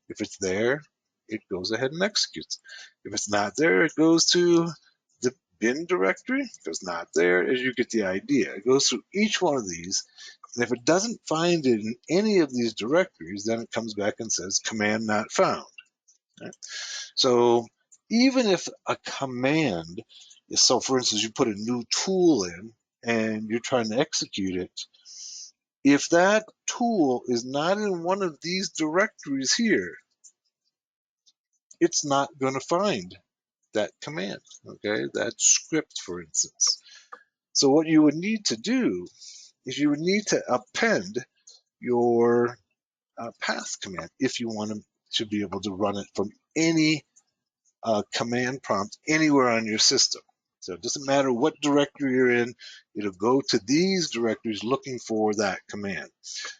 A: If it's there, it goes ahead and executes. If it's not there, it goes to the bin directory. If it's not there, as you get the idea, it goes through each one of these. And if it doesn't find it in any of these directories, then it comes back and says command not found. Right? So even if a command is, so for instance, you put a new tool in and you're trying to execute it, if that tool is not in one of these directories here, it's not going to find that command, okay, that script, for instance. So what you would need to do is you would need to append your path command if you want to be able to run it from any command prompt anywhere on your system. So it doesn't matter what directory you're in, it'll go to these directories looking for that command.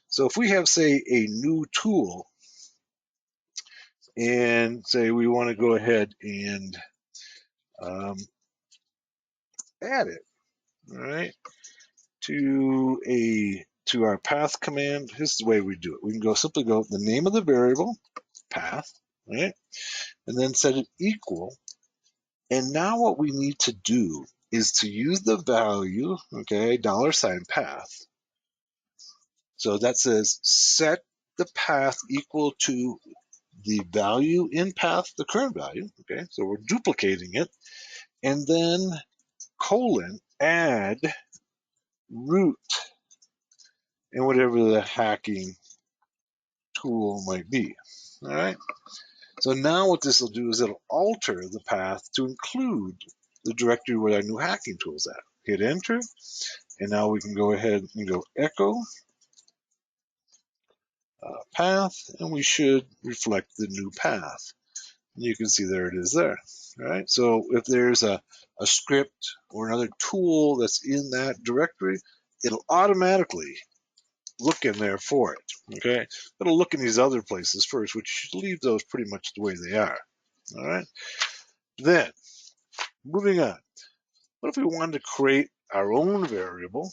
A: So if we have, say, a new tool and say we want to go ahead and add it, all right, to our path command, this is the way we do it. We can simply go the name of the variable, path, right, and then set it equal. And now what we need to do is to use the value, okay, $ path. So that says set the path equal to the value in path, the current value, okay, so we're duplicating it, and then colon, add root, and whatever the hacking tool might be, all right? So now what this will do is it'll alter the path to include the directory where our new hacking tool's at. Hit enter, and now we can go ahead and go echo path, and we should reflect the new path. And you can see there it is there. All right. So if there's a script or another tool that's in that directory, it'll automatically look in there for it. Okay. It'll look in these other places first, which leave those pretty much the way they are. All right. Then moving on. What if we wanted to create our own variable?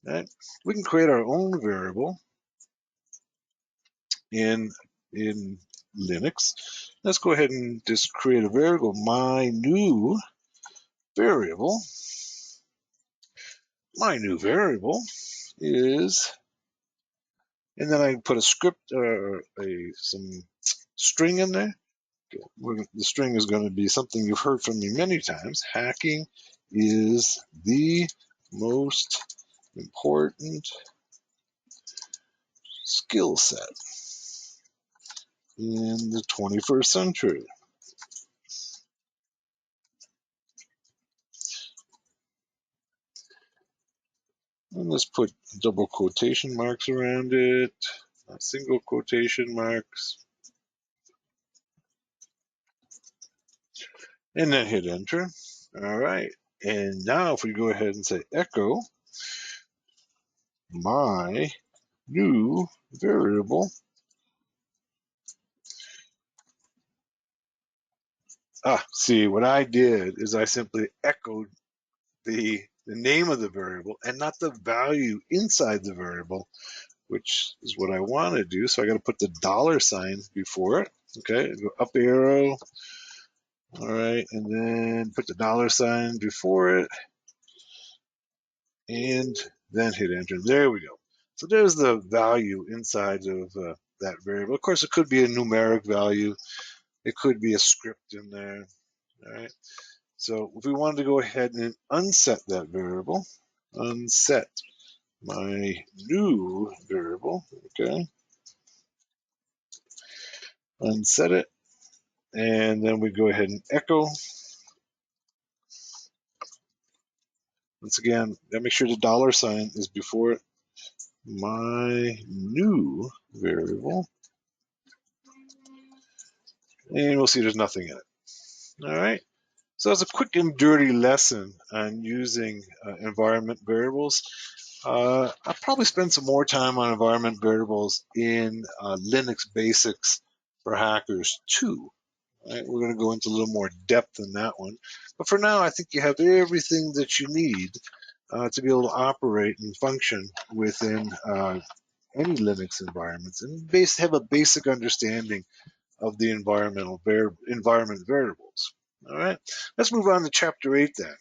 A: Right? We can create our own variable in Linux. Let's go ahead and just create a variable, my new variable. My new variable is, and then I can put a script or some string in there. The string is going to be something you've heard from me many times. Hacking is the most important skill set in the 21st century. And let's put double quotation marks around it, not single quotation marks. and then hit enter. All right. And now if we go ahead and say echo my new variable. See, what I did is I simply echoed the name of the variable and not the value inside the variable, which is what I want to do. So I got to put the $ before it. Okay, go up arrow. All right, and then put the $ before it, and then hit enter. There we go. So there's the value inside of that variable. Of course, it could be a numeric value. It could be a script in there. All right. So if we wanted to go ahead and unset that variable, unset my new variable, okay, unset it, and then we go ahead and echo. Once again, make sure the $ is before it. My new variable, and we'll see there's nothing in it. All right. So it's a quick and dirty lesson on using environment variables. I'll probably spend some more time on environment variables in Linux Basics for Hackers 2. Right? We're going to go into a little more depth in that one. But for now, I think you have everything that you need to be able to operate and function within any Linux environments and have a basic understanding of the environment variables. All right, let's move on to Chapter 8 then.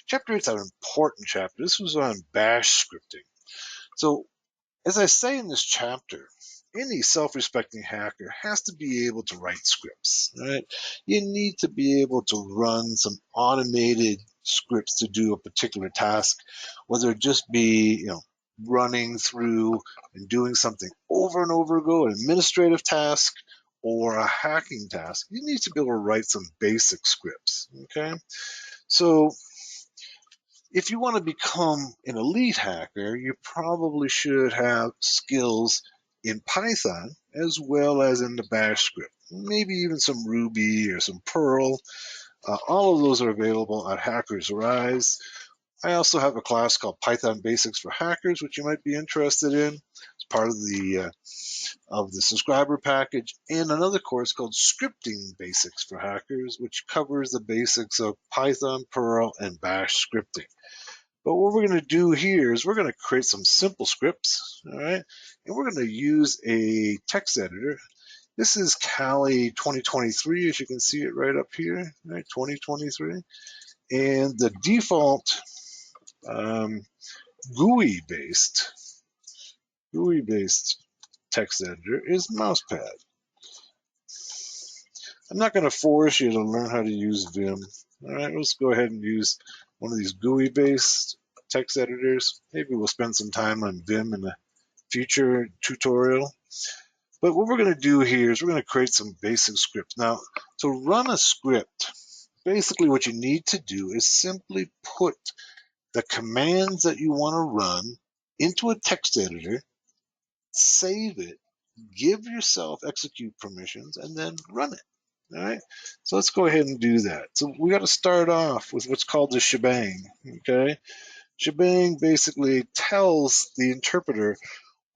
A: Chapter 8 is an important chapter. This was on bash scripting. So as I say in this chapter, any self-respecting hacker has to be able to write scripts, right? You need to be able to run some automated scripts to do a particular task, whether it just be, running through and doing something over and over ago, an administrative task or a hacking task. You need to be able to write some basic scripts, okay? So if you want to become an elite hacker, you probably should have skills in Python as well as in the bash script, maybe even some Ruby or some Perl. All of those are available at Hackers Rise. I also have a class called Python Basics for Hackers, which you might be interested in. It's part of the subscriber package, and another course called Scripting Basics for Hackers, which covers the basics of Python, Perl, and bash scripting. But what we're going to do here is we're going to create some simple scripts, all right? And we're going to use a text editor. This is Kali 2023, as you can see it right up here, right? 2023. And the default GUI-based text editor is Mousepad. I'm not going to force you to learn how to use Vim. All right, let's go ahead and use one of these GUI-based text editors. Maybe we'll spend some time on Vim in a future tutorial. But what we're going to do here is we're going to create some basic scripts. Now, to run a script, basically what you need to do is simply put the commands that you want to run into a text editor, save it, give yourself execute permissions, and then run it. All right, so let's go ahead and do that. So we got to start off with what's called the shebang. Okay, shebang basically tells the interpreter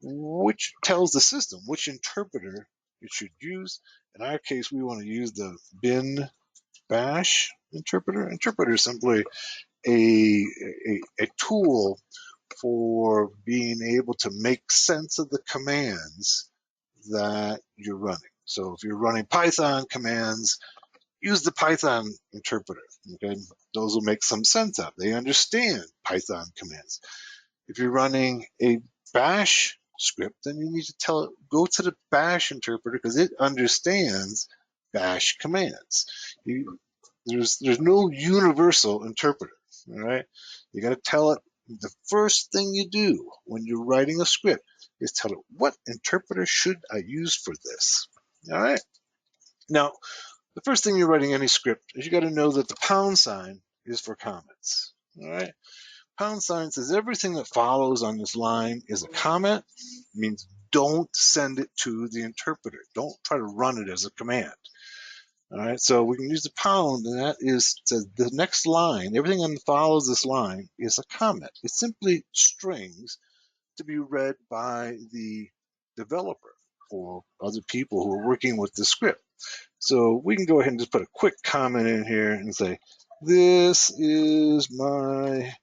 A: which tells the system which interpreter it should use. In our case, we want to use the bin bash interpreter. Interpreter is simply a tool for being able to make sense of the commands that you're running. So if you're running Python commands, use the Python interpreter. Okay, those will make some sense of. They understand Python commands. If you're running a bash script, then you need to go to the bash interpreter because it understands bash commands. There's no universal interpreter. All right, you got to tell it. The first thing you do when you're writing a script is tell it, what interpreter should I use for this? All right. Now, the first thing you're writing any script is you got to know that the # is for comments. All right. # says everything that follows on this line is a comment. It means don't send it to the interpreter. Don't try to run it as a command. All right, so we can use the pound, and that is the next line. Everything that follows this line is a comment. It's simply strings to be read by the developer or other people who are working with the script. So we can go ahead and just put a quick comment in here and say, this is my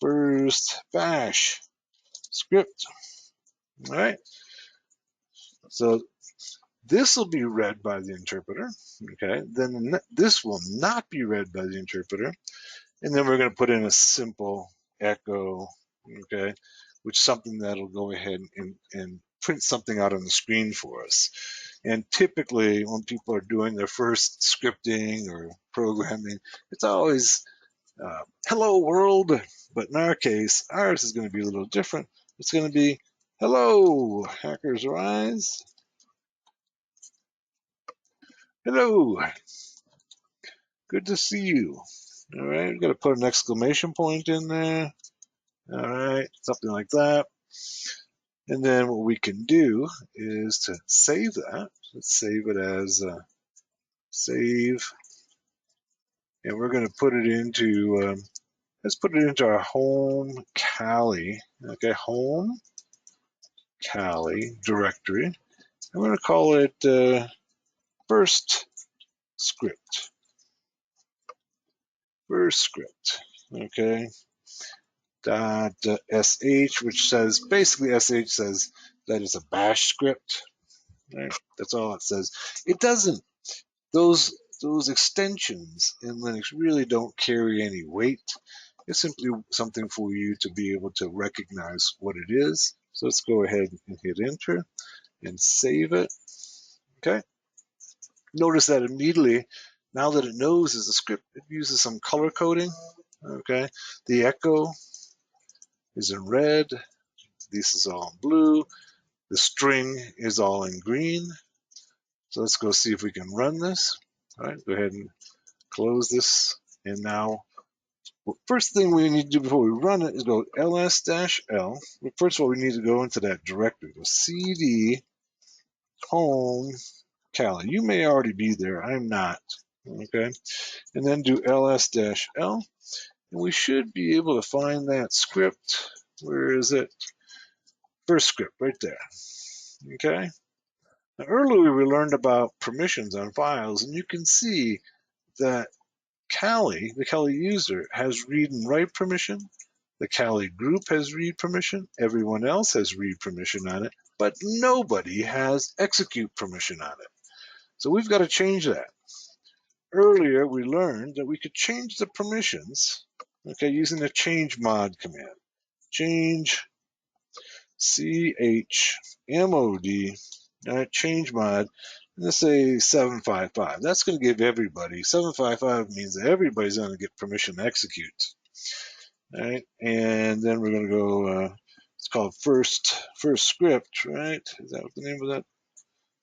A: first bash script. All right, so this will be read by the interpreter. Okay, then this will not be read by the interpreter. And then we're going to put in a simple echo, okay, which is something that'll go ahead and print something out on the screen for us. And typically, when people are doing their first scripting or programming, it's always hello world. But in our case, ours is going to be a little different. It's going to be hello, Hackers Rise. Hello, good to see you. All right, we've got to put an exclamation point in there. All right, something like that. And then what we can do is to save that. Let's save it as save, and we're going to put it into let's put it into our home Kali. Okay, home Kali directory. I'm going to call it first script. First script. Okay. .sh, which says basically sh says that it's a bash script. Right? That's all it says. It doesn't. Those extensions in Linux really don't carry any weight. It's simply something for you to be able to recognize what it is. So let's go ahead and hit enter and save it. Okay. Notice that immediately, now that it knows is a script, it uses some color coding. Okay. The echo is in red. This is all in blue. The string is all in green. So let's go see if we can run this. All right, go ahead and close this. And now, first thing we need to do before we run it is go ls-l. First of all, we need to go into that directory. Go cd home Kali. You may already be there. I'm not. Okay. And then do ls-l. And we should be able to find that script. Where is it? First script right there. Okay. Now, earlier we learned about permissions on files, and you can see that Kali, the Kali user, has read and write permission. The Kali group has read permission. Everyone else has read permission on it, but nobody has execute permission on it. So we've got to change that. Earlier, we learned that we could change the permissions, okay, using the change mod command. Change chmod, change mod, and let's say 755. That's going to give everybody, 755 means that everybody's going to get permission to execute. All right, and then we're going to go, it's called first script, right? Is that what the name of that?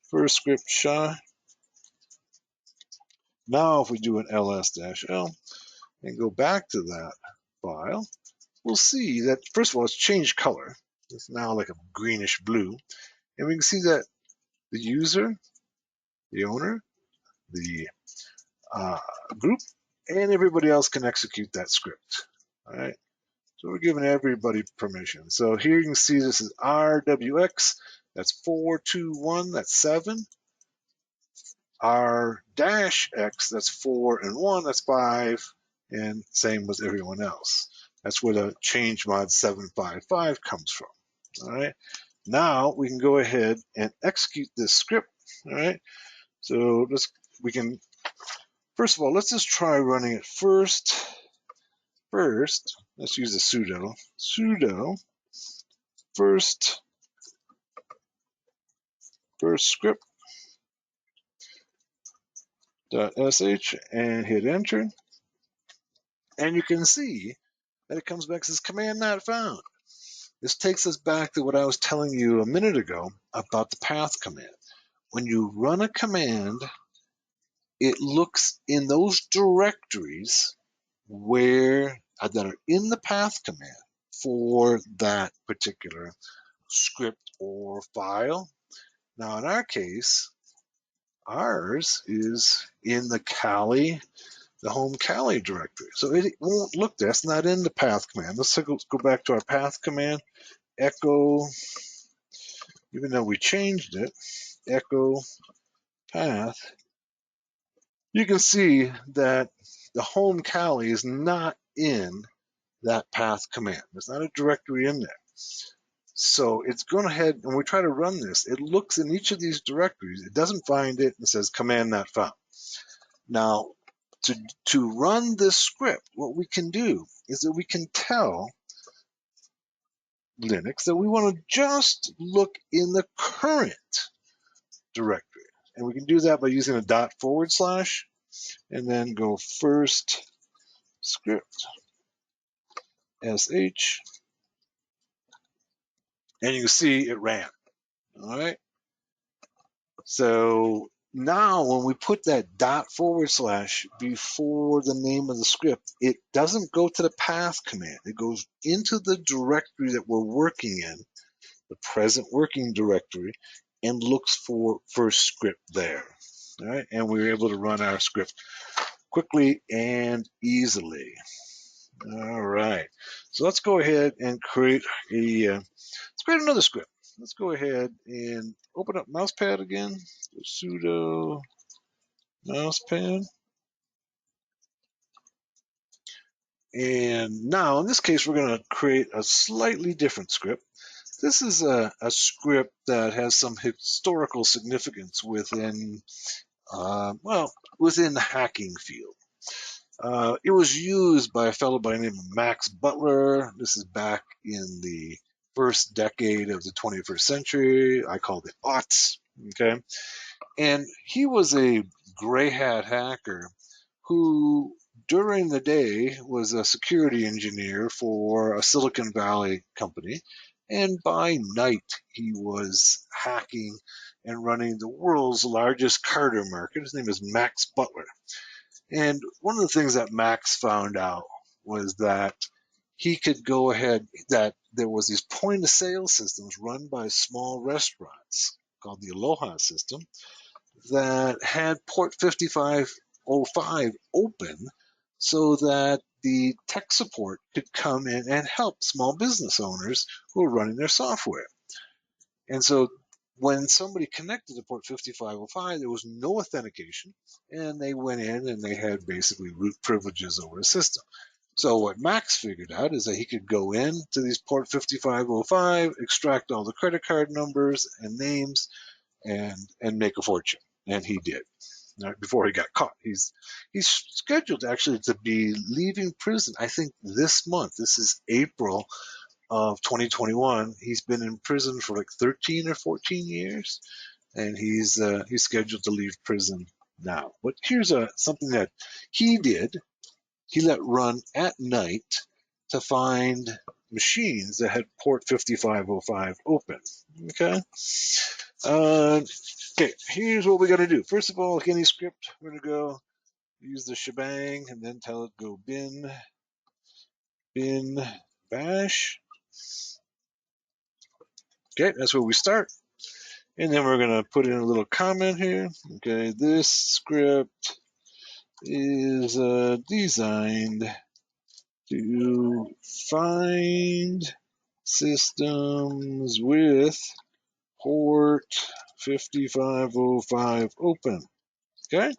A: First script SHA. Now, if we do an ls-l and go back to that file, we'll see that, first of all, it's changed color. It's now like a greenish blue. And we can see that the user, the owner, the group, and everybody else can execute that script. All right. So we're giving everybody permission. So here you can see this is RWX. That's 421. That's 7. R-X. That's 4 and 1. That's 5. And same with everyone else. That's where the change mod 755 comes from. All right. Now we can go ahead and execute this script. All right. So we can, first of all, let's just try running it first. First, let's use the sudo first script .sh and hit enter. And you can see that it comes back as command not found. This takes us back to what I was telling you a minute ago about the path command. When you run a command, it looks in those directories that are in the path command for that particular script or file. Now, in our case, Ours is in the Kali, the home Kali directory. So it won't look, that's not in the path command. Let's go back to our path command, echo, even though we changed it, echo path. You can see that the home Kali is not in that path command. There's not a directory in there. So it's going ahead, and we try to run this. It looks in each of these directories. It doesn't find it and says command not found. Now, to run this script, what we can do is that we can tell Linux that we want to just look in the current directory. And we can do that by using a // and then go first script sh, and you can see it ran. All right. So now when we put that // before the name of the script, it doesn't go to the path command. It goes into the directory that we're working in, the present working directory, and looks for first script there. All right, and we were able to run our script quickly and easily. All right, so let's go ahead and create another script. Let's go ahead and open up Mousepad again. Sudo Mousepad. And now, in this case, we're going to create a slightly different script. This is a script that has some historical significance within, within the hacking field. It was used by a fellow by the name of Max Butler. This is back in the first decade of the 21st century. I called it aughts. Okay. And he was a gray hat hacker who, during the day, was a security engineer for a Silicon Valley company. And by night, he was hacking and running the world's largest Carter market. His name is Max Butler. And one of the things that Max found out was that he could go ahead, that there was these point of sale systems run by small restaurants called the Aloha system that had port 5505 open so that the tech support could come in and help small business owners who were running their software. And so when somebody connected to port 5505, there was no authentication, and they went in and they had basically root privileges over the system. So what Max figured out is that he could go in to these port 5505, extract all the credit card numbers and names, and make a fortune. And he did. Before he got caught, he's scheduled actually to be leaving prison, I think, this month. This is April of 2021. He's been in prison for like 13 or 14 years, and he's scheduled to leave prison now. But here's something that he did. He let run at night to find machines that had port 5505 open. Okay. Okay, here's what we got to do. First of all, like any script, we're going to go use the shebang and then tell it go bin bash. Okay, that's where we start. And then we're going to put in a little comment here. Okay, this script is designed to find systems with port 5505 open. Okay?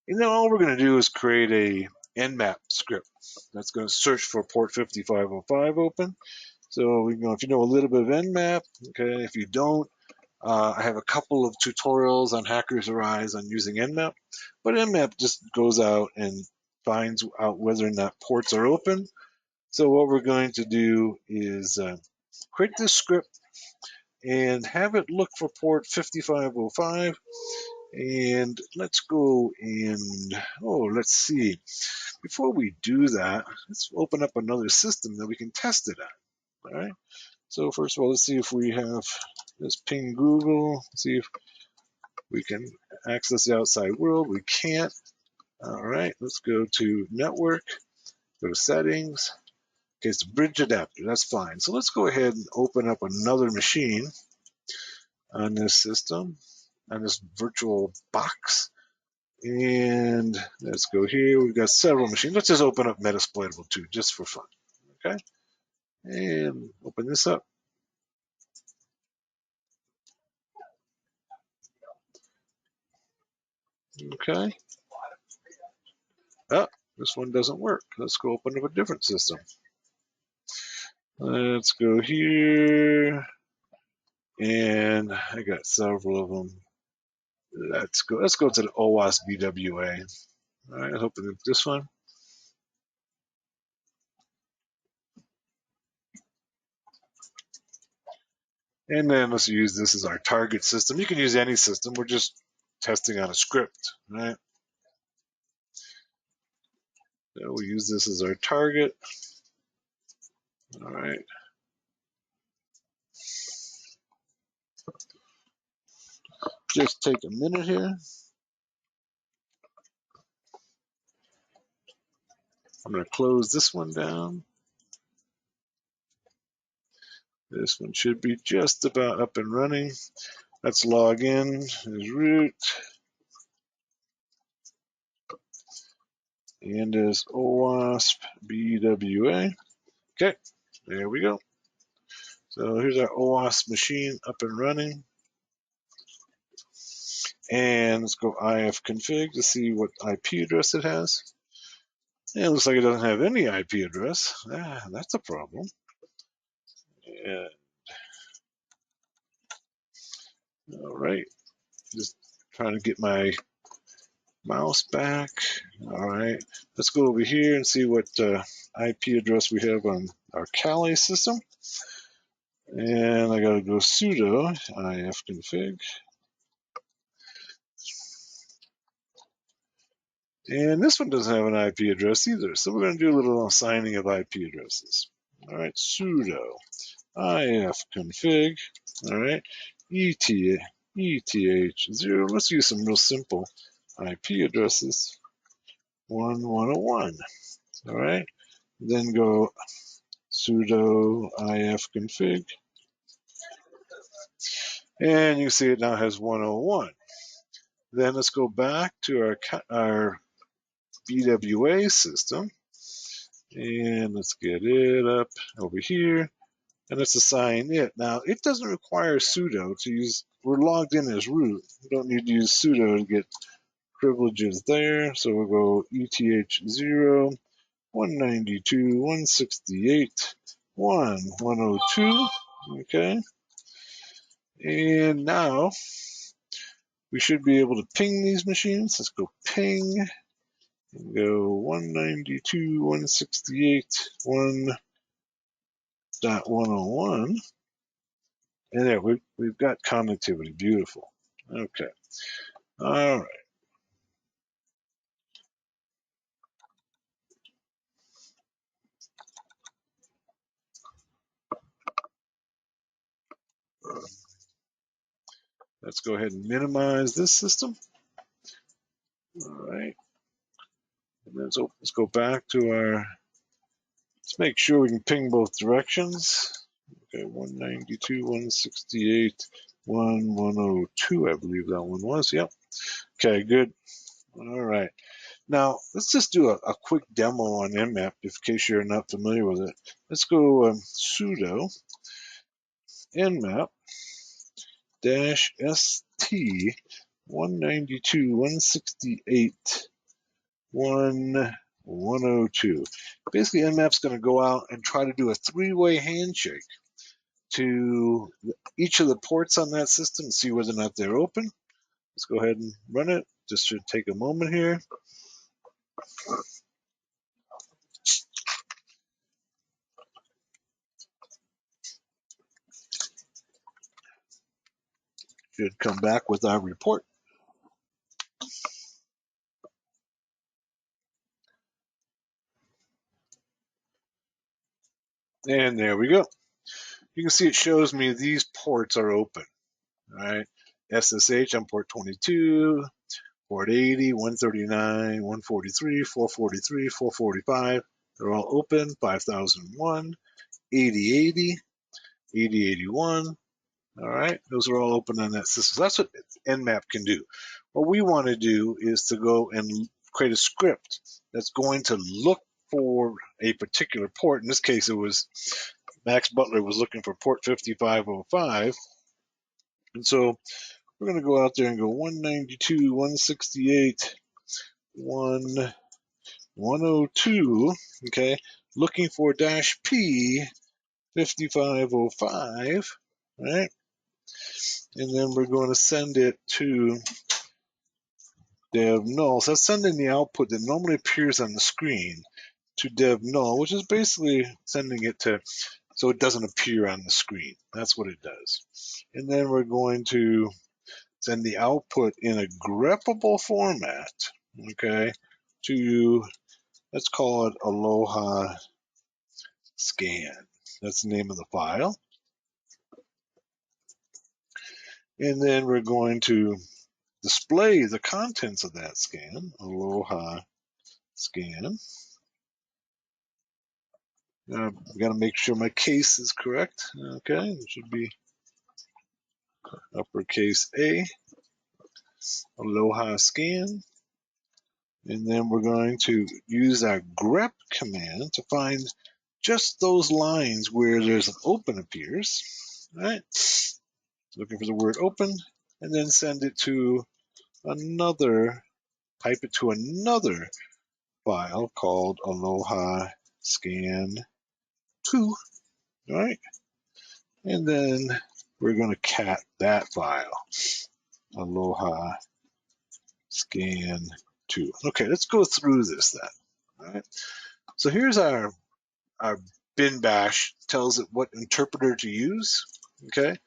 A: And then all we're going to do is create a nmap script that's going to search for port 5505 open. So if you know a little bit of nmap, okay, if you don't, I have a couple of tutorials on Hackers Arise on using nmap, but nmap just goes out and finds out whether or not ports are open. So what we're going to do is create this script and have it look for port 5505. And let's go and, let's see. Before we do that, let's open up another system that we can test it on. All right. So first of all, let's see if we have, let's ping Google, see if we can access the outside world. We can't. All right, let's go to network, go to settings. Okay, it's a bridge adapter, that's fine. So let's go ahead and open up another machine on this system. on this virtual box. And let's go here. We've got several machines. Let's just open up Metasploitable 2 just for fun. Okay. And open this up. Okay. Oh, this one doesn't work. Let's go open up a different system. Let's go here. And I got several of them. Let's go to the OWASP BWA. All right, let's open up this one. And then let's use this as our target system. You can use any system. We're just testing on a script, right? So we'll use this as our target. All right. Just take a minute here. I'm going to close this one down. This one should be just about up and running. Let's log in as root and as OWASP BWA. Okay, there we go. So here's our OWASP machine up and running. And let's go ifconfig to see what IP address it has. And it looks like it doesn't have any IP address. That's a problem. Yeah. All right, just trying to get my mouse back. All right, let's go over here and see what IP address we have on our Kali system. And I got to go sudo ifconfig. And this one doesn't have an IP address either. So we're going to do a little assigning of IP addresses. All right, sudo ifconfig. All right, ETH0. Let's use some real simple IP addresses. 1101. All right, then go sudo ifconfig. And you see it now has 101. Then let's go back to our BWA system. And let's get it up over here. And let's assign it. Now, it doesn't require sudo to use. We're logged in as root. We don't need to use sudo to get privileges there. So we'll go ETH0, 192.168.1.102. Okay. And now we should be able to ping these machines. Let's go ping. And go 192.168.1.101. And there, we've got connectivity. Beautiful. Okay. All right. Let's go ahead and minimize this system. All right. And then let's go back to our, let's make sure we can ping both directions. Okay, 192.168.1.102, I believe that one was. Yep. Okay, good. All right. Now, let's just do a quick demo on Nmap in case you're not familiar with it. Let's go sudo nmap -st 192.168.1.102. Basically, Nmap's going to go out and try to do a three-way handshake to each of the ports on that system and see whether or not they're open. Let's go ahead and run it. Just should take a moment here. Should come back with our report. And there we go. You can see it shows me these ports are open. All right. SSH on port 22, port 80, 139, 143, 443, 445. They're all open. 5001, 8080, 8081, All right, those are all open on that system. So that's what Nmap can do. What we want to do is to go and create a script that's going to look for a particular port. In this case, it was Max Butler was looking for port 5505. And so we're going to go out there and go 192, 168, 102, okay, looking for -P 5505, right? And then we're going to send it to dev null. So that's sending the output that normally appears on the screen to dev null, which is basically sending it to so it doesn't appear on the screen. That's what it does. And then we're going to send the output in a greppable format, okay, to, let's call it Aloha Scan. That's the name of the file. And then we're going to display the contents of that scan, Aloha Scan. I've got to make sure my case is correct. Okay, it should be uppercase A, Aloha Scan. And then we're going to use our grep command to find just those lines where there's an open appears, right? Looking for the word open, and then send it to another, pipe it to another file called Aloha Scan 2, right? And then we're going to cat that file, Aloha Scan 2. Okay, let's go through this then. All right. So here's our bin bash, tells it what interpreter to use. Okay.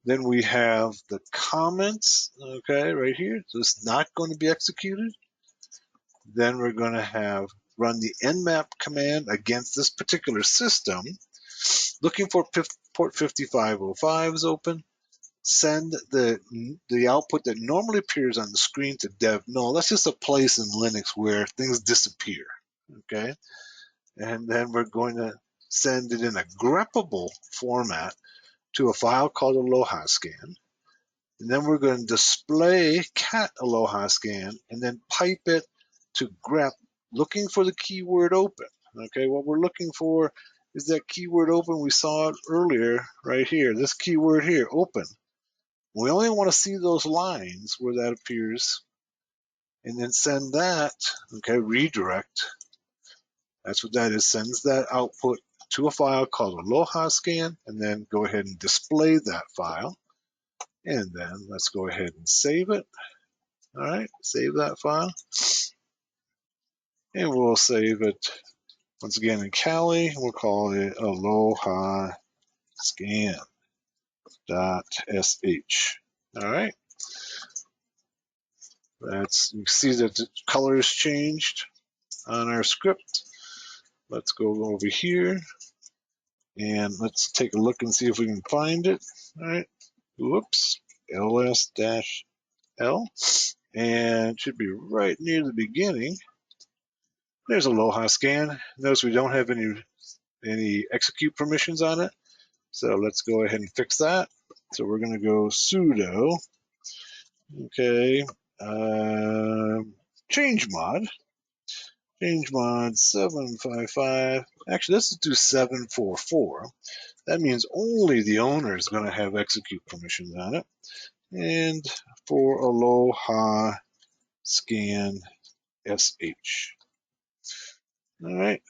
A: Then we have the comments, okay, right here. So it's not going to be executed. Then we're going to have run the nmap command against this particular system, looking for port 5505 is open. Send the output that normally appears on the screen to dev null. That's just a place in Linux where things disappear, okay? And then we're going to send it in a greppable format to a file called Aloha Scan. And then we're going to display cat Aloha Scan and then pipe it to grep, looking for the keyword open. Okay, what we're looking for is that keyword open. We saw it earlier right here, this keyword here, open. We only want to see those lines where that appears and then send that, okay, redirect. That's what that is, sends that output to a file called Aloha Scan and then go ahead and display that file. And then let's go ahead and save it. All right, save that file. And we'll save it once again in Kali. We'll call it Aloha Scan.sh. All right. You see that the color has changed on our script. Let's go over here and let's take a look and see if we can find it. All right. Whoops. ls-l. And it should be right near the beginning. There's Aloha Scan. Notice we don't have any execute permissions on it. So let's go ahead and fix that. So we're going to go sudo, okay, chmod 755. Actually, let's do 744. That means only the owner is going to have execute permissions on it. And for Aloha Scan sh. All right.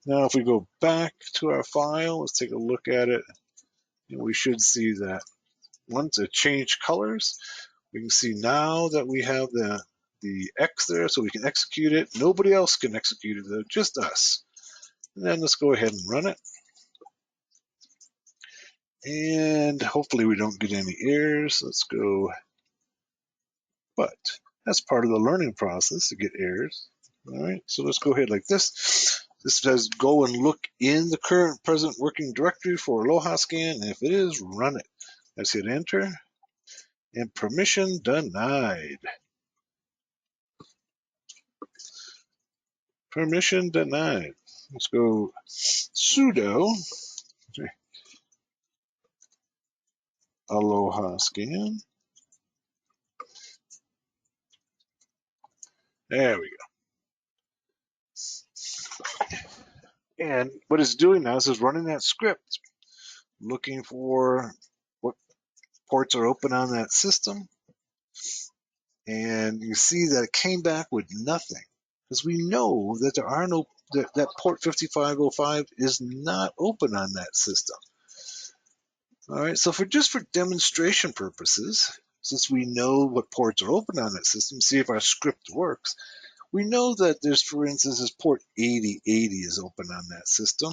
A: Now, if we go back to our file, let's take a look at it. And we should see that once it changed colors, we can see now that we have the X there, so we can execute it. Nobody else can execute it, though, just us. And then let's go ahead and run it. And hopefully we don't get any errors. Let's go. But that's part of the learning process to get errors. All right, so let's go ahead like this. This says go and look in the current present working directory for Aloha Scan, and if it is, run it. Let's hit enter, and permission denied. Permission denied. Let's go sudo Aloha scan. There we go. And what it's doing now is it's running that script, looking for what ports are open on that system. And you see that it came back with nothing, because we know that there are no, that port 5505 is not open on that system. All right, so just for demonstration purposes, since we know what ports are open on that system, see if our script works, we know that there's, for instance, this port 8080 is open on that system.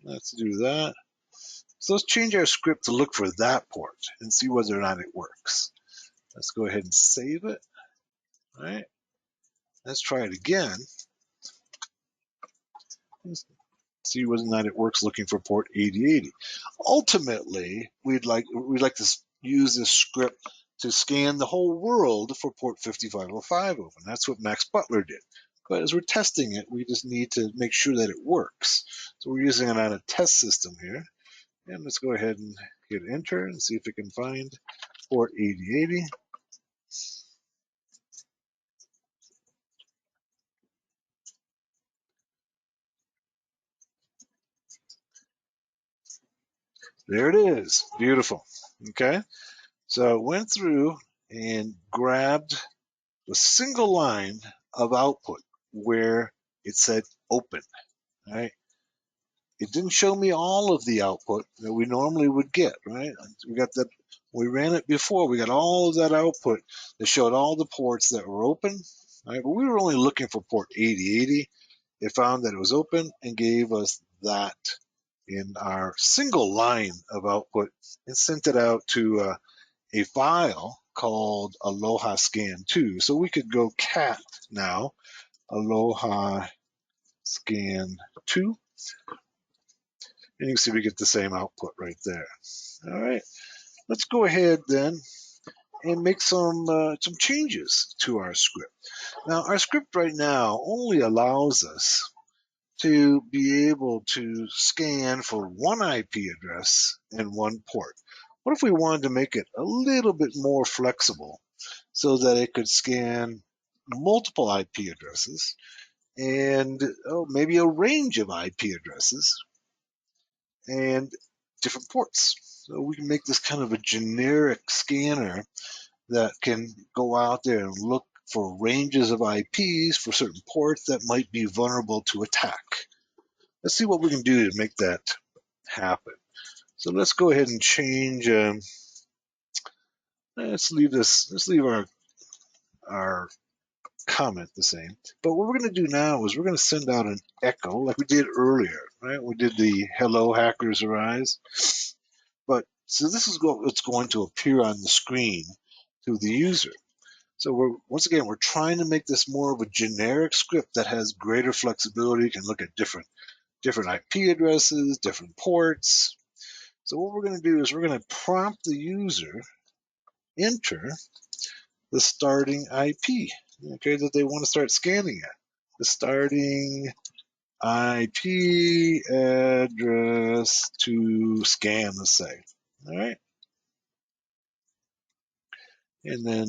A: Let's do that. So let's change our script to look for that port and see whether or not it works. Let's go ahead and save it. All right, let's try it again. Let's see whether or not it works looking for port 8080. Ultimately, we'd like to use this script to scan the whole world for port 5505 open. That's what Max Butler did. But as we're testing it, we just need to make sure that it works. So we're using it on a test system here. And let's go ahead and hit enter and see if it can find port 8080. There it is. Beautiful. Okay. So it went through and grabbed a single line of output where it said open. Right? It didn't show me all of the output that we normally would get. Right? We got that. We ran it before. We got all of that output that showed all the ports that were open. Right? But we were only looking for port 8080. It found that it was open and gave us that in our single line of output and sent it out to a file called Aloha Scan 2. So we could go cat now, Aloha Scan 2, and you can see we get the same output right there. All right, let's go ahead then and make some changes to our script. Now, our script right now only allows us to be able to scan for one IP address and one port. What if we wanted to make it a little bit more flexible so that it could scan multiple IP addresses and maybe a range of IP addresses and different ports? So we can make this kind of a generic scanner that can go out there and look for ranges of IPs for certain ports that might be vulnerable to attack. Let's see what we can do to make that happen. So let's go ahead and change. Let's leave our comment the same. But what we're going to do now is we're going to send out an echo like we did earlier, right? We did the hello hackers arise. But so this is what's going to appear on the screen to the user. So once again, we're trying to make this more of a generic script that has greater flexibility, can look at different IP addresses, different ports. So what we're going to do is we're going to prompt the user enter the starting IP, okay, that they want to start scanning at. The starting IP address to scan, let's say. All right. And then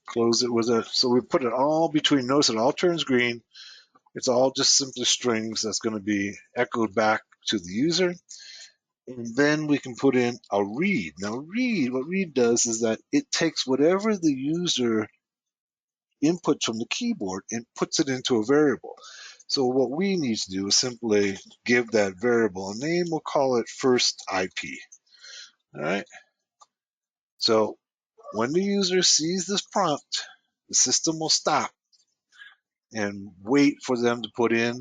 A: close it with so we put it all between, notice it all turns green. It's all just simply strings that's going to be echoed back to the user. And then we can put in a read. Now what read does is that it takes whatever the user inputs from the keyboard and puts it into a variable. So what we need to do is simply give that variable a name. We'll call it first IP. All right. So when the user sees this prompt, the system will stop and wait for them to put in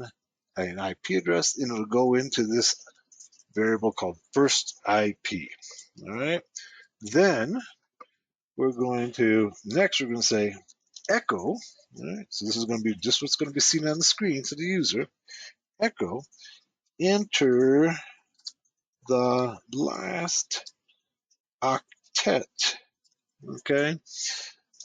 A: an IP address, and it'll go into this variable called first IP. All right. Then we're going to say echo. All right. So this is going to be just what's going to be seen on the screen to the user. Echo, enter the last octet, okay,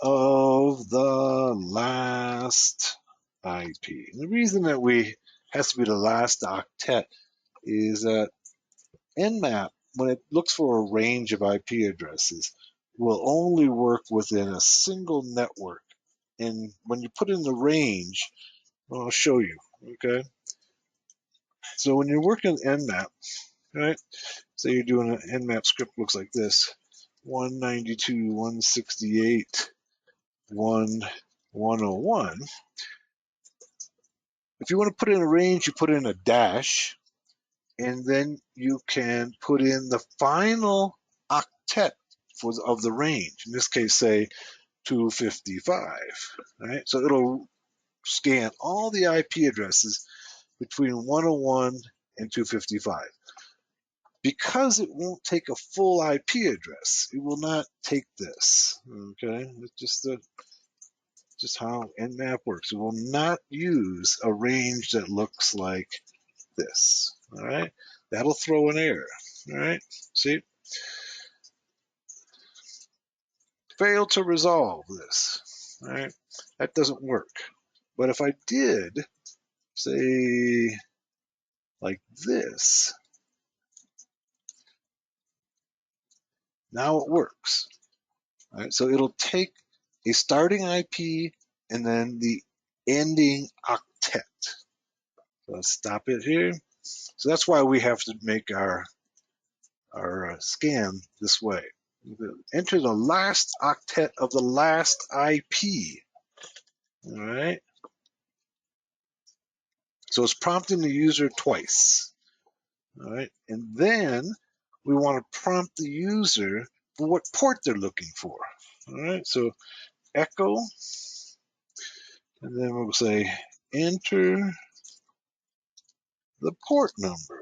A: of the last IP. And the reason that has to be the last octet is that Nmap when it looks for a range of IP addresses, will only work within a single network. And when you put in the range, well, I'll show you. Okay. So when you're working Nmap, right? Say you're doing an Nmap script looks like this: 192.168.1.101. If you want to put in a range, you put in a dash, and then you can put in the final octet of the range. In this case, say 255. Right? So it'll scan all the IP addresses between 101 and 255. Because it won't take a full IP address, it will not take this. Okay, it's just how Nmap works. It will not use a range that looks like this. All right, that'll throw an error. All right, see, failed to resolve this. All right, that doesn't work. But if I did, say, like this, now it works. All right, so it'll take a starting IP and then the ending octet. So let's stop it here. So that's why we have to make our scan this way. Enter the last octet of the last IP. All right. So it's prompting the user twice. All right. And then we want to prompt the user for what port they're looking for. All right. So echo, and then we'll say enter the port number.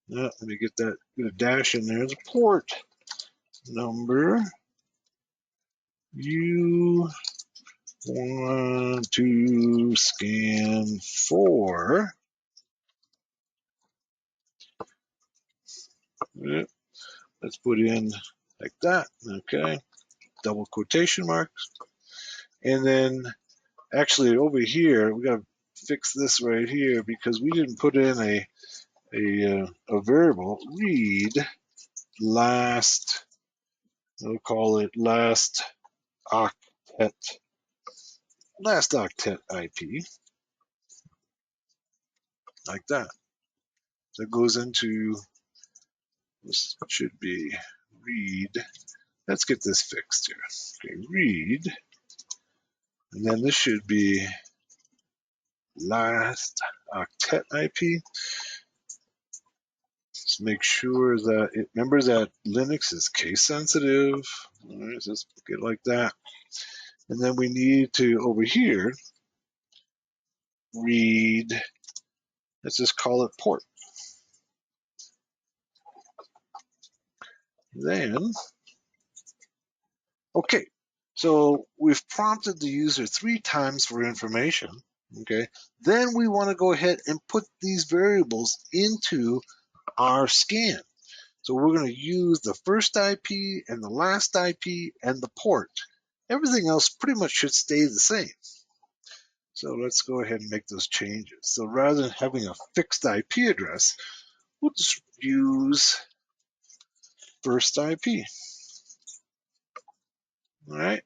A: Let me get a dash in there. The port number you want to scan for. Let's put in like that. Okay. Double quotation marks. And then actually over here, we got to fix this right here because we didn't put in a variable read last, we'll call it last octet IP, like that. So it goes into, this should be read. Let's get this fixed here. Okay, read, and then this should be last octet IP. Let's make sure that it remembers that Linux is case sensitive. All right, so let's get it like that. And then we need to, over here, read, let's just call it port. Then, okay, so we've prompted the user 3 times for information. Okay, then we want to go ahead and put these variables into our scan. So we're going to use the first IP and the last IP and the port. Everything else pretty much should stay the same. So let's go ahead and make those changes. So rather than having a fixed IP address, we'll just use first IP. All right.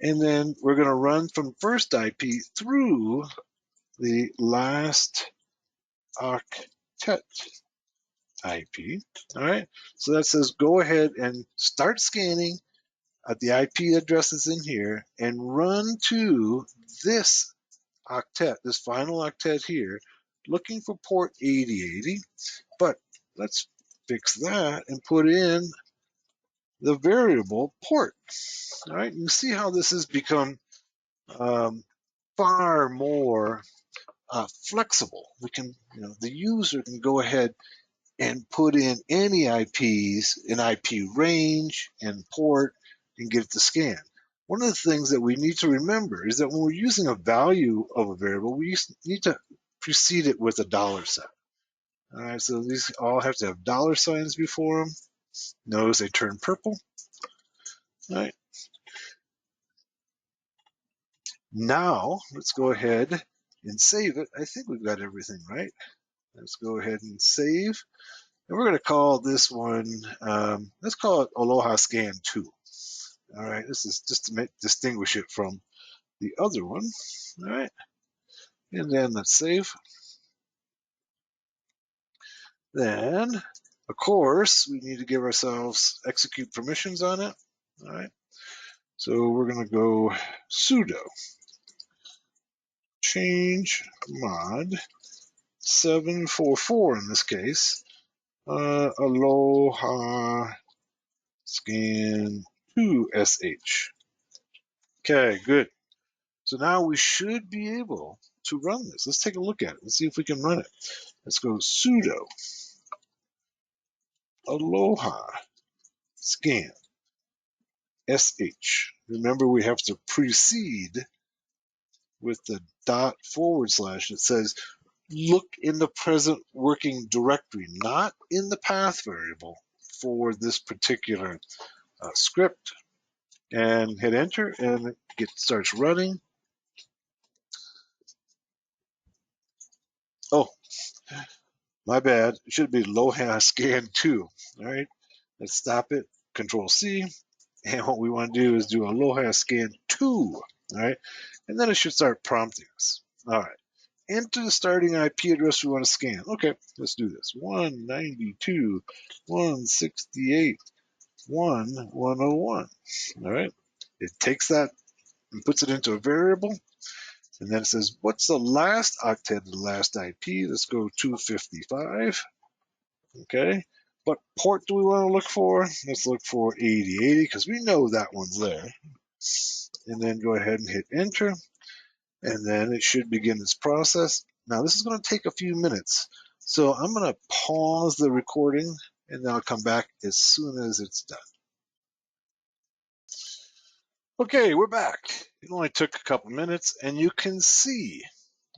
A: And then we're going to run from first IP through the last octet IP. All right. So that says go ahead and start scanning at the IP addresses in here and run to this octet, this final octet here, looking for port 8080. But let's fix that and put in the variable port. All right, you see how this has become far more flexible. We can, the user can go ahead and put in any IPs, an IP range and port, and get it to scan. One of the things that we need to remember is that when we're using a value of a variable, we need to precede it with a $sign. All right, so these all have to have $signs before them. Notice they turn purple. All right. Now, let's go ahead and save it. I think we've got everything right. Let's go ahead and save. And we're going to call this one, let's call it Aloha Scan 2. All right, this is just to distinguish it from the other one. All right, and then let's save. Then, of course, we need to give ourselves execute permissions on it. All right, so we're going to go sudo change mod 744 in this case, Aloha Scan 2 SH. Okay, good. So now we should be able to run this. Let's take a look at it. Let's see if we can run it. Let's go sudo Aloha Scan SH. Remember, we have to precede with the dot / that says look in the present working directory, not in the path variable for this particular script, and hit enter, and it starts running. Oh, my bad. It should be Aloha Scan 2. All right, let's stop it. Control C. And what we want to do is do Aloha Scan 2. All right, and then it should start prompting us. All right, enter the starting IP address we want to scan. Okay, let's do this. 192.168.1.101. All right, it takes that and puts it into a variable. And then it says, what's the last octet of the last IP? Let's go 255. Okay. What port do we want to look for? Let's look for 8080 because we know that one's there. And then go ahead and hit enter. And then it should begin its process. Now this is going to take a few minutes. So I'm going to pause the recording and then I'll come back as soon as it's done. Okay, we're back. It only took a couple minutes and you can see,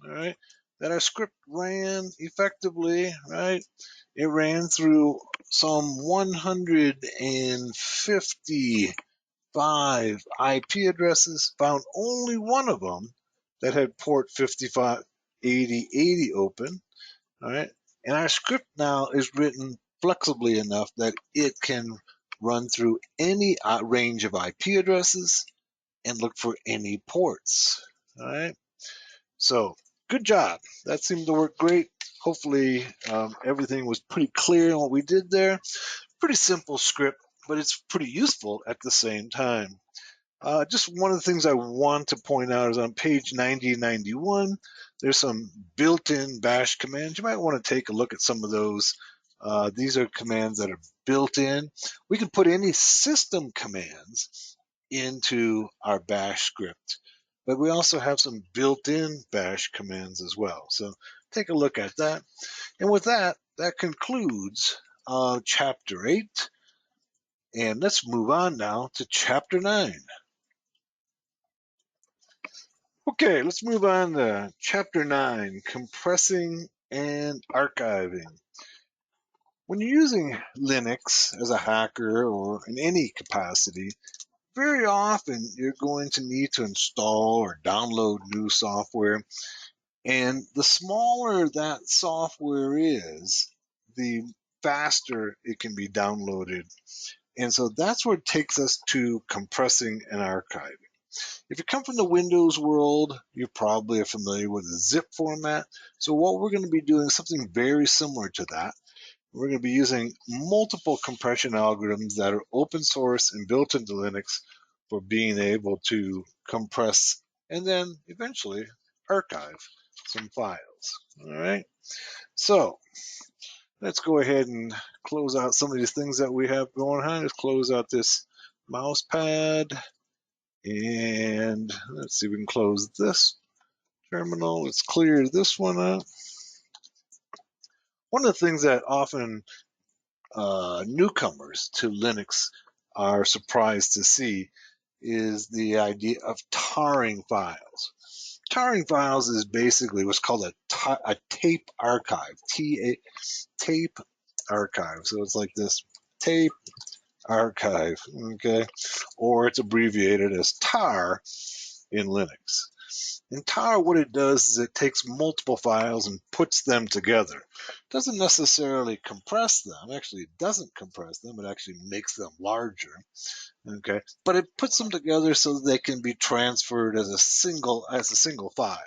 A: all right, that our script ran effectively, right? It ran through some 155 IP addresses, found only one of them that had port 558080 open, all right? And our script now is written flexibly enough that it can run through any range of IP addresses and look for any ports, all right? So good job. That seemed to work great. Hopefully everything was pretty clear in what we did there. Pretty simple script, but it's pretty useful at the same time. Just one of the things I want to point out is on page 90 and 91, there's some built-in bash commands. You might want to take a look at some of those. These are commands that are built in. We can put any system commands into our bash script, but we also have some built-in bash commands as well. So take a look at that. And with that, that concludes chapter 8. And let's move on now to chapter 9. Okay, let's move on to chapter 9, compressing and archiving. When you're using Linux as a hacker or in any capacity, very often you're going to need to install or download new software. And the smaller that software is, the faster it can be downloaded. And so that's what takes us to compressing and archiving. If you come from the Windows world, you probably are familiar with the zip format. So what we're going to be doing is something very similar to that. We're going to be using multiple compression algorithms that are open source and built into Linux for being able to compress and then eventually archive some files. All right. So let's go ahead and close out some of these things that we have going on. Let's close out this mouse pad. And let's see if we can close this terminal. Let's clear this one up. One of the things that often newcomers to Linux are surprised to see is the idea of tarring files. Tarring files is basically what's called a tape archive, tape archive. So it's like this tape archive, okay? Or it's abbreviated as tar in Linux. In tar, what it does is it takes multiple files and puts them together. It doesn't necessarily compress them. Actually, it doesn't compress them. It actually makes them larger. Okay, but it puts them together so that they can be transferred as a single file.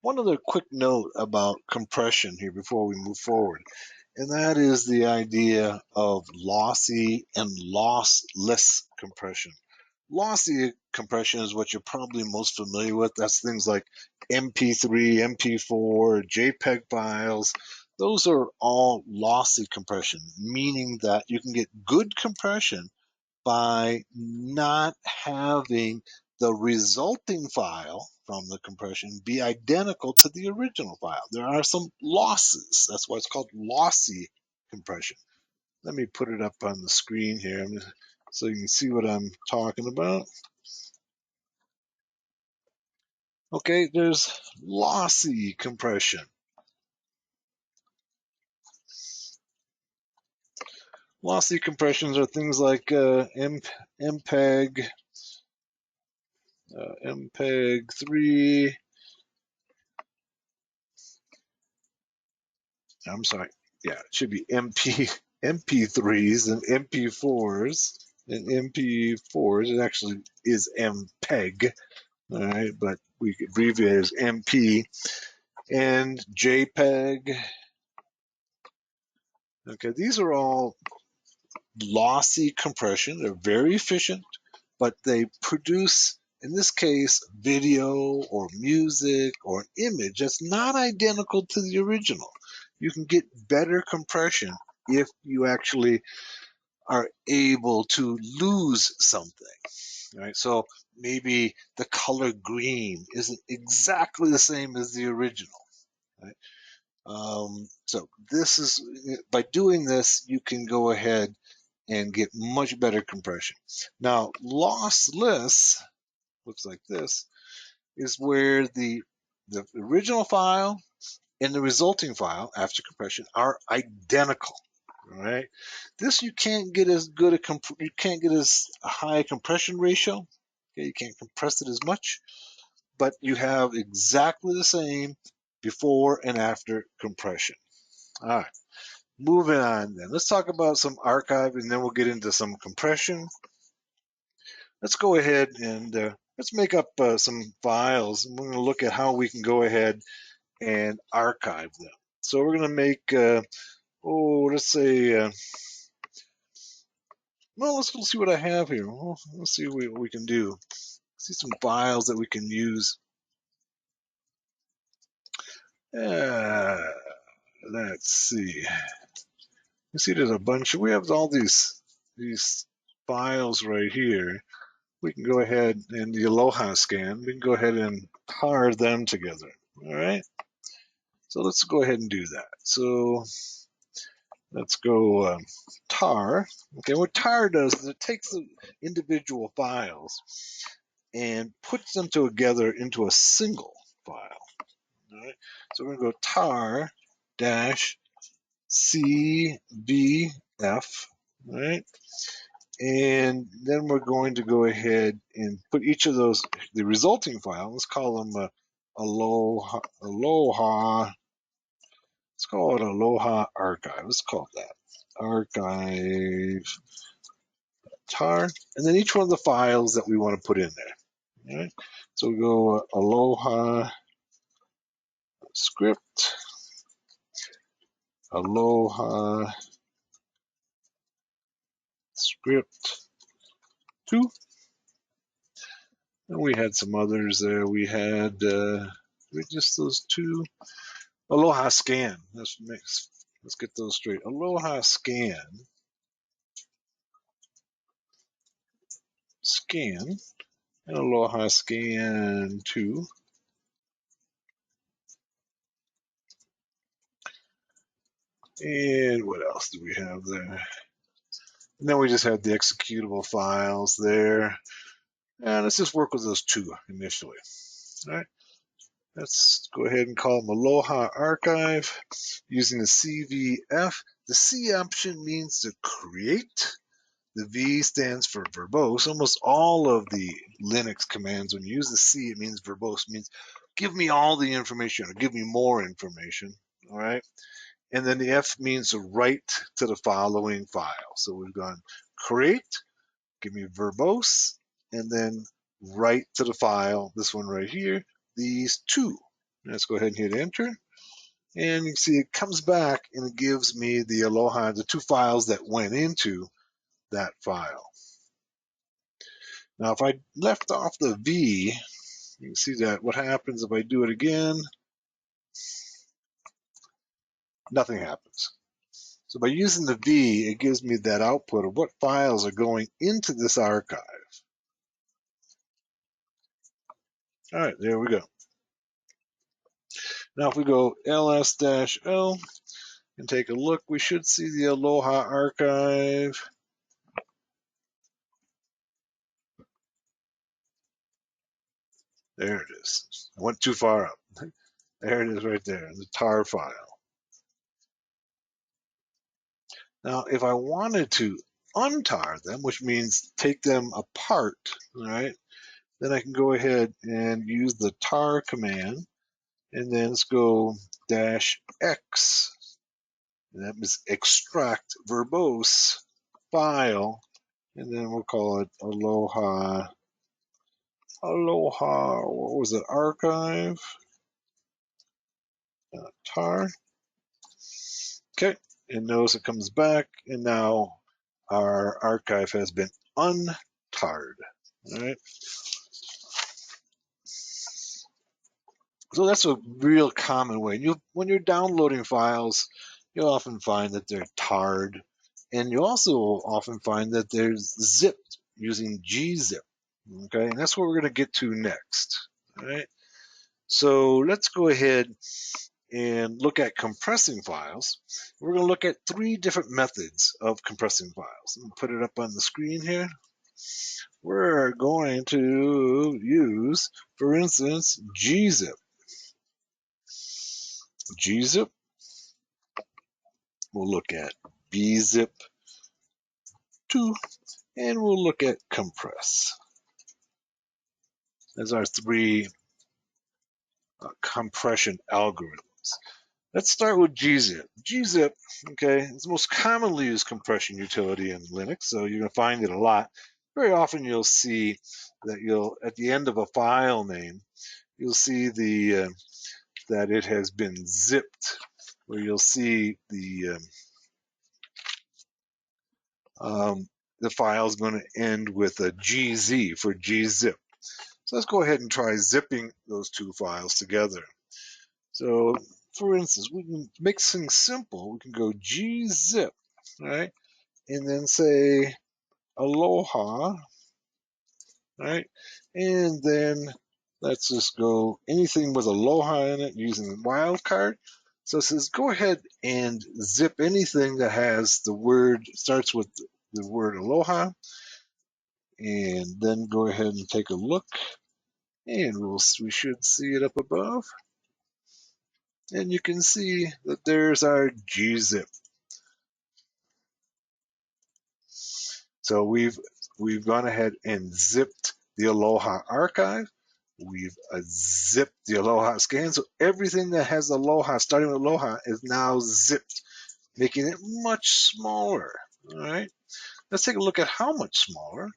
A: One other quick note about compression here before we move forward, and that is the idea of lossy and lossless compression. Lossy compression is what you're probably most familiar with. That's things like MP3, MP4, JPEG files. Those are all lossy compression, meaning that you can get good compression by not having the resulting file from the compression be identical to the original file. There are some losses. That's why it's called lossy compression. Let me put it up on the screen here so you can see what I'm talking about. Okay, there's lossy compression. Lossy compressions are things like MPEG, MPEG 3. I'm sorry. Yeah, it should be MP3s and MP4s. And MP4s, it actually is MPEG, all right, but we abbreviate it as MP. And JPEG. Okay, these are all lossy compression. They're very efficient, but they produce, in this case, video or music or an image that's not identical to the original. You can get better compression if you actually are able to lose something. Right? So maybe the color green isn't exactly the same as the original. Right? So this is, by doing this, you can go ahead and get much better compression. Now, lossless looks like this, is where the original file and the resulting file after compression are identical. All right, this you can't get as good a you can't get as high a compression ratio. Okay, you can't compress it as much, but you have exactly the same before and after compression. All right, moving on then. Let's talk about some archive and then we'll get into some compression. Let's go ahead and let's make up some files. And we're going to look at how we can go ahead and archive them. So we're going to make, let's say, well, let's see what I have here. Well, let's see what we can do. See some files that we can use. Let's see. You see, there's a bunch. We have all these files right here. We can go ahead and the Aloha scan. We can go ahead and tar them together. All right. So let's go ahead and do that. So let's go tar. Okay, what tar does is it takes the individual files and puts them together into a single file. All right, so we're going to go tar dash CBF, all right, and then we're going to go ahead and put each of those, the resulting file, let's call them Aloha. Let's call it Aloha Archive. Let's call it that. Archive tar, and then each one of the files that we want to put in there. All right. So we go Aloha script, Aloha script 2. And we had some others there. We had just those two. Aloha scan. Let's get those straight. Aloha scan. Scan. And Aloha scan 2. And what else do we have there? And then we just have the executable files there. And let's just work with those two initially. All right. Let's go ahead and call them Aloha Archive using the CVF. The C option means to create. The V stands for verbose. Almost all of the Linux commands, when you use the C, it means verbose. It means give me all the information or give me more information. All right. And then the F means to write to the following file. So we've gone create, give me verbose, and then write to the file, this one right here, these two. Let's go ahead and hit enter. And you can see it comes back and it gives me the Aloha, the two files that went into that file. Now, if I left off the V, you can see that what happens if I do it again, nothing happens. So by using the V, it gives me that output of what files are going into this archive. All right, there we go. Now if we go ls-l and take a look, we should see the Aloha archive. There it is. I went too far up. There it is right there, the tar file. Now, if I wanted to untar them, which means take them apart, all right, then I can go ahead and use the tar command, and then let's go -x, and that means extract verbose file, and then we'll call it Aloha, what was it, archive, tar. Okay, and notice it comes back, and now our archive has been untarred. All right. So that's a real common way. When you're downloading files, you'll often find that they're tarred, and you also often find that they're zipped using gzip. Okay, and that's what we're going to get to next. All right. So let's go ahead and look at compressing files. We're going to look at 3 different methods of compressing files. Let me put it up on the screen here. We're going to use, for instance, gzip. Gzip. We'll look at bzip 2, and we'll look at compress. As our 3 compression algorithms. Let's start with gzip. Gzip, okay, is the most commonly used compression utility in Linux, so you're going to find it a lot. Very often you'll see that at the end of a file name, you'll see that it has been zipped, where you'll see the file is going to end with a gz for gzip. So let's go ahead and try zipping those 2 files together. So for instance, we can make things simple. We can go gzip, right? And then say aloha, right? And then let's just go anything with aloha in it using wildcard. So it says go ahead and zip anything that has the word, starts with the word aloha, and then go ahead and take a look, and we should see it up above. And you can see that there's our gzip. So we've gone ahead and zipped the Aloha archive. We've zipped the Aloha scan. So everything that has Aloha, starting with Aloha, is now zipped, making it much smaller. All right. Let's take a look at how much smaller.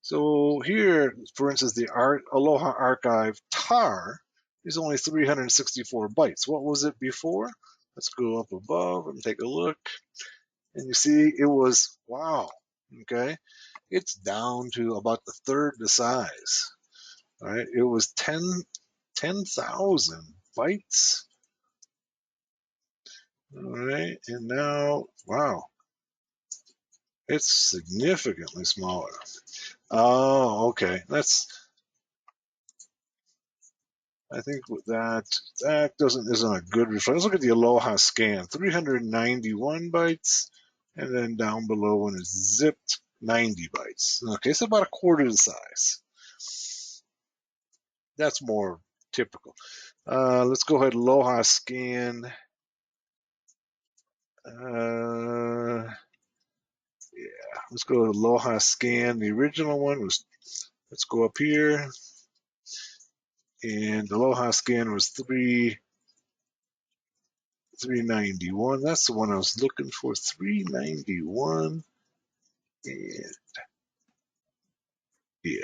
A: So here, for instance, the Aloha archive tar is only 364 bytes. What was it before? Let's go up above and take a look. And you see it was, wow, okay, it's down to about the third the size. All right, it was 10,000 bytes. All right, and now, wow, it's significantly smaller. Oh, okay, I think that isn't a good reflection. Let's look at the Aloha scan, 391 bytes, and then down below when it's zipped, 90 bytes. Okay, so about a quarter the size. That's more typical. Let's go ahead, Aloha scan. Yeah, let's go to Aloha Scan. The original one was, let's go up here, and Aloha Scan was 391. That's the one I was looking for, 391. And yeah,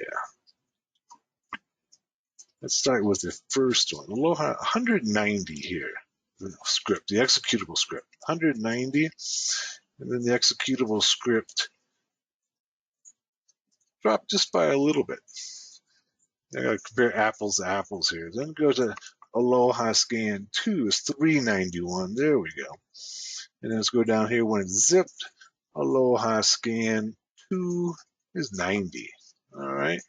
A: let's start with the first one. Aloha 190 here. The script, the executable script, 190, and then the executable script dropped just by a little bit. I gotta compare apples to apples here. Then go to Aloha Scan 2 is 391. There we go. And then let's go down here when it's zipped. Aloha Scan 2 is 90. All right.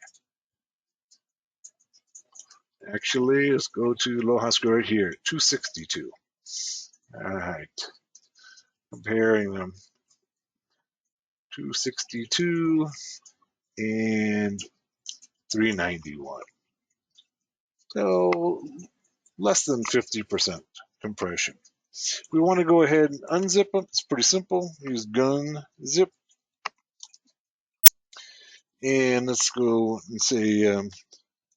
A: Actually, let's go to Aloha Scan right here, 262. All right. Comparing them, 262 and 391. So less than 50% compression. We want to go ahead and unzip them. It's pretty simple. Use gun zip. And let's go and say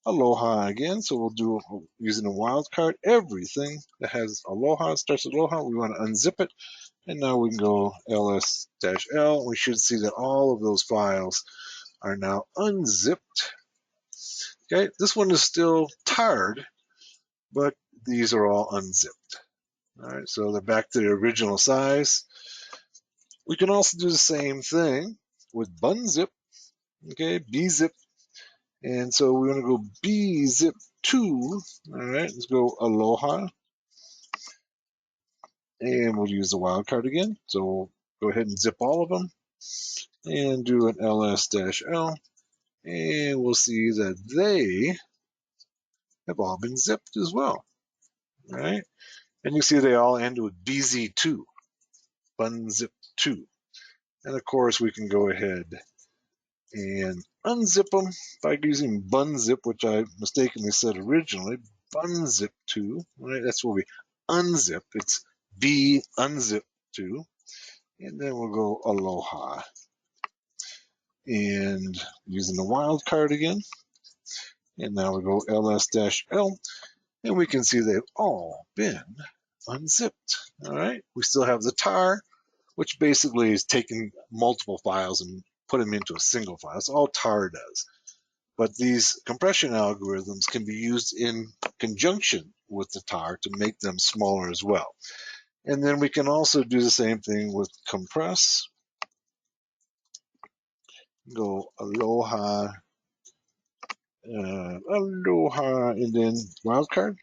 A: Aloha again. So we'll do using a wildcard. Everything that has Aloha, starts with Aloha, we want to unzip it. And now we can go ls-l. We should see that all of those files are now unzipped. Okay, this one is still tarred, but these are all unzipped. All right, so they're back to their original size. We can also do the same thing with bunzip, okay, bzip. And so we're going to go bzip2. All right, let's go Aloha. And we'll use the wildcard again. So we'll go ahead and zip all of them and do an ls-l. And we'll see that they have all been zipped as well. All right. And you see they all end with bz2, bunzip2. And of course, we can go ahead and unzip them by using bunzip, which I mistakenly said originally, bunzip2. Right? That's where we unzip. It's b unzip2. And then we'll go Aloha. And using the wildcard again. And now we go ls-l. And we can see they've all been unzipped. All right. We still have the tar, which basically is taking multiple files and put them into a single file. That's all tar does. But these compression algorithms can be used in conjunction with the tar to make them smaller as well. And then we can also do the same thing with compress. Go Aloha, Aloha, and then wildcard.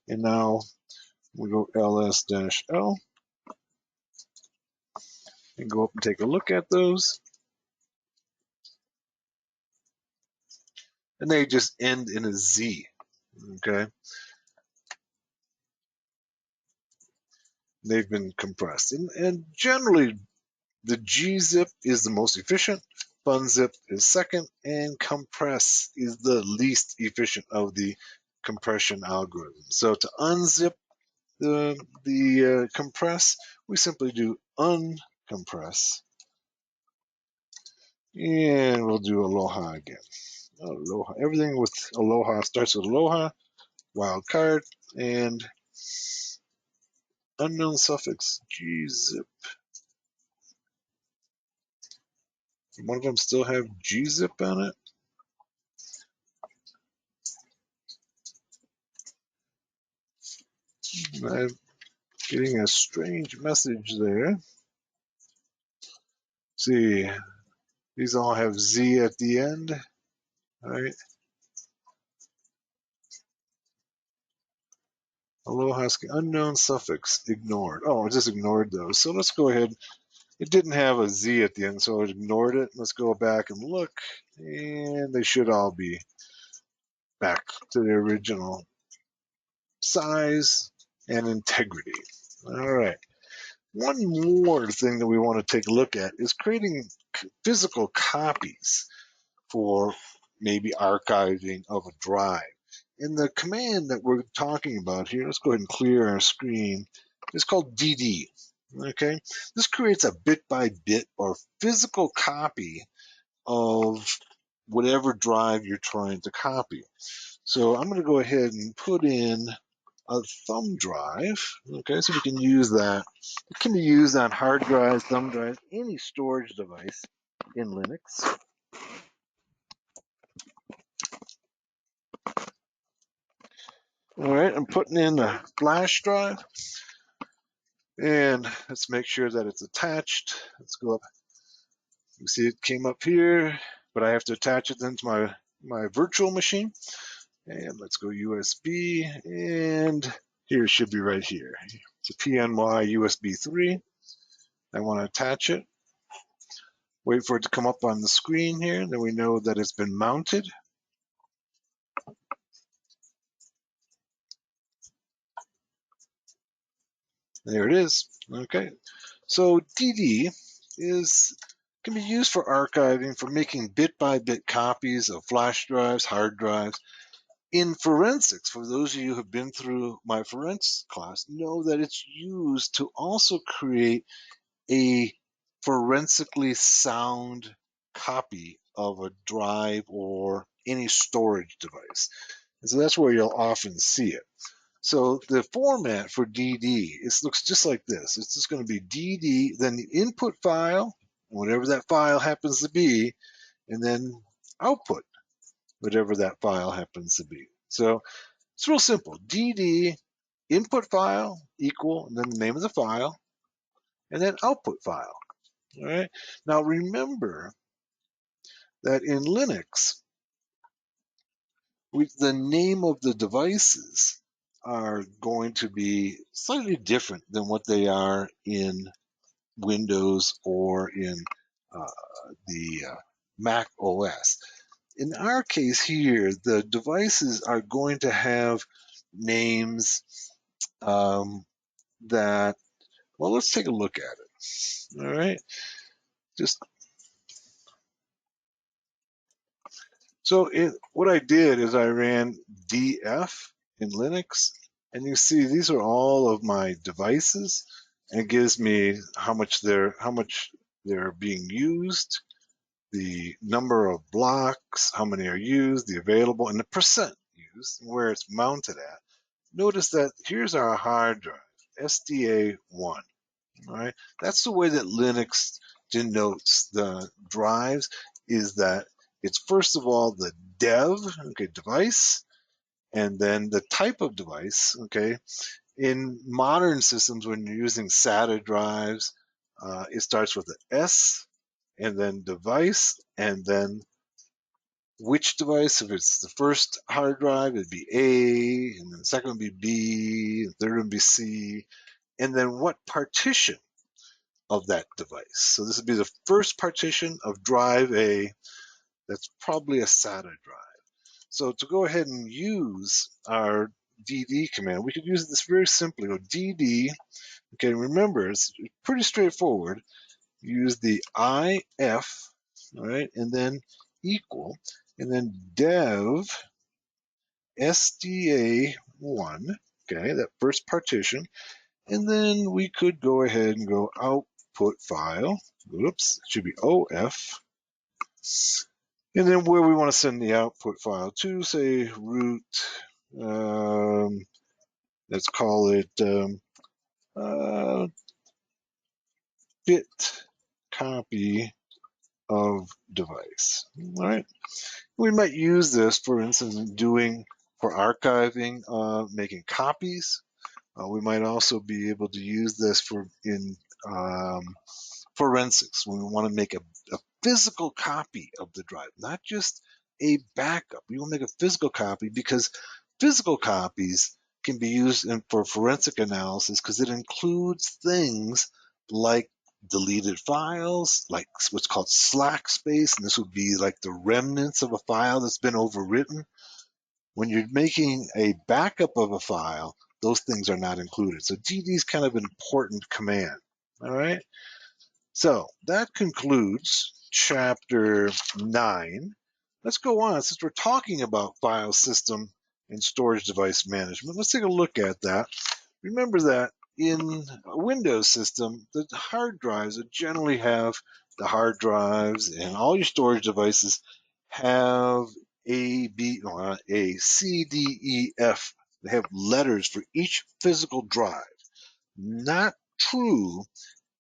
A: And now we go ls-l and go up and take a look at those. And they just end in a Z, okay? They've been compressed. And generally, the gzip is the most efficient, bunzip is second, and compress is the least efficient of the compression algorithms. So to unzip the compress, we simply do uncompress. And we'll do Aloha again. Aloha. Everything with Aloha starts with Aloha, wildcard, and unknown suffix gzip. One of them still have gzip on it. I'm getting a strange message there. See, these all have Z at the end. All right. Aloha, unknown suffix, ignored. Oh, I just ignored those. So let's go ahead. It didn't have a Z at the end, so I ignored it. Let's go back and look, and they should all be back to their original size and integrity. All right. One more thing that we want to take a look at is creating physical copies for maybe archiving of a drive. And the command that we're talking about here, let's go ahead and clear our screen, is called dd. Okay, this creates a bit by bit or physical copy of whatever drive you're trying to copy. So I'm going to go ahead and put in a thumb drive. Okay, so we can use that. It can be used on hard drives, thumb drives, any storage device in Linux. All right, I'm putting in a flash drive, and let's make sure that it's attached. Let's go up. You see it came up here, but I have to attach it then to my virtual machine. And let's go USB, and here it should be right here. It's a PNY USB 3. I want to attach it. Wait for it to come up on the screen here, then we know that it's been mounted. There it is. Okay, so DD can be used for archiving, for making bit-by-bit copies of flash drives, hard drives. In forensics, for those of you who have been through my forensics class, know that it's used to also create a forensically sound copy of a drive or any storage device. And so that's where you'll often see it. So the format for DD looks just like this. It's just going to be DD, then the input file, whatever that file happens to be, and then output, whatever that file happens to be. So it's real simple. DD input file equal, and then the name of the file, and then output file. All right. Now remember that in Linux, the name of the devices are going to be slightly different than what they are in Windows or in uh, the Mac OS. In our case here, the devices are going to have names that, well, let's take a look at it. All right. Just so what I did is I ran df in Linux, and you see these are all of my devices, and it gives me how much they're being used, the number of blocks, how many are used, the available, and the percent used, and where it's mounted at. Notice that here's our hard drive, SDA1. All right, that's the way that Linux denotes the drives, is that it's first of all the dev, okay, device, and then the type of device, okay. In modern systems, when you're using SATA drives, it starts with the S, and then device, and then which device. If it's the first hard drive, it'd be A, and then the second would be B, and third would be C, and then what partition of that device. So this would be the first partition of drive A. That's probably a SATA drive. So to go ahead and use our DD command, we could use this very simply. Go DD, okay, remember, it's pretty straightforward. Use the IF, all right, and then equal, and then dev SDA1, okay, that first partition, and then we could go ahead and go output file. Oops, it should be OF. And then where we want to send the output file to, say root, let's call it bit copy of device. All right. We might use this, for instance, for archiving, making copies. We might also be able to use this in forensics when we want to make a physical copy of the drive, not just a backup. We will make a physical copy because physical copies can be used for forensic analysis because it includes things like deleted files, like what's called slack space, and this would be like the remnants of a file that's been overwritten. When you're making a backup of a file, those things are not included. So DD is kind of an important command. All right. So that concludes chapter 9. Let's go on. Since we're talking about file system and storage device management, let's take a look at that. Remember that in a Windows system, the hard drives that generally have the hard drives and all your storage devices have A, B, no, A, C, D, E, F. They have letters for each physical drive. Not true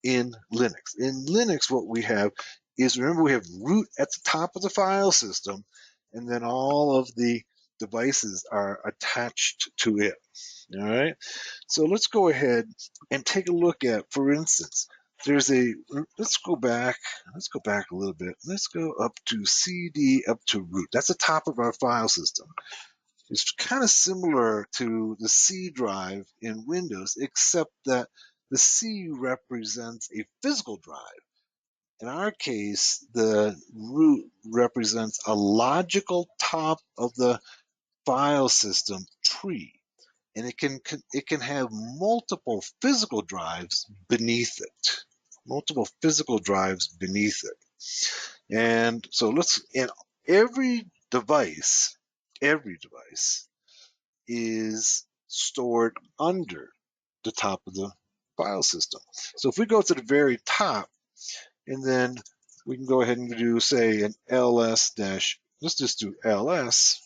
A: in Linux. In Linux, what we have is, remember, we have root at the top of the file system, and then all of the devices are attached to it. All right. So let's go ahead and take a look at, for instance, let's go back a little bit. Let's go up to CD, up to root. That's the top of our file system. It's kind of similar to the C drive in Windows, except that the C represents a physical drive. In our case, the root represents a logical top of the file system tree, and it can have multiple physical drives beneath it. Multiple physical drives beneath it. And so every device is stored under the top of the file system. So if we go to the very top, and then we can go ahead and do, say, an ls dash, let's just do ls,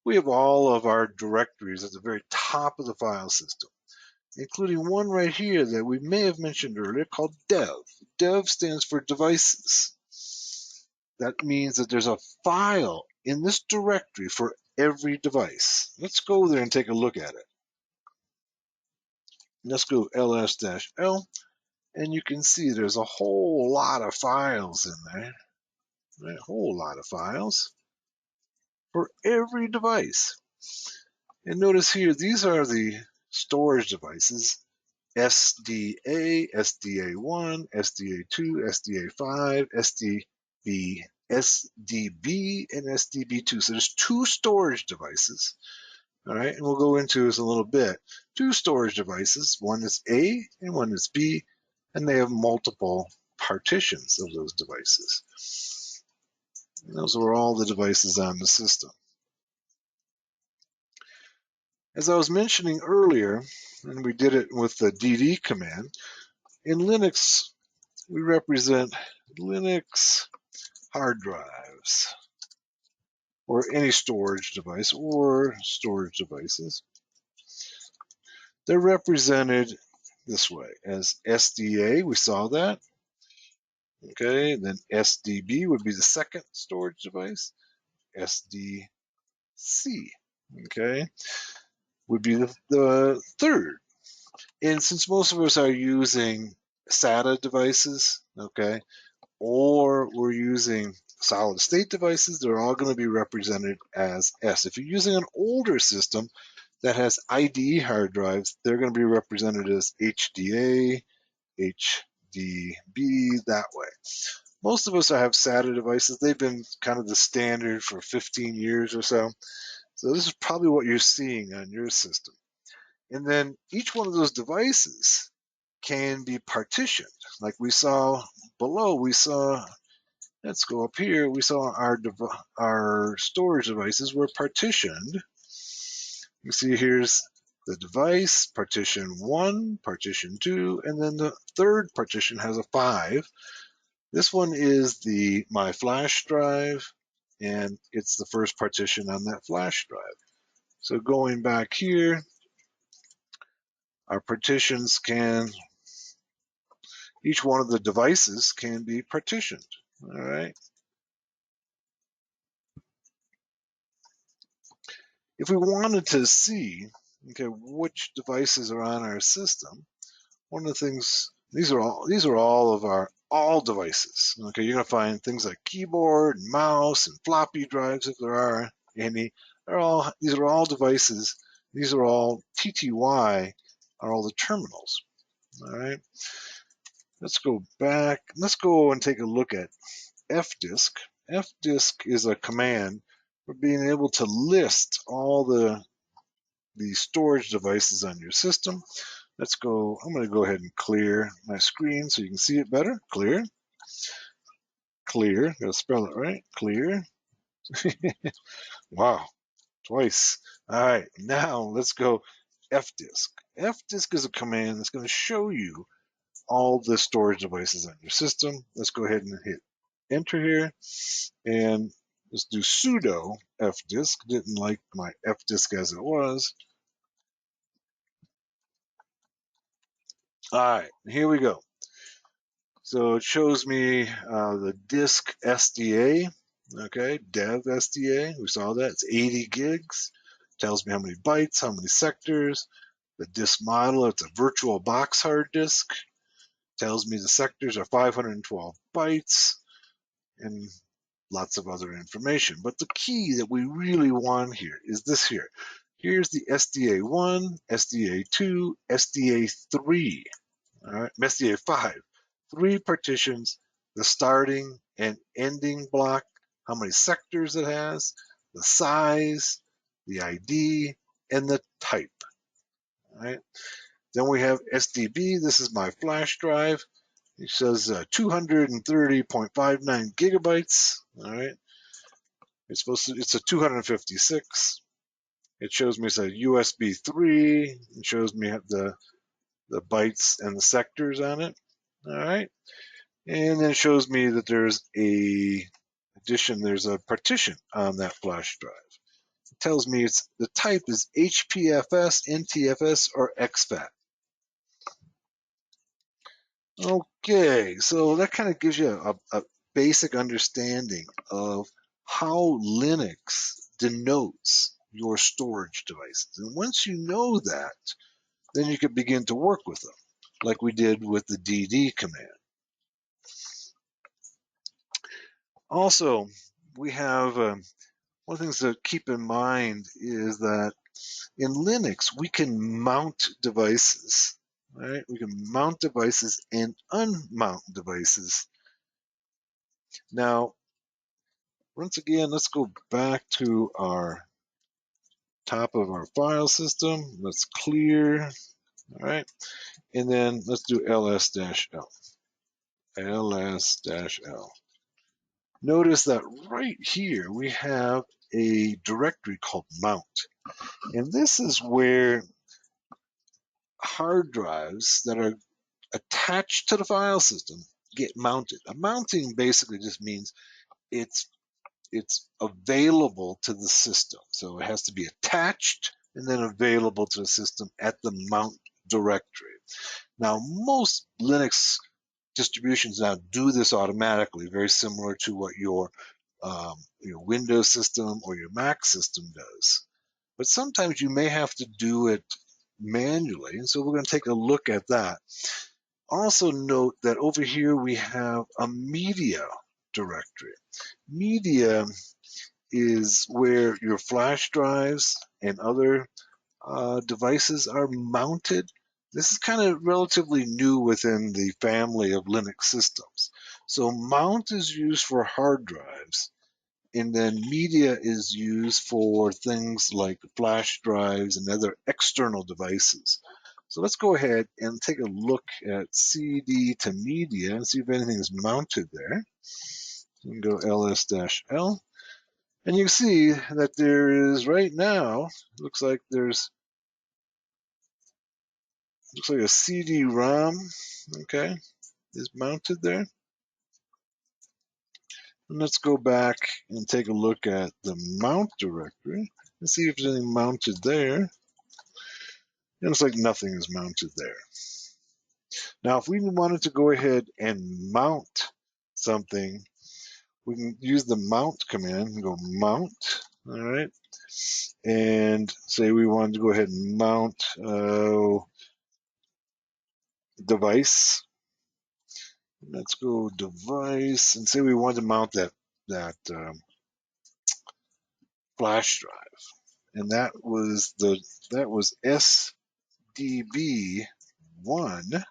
A: we have all of our directories at the very top of the file system, including one right here that we may have mentioned earlier called dev. Dev stands for devices. That means that there's a file in this directory for every device. Let's go there and take a look at it. Let's go ls-l, and you can see there's a whole lot of files in there, right? A whole lot of files for every device. And notice here, these are the storage devices: SDA, SDA1, SDA2, SDA5, SDB, and SDB2. So there's two storage devices. All right, and we'll go into this a little bit. Two storage devices, one is A and one is B, and they have multiple partitions of those devices. And those are all the devices on the system. As I was mentioning earlier, and we did it with the dd command, in Linux, we represent Linux hard drives, or any storage device, or storage devices. They're represented this way as SDA, we saw that. Okay, then SDB would be the second storage device. SDC, okay, would be the third. And since most of us are using SATA devices, okay, or we're using solid state devices, they're all going to be represented as S. If you're using an older system that has IDE hard drives, they're going to be represented as HDA, HDB, that way. Most of us have SATA devices. They've been kind of the standard for 15 years or so. So this is probably what you're seeing on your system. And then each one of those devices can be partitioned. Like we saw below, let's go up here, we saw our storage devices were partitioned. You see here's the device, partition 1, partition 2, and then the third partition has a 5. This one is my flash drive, and it's the first partition on that flash drive. So going back here, our partitions each one of the devices can be partitioned, all right? If we wanted to see, okay, which devices are on our system, one of the things, these are all of our all devices. Okay, you're gonna find things like keyboard and mouse and floppy drives if there are any. These are all devices. These are all TTY are all the terminals. All right. Let's go back. Let's go and take a look at fdisk. Fdisk is a command for being able to list all the storage devices on your system. Let's go. I'm going to go ahead and clear my screen so you can see it better. Clear. Clear. Got to spell it right. Clear. Wow. Twice. All right. Now let's go fdisk. Fdisk is a command that's going to show you all the storage devices on your system. Let's go ahead and hit enter here, and let's do sudo fdisk. Didn't like my fdisk as it was. All right, here we go. So it shows me the disk SDA, okay, dev SDA. We saw that. It's 80 gigs. Tells me how many bytes, how many sectors. The disk model, it's a virtual box hard disk. Tells me the sectors are 512 bytes and lots of other information. But the key that we really want here is this here. Here's the SDA1, SDA2, SDA3. All right, SDA 5, 3 partitions, the starting and ending block, how many sectors it has, the size, the ID, and the type. All right. Then we have SDB. This is my flash drive. It says 230.59 gigabytes. All right. It's a 256. It shows me it's a USB 3. It shows me the bytes and the sectors on it. All right. And then it shows me that there's there's a partition on that flash drive. It tells me the type is HPFS, NTFS, or exFAT. Okay, so that kind of gives you a basic understanding of how Linux denotes your storage devices. And once you know that, then you can begin to work with them, like we did with the DD command. Also, we have one of the things to keep in mind is that in Linux, we can mount devices, right? We can mount devices and unmount devices. Now, once again, let's go back to our top of our file system. Let's clear, all right? And then let's do ls-l, ls-l. Notice that right here, we have a directory called mount. And this is where hard drives that are attached to the file system get mounted. A mounting basically just means it's available to the system. So it has to be attached and then available to the system at the mount directory. Now, most Linux distributions now do this automatically, very similar to what your Windows system or your Mac system does. But sometimes you may have to do it manually, and so we're going to take a look at that. Also note that over here we have a media directory. Media is where your flash drives and other devices are mounted. This is kind of relatively new within the family of Linux systems. So mount is used for hard drives, and then media is used for things like flash drives and other external devices. So let's go ahead and take a look at CD to media and see if anything is mounted there. So we can go ls-l. And you can see that there is right now, looks like a CD-ROM, okay, is mounted there. And let's go back and take a look at the mount directory and see if there's anything mounted there. It looks like nothing is mounted there. Now, if we wanted to go ahead and mount something, we can use the mount command and go mount, all right? And say we wanted to go ahead and mount device. Let's go device and say we want to mount that flash drive, and that was SDB1.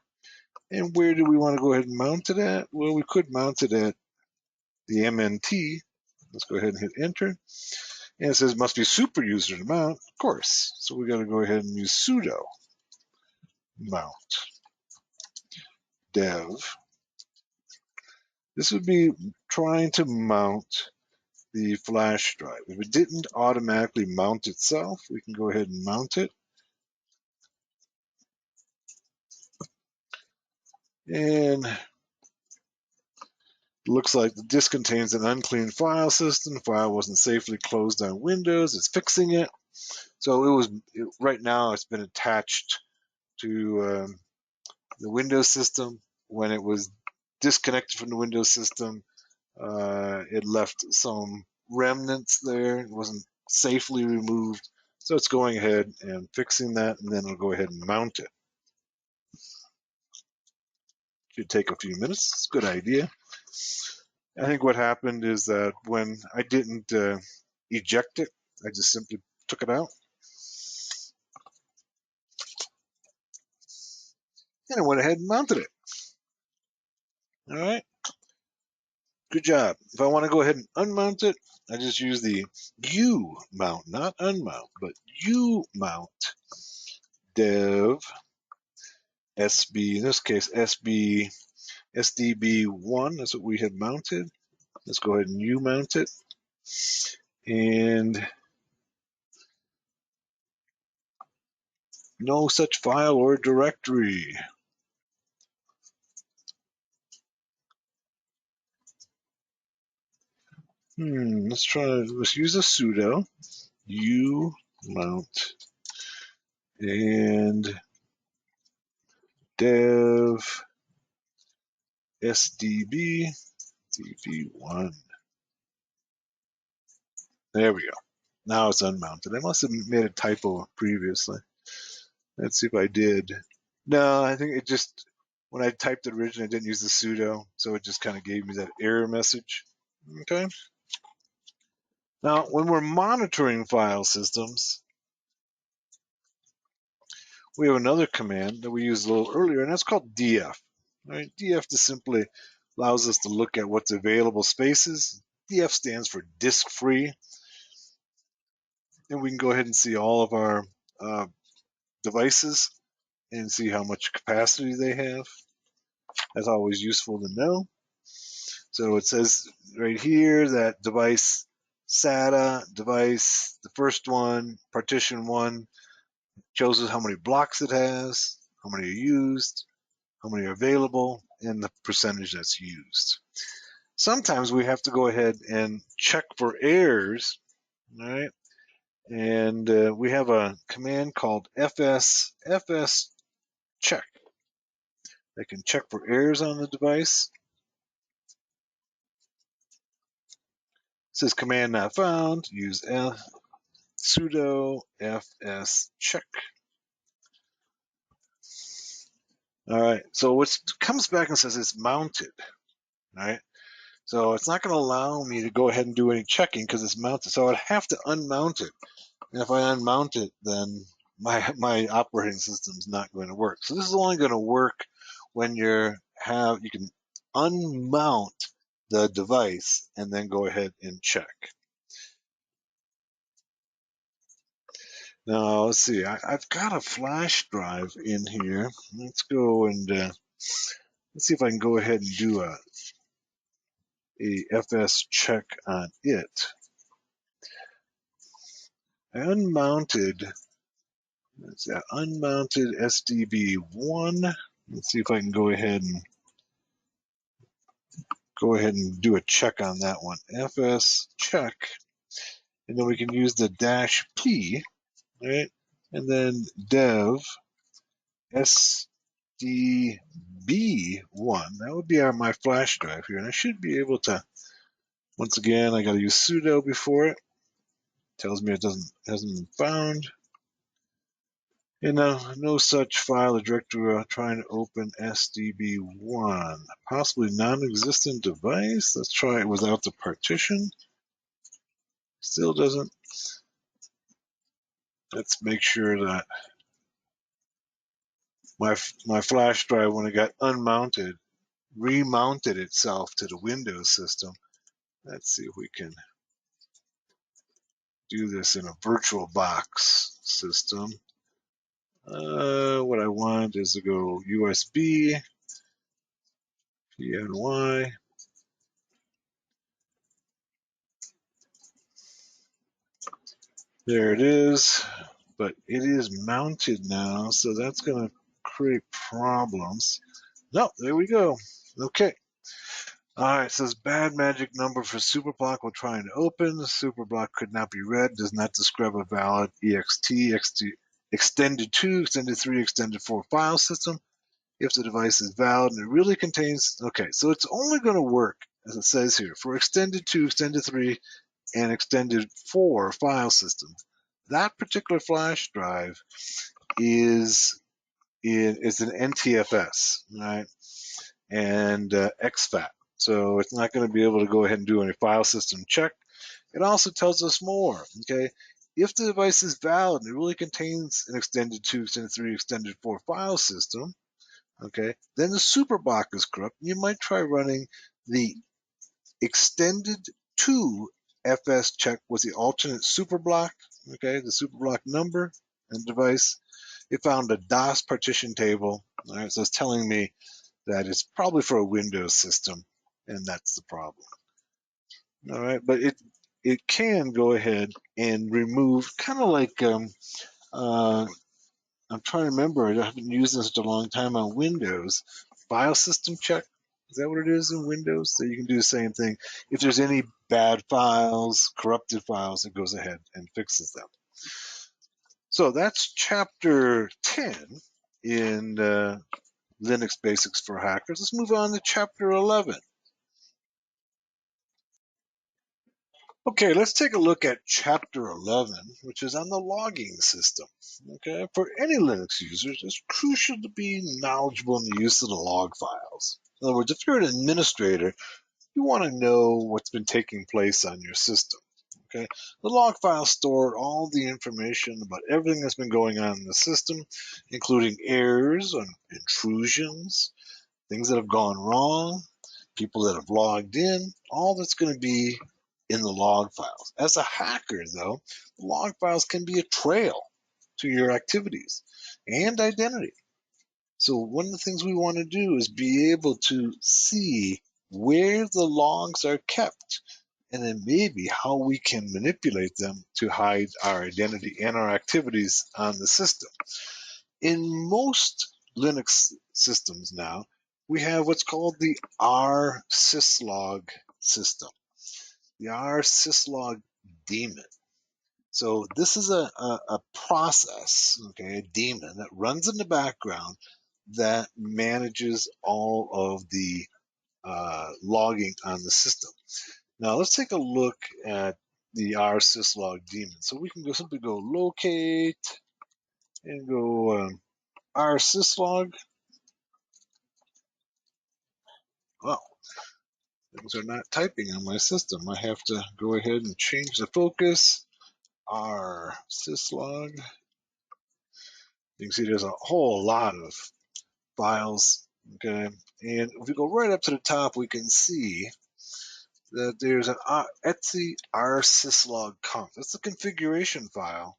A: And where do we want to go ahead and mount it at? Well, we could mount it at the MNT. Let's go ahead and hit enter. And it says must be super user to mount, of course. So we got to go ahead and use sudo mount dev. This would be trying to mount the flash drive. If it didn't automatically mount itself, we can go ahead and mount it. And looks like the disk contains an unclean file system. The file wasn't safely closed on Windows. It's fixing it. So right now it's been attached to the Windows system. When it was disconnected from the Windows system, it left some remnants there. It wasn't safely removed. So it's going ahead and fixing that, and then it'll go ahead and mount it. Should take a few minutes. It's a good idea. I think what happened is that when I didn't eject it, I just simply took it out. And I went ahead and mounted it. All right. Good job. If I want to go ahead and unmount it, I just use the U mount, not unmount, but U mount dev SB, in this case SB SDB1, that's what we had mounted. Let's go ahead and U mount it. And no such file or directory. Let's use a sudo U mount and dev SDB DB1. There we go. Now it's unmounted. I must have made a typo previously. Let's see if I did. No, I think it just, when I typed it originally, I didn't use the sudo, so it just kind of gave me that error message. Okay. Now, when we're monitoring file systems, we have another command that we used a little earlier, and that's called df. Right? Df just simply allows us to look at what's available spaces. df stands for disk free, and we can go ahead and see all of our devices and see how much capacity they have. That's always useful to know. So it says right here that device SATA device, the first one, partition 1, shows us how many blocks it has, how many are used, how many are available, and the percentage that's used. Sometimes we have to go ahead and check for errors, all right? And we have a command called fs check that can check for errors on the device. It says command not found, use sudo fs check. All right, so what comes back and says it's mounted, all right? So it's not going to allow me to go ahead and do any checking because it's mounted. So I'd have to unmount it. And if I unmount it, then my operating system is not going to work. So this is only going to work when you can unmount the device and then go ahead and check. Now let's see. I've got a flash drive in here. Let's go and let's see if I can go ahead and do a FS check on it. I unmounted. Let's see, unmounted SDB1. Let's see if I can go ahead and do a check on that one. FS check, and then we can use the -P, right? And then dev SDB1. That would be my flash drive here, and I should be able to. Once again, I got to use sudo before it. Tells me it hasn't been found. And no such file or directory. Trying to open SDB1. Possibly non-existent device. Let's try it without the partition. Still doesn't. Let's make sure that my flash drive, when it got unmounted, remounted itself to the Windows system. Let's see if we can do this in a VirtualBox system. What I want is to go USB, PNY. There it is, but it is mounted now, so that's going to create problems. No, there we go. Okay. All right, it says bad magic number for superblock while trying to open. Superblock could not be read, does not describe a valid extended 2, extended 3, extended 4 file system. If the device is valid and it really contains, okay, so it's only going to work, as it says here, for extended 2, extended 3, and extended 4 file systems. That particular flash drive is an NTFS, right? And exFAT. So it's not going to be able to go ahead and do any file system check. It also tells us more, okay? If the device is valid and it really contains an extended 2, extended 3, extended 4 file system, okay, then the superblock is corrupt. You might try running the extended 2 FS check with the alternate superblock, okay, the superblock number and device. It found a DOS partition table, all right, so it's telling me that it's probably for a Windows system, and that's the problem. All right, but it can go ahead and remove, kind of like I'm trying to remember. I haven't used this in a long time on Windows. File system check. Is that what it is in Windows? So you can do the same thing. If there's any bad files, corrupted files, it goes ahead and fixes them. So that's chapter 10 in Linux Basics for Hackers. Let's move on to chapter 11. Okay, let's take a look at chapter 11, which is on the logging system. Okay, for any Linux users, it's crucial to be knowledgeable in the use of the log files. In other words, if you're an administrator, you want to know what's been taking place on your system. Okay, the log files store all the information about everything that's been going on in the system, including errors and intrusions, things that have gone wrong, people that have logged in, all that's going to be in the log files. As a hacker, though, the log files can be a trail to your activities and identity. So one of the things we want to do is be able to see where the logs are kept and then maybe how we can manipulate them to hide our identity and our activities on the system. In most Linux systems now, we have what's called the rsyslog system, the rsyslog daemon. So this is a process, okay, a daemon that runs in the background that manages all of the logging on the system. Now let's take a look at the rsyslog daemon. So we can simply go locate and go rsyslog. Well, things are not typing on my system. I have to go ahead and change the focus. Rsyslog. You can see there's a whole lot of files. Okay, and if we go right up to the top, we can see that there's an etc rsyslog conf. That's the configuration file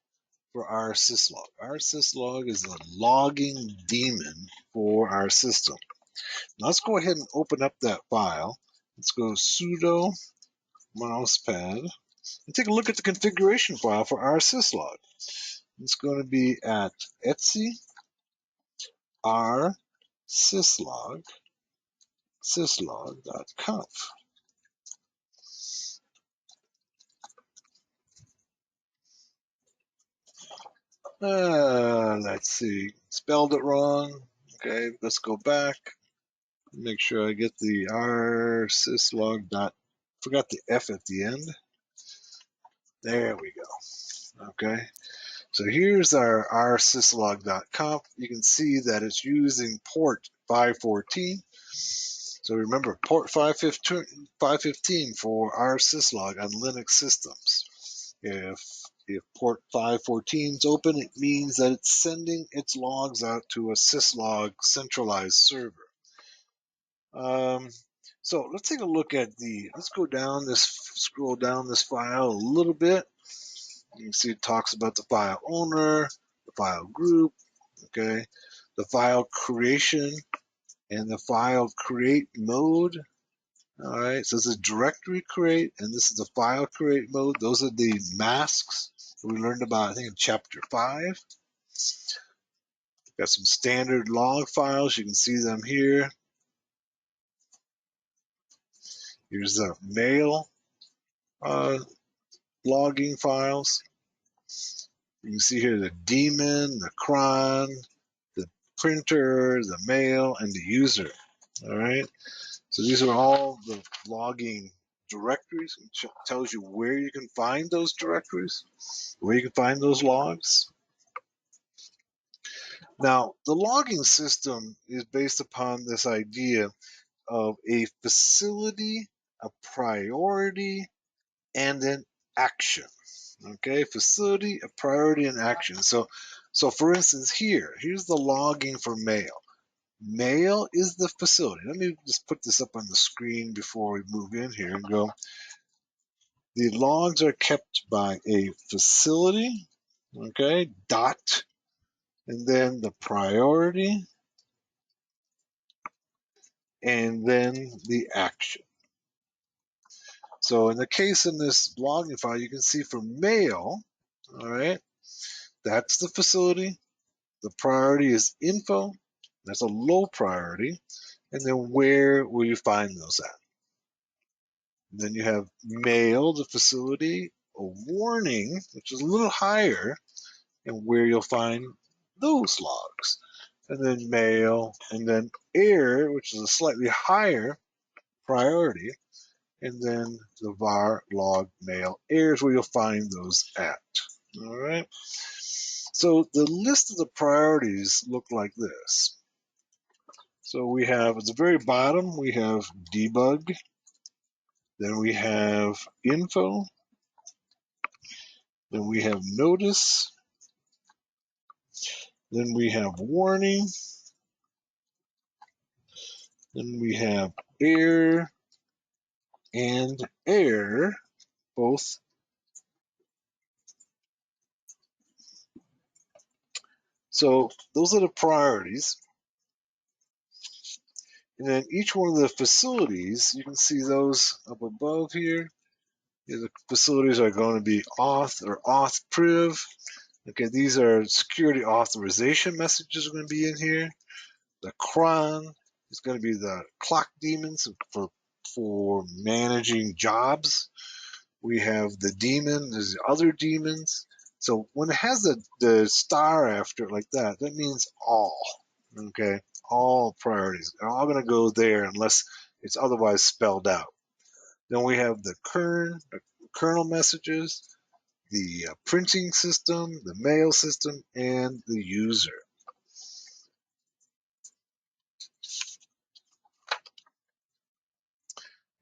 A: for rsyslog. Rsyslog is the logging daemon for our system. Now let's go ahead and open up that file. Let's go sudo mousepad and take a look at the configuration file for rsyslog. It's going to be at etc syslog.conf. Let's see, spelled it wrong. Okay, let's go back. Make sure I get the rsyslog. Forgot the F at the end. There we go. Okay, so here's our rsyslog.conf. You can see that it's using port 514. So remember, port 515 for rsyslog on Linux systems. If port 514 is open, it means that it's sending its logs out to a syslog centralized server. So let's take a look at let's go down scroll down this file a little bit. You can see it talks about the file owner, the file group, okay, the file creation, and the file create mode. All right, so this is directory create, and this is the file create mode. Those are the masks we learned about, I think, in chapter 5. Got some standard log files. You can see them here. Here's the mail logging files. You can see here the daemon, the cron, the printer, the mail, and the user. All right. So these are all the logging directories. It tells you where you can find those directories, where you can find those logs. Now, the logging system is based upon this idea of a facility, a priority, and an action. Okay, facility, a priority, and action. So for instance, here's the logging for mail. Mail is the facility. Let me just put this up on the screen before we move in here and go. The logs are kept by a facility, okay, dot, and then the priority, and then the action. So in the case in this logging file, you can see for mail, all right, that's the facility. The priority is info. That's a low priority. And then where will you find those at? And then you have mail, the facility, a warning, which is a little higher, and where you'll find those logs. And then mail, and then error, which is a slightly higher priority, and then the var log mail errors where you'll find those at. All right. So the list of the priorities look like this. So we have at the very bottom, we have debug, then we have info, then we have notice, then we have warning, then we have error and error, both. So those are the priorities. And then each one of the facilities, you can see those up above here. The facilities are going to be auth or auth priv. Okay, these are security authorization messages are going to be in here. The cron is going to be the clock daemons for managing jobs. We have the daemon, there's the other daemons. So when it has the star after it like that, that means all. Okay, all priorities are all going to go there unless it's otherwise spelled out. Then we have the kernel messages, the printing system, the mail system, and the user.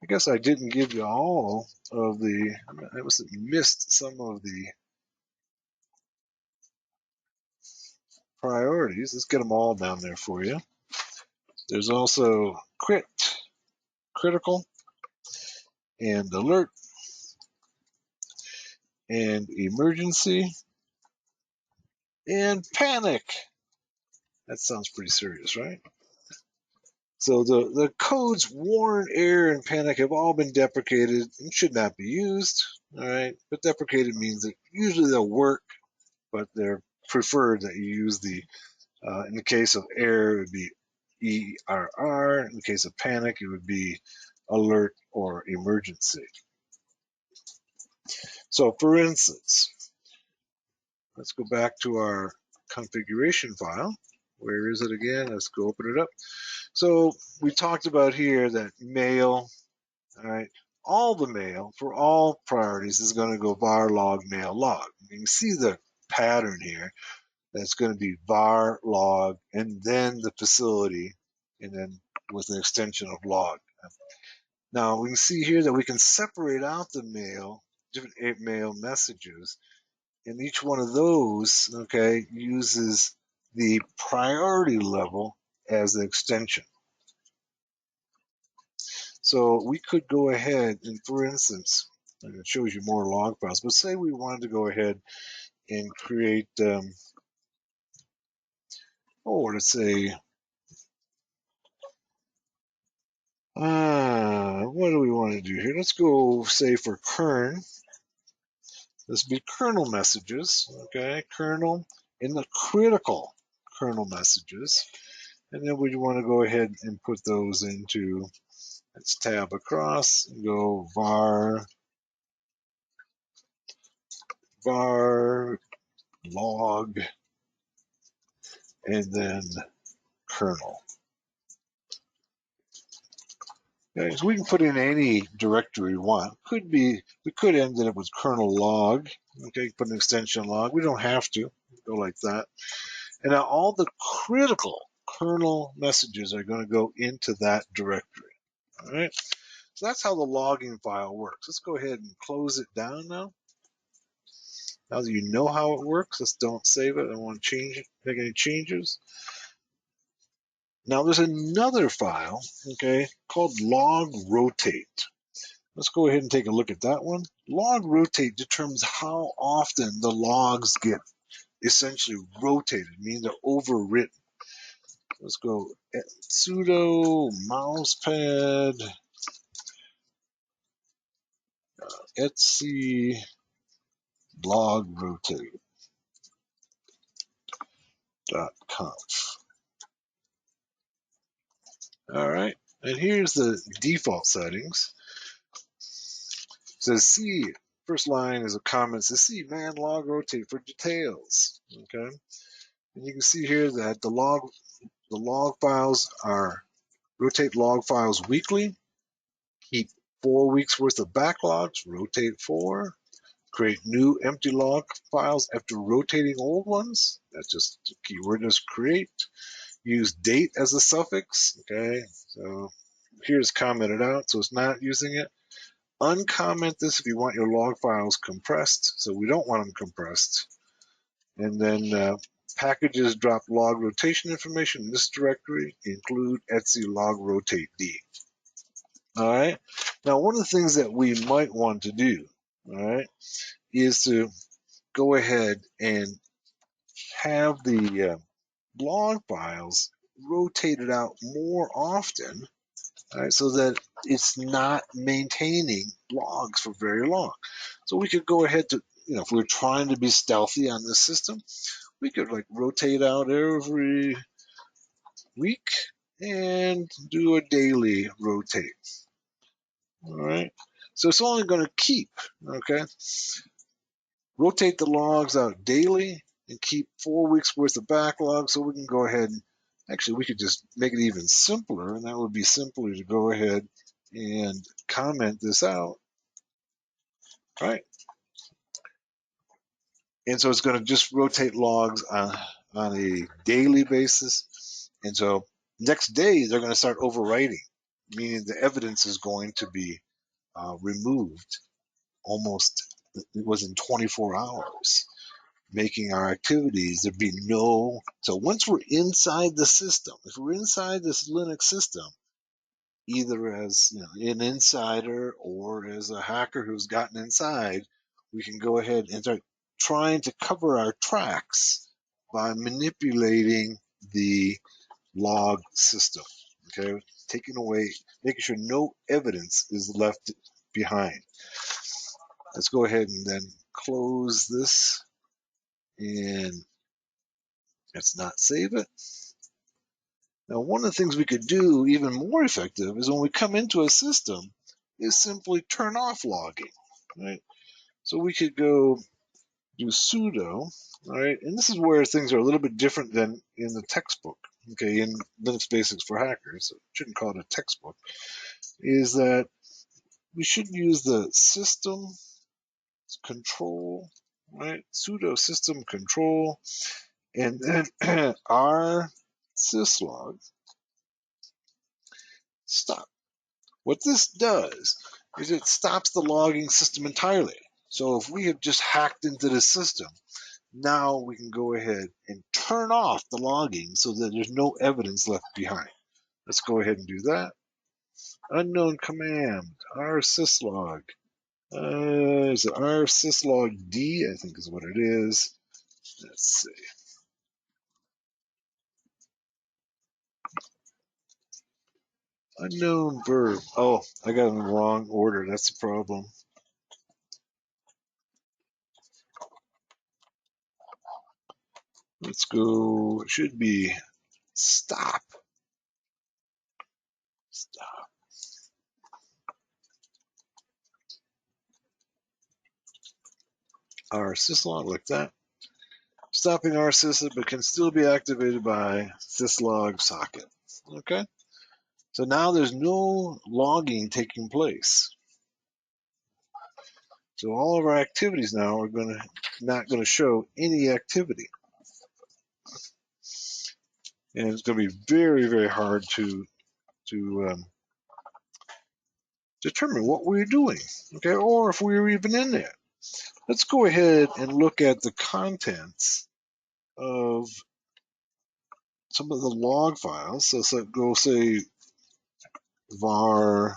A: I guess I didn't give you all of the, I must have missed some of the priorities. Let's get them all down there for you. There's also critical, and alert, and emergency, and panic. That sounds pretty serious, right? So the codes warn, error, and panic have all been deprecated and should not be used. All right, but deprecated means that usually they'll work, but they're preferred that you use the. In the case of error, it would be ERR. In the case of panic, it would be alert or emergency. So for instance, let's go back to our configuration file. Where is it again? Let's go open it up. So we talked about here that mail, all right, all the mail for all priorities is going to go var log mail log. You can see the pattern here. That's going to be var log and then the facility and then with an extension of log. Now we can see here that we can separate out the mail, different mail messages, and each one of those, okay, uses the priority level as the extension. So we could go ahead and, for instance, and it shows you more log files, but say we wanted to go ahead and create, let's say, what do we want to do here? Let's go, say, for kern. This would be kernel messages, okay? Kernel in the critical kernel messages. And then we want to go ahead and put those into Let's tab across and go var log and then kernel. Okay, so we can put in any directory we want. We could end it with kernel log. Okay, put an extension log. We don't have to go like that. And now all the critical kernel messages are going to go into that directory. All right. So that's how the logging file works. Let's go ahead and close it down now. Now that you know how it works, let's don't save it. I don't want to change it, make any changes. Now there's another file, okay, called log rotate. Let's go ahead and take a look at that one. Log rotate determines how often the logs get essentially rotated, meaning they're overwritten. Let's go sudo mousepad etc log rotate.conf. All right, and here's the default settings. It says C, first line is a comment, says C man log rotate for details. Okay, and you can see here that the log files are rotate log files weekly, keep 4 weeks worth of backlogs, rotate 4, create new empty log files after rotating old ones. That's just the keyword is create. Use date as a suffix. Okay, so here's commented out, so it's not using it. Uncomment this if you want your log files compressed. So we don't want them compressed. And then packages drop log rotation information in this directory. Include etc log rotate d. All right. Now, one of the things that we might want to do, all right, is to go ahead and have the log files rotated out more often, all right, so that it's not maintaining logs for very long. So we could go ahead to, if we're trying to be stealthy on this system, we could like rotate out every week and do a daily rotate. All right. So it's only going to keep, okay? Rotate the logs out daily and keep 4 weeks worth of backlog, so we can go ahead and actually we could just make it even simpler, and that would be simpler to go ahead and comment this out, right? And so it's going to just rotate logs on a daily basis. And so next day they're going to start overwriting, meaning the evidence is going to be removed almost, it was in 24 hours. Making our activities, there'd be no, so once we're inside the system, if we're inside this Linux system, either as an insider or as a hacker who's gotten inside, we can go ahead and start trying to cover our tracks by manipulating the log system, okay? Taking away, making sure no evidence is left behind. Let's go ahead and then close this and let's not save it. Now, one of the things we could do even more effective is when we come into a system is simply turn off logging, right? So we could go do sudo, all right? And this is where things are a little bit different than in the textbook, okay? In Linux Basics for Hackers, so shouldn't call it a textbook, is that we should use the system control, right? Sudo system control, and then our syslog stop. What this does is it stops the logging system entirely. So if we have just hacked into the system, now we can go ahead and turn off the logging so that there's no evidence left behind. Let's go ahead and do that. Unknown command, rsyslog. Is it rsyslog D? I think is what it is. Let's see. Unknown verb. Oh, I got it in the wrong order. That's the problem. Let's go. It should be stop. Stop. rsyslog like that. Stopping rsys, but can still be activated by syslog socket. Okay, so now there's no logging taking place. So all of our activities now are not going to show any activity, and it's going to be very, very hard to determine what we're doing. Okay, or if we were even in there. Let's go ahead and look at the contents of some of the log files. So let's go say var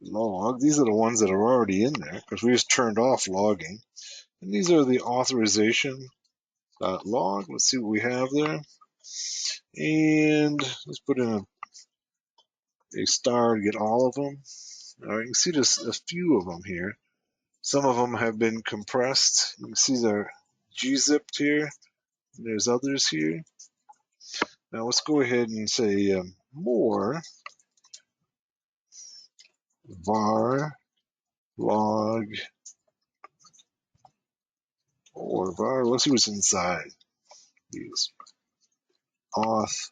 A: log. These are the ones that are already in there because we just turned off logging. And these are the authorization log. Let's see what we have there. And let's put in a star to get all of them. All right, you can see there's a few of them here. Some of them have been compressed. You can see they're gzipped here. There's others here. Now let's go ahead and say more var log or var. Let's see what's inside these auth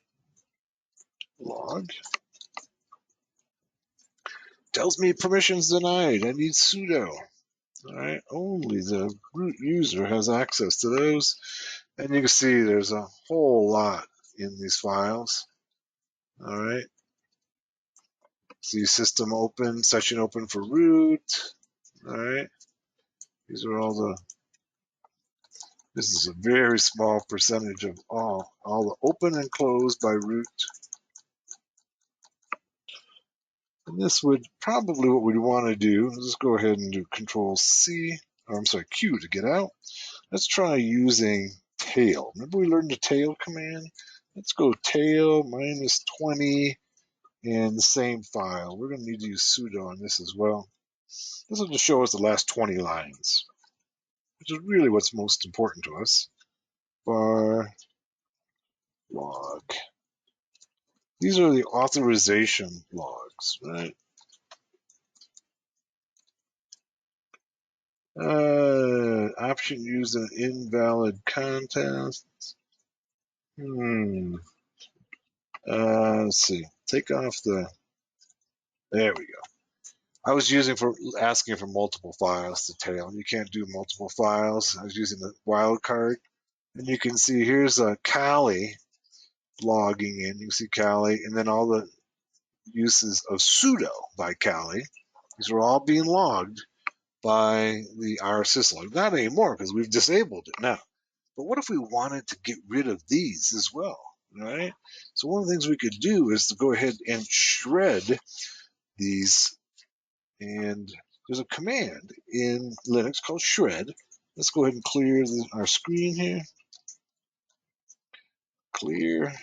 A: log. Tells me permissions denied. I need sudo. All right, only the root user has access to those. And you can see there's a whole lot in these files. All right. See system open, session open for root. All right. These are all the, this is a very small percentage of all the open and closed by root. And this would probably what we'd want to do. Let's go ahead and do Control C, or I'm sorry, Q to get out. Let's try using tail. Remember we learned the tail command? Let's go tail -20 and the same file. We're going to need to use sudo on this as well. This will just show us the last 20 lines, which is really what's most important to us. Var log. These are the authorization logs, right? Option used in invalid context. Let's see. Take off the. There we go. I was asking for multiple files to tail. You can't do multiple files. I was using the wildcard. And you can see here's a Kali logging in. You can see Kali, and then all the uses of sudo by Kali. These are all being logged by the rsyslog. Not anymore because we've disabled it now. But what if we wanted to get rid of these as well, right? So one of the things we could do is to go ahead and shred these. And there's a command in Linux called shred. Let's go ahead and clear our screen here. Clear.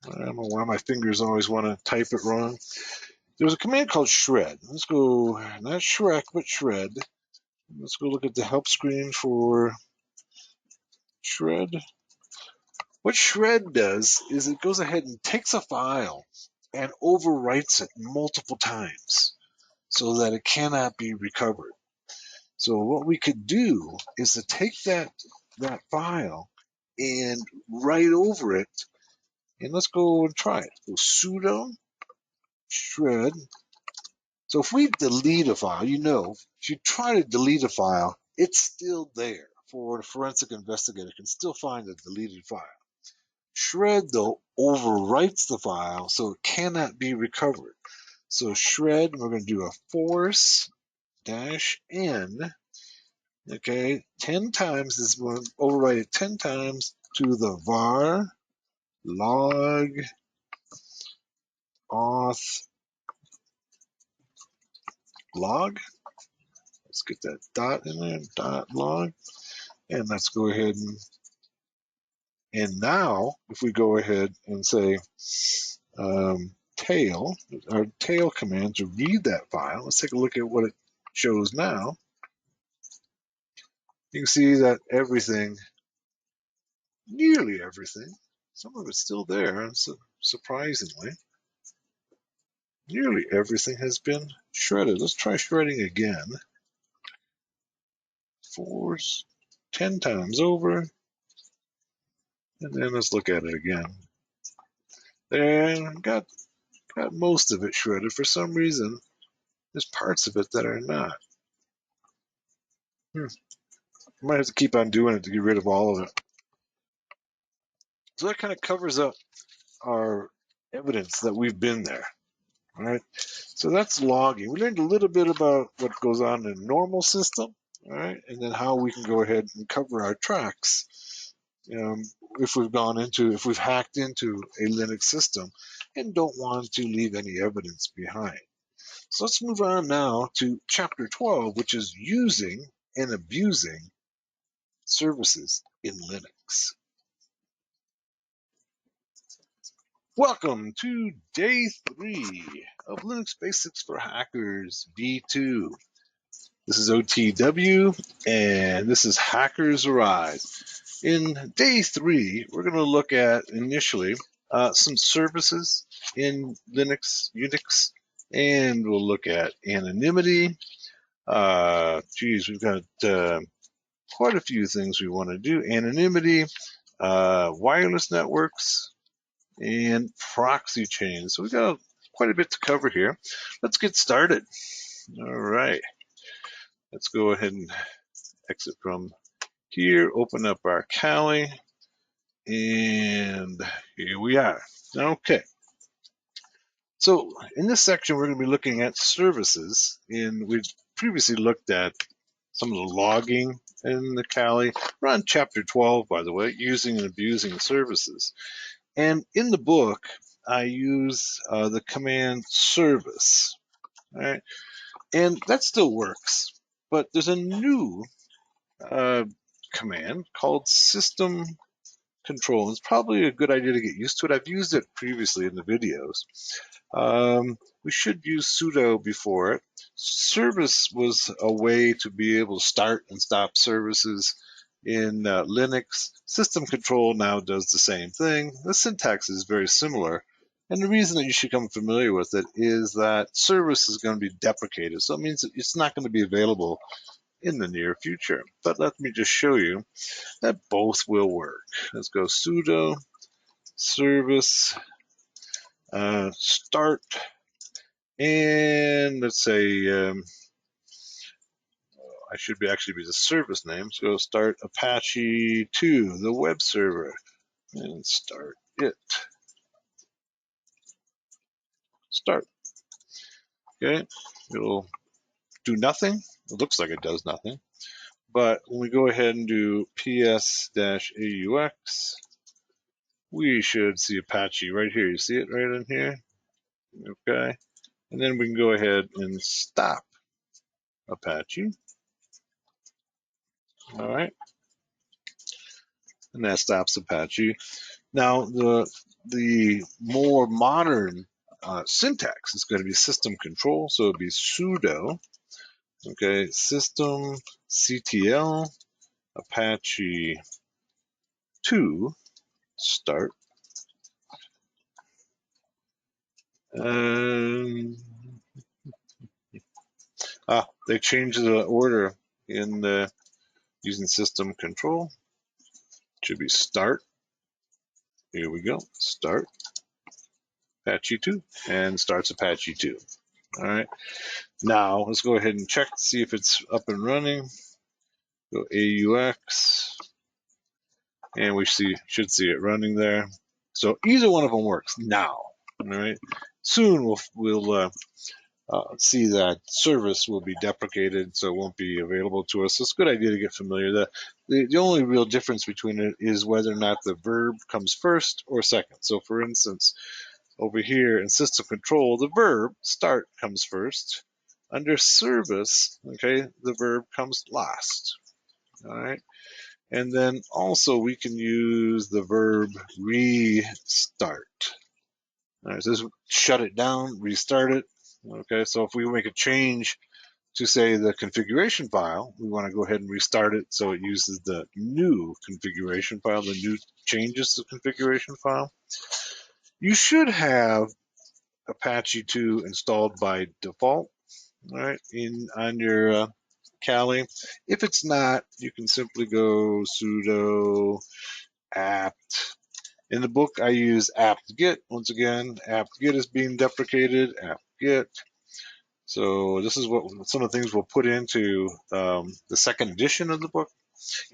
A: I don't know why my fingers always want to type it wrong. There's a command called shred. Let's go, not Shrek, but shred. Let's go look at the help screen for shred. What shred does is it goes ahead and takes a file and overwrites it multiple times so that it cannot be recovered. So what we could do is to take that file and write over it, and let's go and try it. So sudo shred. So if we delete a file, if you try to delete a file, it's still there for a forensic investigator can still find a deleted file. Shred, though, overwrites the file, so it cannot be recovered. So shred, we're going to do a force-n, okay, 10 times, this is going to overwrite it 10 times to the var log auth log. Let's get that dot in there, dot log. And let's go ahead and now, if we go ahead and say tail, our tail command to read that file, let's take a look at what it shows now. You can see that everything, nearly everything, some of it's still there, and so surprisingly, nearly everything has been shredded. Let's try shredding again. 4's 10 times over, and then let's look at it again. There, got most of it shredded. For some reason, there's parts of it that are not. Might have to keep on doing it to get rid of all of it. So that kind of covers up our evidence that we've been there. All right. So that's logging. We learned a little bit about what goes on in a normal system, all right, and then how we can go ahead and cover our tracks if we've hacked into a Linux system and don't want to leave any evidence behind. So let's move on now to chapter 12, which is using and abusing services in Linux. Welcome to day 3 of Linux Basics for Hackers V2. This is OTW, and this is Hackers Arise. In day 3, we're going to look at initially some services in Linux, Unix, and we'll look at anonymity. We've got quite a few things we want to do. Anonymity, wireless networks, and proxy chains. So we've got quite a bit to cover here. Let's get started. All right. Let's go ahead and exit from here, open up our Kali, and here we are. Okay. So in this section, we're going to be looking at services. We've previously looked at some of the logging in the Kali. We're on chapter 12, by the way, using and abusing services. And in the book, I use the command service, all right? And that still works, but there's a new command called system control. It's probably a good idea to get used to it. I've used it previously in the videos. We should use sudo before it. Service was a way to be able to start and stop services in Linux. System control now does the same thing. The syntax is very similar. And the reason that you should become familiar with it is that service is going to be deprecated. So it means that it's not going to be available in the near future. But let me just show you that both will work. Let's go sudo service start, and let's say I should actually be the service name. So start Apache 2, the web server, and start it. Start. Okay, it'll do nothing. It looks like it does nothing. But when we go ahead and do ps-aux, we should see Apache right here. You see it right in here? Okay. And then we can go ahead and stop Apache. All right. And that stops Apache. Now, the more modern syntax is going to be system control. So it'll be sudo, okay, system ctl Apache 2 start. They changed the order in using system control. Should be start. Here we go. Start Apache 2 and starts Apache 2. All right. Now let's go ahead and check to see if it's up and running. Go AUX, and we should see it running there. So either one of them works now. All right. Soon we'll see that service will be deprecated, so it won't be available to us. So it's a good idea to get familiar. The only real difference between it is whether or not the verb comes first or second. So for instance, over here in system control, the verb start comes first. Under service, okay, the verb comes last. All right. And then also we can use the verb restart. All right, so this shut it down, restart it. Okay, so if we make a change to say the configuration file, we want to go ahead and restart it so it uses the new configuration file, the new changes to configuration file. You should have Apache 2 installed by default, all right, on your Kali. If it's not, you can simply go sudo apt. In the book, I use apt-get. Once again, apt-get is being deprecated, apt-get. So this is what some of the things we'll put into the second edition of the book.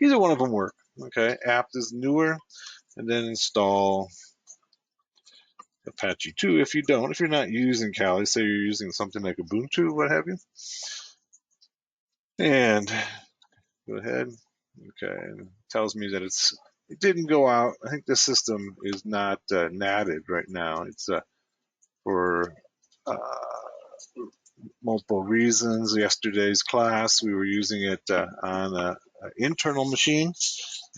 A: Either one of them work. Okay, apt is newer, and then install Apache 2. If you're not using Kali, say you're using something like Ubuntu, what have you, and go ahead. Okay, and it tells me that it didn't go out. I think the system is not natted right now. It's for multiple reasons. Yesterday's class, we were using it on an internal machine,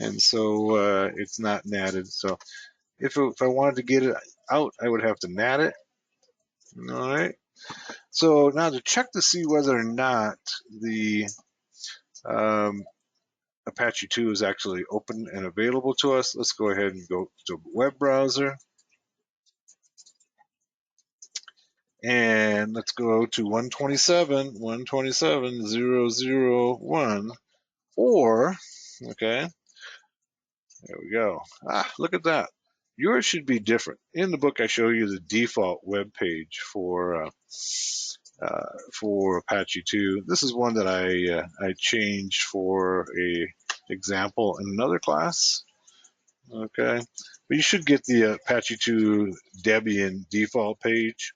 A: and so it's not natted. So if I wanted to get it out, I would have to nat it. All right. So now to check to see whether or not the Apache 2 is actually open and available to us, let's go ahead and go to web browser. And let's go to 127.127.0.0.1, or, okay, there we go. Look at that. Yours should be different. In the book, I show you the default web page for Apache 2. This is one that I changed for a example in another class. Okay, but you should get the Apache 2 Debian default page.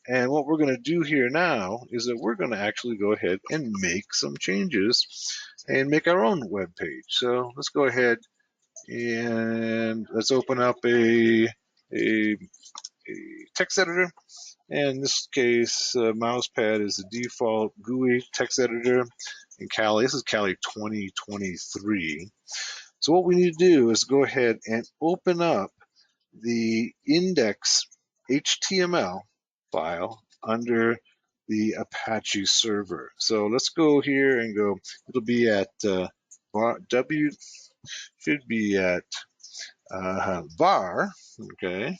A: And what we're going to do here now is that we're going to actually go ahead and make some changes and make our own web page. So let's go ahead and let's open up a text editor. And in this case, Mousepad is the default GUI text editor in Kali. This is Kali 2023. So what we need to do is go ahead and open up the index HTML file under the Apache server. So let's go here and go, it'll be at W, should be at var, okay,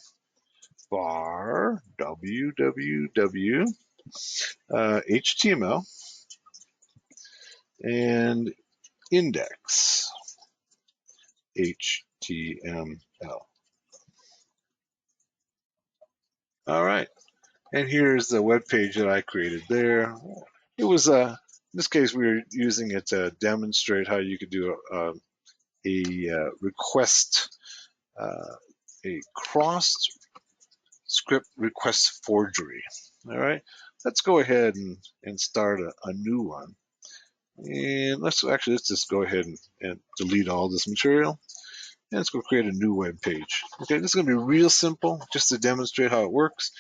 A: var www HTML and index HTML. All right, and here's the web page that I created there. It was in this case we were using it to demonstrate how you could do a request, a cross script request forgery. All right, let's go ahead and start a new one. And let's just go ahead and delete all this material. And let's go create a new web page. Okay, this is going to be real simple, just to demonstrate how it works.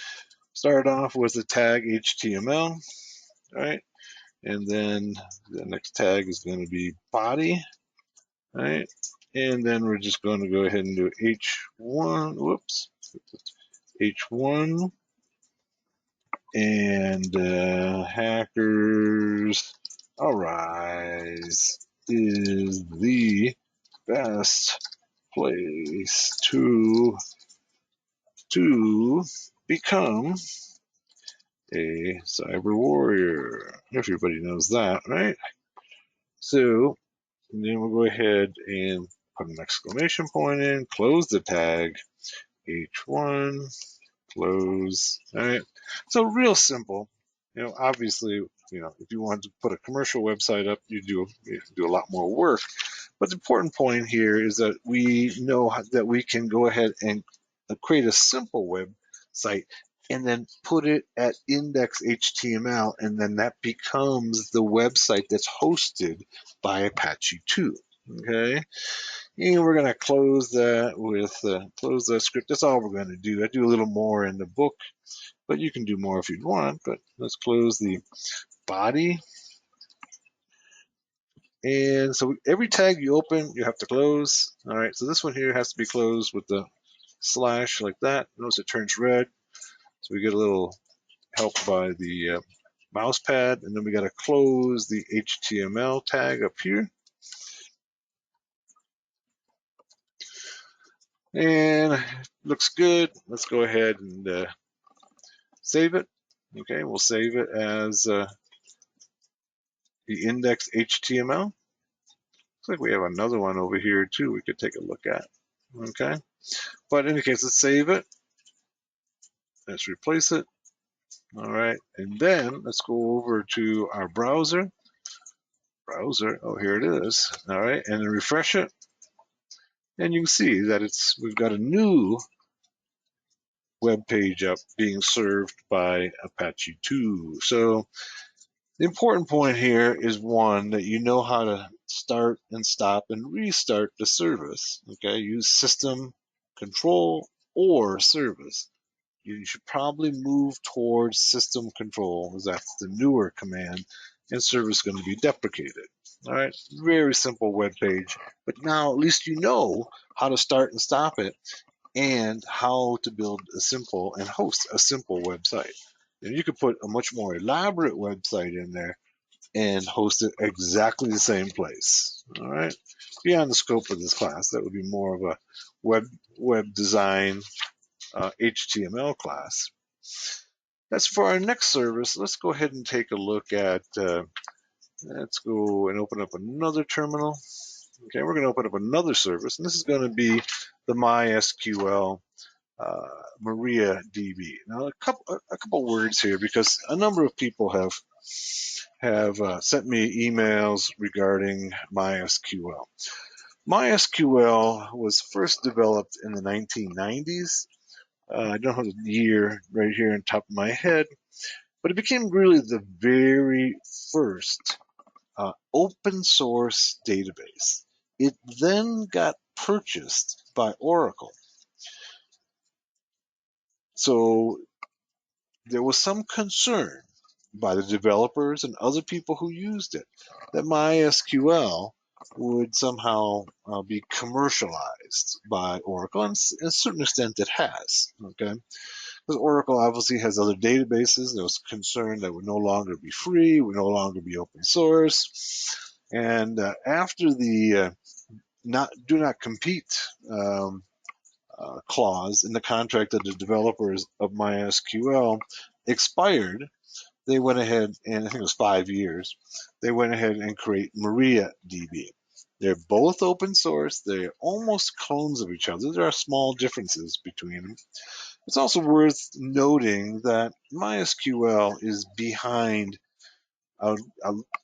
A: Start off with the tag HTML, all right? And then the next tag is going to be body, all right? And then we're just going to go ahead and do H1, whoops, H1, and hackers arise is the best place to become a cyber warrior. Everybody knows that, right? So and then we'll go ahead and put an exclamation point in, close the tag, H1, close, all right? So real simple. Obviously, if you want to put a commercial website up, you do a lot more work. But the important point here is that we know that we can go ahead and create a simple website and then put it at index HTML, and then that becomes the website that's hosted by Apache 2. Okay, and we're going to close that with close that script. That's all we're going to do. I do a little more in the book, but you can do more if you want. But let's close the body. And so every tag you open, you have to close. All right, so this one here has to be closed with the slash like that. Notice it turns red. So we get a little help by the mouse pad. And then we got to close the HTML tag up here. And looks good. Let's go ahead and save it. Okay, we'll save it as the index HTML. Looks like we have another one over here too we could take a look at. Okay, but in any case, let's save it. Let's replace it. All right, and then let's go over to our browser. Oh, here it is. All right, and then refresh it, and you can see that we've got a new web page up being served by Apache 2. So the important point here is one, that you know how to start and stop and restart the service. Okay, use system control or service. You should probably move towards system control, as that's the newer command, and service is going to be deprecated. All right, very simple web page, but now at least you know how to start and stop it, and how to build a simple and host a simple website. And you could put a much more elaborate website in there and host it exactly the same place. All right. Beyond the scope of this class, that would be more of a web design HTML class. That's for our next service. Let's go ahead and take a look at. Let's go and open up another terminal. Okay, we're going to open up another service, and this is going to be the MySQL MariaDB. Now, a couple words here, because a number of people have sent me emails regarding MySQL. MySQL was first developed in the 1990s. I don't have the year right here on top of my head, but it became really the very first open source database. It then got purchased by Oracle. So there was some concern by the developers and other people who used it that MySQL would somehow be commercialized by Oracle, and to a certain extent it has. Okay, because Oracle obviously has other databases. There was concern that would no longer be free, would no longer be open source, and after the do not compete clause in the contract of the developers of MySQL expired, they went ahead, and I think it was 5 years, they went ahead and create MariaDB. They're both open source. They're almost clones of each other. There are small differences between them. It's also worth noting that MySQL is behind a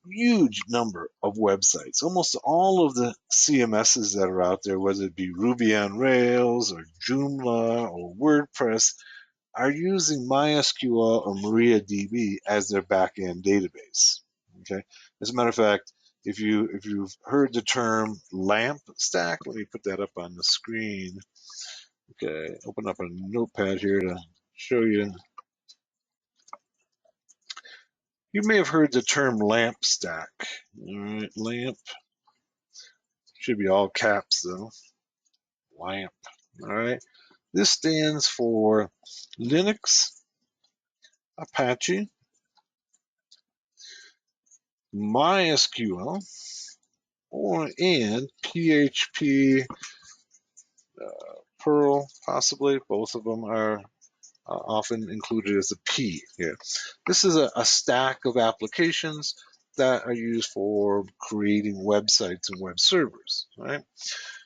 A: huge number of websites. Almost all of the CMSs that are out there, whether it be Ruby on Rails or Joomla or WordPress, are using MySQL or MariaDB as their backend database. Okay. As a matter of fact, if you've heard the term LAMP stack, let me put that up on the screen. Okay, open up a notepad here to show you. You may have heard the term LAMP stack. All right, LAMP should be all caps though. LAMP. All right. This stands for Linux, Apache, MySQL, and PHP, Perl, possibly. Both of them are often included as a P here. This is a stack of applications that are used for creating websites and web servers, right?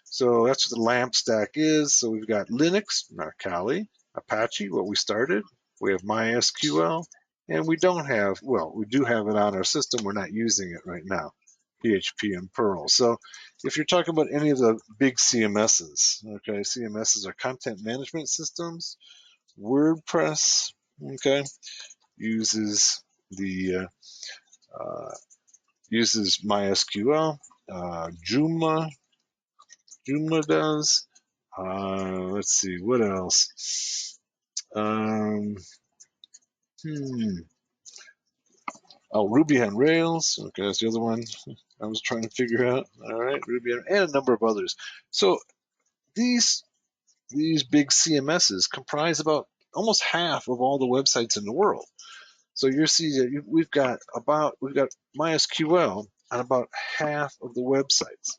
A: So that's what the LAMP stack is. So we've got Linux, our Kali, Apache, what we started. We have MySQL, and we don't have, well, we do have it on our system. We're not using it right now, PHP and Perl. So if you're talking about any of the big CMSs, okay, CMSs are content management systems. WordPress, okay, uses the uses MySQL. Joomla does. Let's see, what else? Um, hmm. Oh, Ruby on Rails. Okay, that's the other one I was trying to figure out. All right, Ruby and a number of others. So these big CMSs comprise about almost half of all the websites in the world. So you see that we've got MySQL on about half of the websites.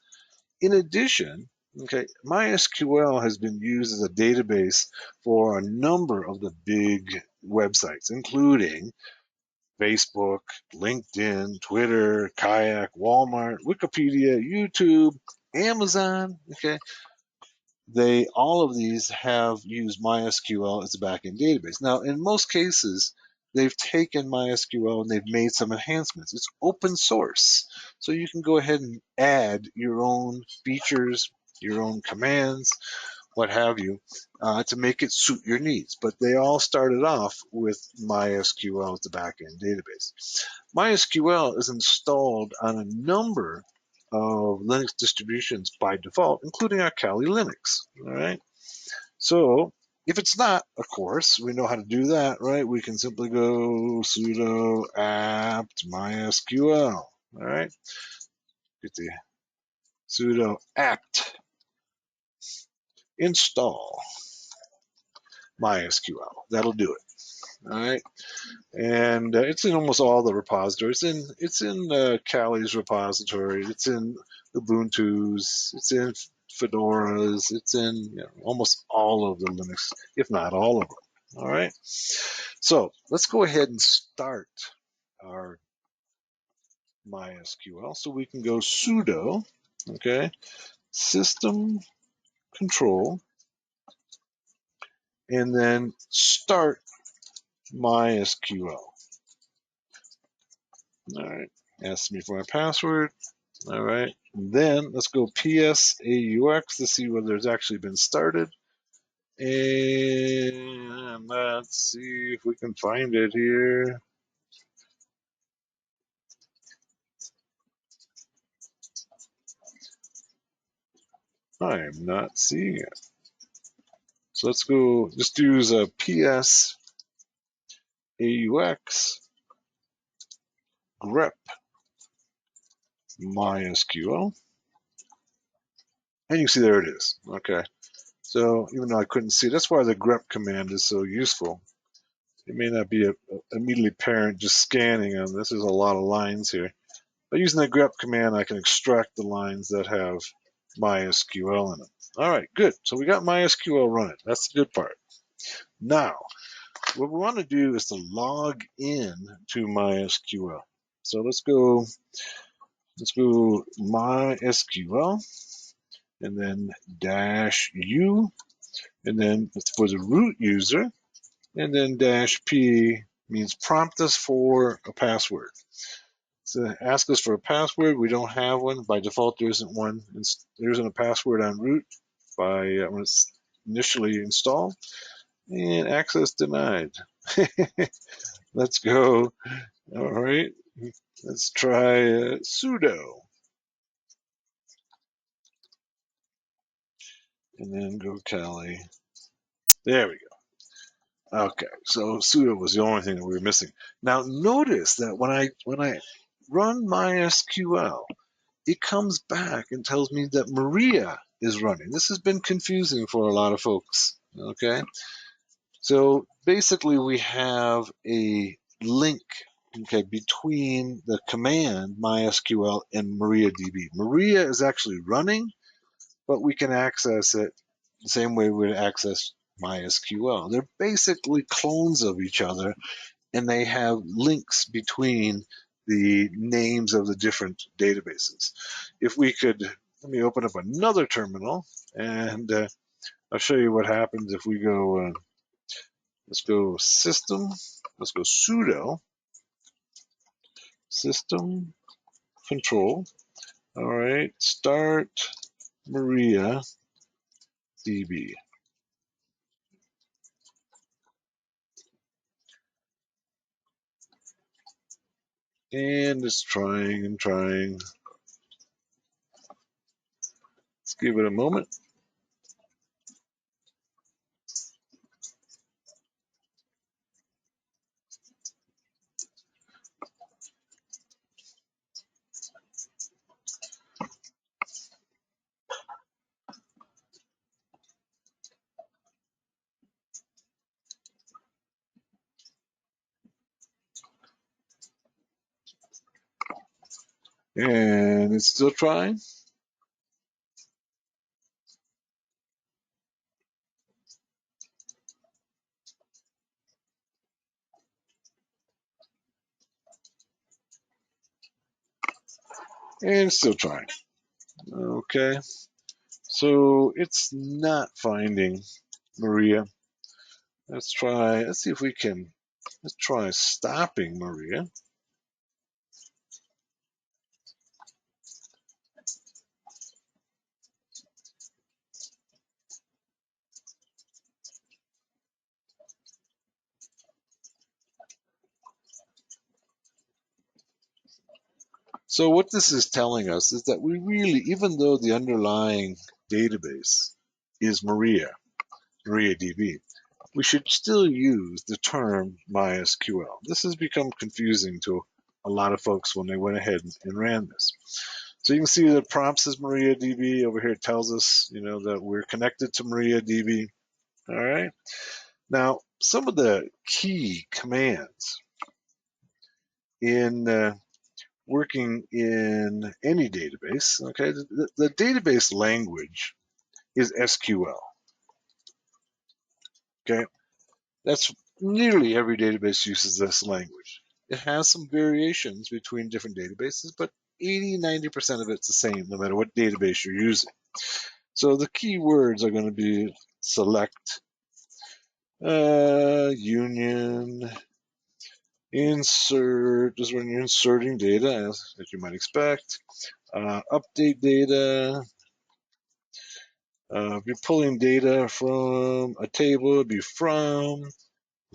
A: In addition, okay, MySQL has been used as a database for a number of the big websites, including Facebook, LinkedIn, Twitter, Kayak, Walmart, Wikipedia, YouTube, Amazon. Okay, all of these have used MySQL as a backend database. Now, in most cases, they've taken MySQL and they've made some enhancements. It's open source, so you can go ahead and add your own features, your own commands, what have you, to make it suit your needs. But they all started off with MySQL as the backend database. MySQL is installed on a number of Linux distributions by default, including our Kali Linux. All right. So if it's not, of course, we know how to do that, right? We can simply go sudo apt MySQL. All right. Get the sudo apt install MySQL. That'll do it. All right. And it's in almost all the repositories. It's in Kali's repository. It's in Ubuntu's. It's in Fedora's. It's in almost all of the Linux, if not all of them. All right. So let's go ahead and start our MySQL. So we can go sudo, okay, system control, and then start MySQL. All right. Asks me for my password. All right. Then let's go PSAUX to see whether it's actually been started. And let's see if we can find it here. I am not seeing it. So let's go, just use a PSAUX grep MySQL. And you see there it is. Okay. So even though I couldn't see it, that's why the grep command is so useful. It may not be immediately apparent just scanning them. This is a lot of lines here. But using the grep command, I can extract the lines that have MySQL in them. All right, good. So we got MySQL running. That's the good part. Now, what we want to do is to log in to MySQL. So let's go MySQL and then -u, and then for the root user, and then -p means prompt us for a password. So ask us for a password. We don't have one. By default, there isn't one. There isn't a password on root when it's initially installed. And access denied. Let's go. All right. Let's try sudo. And then go Kali. There we go. Okay, so sudo was the only thing that we were missing. Now notice that when I run MySQL, it comes back and tells me that Maria is running. This has been confusing for a lot of folks. Okay, so basically we have a link, okay, between the command MySQL and MariaDB. Maria is actually running, but we can access it the same way we would access MySQL. They're basically clones of each other, and they have links between the names of the different databases. If we could, let me open up another terminal, and I'll show you what happens if we go, let's go system, let's go sudo, system control, all right, start Maria DB. And it's trying and trying. Let's give it a moment. And it's still trying. and it's still trying. Okay, so it's not finding Maria. Let's try, let's see if we can, let's try stopping Maria. So what this is telling us is that we really, even though the underlying database is MariaDB, we should still use the term MySQL. This has become confusing to a lot of folks when they went ahead and ran this. So you can see the prompt says MariaDB. Over here it tells us, that we're connected to MariaDB. All right. Now, some of the key commands in working in any database, okay, the database language is SQL. Okay, that's nearly every database uses this language. It has some variations between different databases, but 80–90% of it's the same no matter what database you're using. So the key words are going to be select, union, insert, is when you're inserting data, as you might expect, update data. If you're pulling data from a table, it'd be from.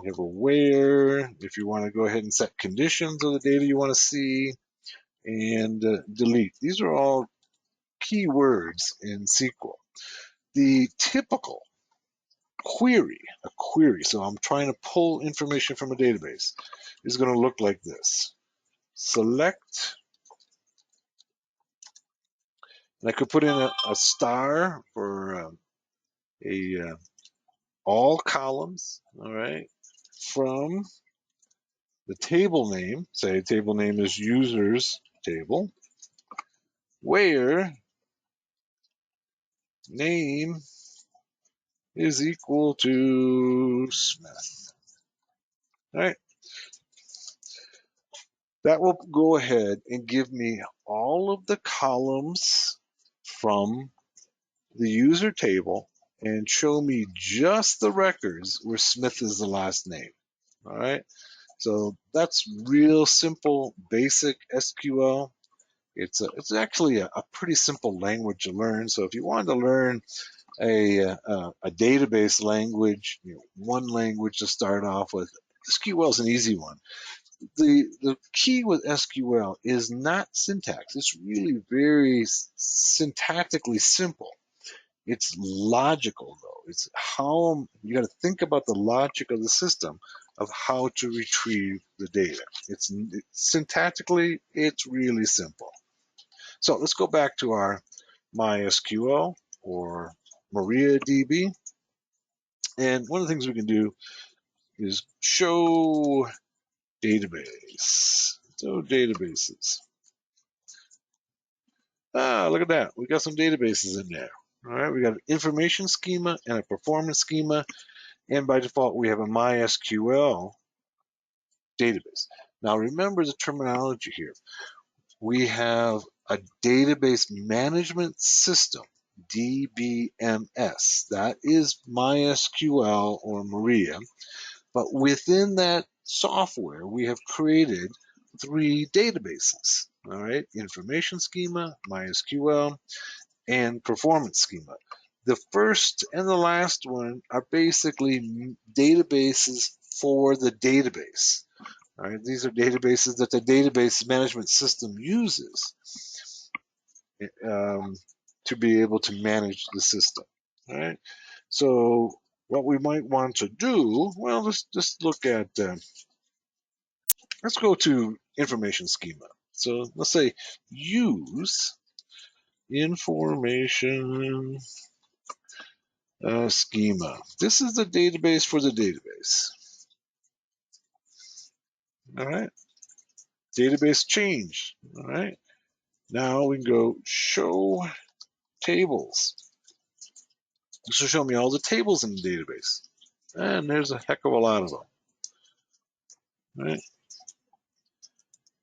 A: You have a where. If you want to go ahead and set conditions of the data you want to see, and delete. These are all keywords in SQL. The typical query, a query, so I'm trying to pull information from a database, is going to look like this. Select, and I could put in a star for all columns, all right, from the table name, say table name is users table, where name is equal to Smith. All right. That will go ahead and give me all of the columns from the user table and show me just the records where Smith is the last name. All right. So that's real simple, basic SQL. It's actually a pretty simple language to learn. So if you wanted to learn a database language, one language to start off with, SQL is an easy one. The key with SQL is not syntax. It's really very syntactically simple. It's logical though. It's how you got to think about the logic of the system of how to retrieve the data. It's syntactically, it's really simple. So let's go back to our MySQL or MariaDB. And one of the things we can do is show database. So databases. Look at that. We got some databases in there. All right, we got an information schema and a performance schema. And by default, we have a MySQL database. Now remember the terminology here. We have a database management system, DBMS. That is MySQL or Maria. But within that software, we have created 3 databases. All right, information schema, MySQL, and performance schema. The first and the last one are basically databases for the database. All right, these are databases that the database management system uses to be able to manage the system. All right, so what we might want to do, well, let's just look at, let's go to information schema. So let's say use information schema. This is the database for the database. All right. Database change. All right. Now we can go show tables. This will show me all the tables in the database. And there's a heck of a lot of them. All right.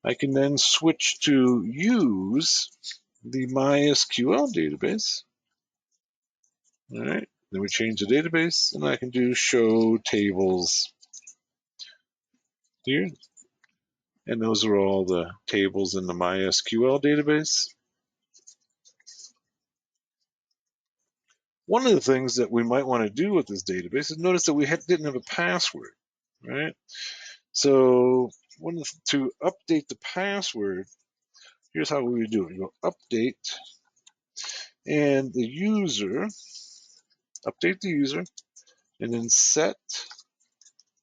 A: I can then switch to use the MySQL database. All right, then we change the database, and I can do show tables here. And those are all the tables in the MySQL database. One of the things that we might want to do with this database is notice that we didn't have a password, right? So to update the password, here's how we would do it. You go update, and the user, update the user, and then set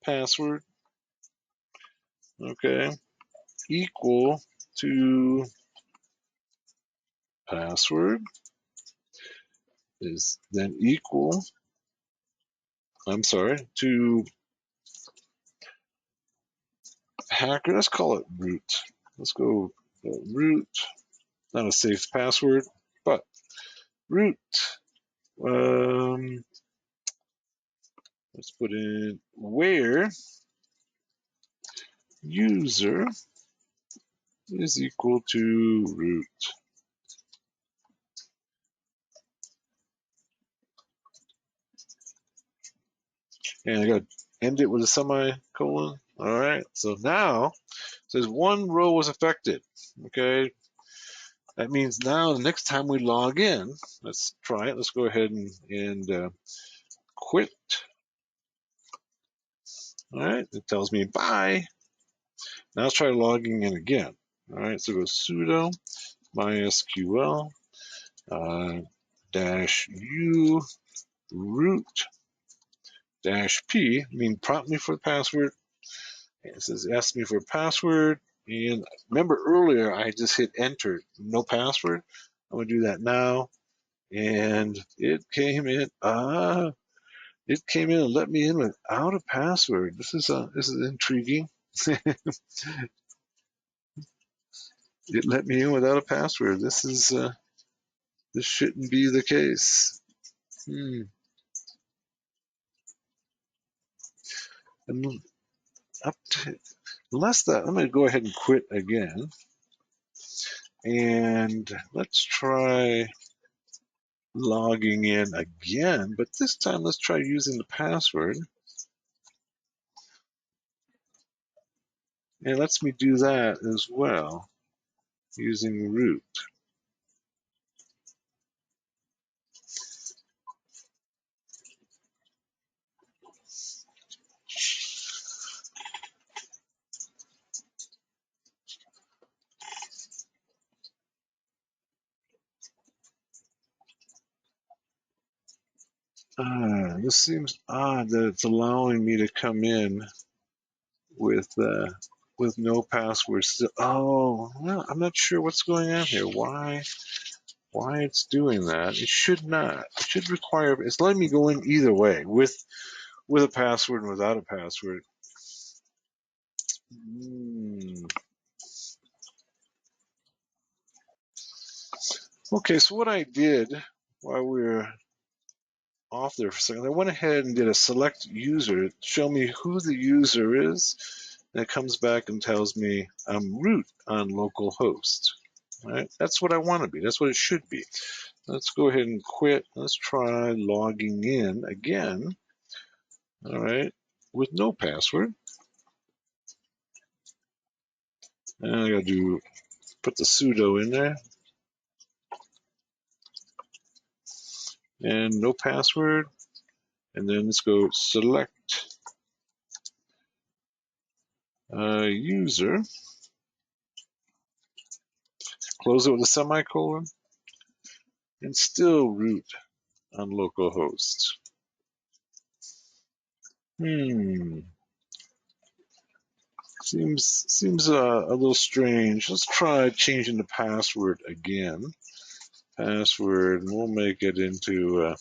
A: password, okay, equal to password is then equal, to hacker. Let's call it root. Let's go root, not a safe password, but root. Let's put in where user is equal to root. And I got to end it with a semicolon. All right. So now it says one row was affected. Okay. That means now the next time we log in, let's try it. Let's go ahead and quit. All right. It tells me bye. Now let's try logging in again. All right. So go sudo mysql -u root -p, mean prompt me for the password. It says ask me for a password. And remember earlier I just hit enter, no password. I'm gonna do that now. And it came in. It came in and let me in without a password. This is intriguing. It let me in without a password. This shouldn't be the case. And unless that, I'm going to go ahead and quit again. And let's try logging in again, but this time let's try using the password. And lets me do that as well using root. This seems odd that it's allowing me to come in with no password. Oh, well, I'm not sure what's going on here. Why it's doing that? It should not. It should require. It's letting me go in either way with a password and without a password. Okay, so what I did while we were off there for a second, I went ahead and did a select user, show me who the user is, and it comes back and tells me I'm root on localhost. Right? That's what I want to be. That's what it should be. Let's go ahead and quit. Let's try logging in again. All right, with no password. And I got to put the sudo in there. And no password. And then let's go select user. Close it with a semicolon. And still root on localhost. Seems a little strange. Let's try changing the password again. Password, and we'll make it into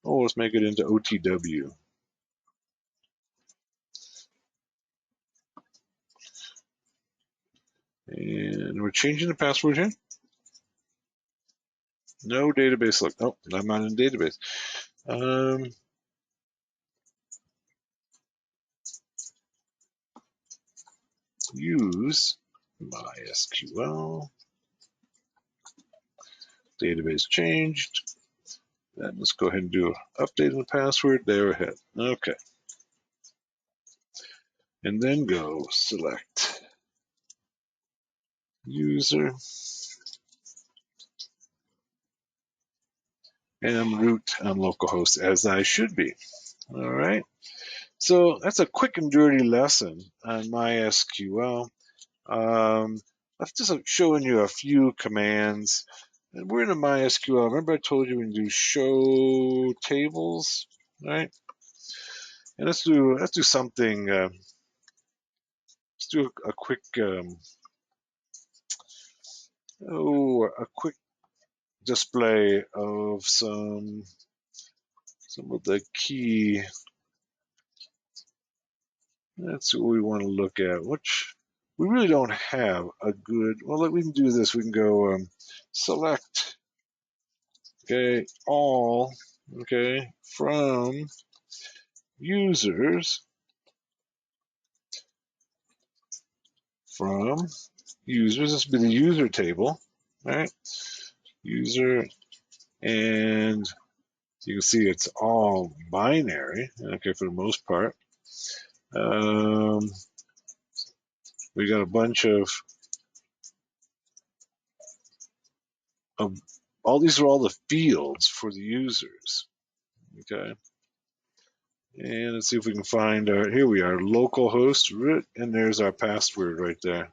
A: let's make it into OTW. And we're changing the password here. No database look. Oh, I'm not in database. use MySQL. Database changed. And let's go ahead and do update the password. There we have. Okay. And then go select user and root on localhost as I should be. All right. So that's a quick and dirty lesson on MySQL. That's just showing you a few commands. And we're in a MySQL. Remember I told you we can do show tables, right? And let's do something. Let's do a quick a quick display of some of the key. That's what we want to look at. Which we really don't have a good. Well, we can do this. We can go select. Okay, all. Okay, from users. From users. This would be the user table, right? User, and you can see it's all binary. Okay, for the most part. We got a bunch of all these are all the fields for the users. Okay. And let's see if we can find our, here we are, localhost root, and there's our password right there.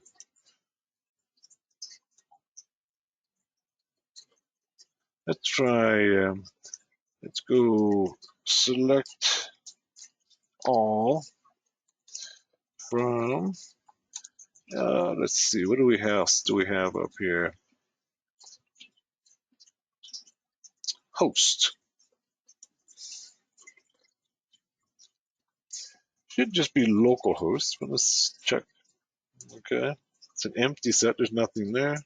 A: Let's try, let's go select all from, let's see, what do we have up here? Host. Should just be localhost, but let's check. Okay. It's an empty set, there's nothing there.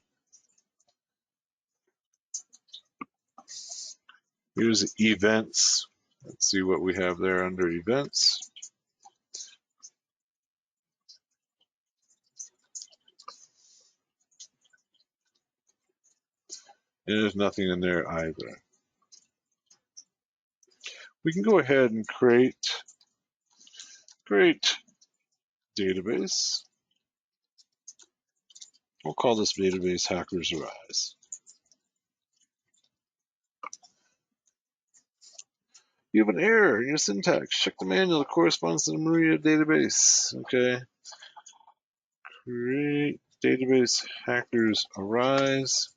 A: Here's events. Let's see what we have there under events. And there's nothing in there either. We can go ahead and create database. We'll call this database Hackers Arise. You have an error in your syntax. Check the manual that corresponds to the Maria database. Okay. Create database Hackers Arise.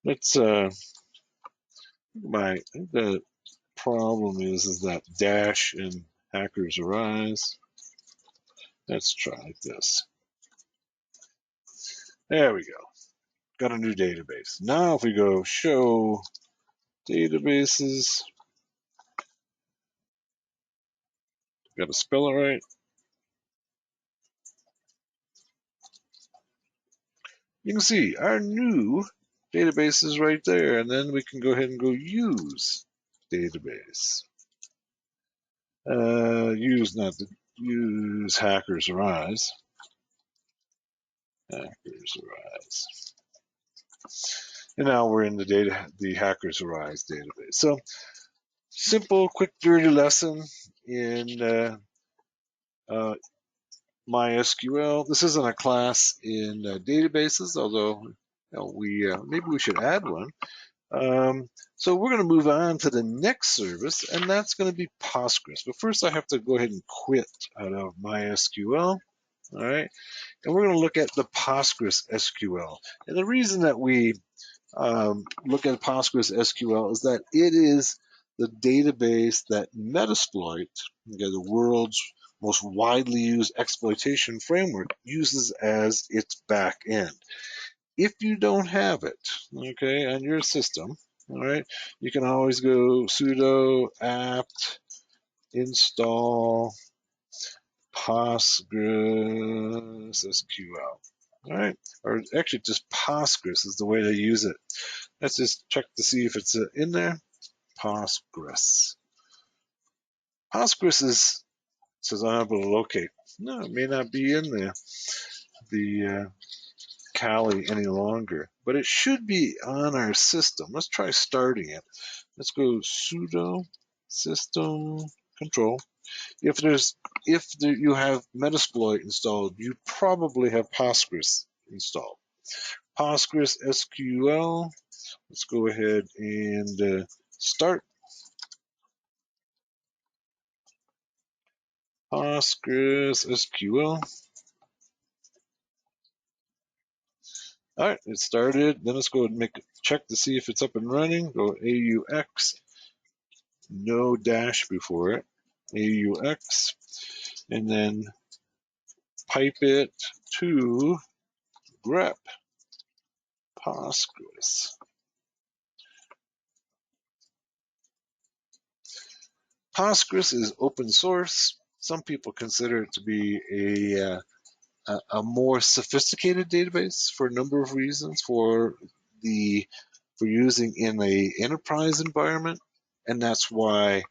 A: Let's I think the problem is that dash in Hackers Arise. Let's try this. There we go. Got a new database. Now if we go show databases, got to spell it right. You can see our new database is right there, and then we can go ahead and go use database. Use Hackers Arise. Hackers Arise. And now we're in the Hackers Arise database. So simple, quick, dirty lesson in MySQL. This isn't a class in databases, although maybe we should add one. So we're going to move on to the next service, and that's going to be Postgres. But first, I have to go ahead and quit out of MySQL. All right, and we're going to look at the Postgres SQL. And the reason that we look at Postgres SQL is that it is the database that Metasploit, the world's most widely used exploitation framework, uses as its back end. If you don't have it, okay, on your system, all right, you can always go sudo apt install Postgres SQL. All right, or actually just Postgres is the way to use it. Let's just check to see if it's in there. Postgres. Postgres says unable to locate. No, it may not be in there, the Kali any longer, but it should be on our system. Let's try starting it. Let's go sudo system control. If you have Metasploit installed, you probably have Postgres installed. Postgres SQL. Let's go ahead and start. Postgres SQL. All right, it started. Then let's go and check to see if it's up and running. Go AUX, no dash before it. AUX, and then pipe it to grep Postgres. Postgres is open source. Some people consider it to be a more sophisticated database for a number of reasons. For using in a enterprise environment, and that's why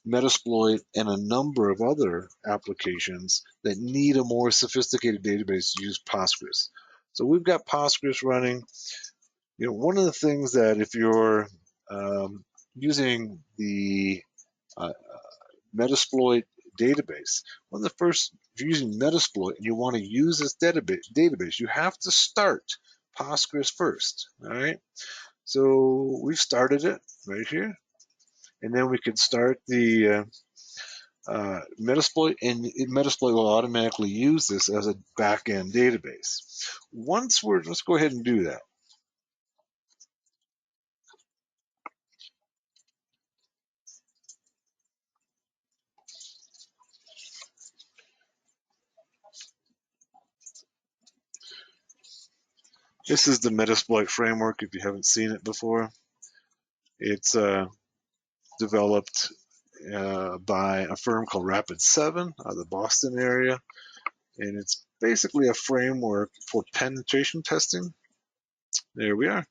A: Metasploit and a number of other applications that need a more sophisticated database use Postgres. So we've got Postgres running. One of the things that if you're using the uh, Metasploit database, one of the first, if you're using Metasploit and you want to use this database, you have to start Postgres first. All right. So we've started it right here, and then we can start the Metasploit, and Metasploit will automatically use this as a backend database. Let's go ahead and do that. This is the Metasploit framework if you haven't seen it before. It's developed by a firm called Rapid7 out of the Boston area, and it's basically a framework for penetration testing. There we are.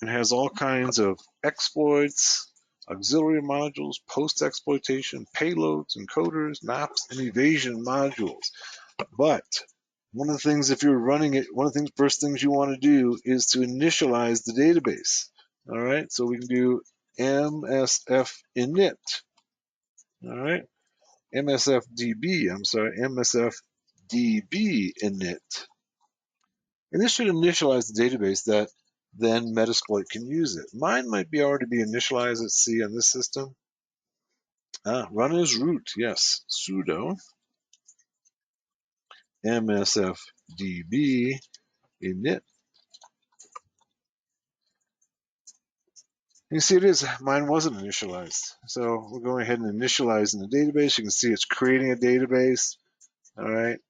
A: It has all kinds of exploits, auxiliary modules, post-exploitation, payloads, encoders, maps, and evasion modules. But one of the things, if you're running it, one of the first things you want to do is to initialize the database. All right, so we can do MSF init. All right, MSFDB init. And this should initialize the database that then Metasploit can use it. Mine might be already be initialized. Let's see on this system. Run as root, yes. Sudo MSFDB init. You see it is, mine wasn't initialized. So we're going ahead and initializing the database. You can see it's creating a database, all right,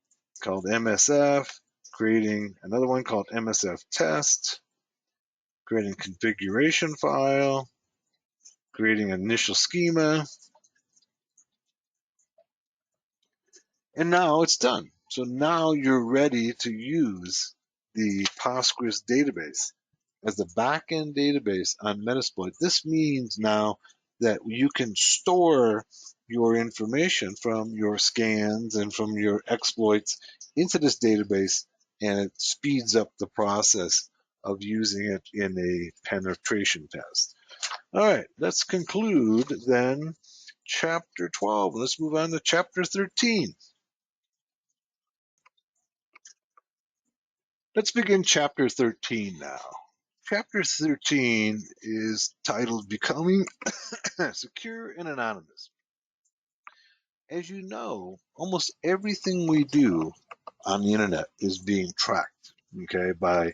A: called MSF, creating another one called MSF test, creating configuration file, creating initial schema, and now it's done. So now you're ready to use the Postgres database as the backend database on Metasploit. This means now that you can store your information from your scans and from your exploits into this database, and it speeds up the process of using it in a penetration test. All right, let's conclude then chapter 12. Let's move on to chapter 13. Let's begin chapter 13 now. Chapter 13 is titled Becoming Secure and Anonymous. As you know, almost everything we do on the internet is being tracked, okay, by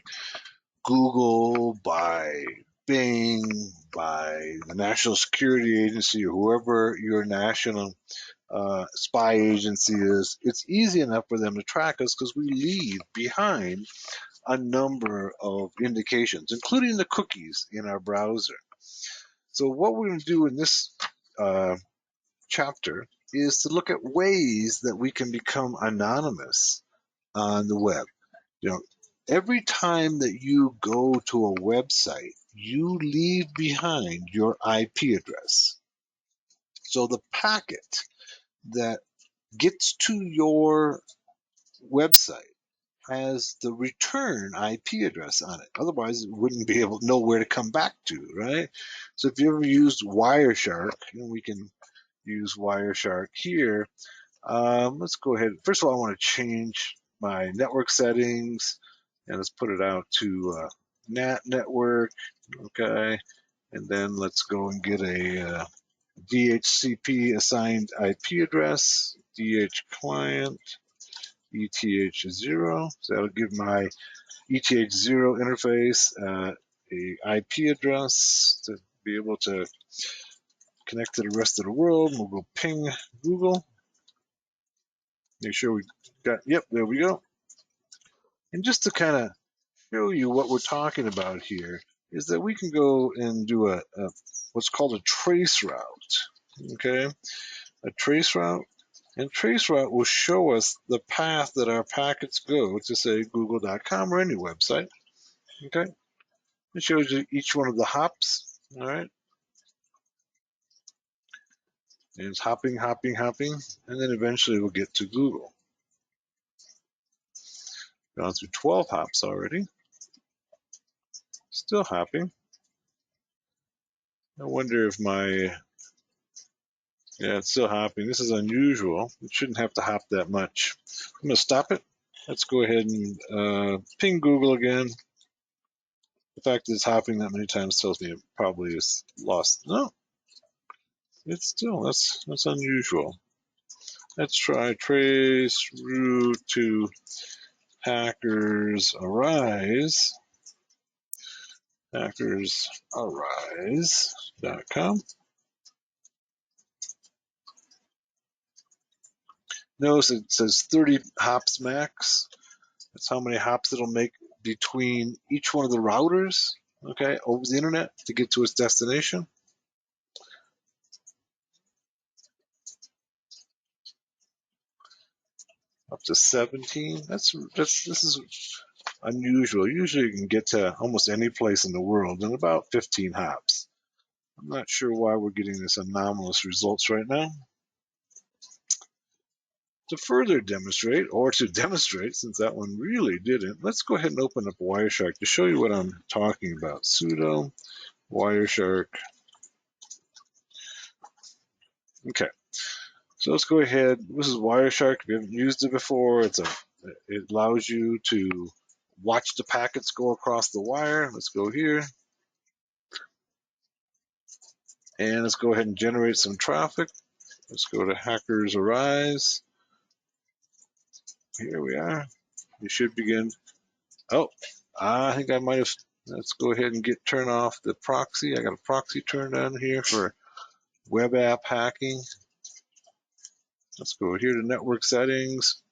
A: Google, by Bing, by the National Security Agency, or whoever your national spy agency is. It's easy enough for them to track us because we leave behind a number of indications, including the cookies in our browser. So what we're going to do in this chapter is to look at ways that we can become anonymous on the web. You know, every time that you go to a website, you leave behind your IP address. So the packet that gets to your website has the return IP address on it. Otherwise, it wouldn't be able to know where to come back to, right? So if you ever used Wireshark, and we can use Wireshark here, let's go ahead. First of all, I want to change my network settings, and let's put it out to NAT network, okay? And then let's go and get a DHCP assigned IP address, DH client, ETH0. So that'll give my ETH0 interface a IP address to be able to connect to the rest of the world. We'll go ping Google. Make sure we got, yep, there we go. And just to kind of show you what we're talking about here is that we can go and do a what's called a trace route, okay? A trace route. And traceroute will show us the path that our packets go to, say, google.com or any website. Okay? It shows you each one of the hops. All right? And it's hopping, hopping, hopping. And then eventually we'll get to Google. Gone through 12 hops already. Still hopping. I wonder if my... Yeah, it's still hopping. This is unusual. It shouldn't have to hop that much. I'm going to stop it. Let's go ahead and ping Google again. The fact that it's hopping that many times tells me it probably is lost. No, it's still, that's unusual. Let's try trace route to Hackers Arise. HackersArise.com. Notice it says 30 hops max. That's how many hops it'll make between each one of the routers, okay, over the internet to get to its destination. Up to 17. This is unusual. Usually you can get to almost any place in the world in about 15 hops. I'm not sure why we're getting this anomalous results right now. To further demonstrate, or to demonstrate, since that one really didn't, let's go ahead and open up Wireshark to show you what I'm talking about. Sudo Wireshark. Okay, so let's go ahead. This is Wireshark. If you haven't used it before, it allows you to watch the packets go across the wire. Let's go here. And let's go ahead and generate some traffic. Let's go to Hackers Arise. Here we are. You should begin. Oh, I think I might have. Let's go ahead and turn off the proxy. I got a proxy turned on here for web app hacking. Let's go here to network settings.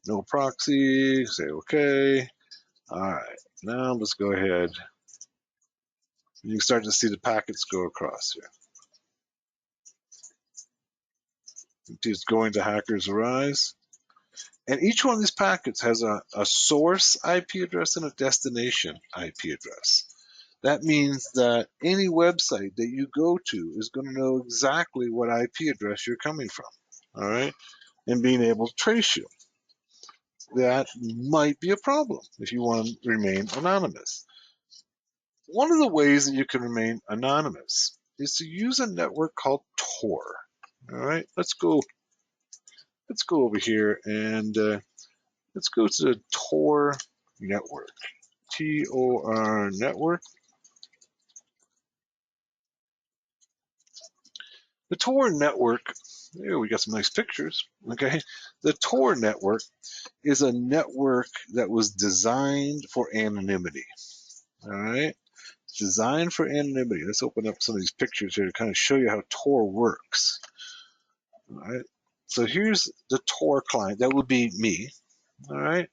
A: No proxy. Say OK. All right. Now let's go ahead. You can start to see the packets go across here. It's going to Hackers Arise. And each one of these packets has a source IP address and a destination IP address. That means that any website that you go to is going to know exactly what IP address you're coming from, all right, and being able to trace you. That might be a problem if you want to remain anonymous. One of the ways that you can remain anonymous is to use a network called Tor. All right, let's go over here and let's go to the Tor network. Tor network. The Tor network, there we got some nice pictures. Okay, the Tor network is a network that was designed for anonymity. All right, designed for anonymity. Let's open up some of these pictures here to kind of show you how Tor works. All right, so here's the Tor client. That would be me. All right,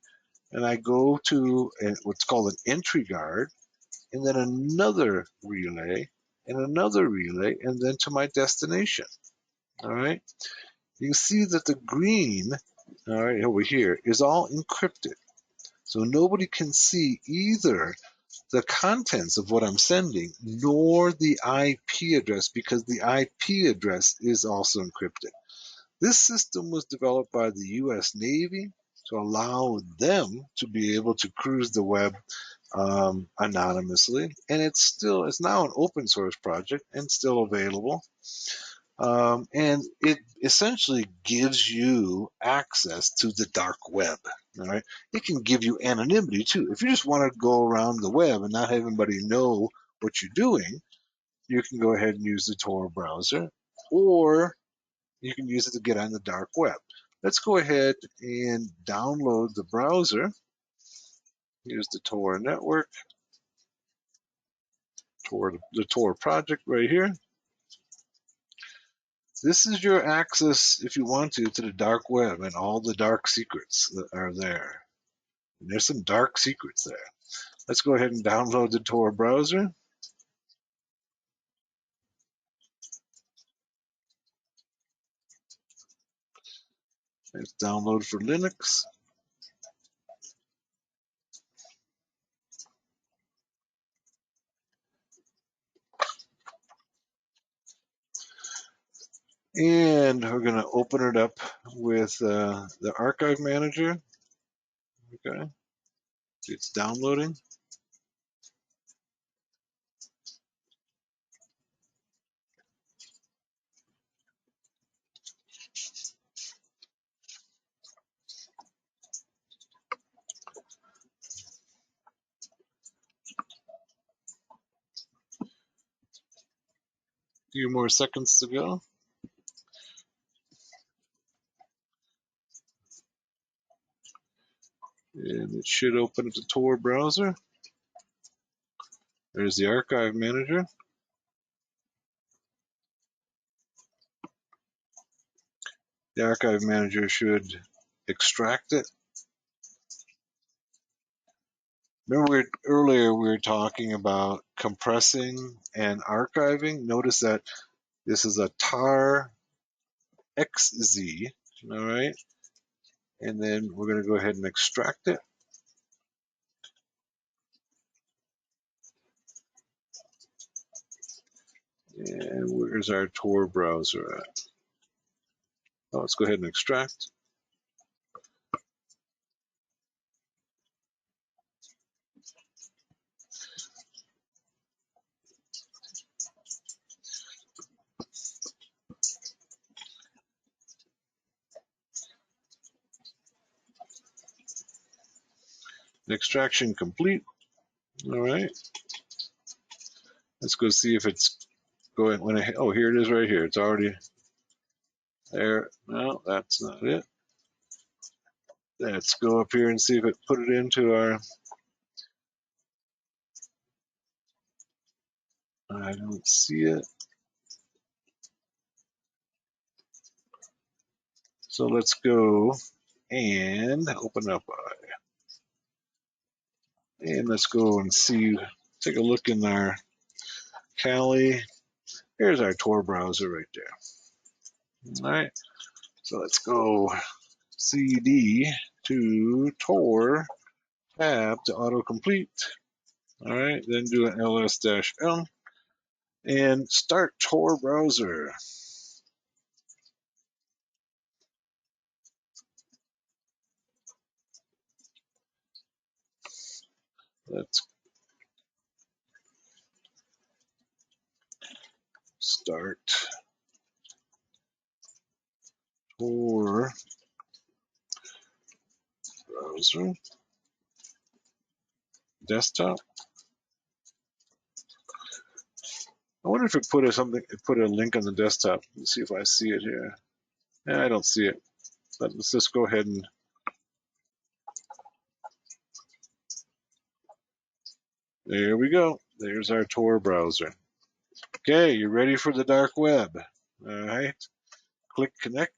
A: and I go to what's called an entry guard, and then another relay, and another relay, and then to my destination. All right, you can see that the green, all right, over here is all encrypted. So nobody can see either the contents of what I'm sending nor the IP address, because the IP address is also encrypted. This system was developed by the US Navy to allow them to be able to cruise the web anonymously, and it's now an open source project and still available. And it essentially gives you access to the dark web. All right, it can give you anonymity too. If you just want to go around the web and not have anybody know what you're doing, you can go ahead and use the Tor browser, or you can use it to get on the dark web. Let's go ahead and download the browser. Here's the Tor network, the Tor project right here. This is your access, if you want to the dark web and all the dark secrets that are there. And there's some dark secrets there. Let's go ahead and download the Tor browser. It's download for Linux. And we're going to open it up with the archive manager. Okay, it's downloading. A few more seconds to go. And it should open up the Tor browser. There's the archive manager. The archive manager should extract it. Remember earlier we were talking about compressing and archiving. Notice that this is a tar XZ, all right? And then we're going to go ahead and extract it. And where's our Tor browser at? Oh, let's go ahead and extract. Extraction complete. All right. Let's go see if it's going. Oh, here it is right here. It's already there. No, that's not it. Let's go up here and see if it put it into our. I don't see it. So let's go and open up and let's go and see, take a look in our Kali. Here's our Tor browser right there. All right, so let's go CD to Tor, tab to autocomplete. All right, then do an ls-m and start Tor browser. Let's Start Tor browser desktop. I wonder if it put a link on the desktop. Let's see if I see it here. I don't see it. But let's just go ahead and there we go. There's our Tor browser. Okay, you ready for the dark web? All right. Click connect.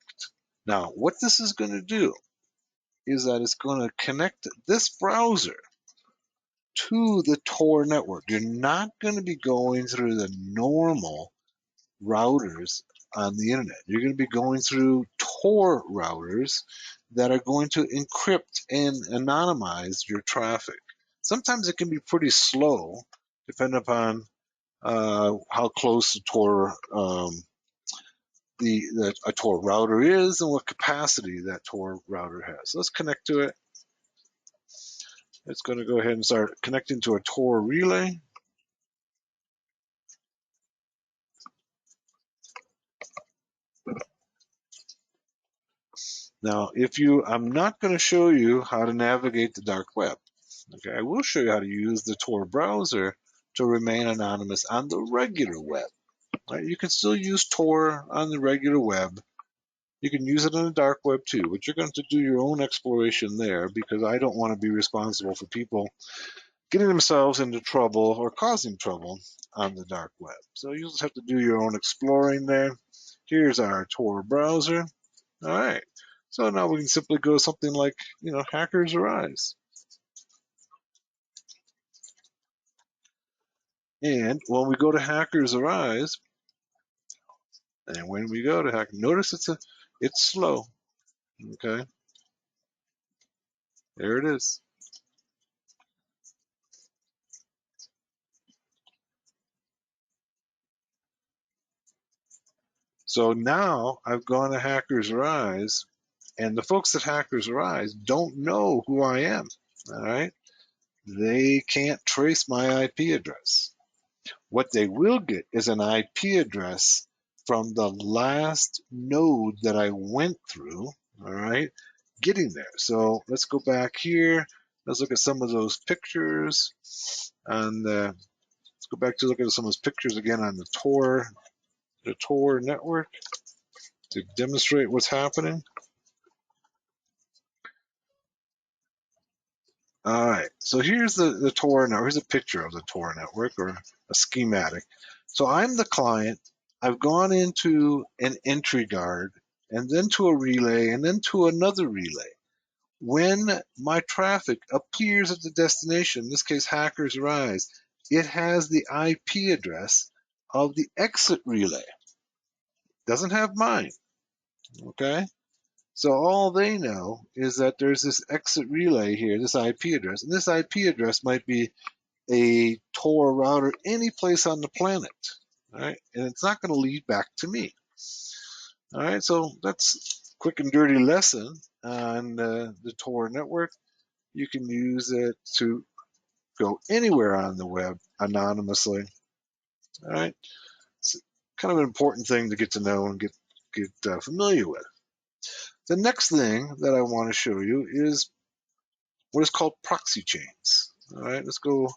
A: Now, what this is going to do is that it's going to connect this browser to the Tor network. You're not going to be going through the normal routers on the internet. You're going to be going through Tor routers that are going to encrypt and anonymize your traffic. Sometimes it can be pretty slow, depending upon how close the Tor a Tor router is and what capacity that Tor router has. So let's connect to it. It's going to go ahead and start connecting to a Tor relay. Now, I'm not going to show you how to navigate the dark web. Okay, I will show you how to use the Tor browser to remain anonymous on the regular web. Right? You can still use Tor on the regular web. You can use it on the dark web too, but you're going to do your own exploration there because I don't want to be responsible for people getting themselves into trouble or causing trouble on the dark web. So you just have to do your own exploring there. Here's our Tor browser. All right. So now we can simply go something like, Hackers Arise. And when we go to Hackers Arise, and when we go to Hack, notice it's slow. Okay. There it is. So now I've gone to Hackers Arise, and the folks at Hackers Arise don't know who I am. All right. They can't trace my IP address. What they will get is an IP address from the last node that I went through, all right, getting there. So let's go back here. Let's look at some of those pictures. And let's go back to look at some of those pictures again on the Tor network to demonstrate what's happening. All right, so here's the Tor network. Here's a picture of the Tor network or a schematic. So I'm the client. I've gone into an entry guard and then to a relay and then to another relay. When my traffic appears at the destination, in this case Hackers Arise, it has the IP address of the exit relay. Doesn't have mine, okay? So all they know is that there's this exit relay here, this IP address, and this IP address might be a Tor router any place on the planet, all right? And it's not going to lead back to me. All right, so that's a quick and dirty lesson on the Tor network. You can use it to go anywhere on the web anonymously. All right, it's kind of an important thing to get to know and get familiar with. The next thing that I want to show you is what is called proxy chains. All right, let's go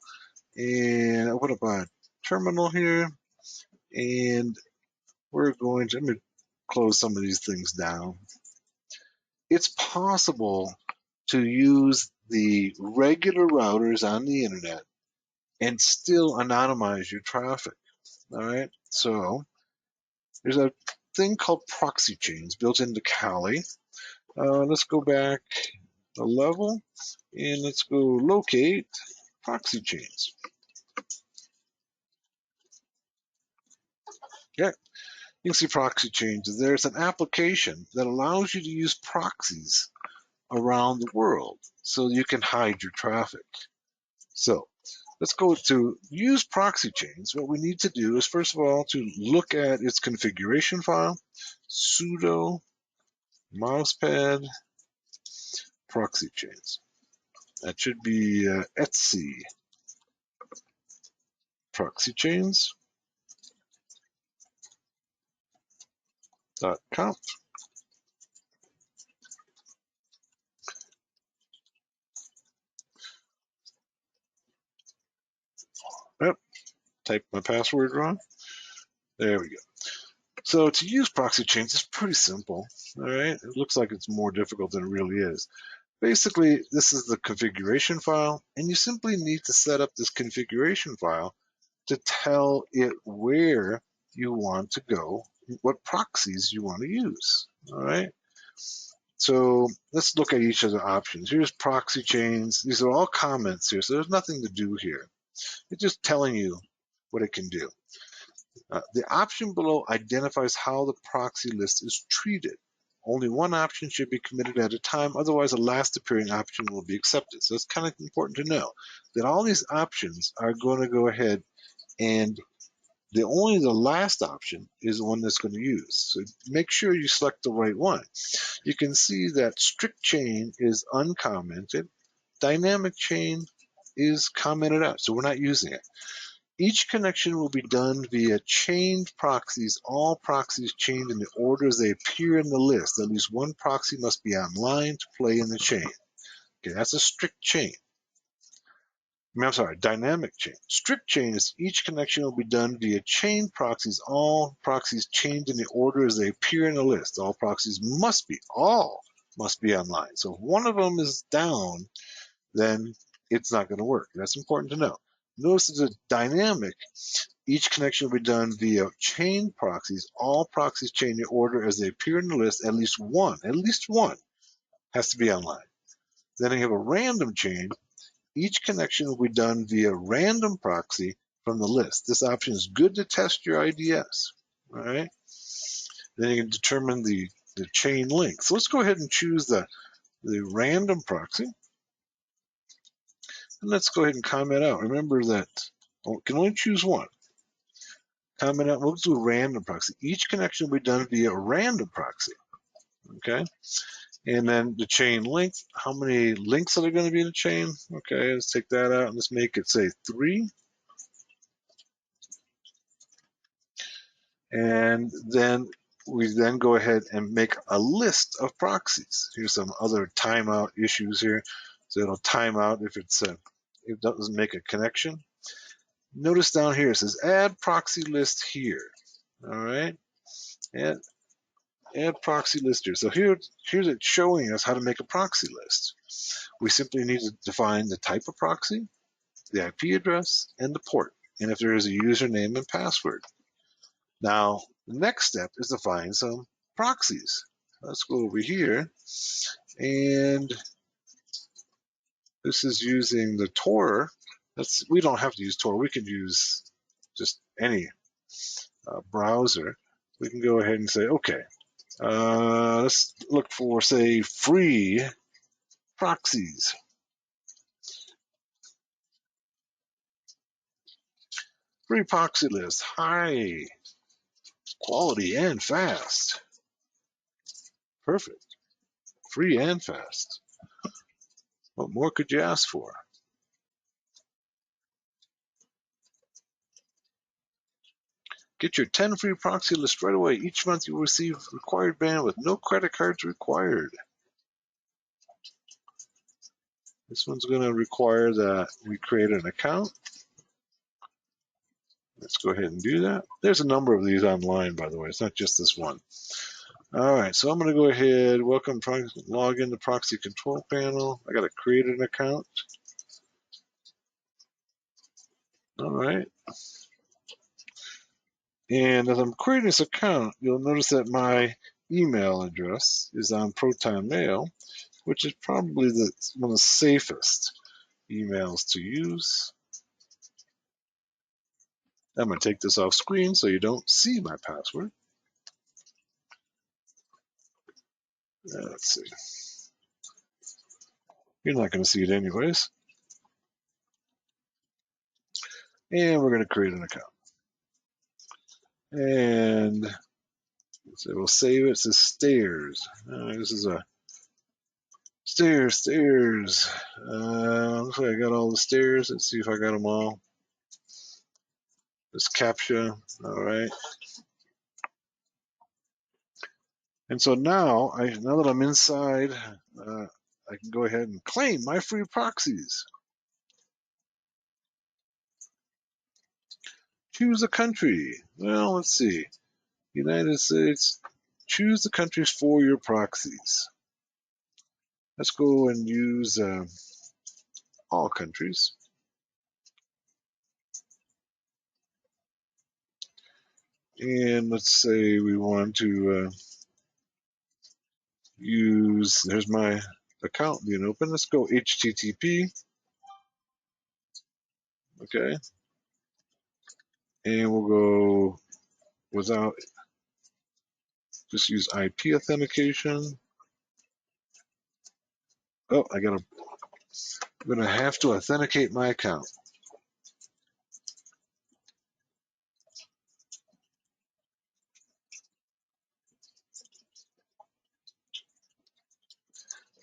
A: and open up a terminal here, and we're going to, let me close some of these things down. It's possible to use the regular routers on the internet and still anonymize your traffic. All right, so there's a thing called proxy chains built into Kali. Let's go back a level and let's go locate proxy chains. Yeah, you can see proxy chains. There's an application that allows you to use proxies around the world so you can hide your traffic. So let's go to use proxy chains. What we need to do is, first of all, to look at its configuration file, sudo mousepad proxy chains. That should be etc proxy chains. .conf. Yep, type my password wrong. There we go. So to use proxy chains is pretty simple. All right, it looks like it's more difficult than it really is. Basically, this is the configuration file, and you simply need to set up this configuration file to tell it where you want to go, what proxies you want to use. All right. So let's look at each of the options. Here's proxy chains. These are all comments here, so there's nothing to do here. It's just telling you what it can do. The option below identifies how the proxy list is treated. Only one option should be committed at a time, otherwise the last appearing option will be accepted. So it's kind of important to know that all these options are going to go ahead and only the last option is the one that's going to use. So make sure you select the right one. You can see that strict chain is uncommented. Dynamic chain is commented out, so we're not using it. Each connection will be done via chained proxies. All proxies chained in the order as they appear in the list. At least one proxy must be online to play in the chain. Okay, that's a strict chain. I'm sorry, dynamic chain. Strict chain is each connection will be done via chained proxies. All proxies chained in the order as they appear in the list. All must be online. So if one of them is down, then it's not going to work. That's important to know. Notice it's a dynamic. Each connection will be done via chain proxies. All proxies chained in order as they appear in the list. At least one has to be online. Then you have a random chain. Each connection will be done via random proxy from the list. This option is good to test your IDS. All right. Then you can determine the chain length. So let's go ahead and choose the random proxy. And let's go ahead and comment out. Remember that you can only choose one. Comment out, we'll do random proxy. Each connection will be done via a random proxy. Okay. And then the chain length, how many links are there going to be in the chain? Okay, let's take that out and let's make it say 3. And then we then go ahead and make a list of proxies. Here's some other timeout issues here. So it'll time out if it doesn't make a connection. Notice down here it says add proxy list here. All right, add proxy list here. So here's it showing us how to make a proxy list. We simply need to define the type of proxy, the IP address, and the port, and if there is a username and password. Now, the next step is to find some proxies. Let's go over here, and this is using the Tor. We don't have to use Tor. We can use just any browser. We can go ahead and say, okay, let's look for, say, free proxies. Free proxy list, high quality and fast. Perfect. Free and fast. What more could you ask for? Get your 10 free proxy lists right away. Each month you will receive required bandwidth. No credit cards required. This one's going to require that we create an account. Let's go ahead and do that. There's a number of these online, by the way. It's not just this one. All right, so I'm going to go ahead, log in the proxy control panel. I got to create an account. All right. And as I'm creating this account, you'll notice that my email address is on Proton Mail, which is probably one of the safest emails to use. I'm going to take this off screen so you don't see my password. Let's see. You're not going to see it anyways. And we're going to create an account. And so we'll save it. It says stairs. This is a stairs. Looks like I got all the stairs. Let's see if I got them all. This CAPTCHA. All right. And so now that I'm inside, I can go ahead and claim my free proxies. Choose a country. Well, let's see. United States. Choose the countries for your proxies. Let's go and use all countries. And let's say we want to use, there's my account being open. Let's go HTTP. Okay. And we'll go without, just use IP authentication. Oh, I'm gonna have to authenticate my account.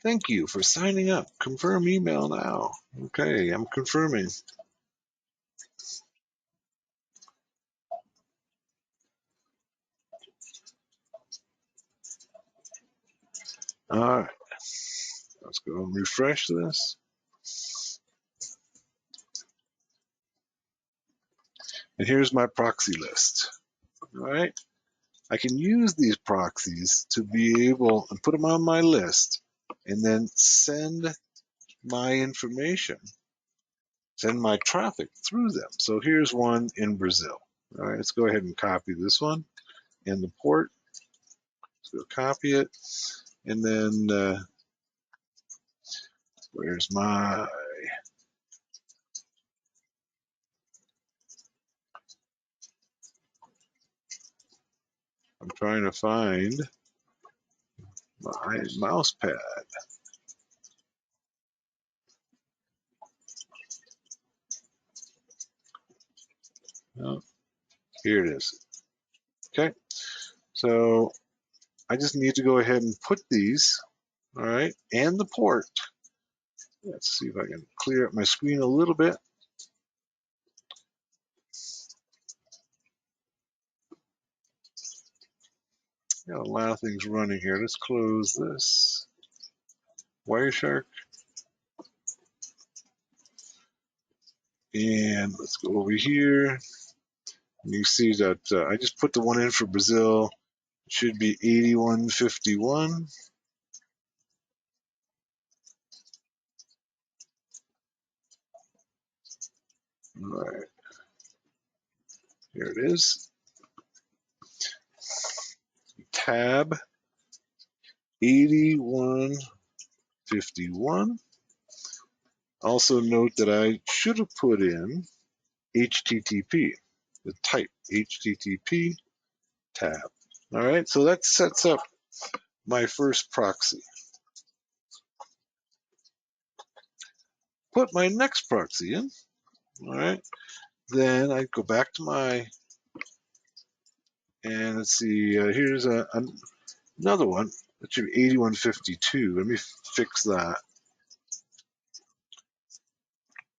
A: Thank you for signing up. Confirm email now. Okay, I'm confirming. All right, let's go and refresh this. And here's my proxy list. All right, I can use these proxies to be able and put them on my list and then send my information, send my traffic through them. So here's one in Brazil. All right, let's go ahead and copy this one and the port. Let's go copy it. And then where's my, I'm trying to find my mouse pad. Oh, here it is. Okay, so I just need to go ahead and put these, all right, and the port. Let's see if I can clear up my screen a little bit. Got a lot of things running here. Let's close this. Wireshark. And let's go over here. And you see that I just put the one in for Brazil. It should be 8151. All right, here it is. Tab 8151. Also note that I should have put in HTTP, the type HTTP tab. All right, so that sets up my first proxy. Put my next proxy in. All right, then I go back to my, and let's see, here's another one. That should be 8152. Let me fix that.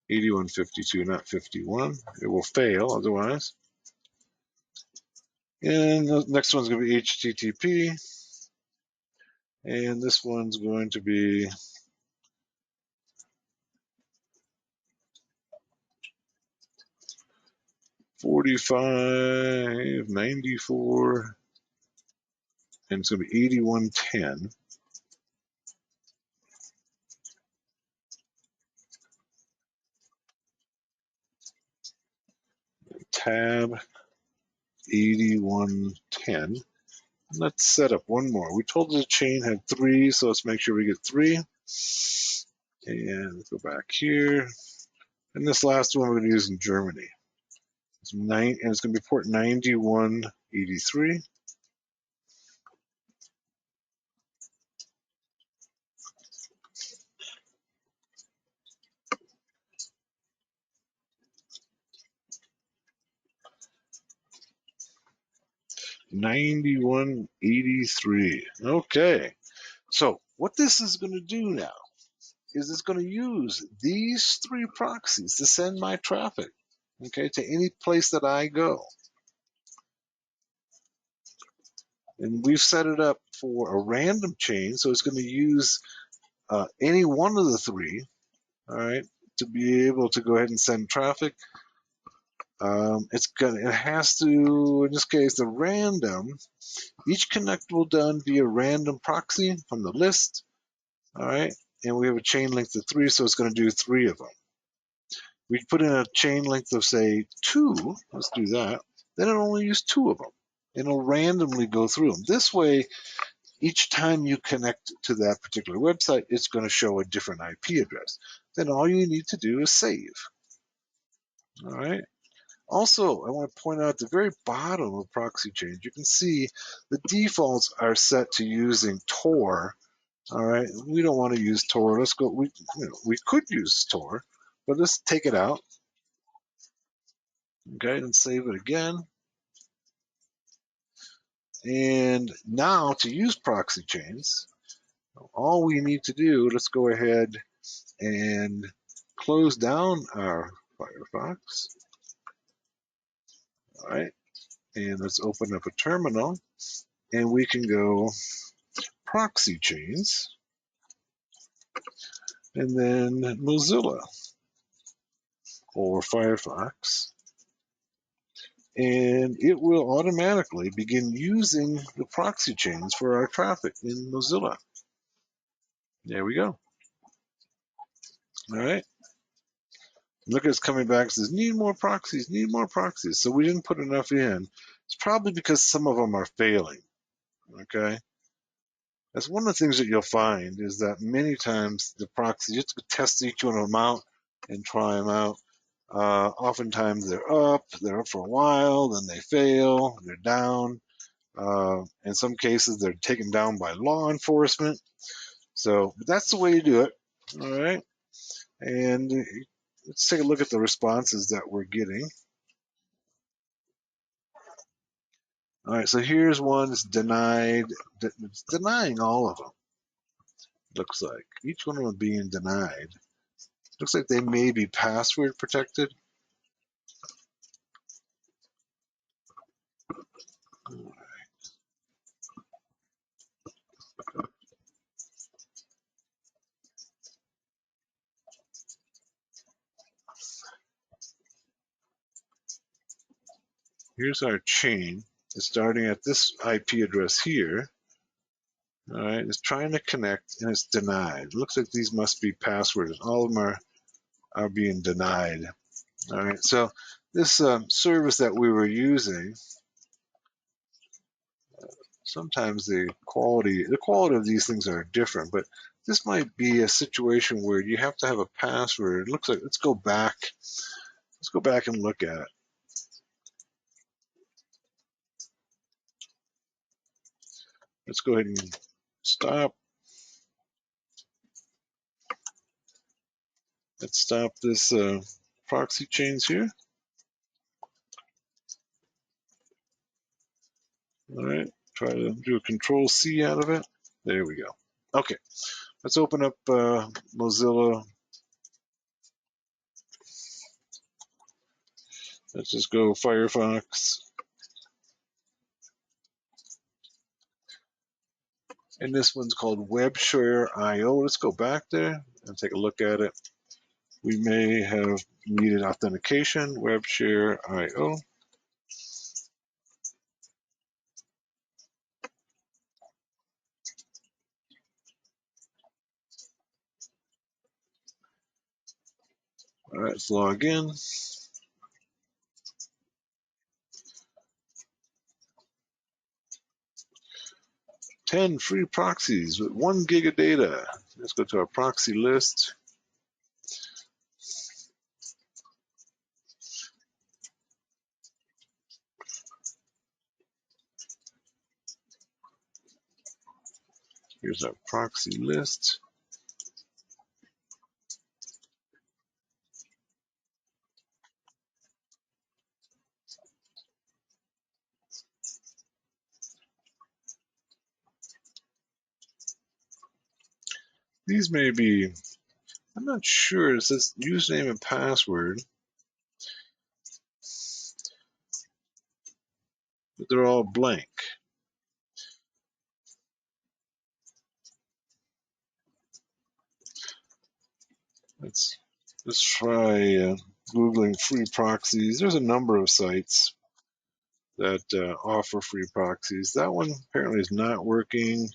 A: 8152, not 51. It will fail otherwise. And the next one's going to be HTTP. And this one's going to be 4594. And it's going to be 8110. Tab 8110. Let's set up one more. We told the chain had 3, so let's make sure we get 3. And let's go back here. And this last one we're going to use in Germany. It's 9, and it's going to be port 9183. Okay, so what this is going to do now is it's going to use these 3 proxies to send my traffic, okay, to any place that I go. And we've set it up for a random chain, so it's going to use any one of the three, all right, to be able to go ahead and send traffic. It has to, in this case, the random. Each connect will done via random proxy from the list, all right, and we have a chain length of 3, so it's going to do 3 of them. We put in a chain length of, say, 2. Let's do that. Then it'll only use 2 of them. It'll randomly go through them. This way, each time you connect to that particular website, it's going to show a different IP address. Then all you need to do is save. All right. Also, I want to point out at the very bottom of proxy chains, you can see the defaults are set to using Tor. All right. We don't want to use Tor. Let's go. We could use Tor, but let's take it out. Okay, and save it again. And now to use proxy chains, all we need to do, let's go ahead and close down our Firefox. All right, and let's open up a terminal, and we can go proxy chains, and then Mozilla or Firefox, and it will automatically begin using the proxy chains for our traffic in Mozilla. There we go. All right. Look, it's coming back and says, need more proxies, need more proxies. So we didn't put enough in. It's probably because some of them are failing. Okay. That's one of the things that you'll find is that many times the proxies, you have to test each one of them out and try them out. Oftentimes they're up for a while, then they fail, they're down. In some cases, they're taken down by law enforcement. So that's the way you do it. All right. And let's take a look at the responses that we're getting. All right, so here's one that's denied. It's denying all of them. Looks like each one of them being denied. Looks like they may be password protected. Here's our chain. It's starting at this IP address here. All right, it's trying to connect and it's denied. Looks like these must be passwords. All of them are being denied. All right, so this service that we were using, sometimes the quality of these things are different, but this might be a situation where you have to have a password. It looks like, let's go back and look at it. Let's go ahead and stop. Let's stop this proxy chains here. All right, try to do a Control C out of it. There we go. Okay, let's open up Mozilla. Let's just go Firefox. And this one's called WebShare.io. Let's go back there and take a look at it. We may have needed authentication, WebShare.io. All right, let's log in. 10 free proxies with 1 gig of data. Let's go to our proxy list. Here's our proxy list. These may be, I'm not sure, it says username and password, but they're all blank. Let's try Googling free proxies. There's a number of sites that offer free proxies. That one apparently is not working.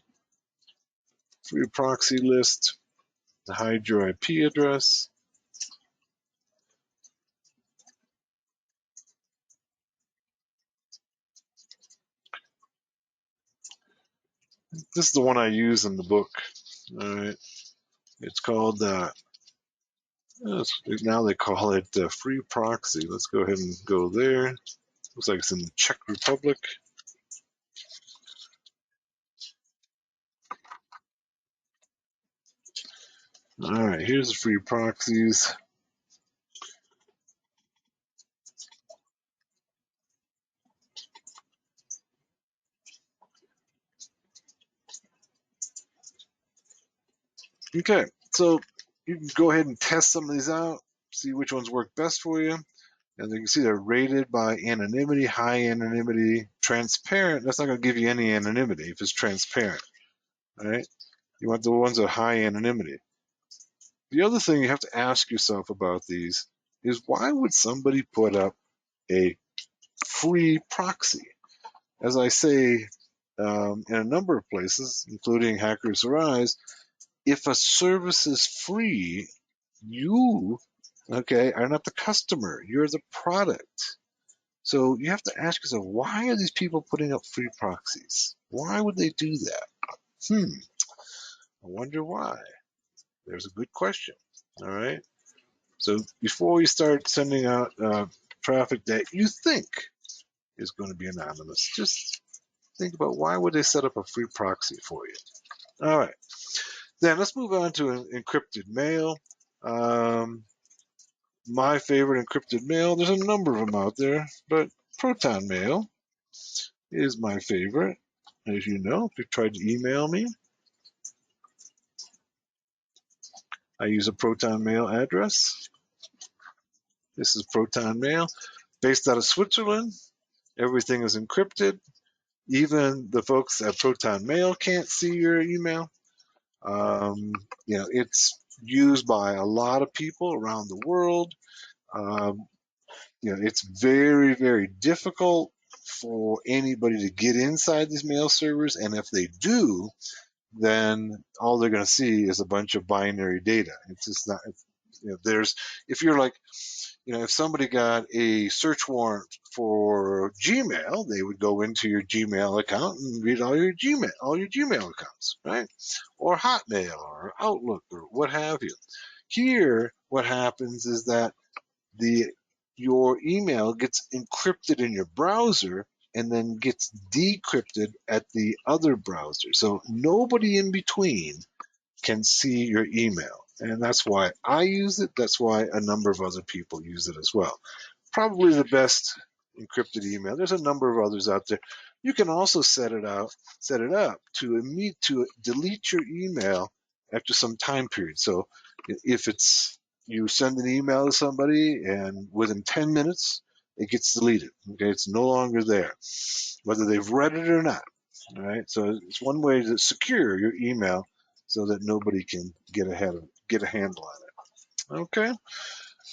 A: Free proxy list, hide your IP address. This is the one I use in the book. All right, it's called. Now they call it free proxy. Let's go ahead and go there. Looks like it's in the Czech Republic. All right, here's the free proxies. Okay, so you can go ahead and test some of these out, see which ones work best for you. And you can see they're rated by anonymity, high anonymity, transparent. That's not going to give you any anonymity if it's transparent. All right, you want the ones with high anonymity. The other thing you have to ask yourself about these is why would somebody put up a free proxy? As I say in a number of places, including Hackers Arise, if a service is free, you, okay, are not the customer. You're the product. So you have to ask yourself, why are these people putting up free proxies? Why would they do that? I wonder why. There's a good question. All right. So before you start sending out traffic that you think is going to be anonymous, just think about why would they set up a free proxy for you. All right. Then let's move on to encrypted mail. My favorite encrypted mail, there's a number of them out there, but Proton Mail is my favorite. As you know, if you tried to email me, I use a Proton Mail address. This is Proton Mail, based out of Switzerland. Everything is encrypted. Even the folks at Proton Mail can't see your email. It's used by a lot of people around the world. It's very, very difficult for anybody to get inside these mail servers, and if they do, then all they're going to see is a bunch of binary data. It's just not. If you're like, if somebody got a search warrant for Gmail, they would go into your Gmail account and read all your Gmail accounts, right? Or Hotmail or Outlook or what have you. Here, what happens is that your email gets encrypted in your browser and then gets decrypted at the other browser. So nobody in between can see your email. And that's why I use it. That's why a number of other people use it as well. Probably the best encrypted email. There's a number of others out there. You can also set it up to delete your email after some time period. So if you send an email to somebody and within 10 minutes it gets deleted. Okay, it's no longer there, whether they've read it or not. All right, so it's one way to secure your email so that nobody can get a handle on it. Okay,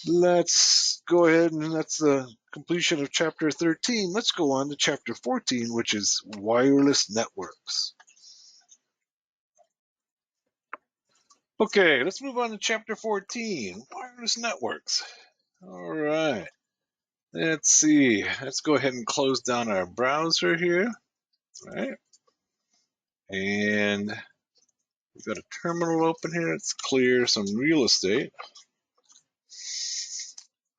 A: let's go ahead, and that's the completion of chapter 13. Let's go on to chapter 14, which is wireless networks. Okay, let's move on to chapter 14, wireless networks. All right, let's see. Let's go ahead and close down our browser here. All right, and we've got a terminal open here. Let's clear some real estate.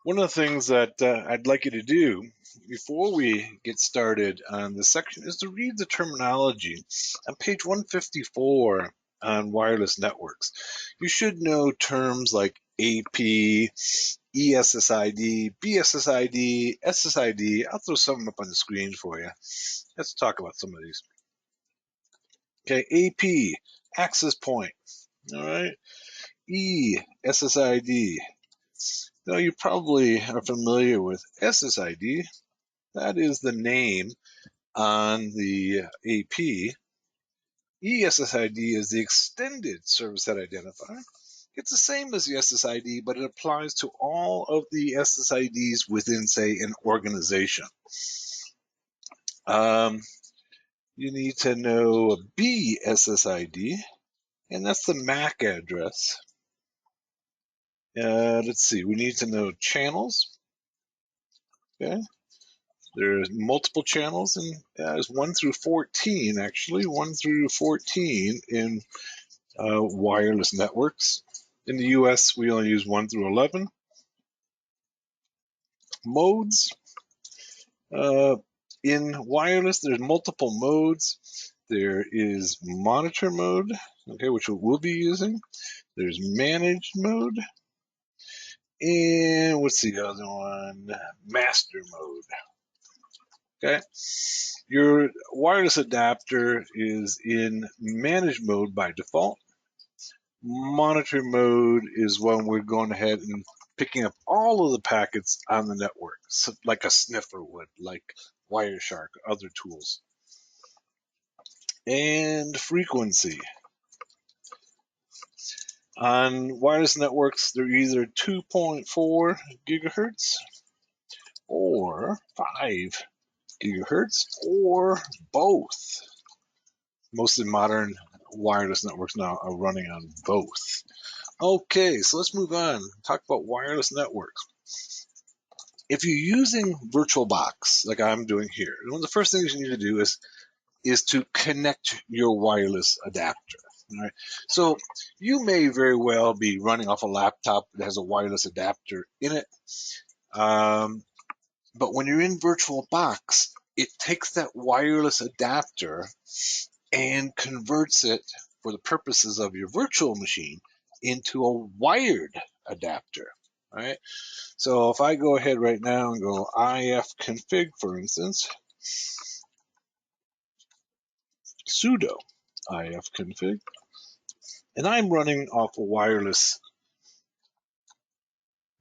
A: One of the things that I'd like you to do before we get started on this section is to read the terminology on page 154 on wireless networks. You should know terms like AP, ESSID, BSSID, SSID. I'll throw some up on the screen for you. Let's talk about some of these. Okay, AP, access point. All right, ESSID. Now, you probably are familiar with SSID. That is the name on the AP. ESSID is the extended service set identifier. It's the same as the SSID, but it applies to all of the SSIDs within, say, an organization. You need to know a BSSID, and that's the MAC address. Let's see, we need to know channels. Okay, there's multiple channels, and there's 1 through 14, actually, 1 through 14 in wireless networks. In the US, we only use 1 through 11. Modes. In wireless, there's multiple modes. There is monitor mode, okay, which we'll be using. There's managed mode. And what's the other one? Master mode. Okay. Your wireless adapter is in managed mode by default. Monitor mode is when we're going ahead and picking up all of the packets on the network, so like a sniffer would, like Wireshark, other tools. And frequency. On wireless networks, they're either 2.4 gigahertz or 5 gigahertz or both. Most of the modern wireless networks now are running on both. Okay, so let's move on. Talk about wireless networks. If you're using VirtualBox, like I'm doing here, one of the first things you need to do is to connect your wireless adapter. All right. So you may very well be running off a laptop that has a wireless adapter in it. But when you're in VirtualBox, it takes that wireless adapter and converts it for the purposes of your virtual machine into a wired adapter. All right. So if I go ahead right now and go ifconfig, for instance, sudo ifconfig, and I'm running off a wireless.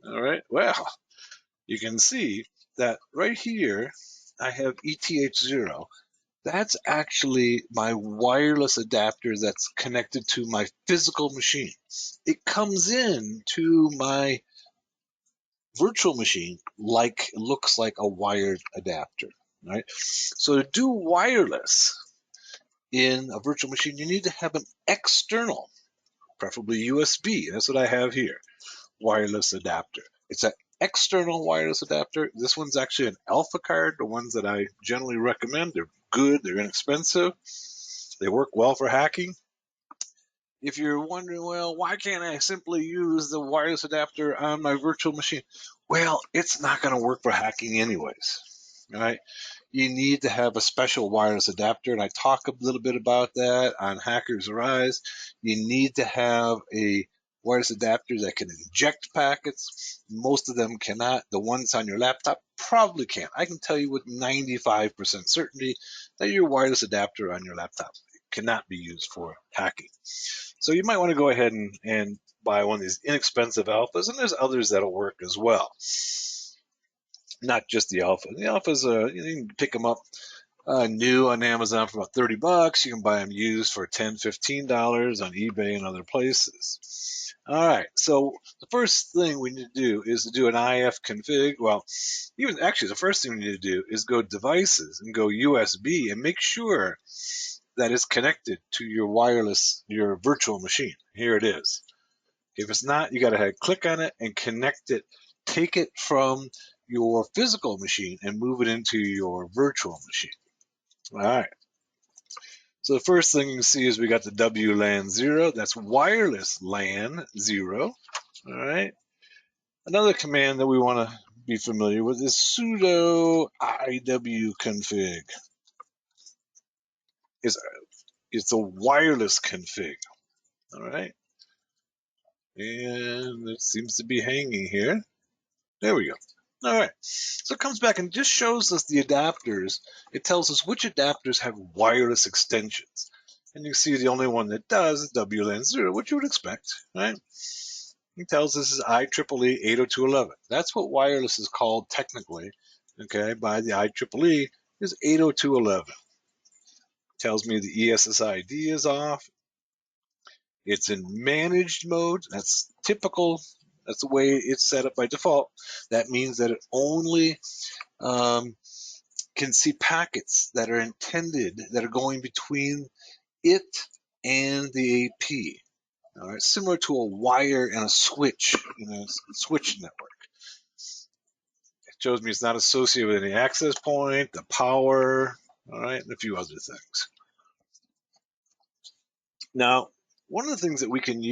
A: All right. Well, you can see that right here, I have ETH0. That's actually my wireless adapter that's connected to my physical machine. It comes in to my virtual machine like it looks like a wired adapter, right? So to do wireless in a virtual machine, you need to have an external, preferably USB. That's what I have here, wireless adapter. It's an external wireless adapter. This one's actually an Alpha card, the ones that I generally recommend. They're good, they're inexpensive, they work well for hacking. If you're wondering, well, why can't I simply use the wireless adapter on my virtual machine? Well, it's not going to work for hacking anyways, right? You need to have a special wireless adapter, and I talk a little bit about that on Hackers Arise. You need to have a wireless adapter that can inject packets. Most of them cannot. The ones on your laptop probably can. I can tell you with 95% certainty that your wireless adapter on your laptop cannot be used for hacking. So you might want to go ahead and buy one of these inexpensive alphas, and there's others that'll work as well. Not just the alpha. The alphas, you can pick them up new on Amazon for about $30. You can buy them used for $10, $15 on eBay and other places. All right, so the first thing we need to do is to do an ifconfig. Well, even actually, the first thing we need to do is go devices and go USB and make sure that is connected to your wireless, your virtual machine. Here it is. If it's not, you got to click on it and connect it. Take it from your physical machine and move it into your virtual machine. All right. So the first thing you see is we got the WLAN 0. That's wireless LAN 0. All right. Another command that we want to be familiar with is sudo iwconfig. It's a wireless config. All right. And it seems to be hanging here. There we go. All right. So it comes back and just shows us the adapters. It tells us which adapters have wireless extensions. And you see the only one that does is WLAN 0, which you would expect, right? It tells us is IEEE 802.11. That's what wireless is called technically, okay, by the IEEE is 802.11. Tells me the ESSID is off. It's in managed mode. That's typical. That's the way it's set up by default. That means that it only can see packets that are intended, that are going between it and the AP. All right, similar to a wire and a switch in a switch network. It shows me it's not associated with any access point, the power, all right, and a few other things. Now, one of the things that we can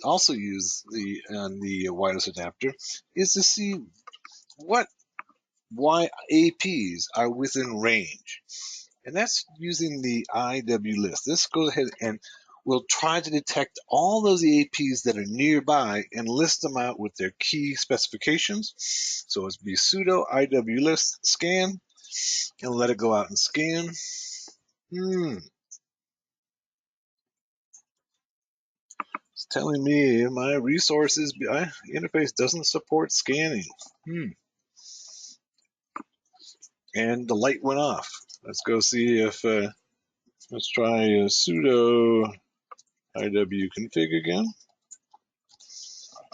A: also use on the wireless adapter, is to see why APs are within range. And that's using the IW list. Let's go ahead and we'll try to detect all those APs that are nearby and list them out with their key specifications. So it's be sudo IW list scan and let it go out and scan. It's telling me my resources interface doesn't support scanning. And the light went off. Let's go see if, let's try sudo IW config again.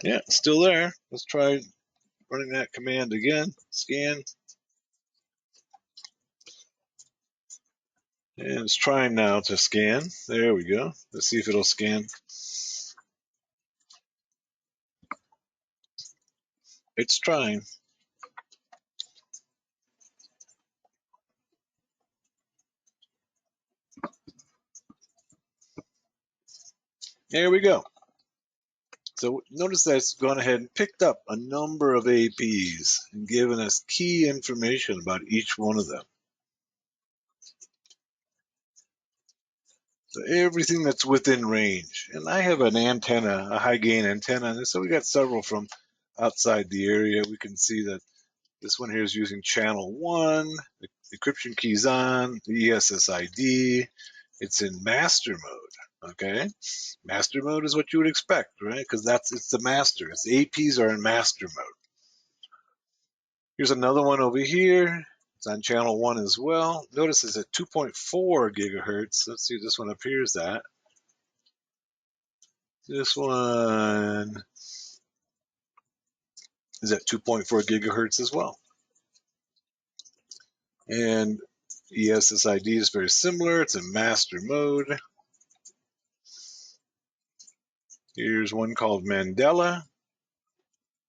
A: Yeah, still there. Let's try running that command again. Scan. And it's trying now to scan. There we go. Let's see if it'll scan. It's trying. There we go. So notice that it's gone ahead and picked up a number of APs and given us key information about each one of them. So everything that's within range. And I have an antenna, a high gain antenna, and so we got several from outside the area. We can see that this one here is using channel 1, the encryption key's on, the ESSID. It's in master mode, okay? Master mode is what you would expect, right? Because it's the master. Its APs are in master mode. Here's another one over here. It's on channel 1 as well. Notice it's at 2.4 gigahertz. Let's see if this one appears at. This one is at 2.4 gigahertz as well. And ESSID is very similar. It's in master mode. Here's one called Mandela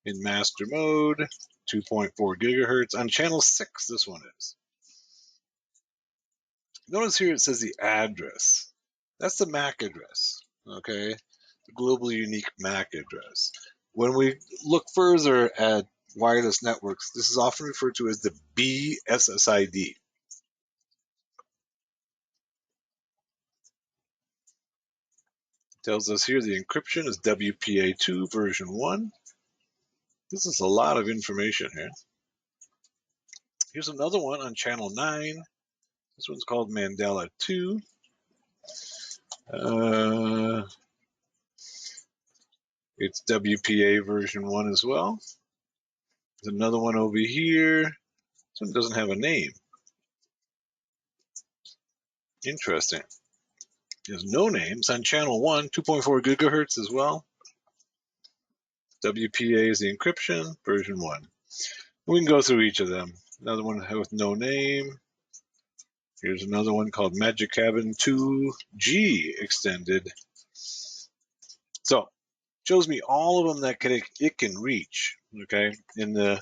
A: in master mode, 2.4 gigahertz. On channel 6, this one is. Notice here it says the address. That's the MAC address, okay? The globally unique MAC address. When we look further at wireless networks, this is often referred to as the BSSID. Tells us here the encryption is WPA2 version 1. This is a lot of information here. Here's another one on channel 9. This one's called Mandela 2. It's WPA version 1 as well. There's another one over here. This one doesn't have a name. Interesting. There's no names on channel 1, 2.4 gigahertz as well. WPA is the encryption, version 1. We can go through each of them. Another one with no name. Here's another one called Magic Cabin 2G extended. So, shows me all of them that it can reach, okay, in the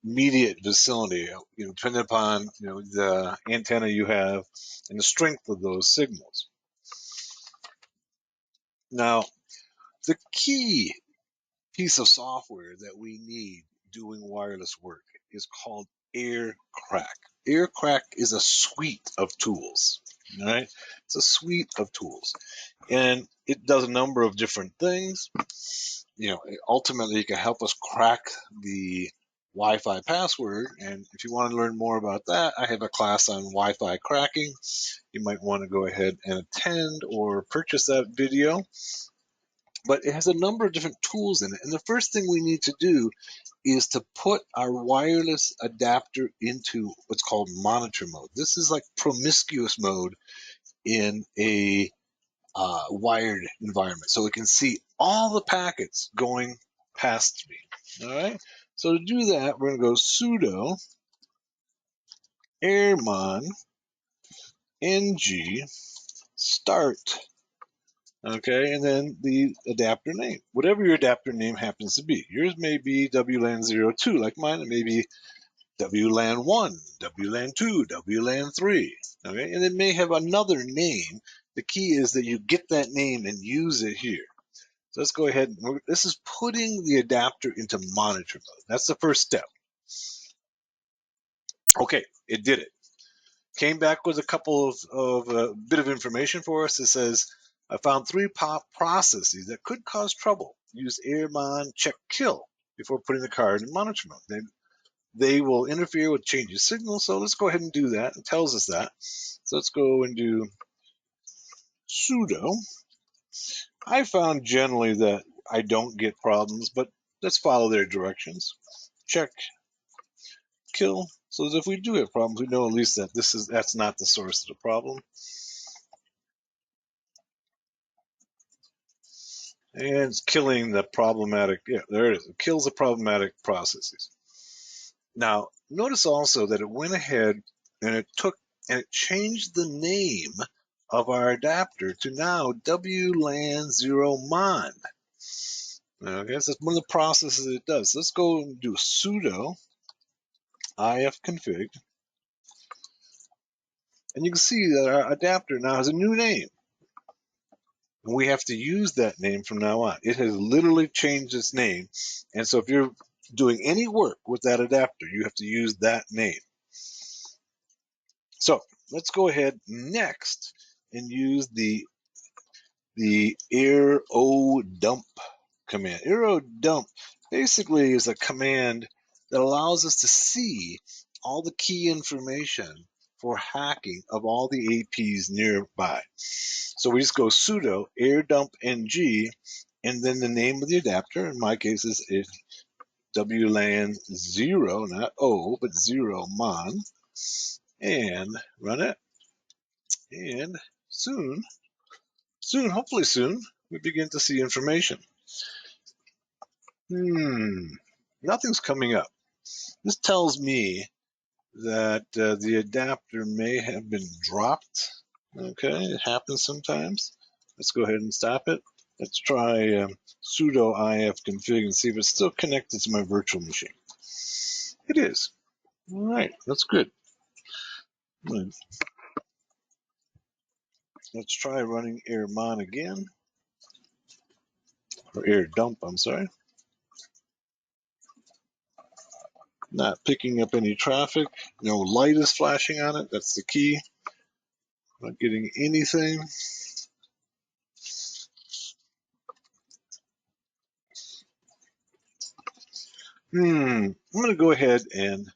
A: immediate vicinity, depending upon the antenna you have and the strength of those signals. Now, the key piece of software that we need doing wireless work is called AirCrack. AirCrack is a suite of tools. All right, it's a suite of tools, and it does a number of different things. Ultimately, it can help us crack the Wi-Fi password. And if you want to learn more about that, I have a class on Wi-Fi cracking. You might want to go ahead and attend or purchase that video. But it has a number of different tools in it. And the first thing we need to do is to put our wireless adapter into what's called monitor mode. This is like promiscuous mode in a wired environment, so it can see all the packets going past me. All right. So to do that, we're going to go sudo airmon ng start. Okay, and then the adapter name, whatever your adapter name happens to be. Yours may be WLAN02, like mine. It may be WLAN1, WLAN2, WLAN3. Okay, and it may have another name. The key is that you get that name and use it here. So let's go ahead. This is putting the adapter into monitor mode. That's the first step. Okay, it did it. Came back with a couple of bit of information for us. It says, I found 3 pop processes that could cause trouble. Use airmon check kill before putting the card in monitor mode. They will interfere with changing signals. So let's go ahead and do that. It tells us that. So let's go and do sudo. I found generally that I don't get problems, but let's follow their directions. Check kill. So that if we do have problems, we know at least that that's not the source of the problem. And it's killing the problematic, yeah, there it is. It kills the problematic processes. Now, notice also that it went ahead and it changed the name of our adapter to now WLAN0mon. Okay, so that's one of the processes it does. So let's go and do sudo ifconfig. And you can see that our adapter now has a new name. And we have to use that name from now on. It has literally changed its name. And so if you're doing any work with that adapter, you have to use that name. So let's go ahead next and use the airodump command. Airodump basically is a command that allows us to see all the key information for hacking of all the APs nearby. So we just go sudo airdump ng and then the name of the adapter. In my case is WLAN 0, not O, but 0 mon, and run it. And soon, hopefully soon, we begin to see information. Nothing's coming up. This tells me that the adapter may have been dropped. Okay, it happens sometimes. Let's go ahead and stop it. Let's try sudo ifconfig and see if it's still connected to my virtual machine. It is. All right, that's good. Let's try running airmon again, or airdump, I'm sorry. Not picking up any traffic. No light is flashing on it. That's the key. Not getting anything. I'm going to go ahead and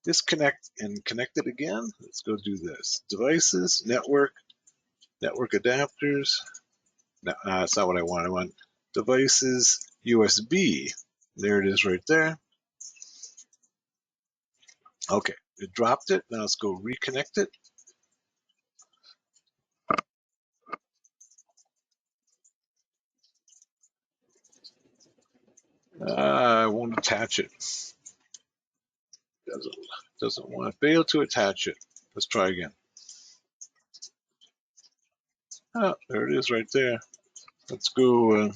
A: disconnect and connect it again. Let's go do this. Devices, network adapters. No, that's not what I want. I want devices, USB. There it is right there. Okay, it dropped it. Now let's go reconnect it. I won't attach it. Doesn't want to fail to attach it. Let's try again. Oh, there it is right there. Let's go.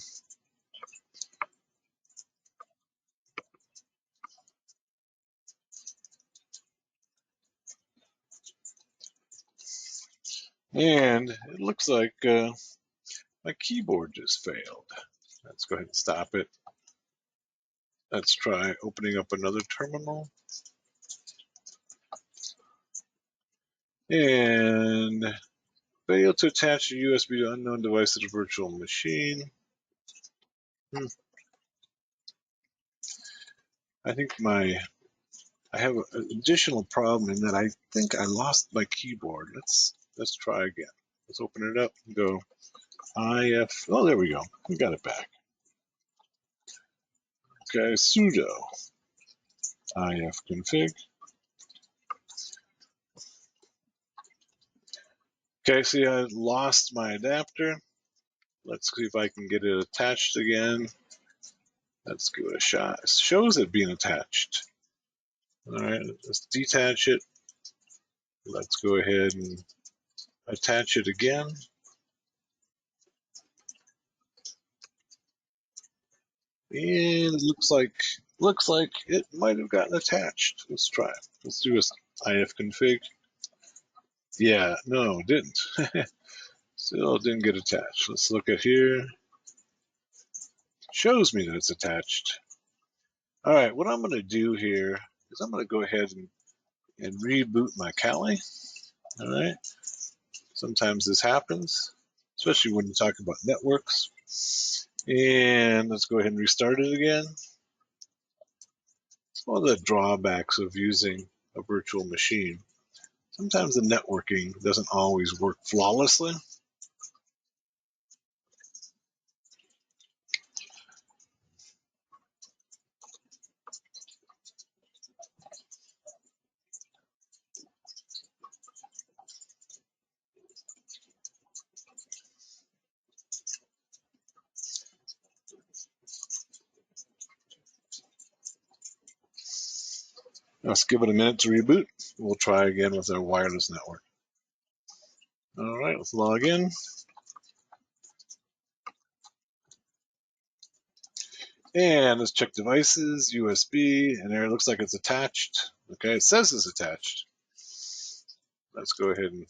A: And it looks like my keyboard just failed. Let's go ahead and stop it. Let's try opening up another terminal. And fail to attach a USB to unknown device to the virtual machine. I think I have an additional problem in that I think I lost my keyboard. Let's try again. Let's open it up and go if. Oh, there we go. We got it back. Okay, sudo ifconfig. Okay, see, I lost my adapter. Let's see if I can get it attached again. Let's give it a shot. It shows it being attached. All right, let's detach it. Let's go ahead and attach it again. And it looks like it might have gotten attached. Let's try it. Let's do this ifconfig. Yeah, no, it didn't. Still didn't get attached. Let's look at here. It shows me that it's attached. All right, what I'm going to do here is I'm going to go ahead and reboot my Kali. All right. Sometimes this happens, especially when you talk about networks. And let's go ahead and restart it again. It's one of the drawbacks of using a virtual machine. Sometimes the networking doesn't always work flawlessly. Let's give it a minute to reboot. We'll try again with our wireless network. All right, let's log in. And let's check devices, USB, and there it looks like it's attached. Okay, it says it's attached. Let's go ahead and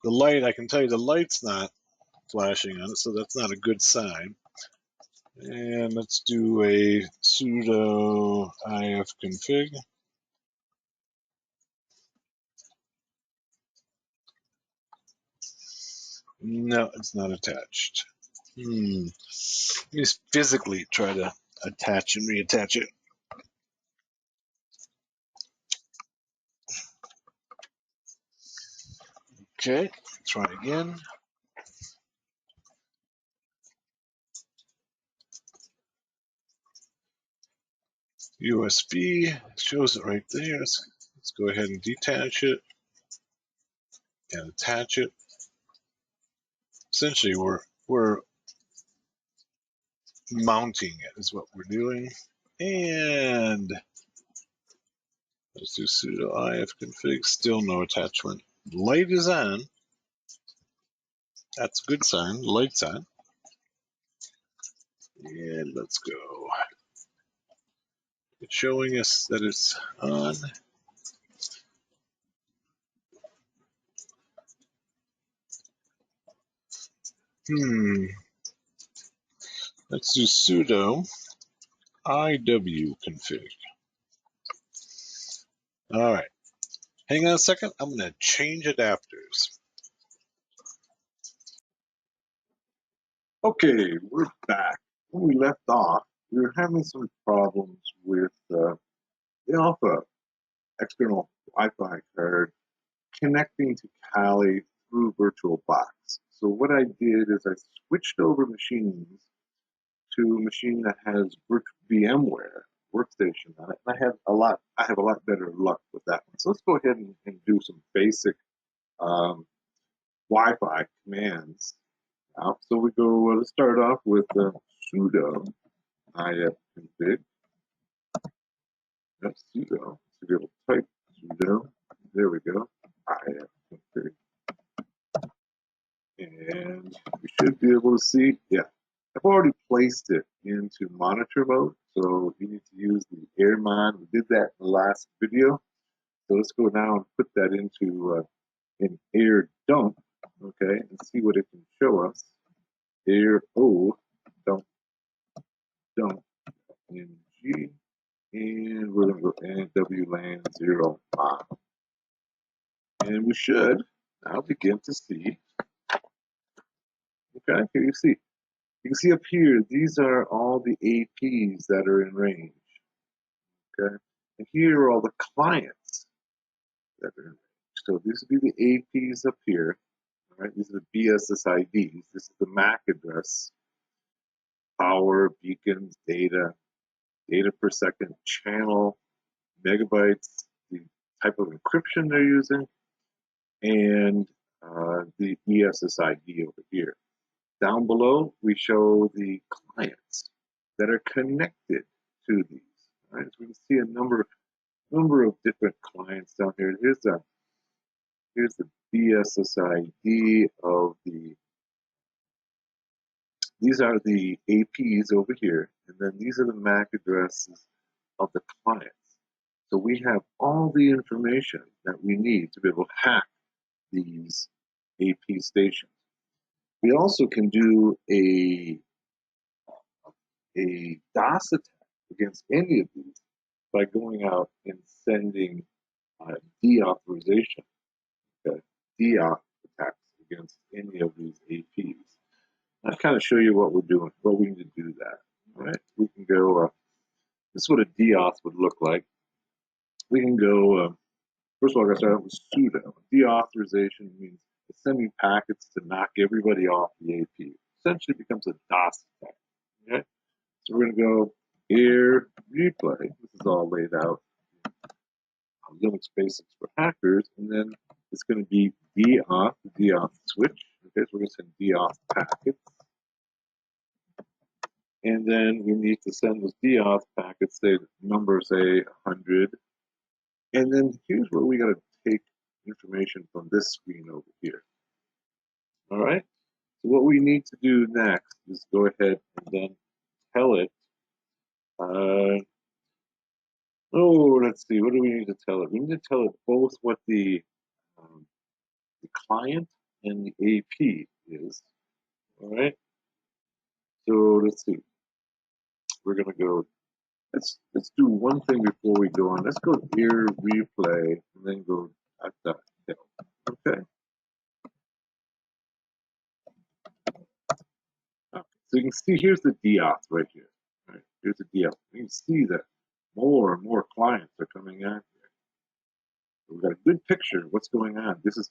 A: the light, I can tell you the light's not flashing on it, so that's not a good sign. And let's do a sudo ifconfig. No, it's not attached. Let me physically try to attach and reattach it. Okay, try again. USB shows it right there. Let's go ahead and detach it and attach it. Essentially, we're mounting it is what we're doing. And let's do sudo ifconfig. Still no attachment. Light is on. That's a good sign. The light's on. And let's go. It's showing us that it's on. Let's do sudo iwconfig. All right. Hang on a second. I'm going to change adapters. Okay, we're back. When we left off, we were having some problems with the Alpha external Wi-Fi card connecting to Kali through VirtualBox. So what I did is I switched over machines to a machine that has VMware workstation on it, and I have a lot better luck with that one. So let's go ahead and do some basic Wi-Fi commands. So we go. Let's start off with sudo ifconfig. That's sudo. So we'll type sudo. There we go. Ifconfig. And we should be able to see, yeah, I've already placed it into monitor mode, so you need to use the AirMon. We did that in the last video. So let's go now and put that into an air dump, okay, and see what it can show us. Air O dump ng, and we're going to go NWLAN 0 on. And we should now begin to see, okay, here you see. You can see up here, these are all the APs that are in range, okay? And here are all the clients that are in range. So these would be the APs up here, all right? These are the BSSIDs. This is the MAC address, power, beacons, data per second, channel, megabytes, the type of encryption they're using, and the ESSID over here. Down below, we show the clients that are connected to these. Right? So we can see a number of different clients down here. Here's the BSSID of the. These are the APs over here, and then these are the MAC addresses of the clients. So we have all the information that we need to be able to hack these AP stations. We also can do a DOS attack against any of these by going out and sending deauthorization, deauth attacks against any of these APs. I'll kind of show you what we're doing, what we need to do that. All right, we can go. This is what a deauth would look like. We can go. First of all, I got to start out with sudo. Deauthorization means it's sending packets to knock everybody off the AP. Essentially becomes a DOS attack. Okay? So we're going to go air replay. This is all laid out on Linux Basics for Hackers. And then it's going to be deauth, the deauth switch. Okay, so we're going to send deauth packets. And then we need to send those deauth packets, say number, say 100. And then here's where we got to take information from this screen over here. All right. So what we need to do next is go ahead and then tell it. Let's see. What do we need to tell it? We need to tell it both what the client and the AP is. All right. So let's see. We're gonna go. Let's do one thing before we go on. Let's go air replay and then go at that hill. Okay. So you can see here's the deauth right here. Right? Here's the deauth. You can see that more and more clients are coming in here. So we've got a good picture of what's going on. This is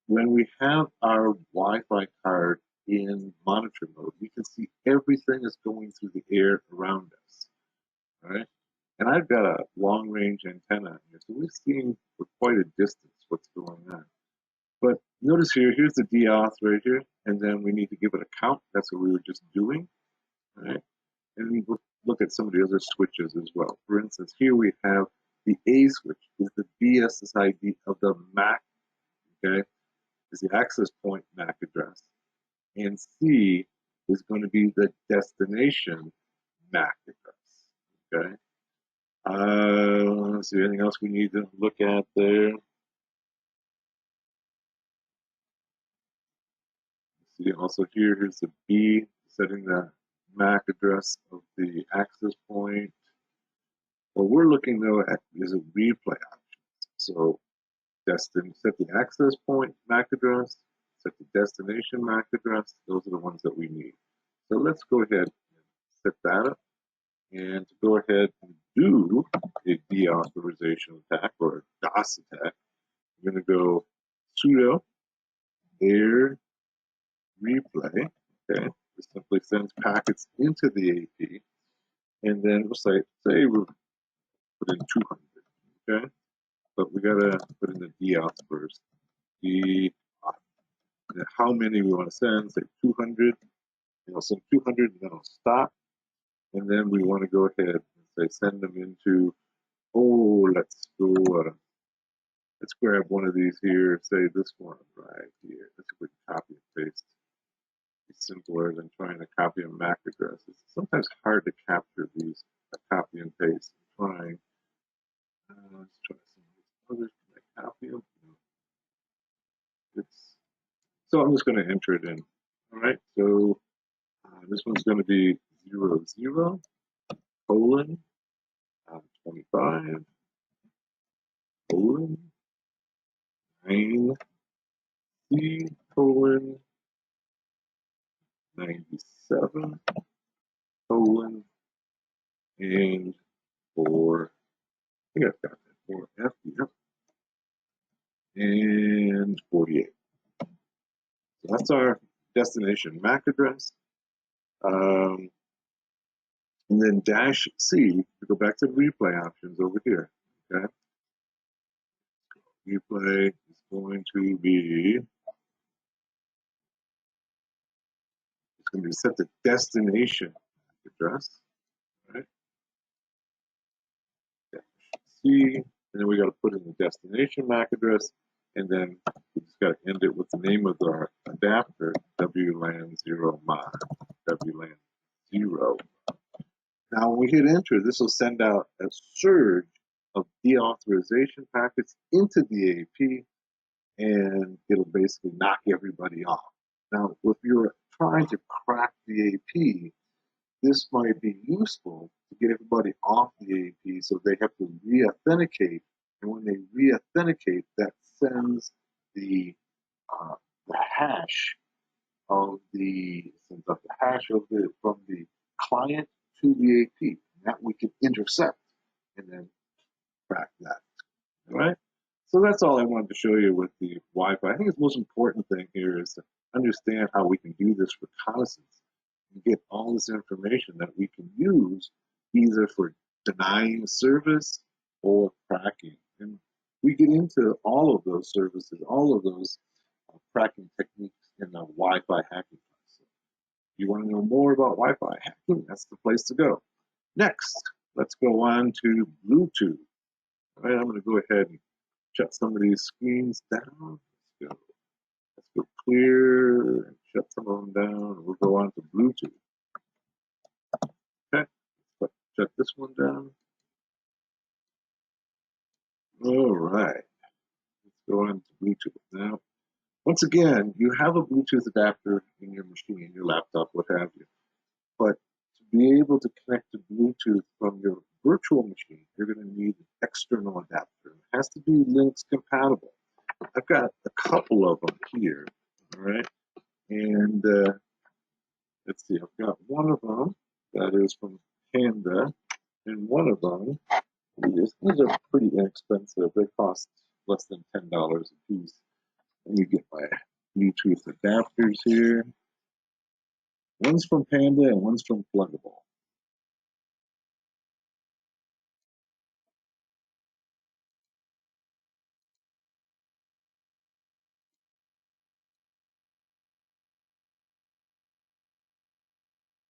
A: when we have our Wi-Fi card in monitor mode, we can see everything is going through the air around us. All right. And I've got a long range antenna here, so we're seeing for quite a distance what's going on. But notice here's the deauth right here, and then we need to give it a count. That's what we were just doing. All right. And we look at some of the other switches as well. For instance, here we have the A switch is the BSSID of the MAC, okay, is the access point MAC address. And C is going to be the destination MAC address, okay. Let's see, anything else we need to look at there? See, also here's the B, setting the MAC address of the access point. What we're looking though at is a replay option. So set the access point MAC address, set the destination MAC address. Those are the ones that we need. So let's go ahead and set that up. And to go ahead and do a deauthorization attack or a DOS attack, I'm going to go sudo air replay. Okay, it simply sends packets into the AP, and then we'll say we'll put in 200. Okay, but we gotta put in the deauth first. Deauth. And how many we want to send? Say 200. And I'll send 200, and then I'll stop. And then we want to go ahead and say send them into. Let's go. Let's grab one of these here. Say this one right here. Let's quick copy and paste. It's simpler than trying to copy a MAC address. It's sometimes hard to capture these. Copy and paste. I'm trying. Let's try some of these others. Can I copy them? So I'm just going to enter it in. All right. So this one's going to be 00 colon 25 colon 9 C colon 97 colon and 4. I think I've got that 4F. Yep. And 48. So that's our destination MAC address. And then -C to go back to the replay options over here. Okay. replay is going to be, it's going to be set to destination address, right? C, and then we got to put in the destination MAC address, and then we just got to end it with the name of our adapter, WLAN 0 MOD, WLAN 0. Now, when we hit enter, this will send out a surge of deauthorization packets into the AP, and it'll basically knock everybody off. Now, if you're trying to crack the AP, this might be useful to get everybody off the AP so they have to re-authenticate. And when they re-authenticate, that sends the hash of the from the client to the AP. And that we can intercept and then crack that. All right. So that's all I wanted to show you with the Wi-Fi. I think the most important thing here is to understand how we can do this reconnaissance and get all this information that we can use either for denying service or cracking. And we get into all of those services, all of those cracking techniques in the Wi-Fi hacking class. So if you want to know more about Wi-Fi hacking, that's the place to go. Next, let's go on to Bluetooth. All right, I'm going to go ahead and shut some of these screens down. Let's go clear and shut some of them down. We'll go on to Bluetooth. Okay, let's shut this one down. All right, let's go on to Bluetooth now. Once again, you have a Bluetooth adapter in your machine, your laptop, what have you. But to be able to connect to Bluetooth from your virtual machine, you're going to need an external adapter. It has to be Linux compatible. I've got a couple of them here, all right? And let's see, I've got one of them that is from Panda, and one of them, these are pretty inexpensive. They cost less than $10 a piece. Let me get my Bluetooth adapters here. One's from Panda and one's from Plugable.